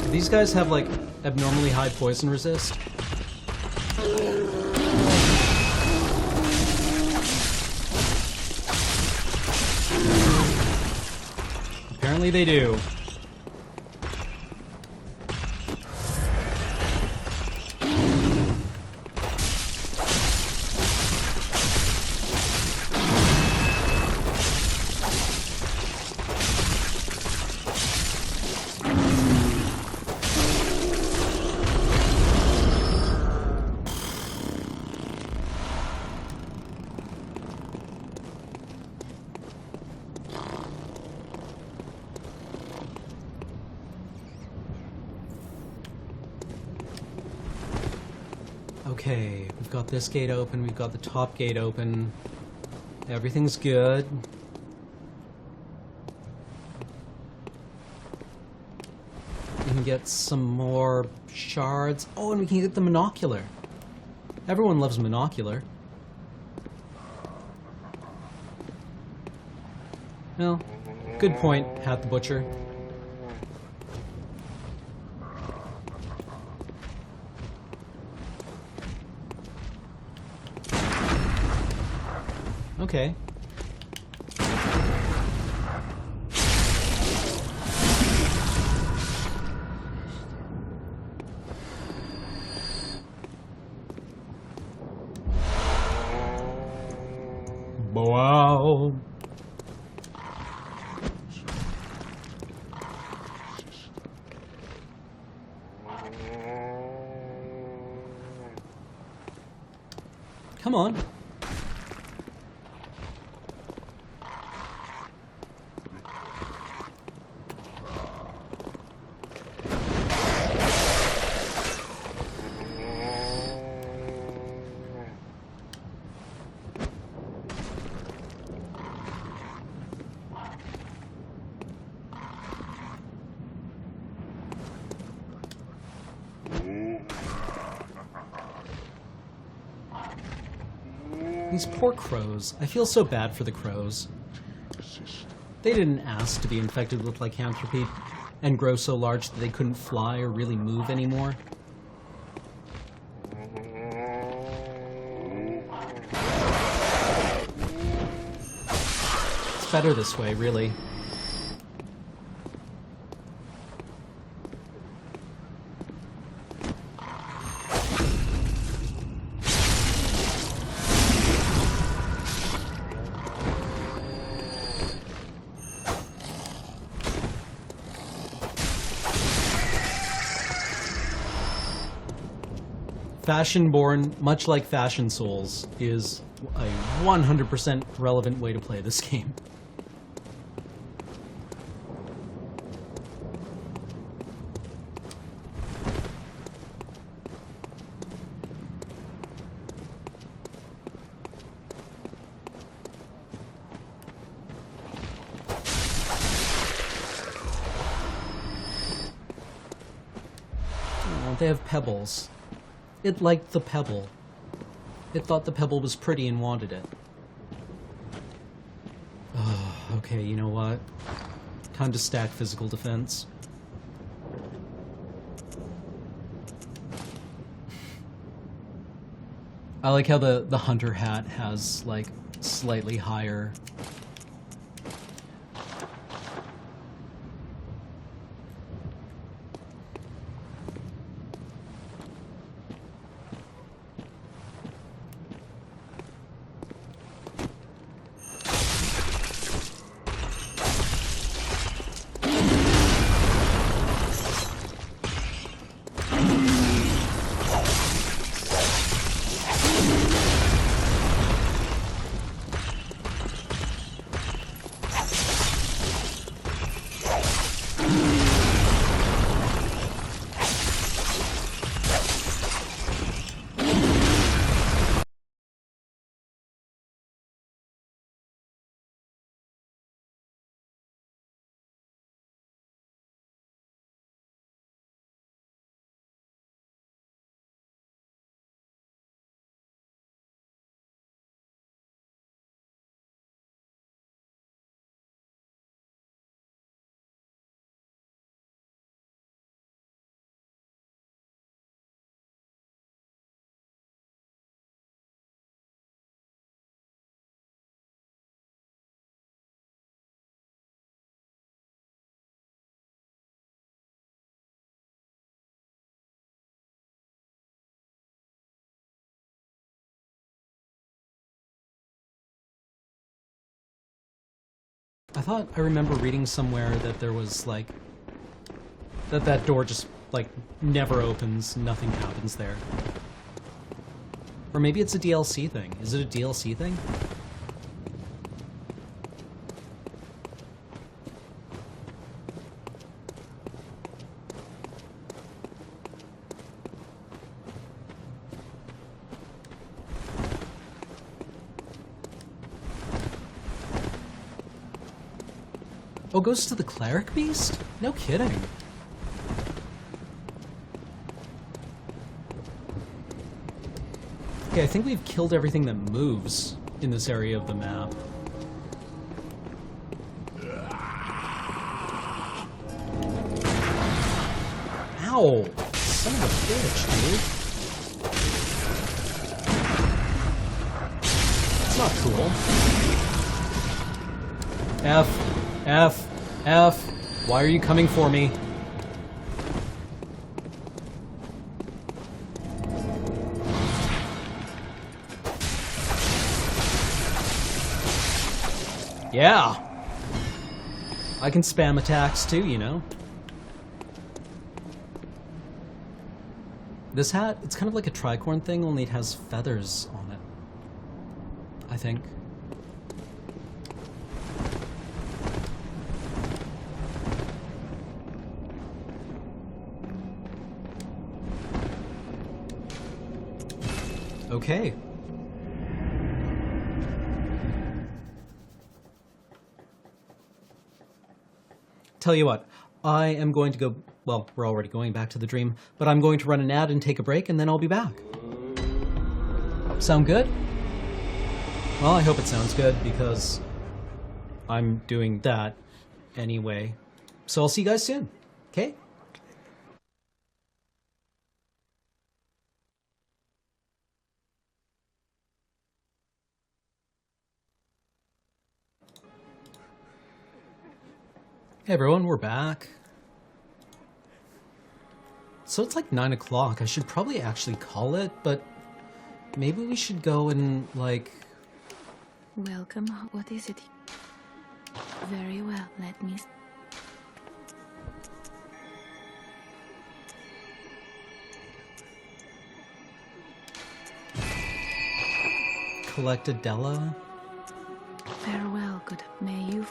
Do these guys have, like, abnormally high poison resist? Apparently they do. Okay, we've got this gate open, we've got the top gate open. Everything's good. We can get some more shards. Oh, and we can get the monocular. Everyone loves monocular. Well, good point, Hat the Butcher. Okay. Wow. Come on. These poor crows. I feel so bad for the crows. They didn't ask to be infected with lycanthropy and grow so large that they couldn't fly or really move anymore. It's better this way, really. Fashionborn, much like Fashion Souls, is a 100% relevant way to play this game. Oh, they have pebbles. It liked the pebble. It thought the pebble was pretty and wanted it. Oh, okay, you know what? Time to stack physical defense. I like how the hunter hat has, like, slightly higher... I thought I remember reading somewhere that there was, like... That door just, like, never opens, nothing happens there. Or maybe it's a DLC thing. Is it a DLC thing? Oh, goes to the cleric beast? No kidding. Okay, I think we've killed everything that moves in this area of the map. Ow! Son of a bitch, dude. That's not cool. F. Why are you coming for me? Yeah. I can spam attacks too, you know. This hat, it's kind of like a tricorn thing, only it has feathers on it. I think. Okay. Tell you what, I am going to go, well, we're already going back to the dream, but I'm going to run an ad and take a break, and then I'll be back. Sound good? Well, I hope it sounds good, because I'm doing that anyway. So I'll see you guys soon, okay? Hey everyone, we're back. So it's like 9 o'clock. I should probably actually call it, but maybe we should go and, like... Welcome. What is it? Very well, let me... Collect Adela? Farewell, good. May you...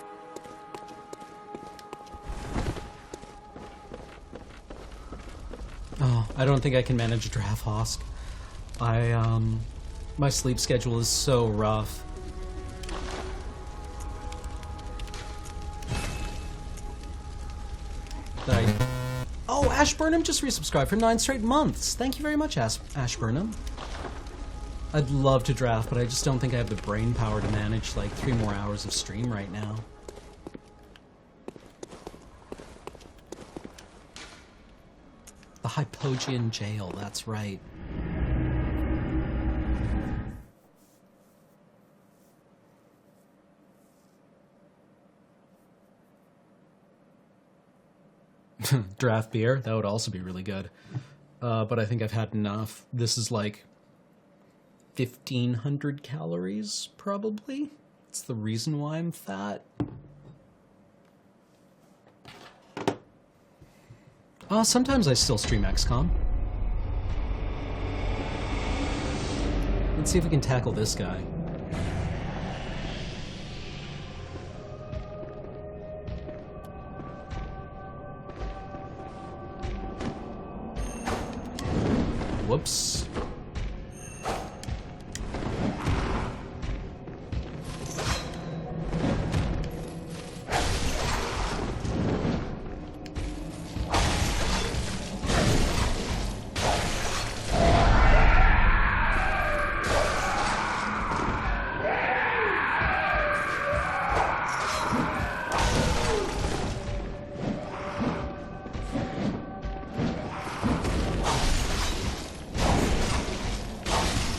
Oh, I don't think I can manage a draft hosk. My sleep schedule is so rough. Oh, Ash Burnham just resubscribed for 9 straight months. Thank you very much, Ash Burnham. I'd love to draft, but I just don't think I have the brain power to manage like 3 more hours of stream right now. The Hypogean Jail, that's right. Draft beer, that would also be really good. But I think I've had enough. This is like 1,500 calories, probably. It's the reason why I'm fat. Sometimes I still stream XCOM. Let's see if we can tackle this guy. Whoops.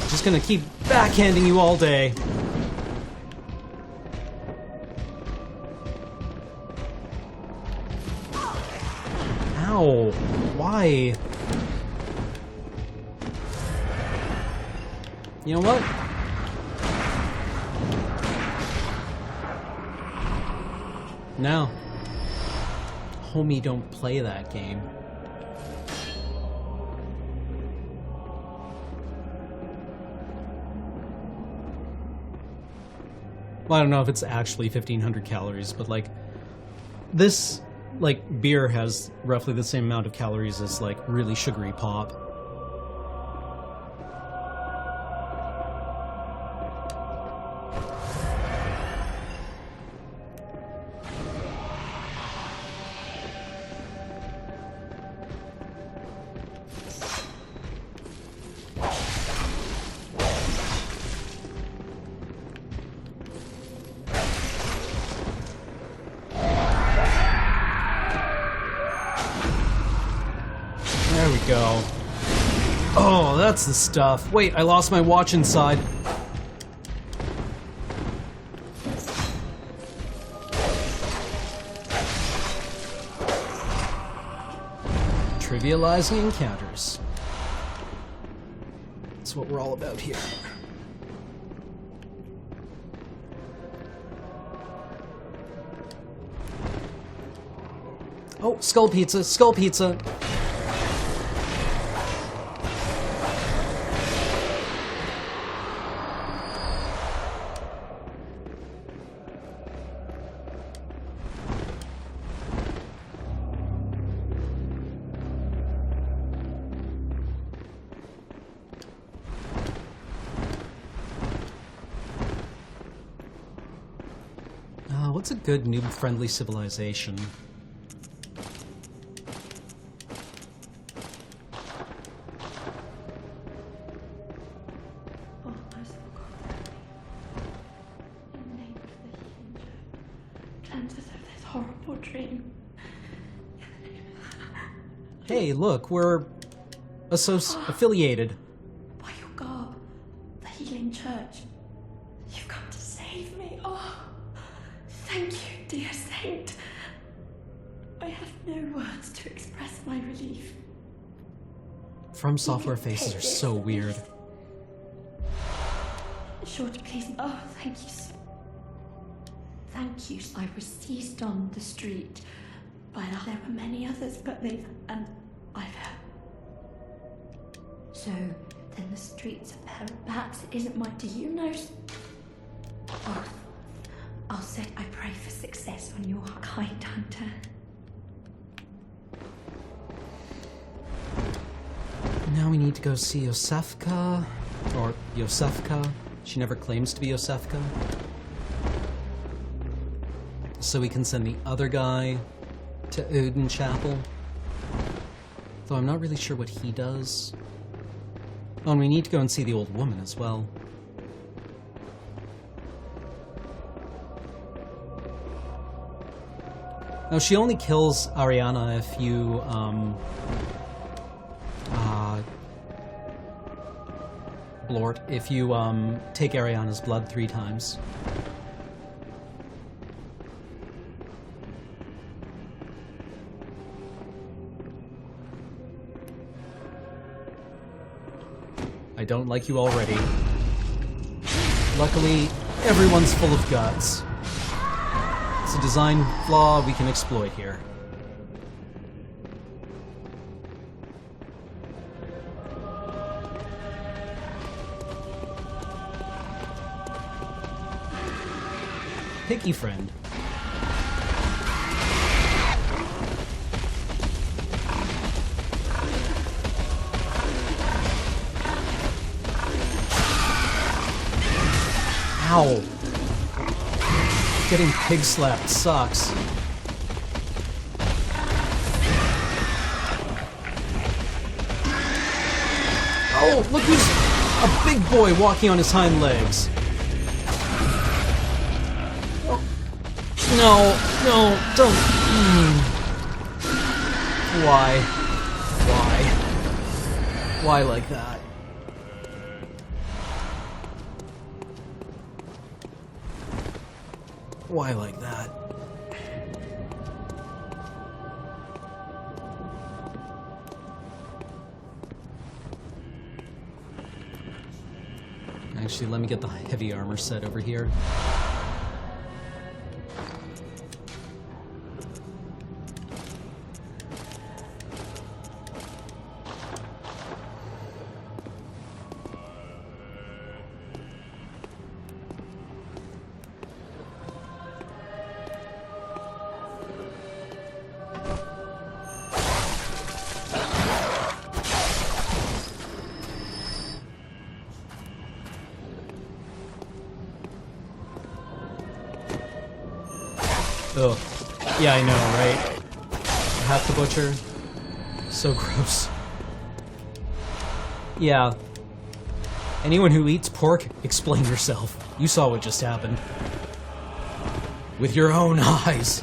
Just gonna keep backhanding you all day. Ow. Why? You know what? No. Homie, don't play that game. Well, I don't know if it's actually 1,500 calories, but like, this, like, beer has roughly the same amount of calories as, like, really sugary pop. There we go. Oh, that's the stuff. Wait, I lost my watch inside. Trivializing encounters. That's what we're all about here. Oh, skull pizza, skull pizza. What's a good noob-friendly civilization? Oh, I forgot. In the name of the healing church, cleanse us of this horrible dream. Hey, look, we're affiliated. By your garb, the healing church, you've come to save me. Oh, thank you, dear saint. I have no words to express my relief. From Software faces are so weird. Sure to please. Oh, thank you. Thank you. I was seized on the street by there were many others, but and I've heard. So then the streets of hell. Perhaps it isn't my. Do you know? Oh, I'll say I pray for success on your kind hunter. Now we need to go see Yosefka, or Yosefka. She never claims to be Yosefka. So we can send the other guy to Odin Chapel. Though I'm not really sure what he does. Oh, and we need to go and see the old woman as well. No, she only kills Ariana if you, Blort, if you, take Ariana's blood 3 times. I don't like you already. Luckily, everyone's full of guts. It's a design flaw we can exploit here. Picky friend. Ow. Getting pig slapped sucks. Oh, look who's a big boy walking on his hind legs. Oh. No, don't. Why? Why like that? Why like that? Actually, let me get the heavy armor set over here. Ugh. Yeah, I know, right? Half the butcher. So gross. Yeah. Anyone who eats pork, explain yourself. You saw what just happened. With your own eyes.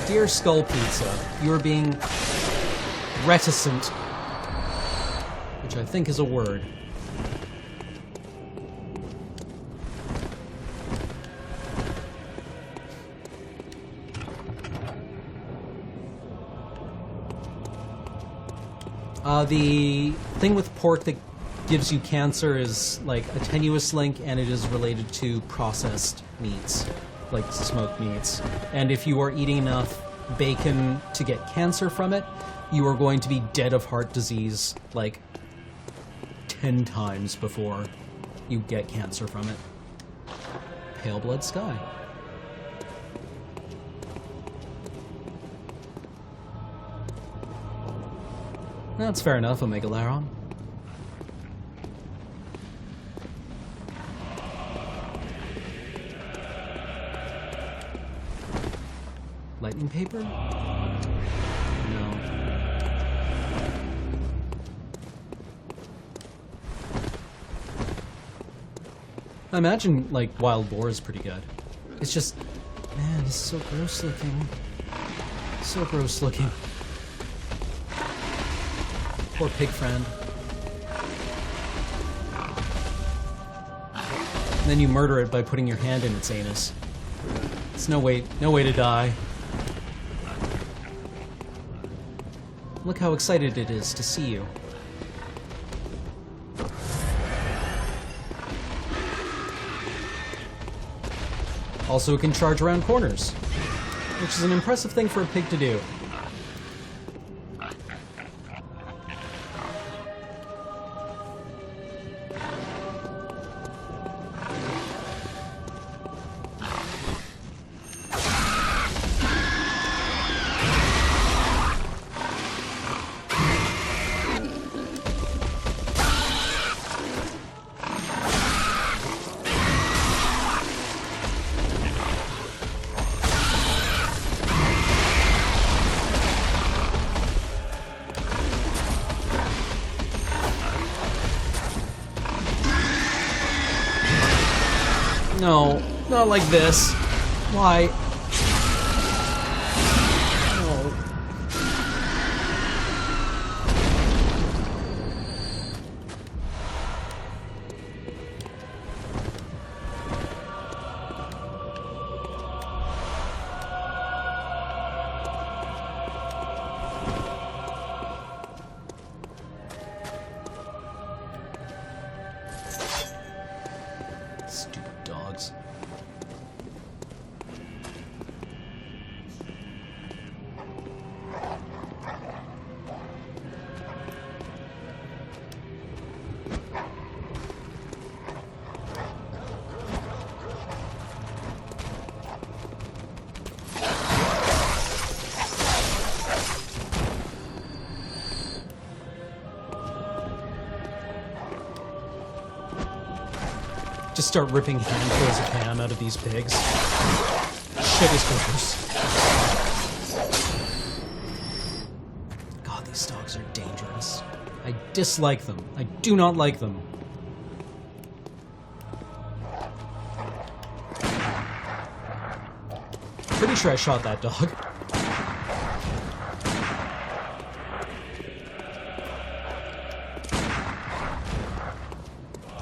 Dear Skull Pizza, you are being reticent, which I think is a word. The thing with pork that gives you cancer is like a tenuous link, and it is related to processed meats, like smoked meats. And if you are eating enough bacon to get cancer from it, you are going to be dead of heart disease like 10 times before you get cancer from it. Pale Blood Sky. That's fair enough, Omega Laron. Lightning paper? No. I imagine, like, wild boar is pretty good. It's just, man, this is so gross looking. So gross looking. Poor pig friend. And then you murder it by putting your hand in its anus. It's no way to die. Look how excited it is to see you. Also, it can charge around corners, which is an impressive thing for a pig to do. No, not like this. Why? No. Stupid dogs. Just start ripping handfuls of ham out of these pigs. Shit is gross. God, these dogs are dangerous. I dislike them. I do not like them. Pretty sure I shot that dog.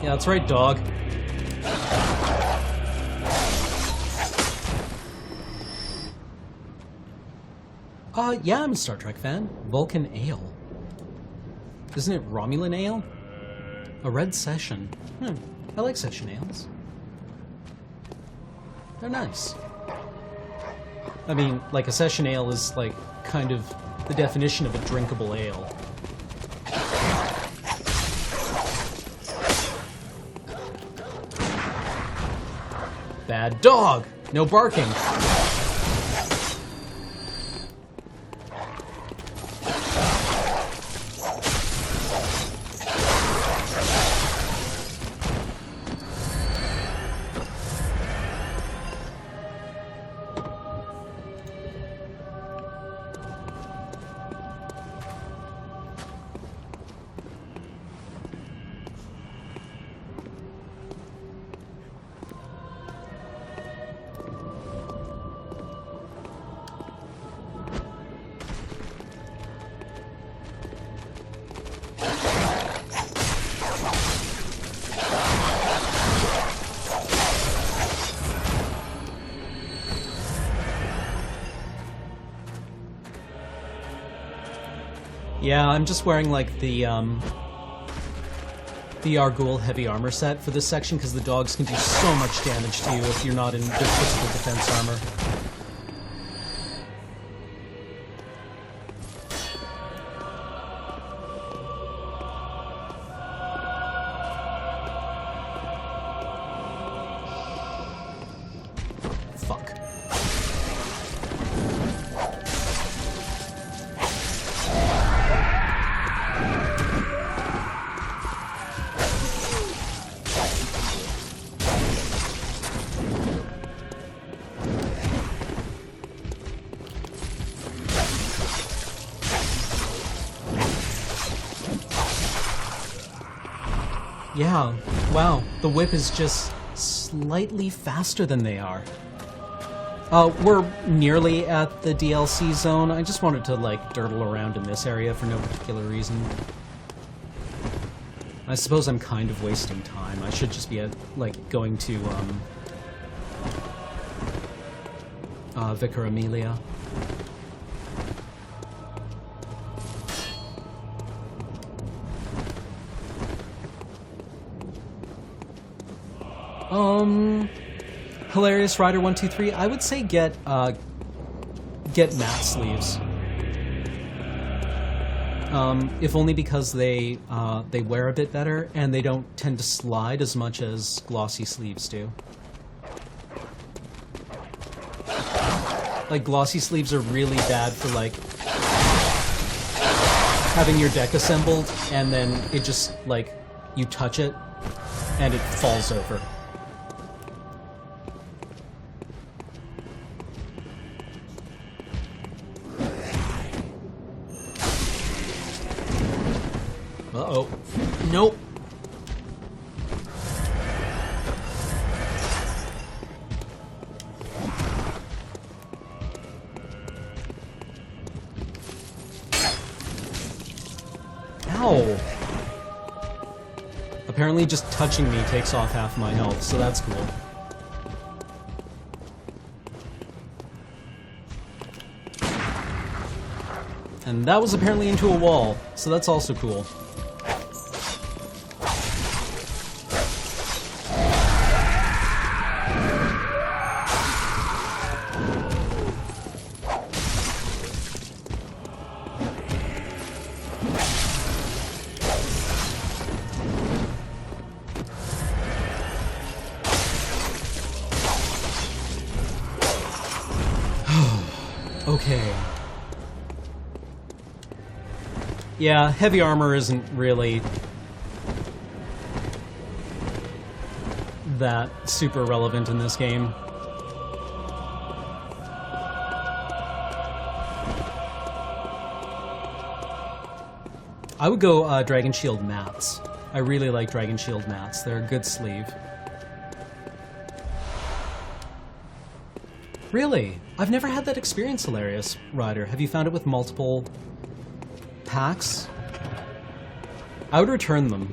Yeah, that's right, dog. Yeah, I'm a Star Trek fan. Vulcan Ale. Isn't it Romulan Ale? A red session. I like session ales. They're nice. I mean, like, a session ale is, like, kind of the definition of a drinkable ale. Bad dog! No barking! Yeah, I'm just wearing, like, the Argul heavy armor set for this section, because the dogs can do so much damage to you if you're not in good physical defense armor. Fuck. Yeah, wow, the whip is just slightly faster than they are. We're nearly at the DLC zone. I just wanted to, like, dirtle around in this area for no particular reason. I suppose I'm kind of wasting time. I should just be, like, going to, Vicar Amelia. Hilarious Rider 123. I would say get matte sleeves. If only because they wear a bit better and they don't tend to slide as much as glossy sleeves do. Like, glossy sleeves are really bad for, like, having your deck assembled and then it just, like, you touch it and it falls over. Uh-oh. Nope. Ow. Apparently just touching me takes off half my health, so that's cool. And that was apparently into a wall, so that's also cool. Okay. Yeah, heavy armor isn't really that super relevant in this game. I would go Dragon Shield mats. I really like Dragon Shield mats. They're a good sleeve. Really? I've never had that experience, Hilarious Rider. Have you found it with multiple packs? I would return them.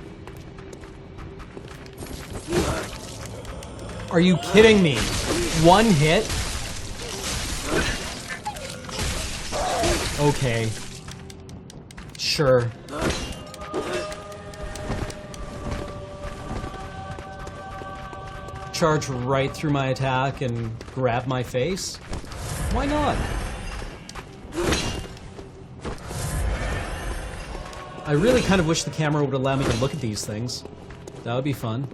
Are you kidding me? One hit? Okay. Sure. Charge right through my attack and grab my face? Why not? I really kind of wish the camera would allow me to look at these things. That would be fun.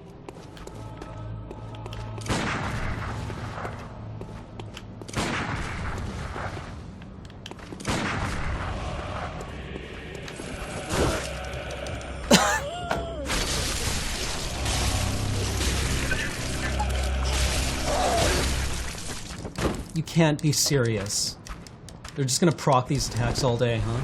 You can't be serious. They're just gonna proc these attacks all day, huh?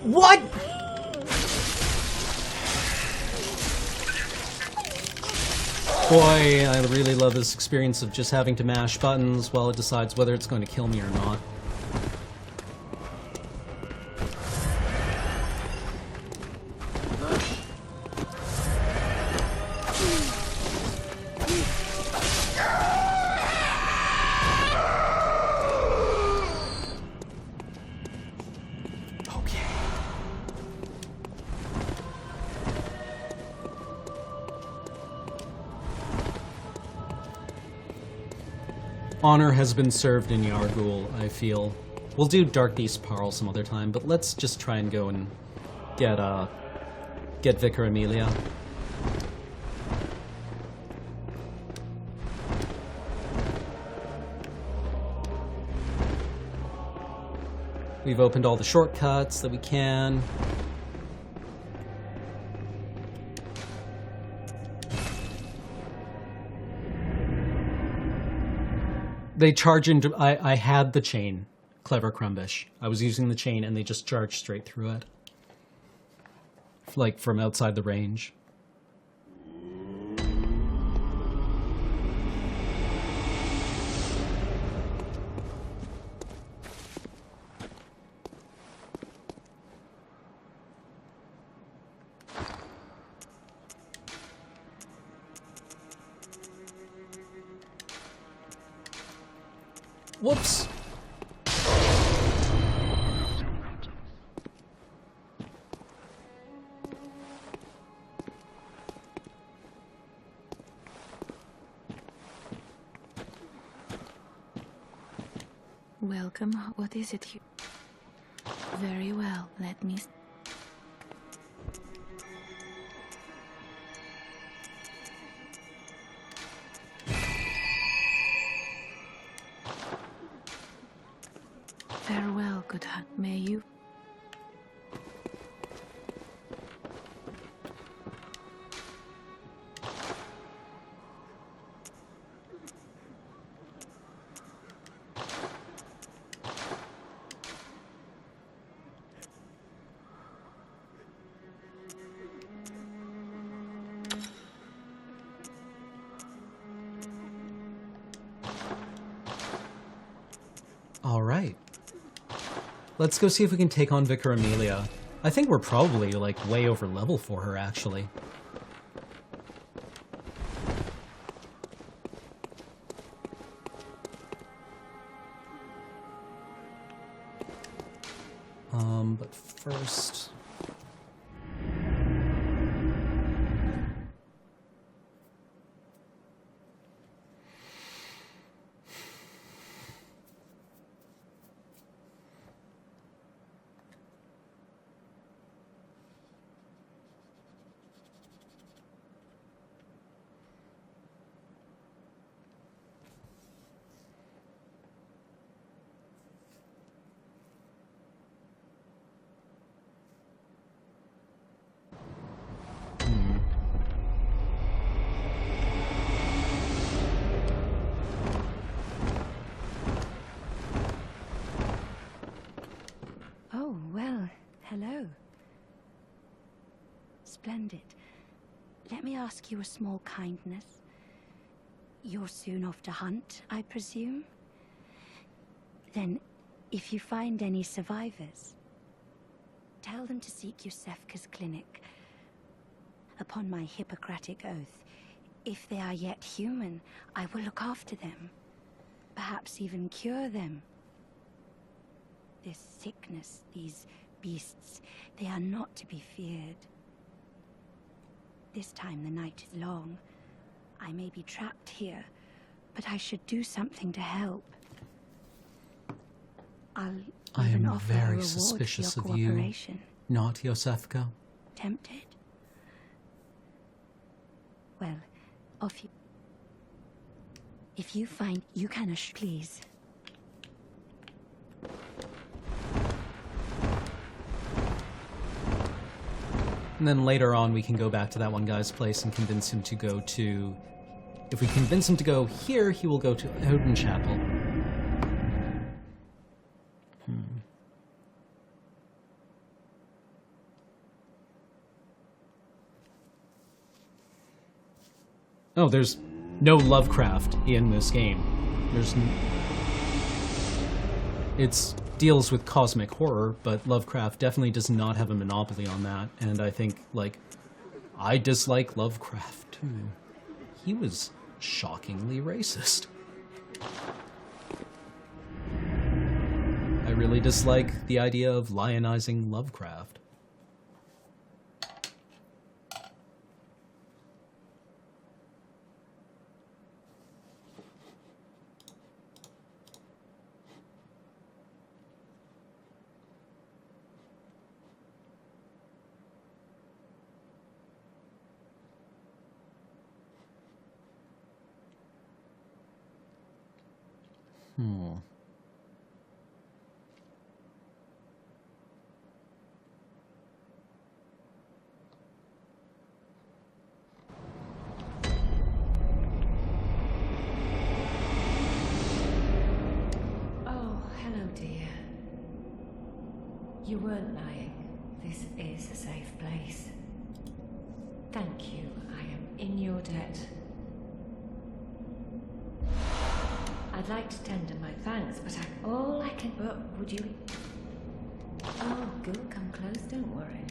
What? Boy, I really love this experience of just having to mash buttons while it decides whether it's going to kill me or not. Honor has been served in Yargul, I feel. We'll do Dark Beast Parl some other time, but let's just try and go and get Vicar Amelia. We've opened all the shortcuts that we can. They charge into... I had the chain. Clever Crumbish. I was using the chain and they just charged straight through it. Like, from outside the range. Whoops! Welcome. What is it? Very well. Let me... Farewell, good heart. May you... Alright. Let's go see if we can take on Vicar Amelia. I think we're probably, like, way over level for her, actually. But first... Oh, well, hello. Splendid. Let me ask you a small kindness. You're soon off to hunt, I presume? Then, if you find any survivors, tell them to seek Yusefka's clinic. Upon my Hippocratic oath, If they are yet human, I will look after them. Perhaps even cure them. This sickness, these beasts, they are not to be feared. This time the night is long. I may be trapped here, but I should do something to help. I'll I even am offer a very reward suspicious for of your you, cooperation. not Yosefka. Tempted? Well, off you. If you find you can please. And then later on we can go back to that one guy's place and convince him to go to... If we convince him to go here, he will go to Odin Chapel. Oh, there's no Lovecraft in this game. It deals with cosmic horror, but Lovecraft definitely does not have a monopoly on that. And I think, like, I dislike Lovecraft too. He was shockingly racist. I really dislike the idea of lionizing Lovecraft. Oh, hello, dear. You weren't lying. This is a safe place. Thank you. I am in your debt. I'd like to tender my thanks, but all I can... But would you... Oh, go, come close, don't worry.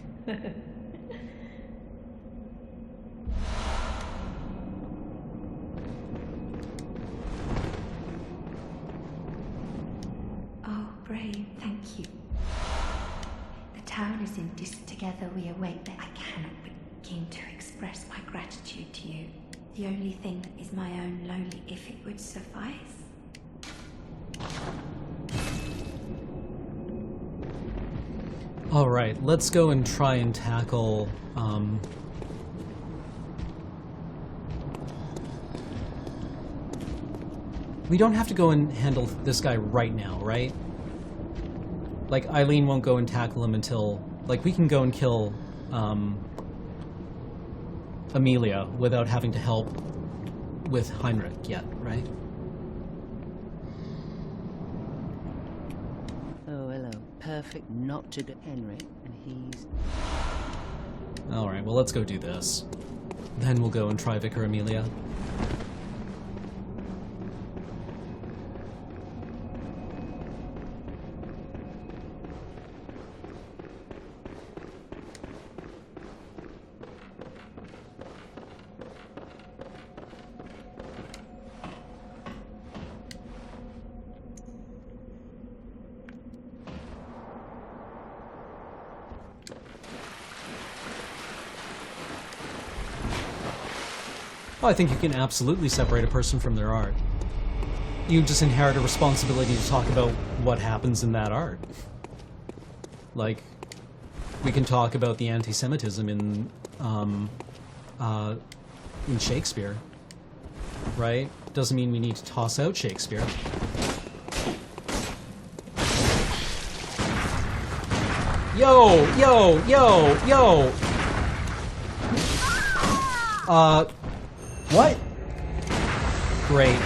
Oh, brave, thank you. The town is in together we await that I cannot begin to express my gratitude to you. The only thing is my own lonely, if it would suffice. Alright, let's go and try and tackle, we don't have to go and handle this guy right now, right? Like, Eileen won't go and tackle him until... Like, we can go and kill, Amelia without having to help with Heinrich yet, right? Oh, hello. Perfect not to get Henry, and he's... Alright, well, let's go do this. Then we'll go and try Vicar Amelia. Oh, I think you can absolutely separate a person from their art. You just inherit a responsibility to talk about what happens in that art. Like, we can talk about the anti-Semitism in Shakespeare, right? Doesn't mean we need to toss out Shakespeare. Yo, yo, yo, yo! What? Great.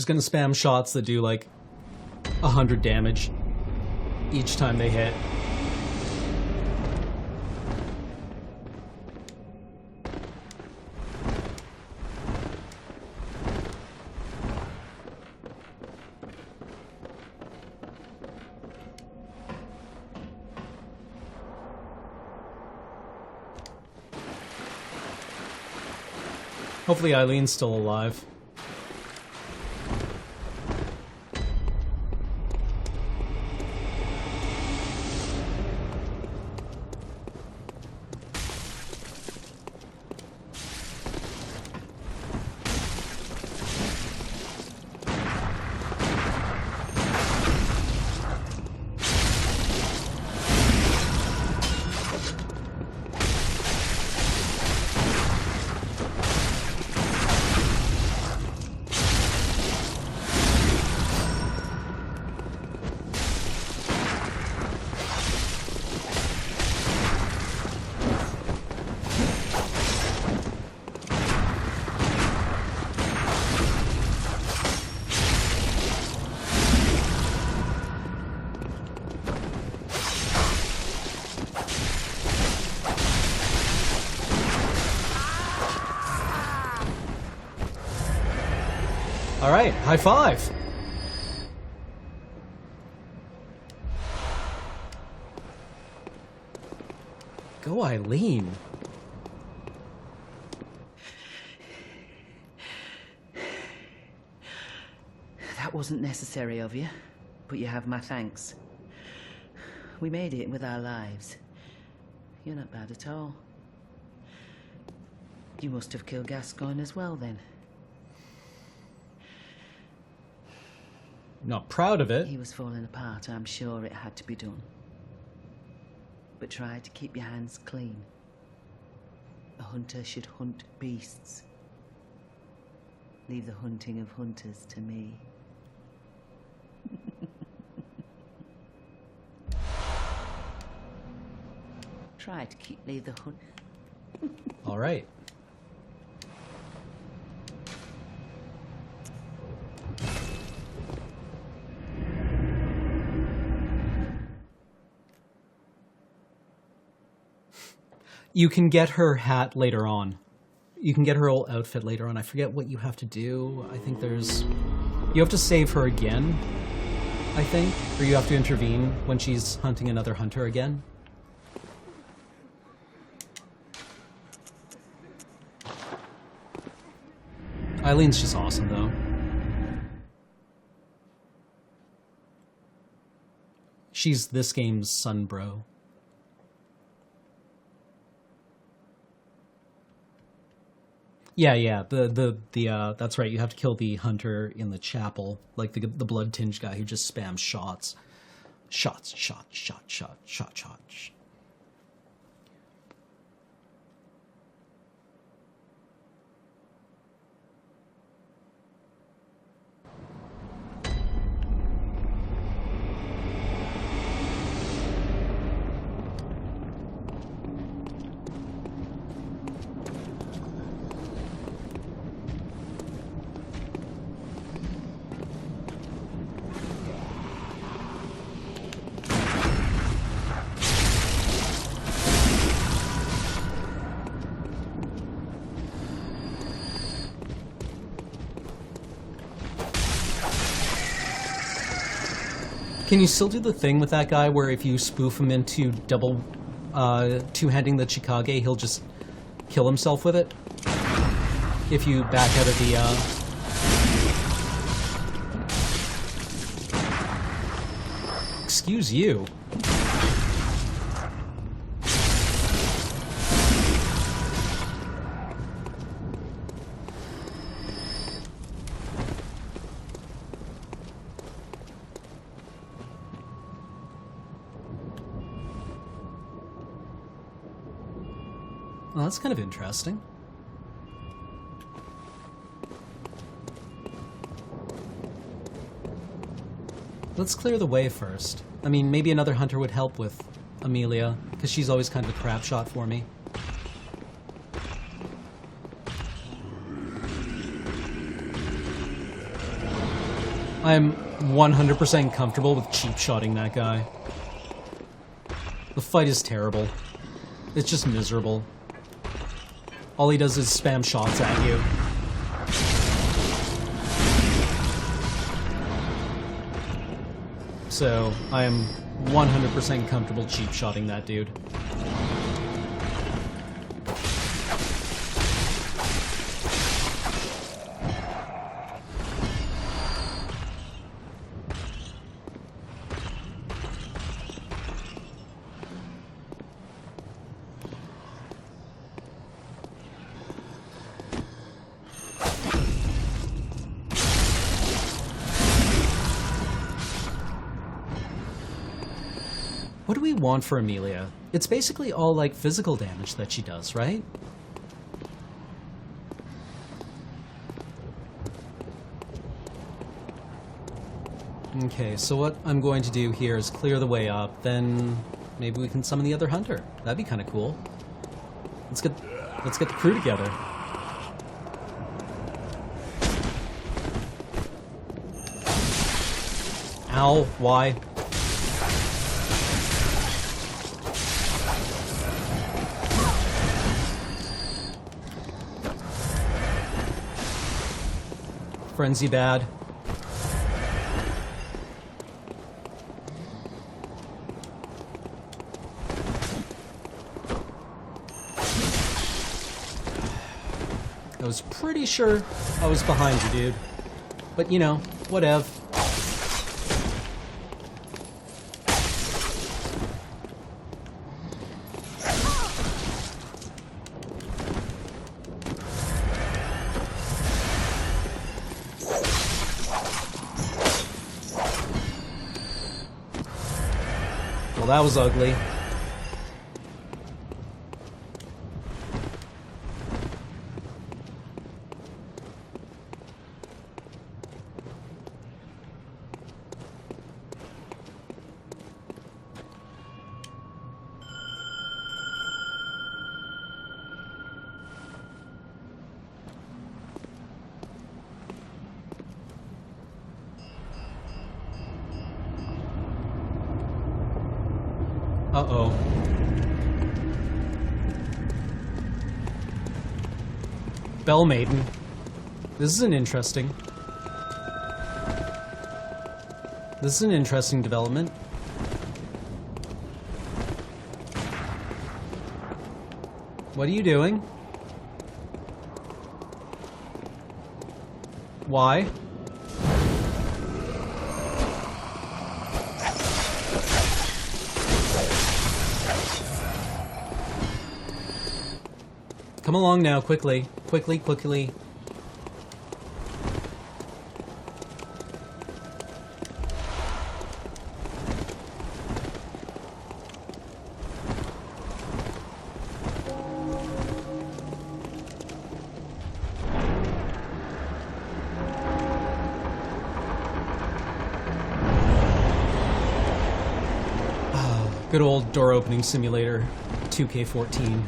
She's gonna spam shots that do like 100 damage each time they hit. Hopefully Eileen's still alive. Alright, high five! Go, Eileen. That wasn't necessary of you, but you have my thanks. We made it with our lives. You're not bad at all. You must have killed Gascoigne as well, then. Not proud of it. He was falling apart, I'm sure it had to be done. But try to keep your hands clean. A hunter should hunt beasts. Leave the hunting of hunters to me. Try to leave the hunt. All right. You can get her hat later on. You can get her whole outfit later on. I forget what you have to do. I think there's... You have to save her again, I think. Or you have to intervene when she's hunting another hunter again. Eileen's just awesome, though. She's this game's Sunbro. Yeah, that's right. You have to kill the hunter in the chapel, like the blood-tinged guy who just spams shots. Shot. Can you still do the thing with that guy where if you spoof him into double two-handing the Chikage, he'll just kill himself with it? If you back out of the... Excuse you. Well, that's kind of interesting. Let's clear the way first. I mean, maybe another hunter would help with Amelia, because she's always kind of a crap shot for me. I'm 100% comfortable with cheap-shotting that guy. The fight is terrible. It's just miserable. All he does is spam shots at you. So, I am 100% comfortable cheap-shotting that dude. What do we want for Amelia? It's basically all, like, physical damage that she does, right? Okay, so what I'm going to do here is clear the way up, then maybe we can summon the other hunter. That'd be kind of cool. Let's get the crew together. Ow, why? Frenzy bad. I was pretty sure I was behind you, dude. But, you know, whatever. Well, that was ugly. Uh-oh. Bell Maiden. This is an interesting development. What are you doing? Why? Come along now, quickly. Quickly, quickly. Good old door opening simulator, 2K14.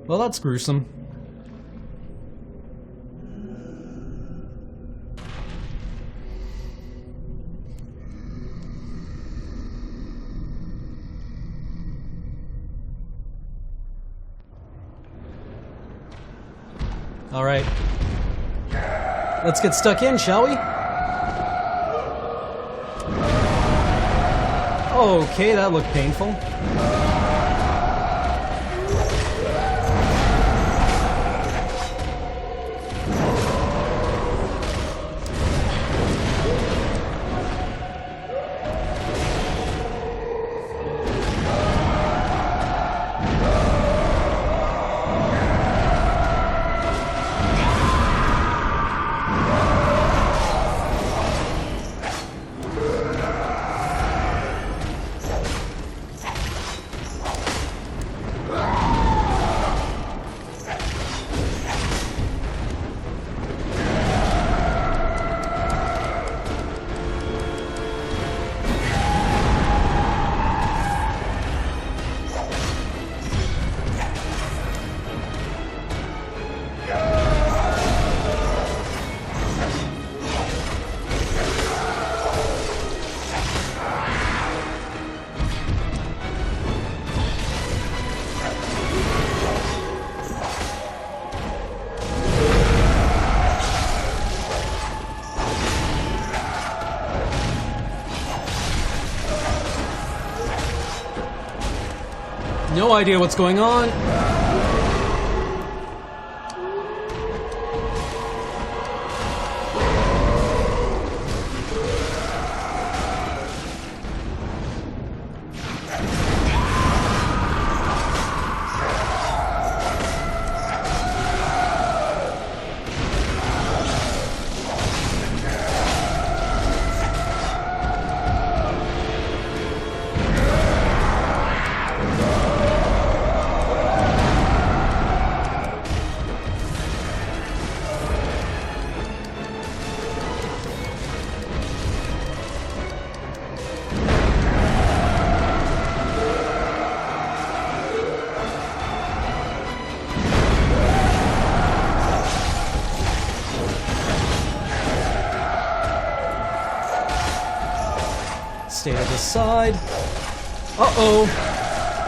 Well, that's gruesome. All right. Let's get stuck in, shall we? Okay, that looked painful. No idea what's going on. Stay to the side. Uh-oh.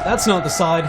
That's not the side.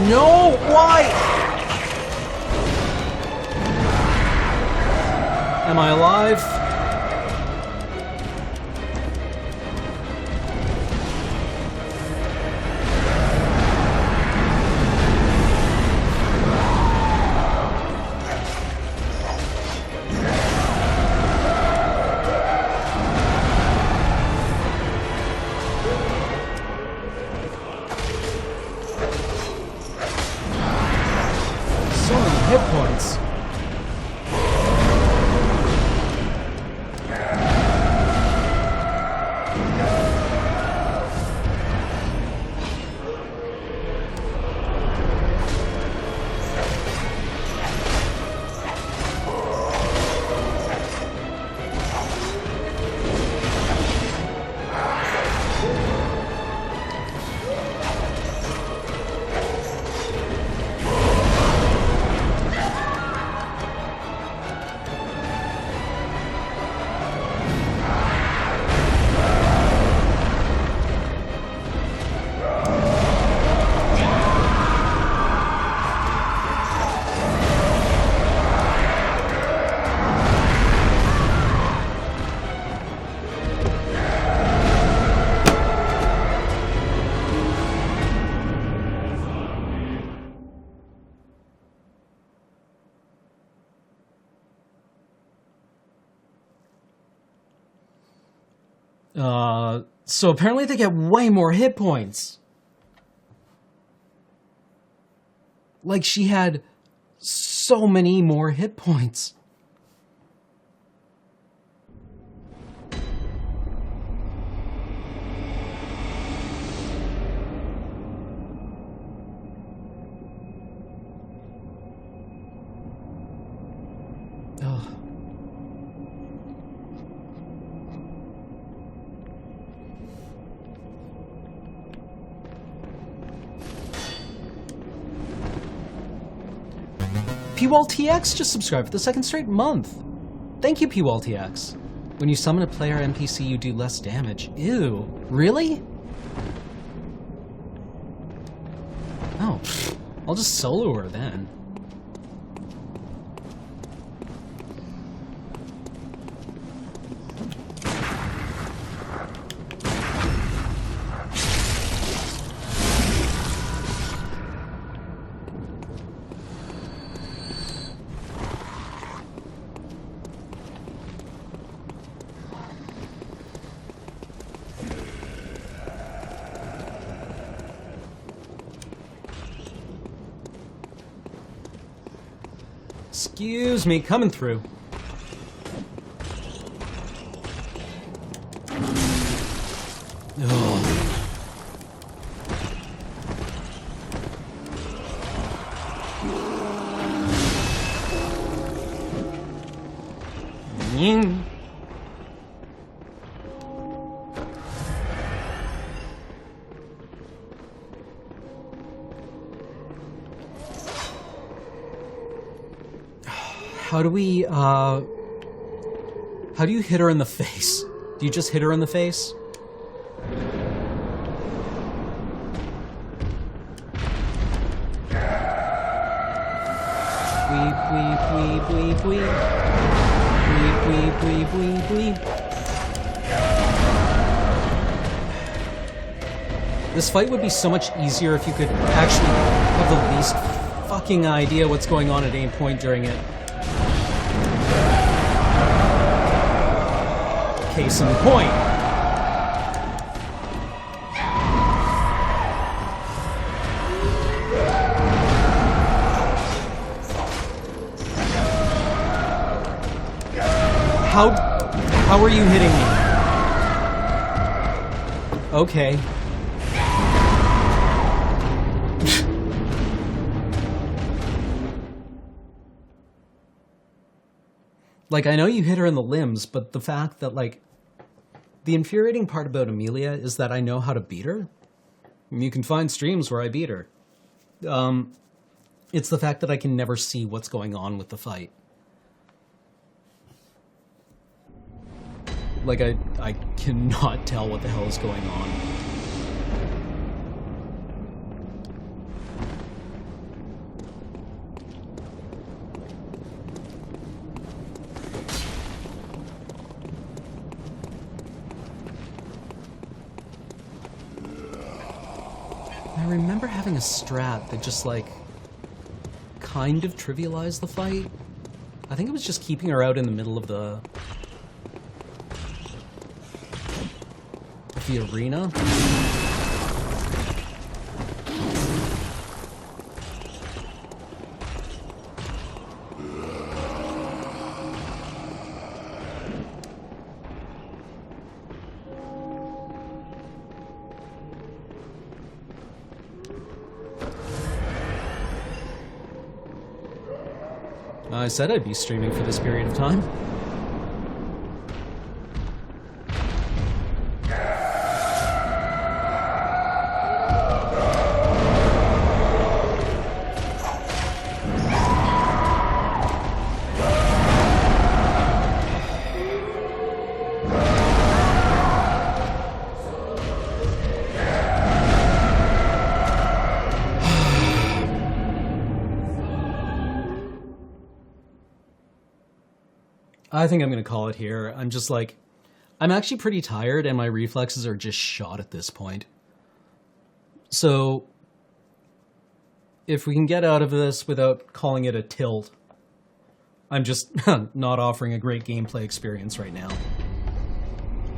No! Why? Am I alive? So many hit points. So apparently they get way more hit points. Like she had so many more hit points. PWallTX just subscribed for the second straight month. Thank you, PWallTX. When you summon a player NPC, you do less damage. Ew. Really? Oh, I'll just solo her then. Excuse me, coming through. Ugh. Ying. How do we, how do you hit her in the face? Do you just hit her in the face? Weep, weep, weep, weep, weep. Weep, weep, weep, weep, weep. This fight would be so much easier if you could actually have the least fucking idea what's going on at any point during it. Case in point. How are you hitting me? Okay. Like, I know you hit her in the limbs, but the fact that, like, the infuriating part about Amelia is that I know how to beat her. You can find streams where I beat her. It's the fact that I can never see what's going on with the fight. Like, I cannot tell what the hell is going on. I remember having a strat that just, like, kind of trivialized the fight. I think it was just keeping her out in the middle of the arena. I said I'd be streaming for this period of time. I think I'm going to call it here. I'm just like, I'm actually pretty tired and my reflexes are just shot at this point. So, if we can get out of this without calling it a tilt, I'm just not offering a great gameplay experience right now.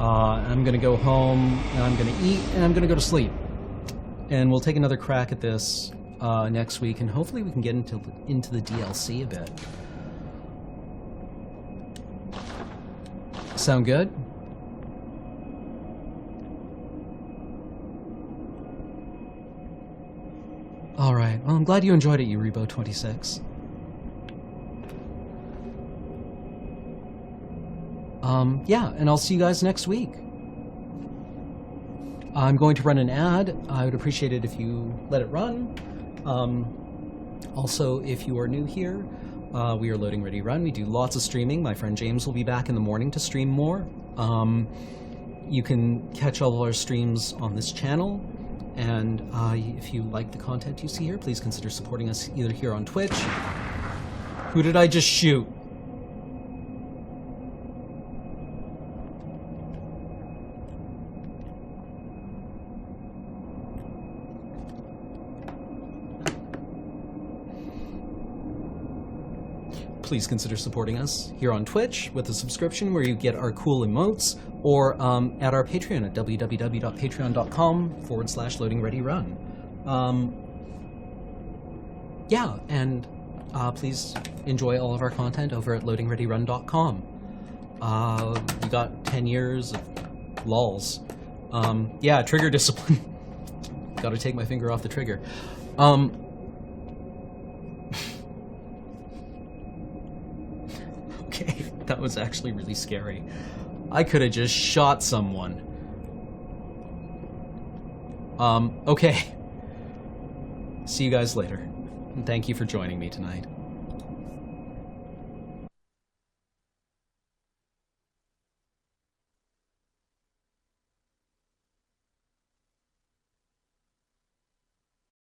I'm going to go home, and I'm going to eat, and I'm going to go to sleep. And we'll take another crack at this next week, and hopefully we can get into the DLC a bit. Sound good? Alright, well, I'm glad you enjoyed it, Uribo26. Yeah, and I'll see you guys next week. I'm going to run an ad. I would appreciate it if you let it run. Also, if you are new here, We are Loading Ready Run. We do lots of streaming. My friend James will be back in the morning to stream more. You can catch all of our streams on this channel. And if you like the content you see here, please consider supporting us either here on Twitch. Who did I just shoot? Please consider supporting us here on Twitch with a subscription where you get our cool emotes, or at our Patreon at www.patreon.com/loadingreadyrun. Yeah, and please enjoy all of our content over at loadingreadyrun.com. We got 10 years of lols. Yeah, trigger discipline. Gotta take my finger off the trigger. Okay, that was actually really scary. I could have just shot someone. Okay. See you guys later. And thank you for joining me tonight.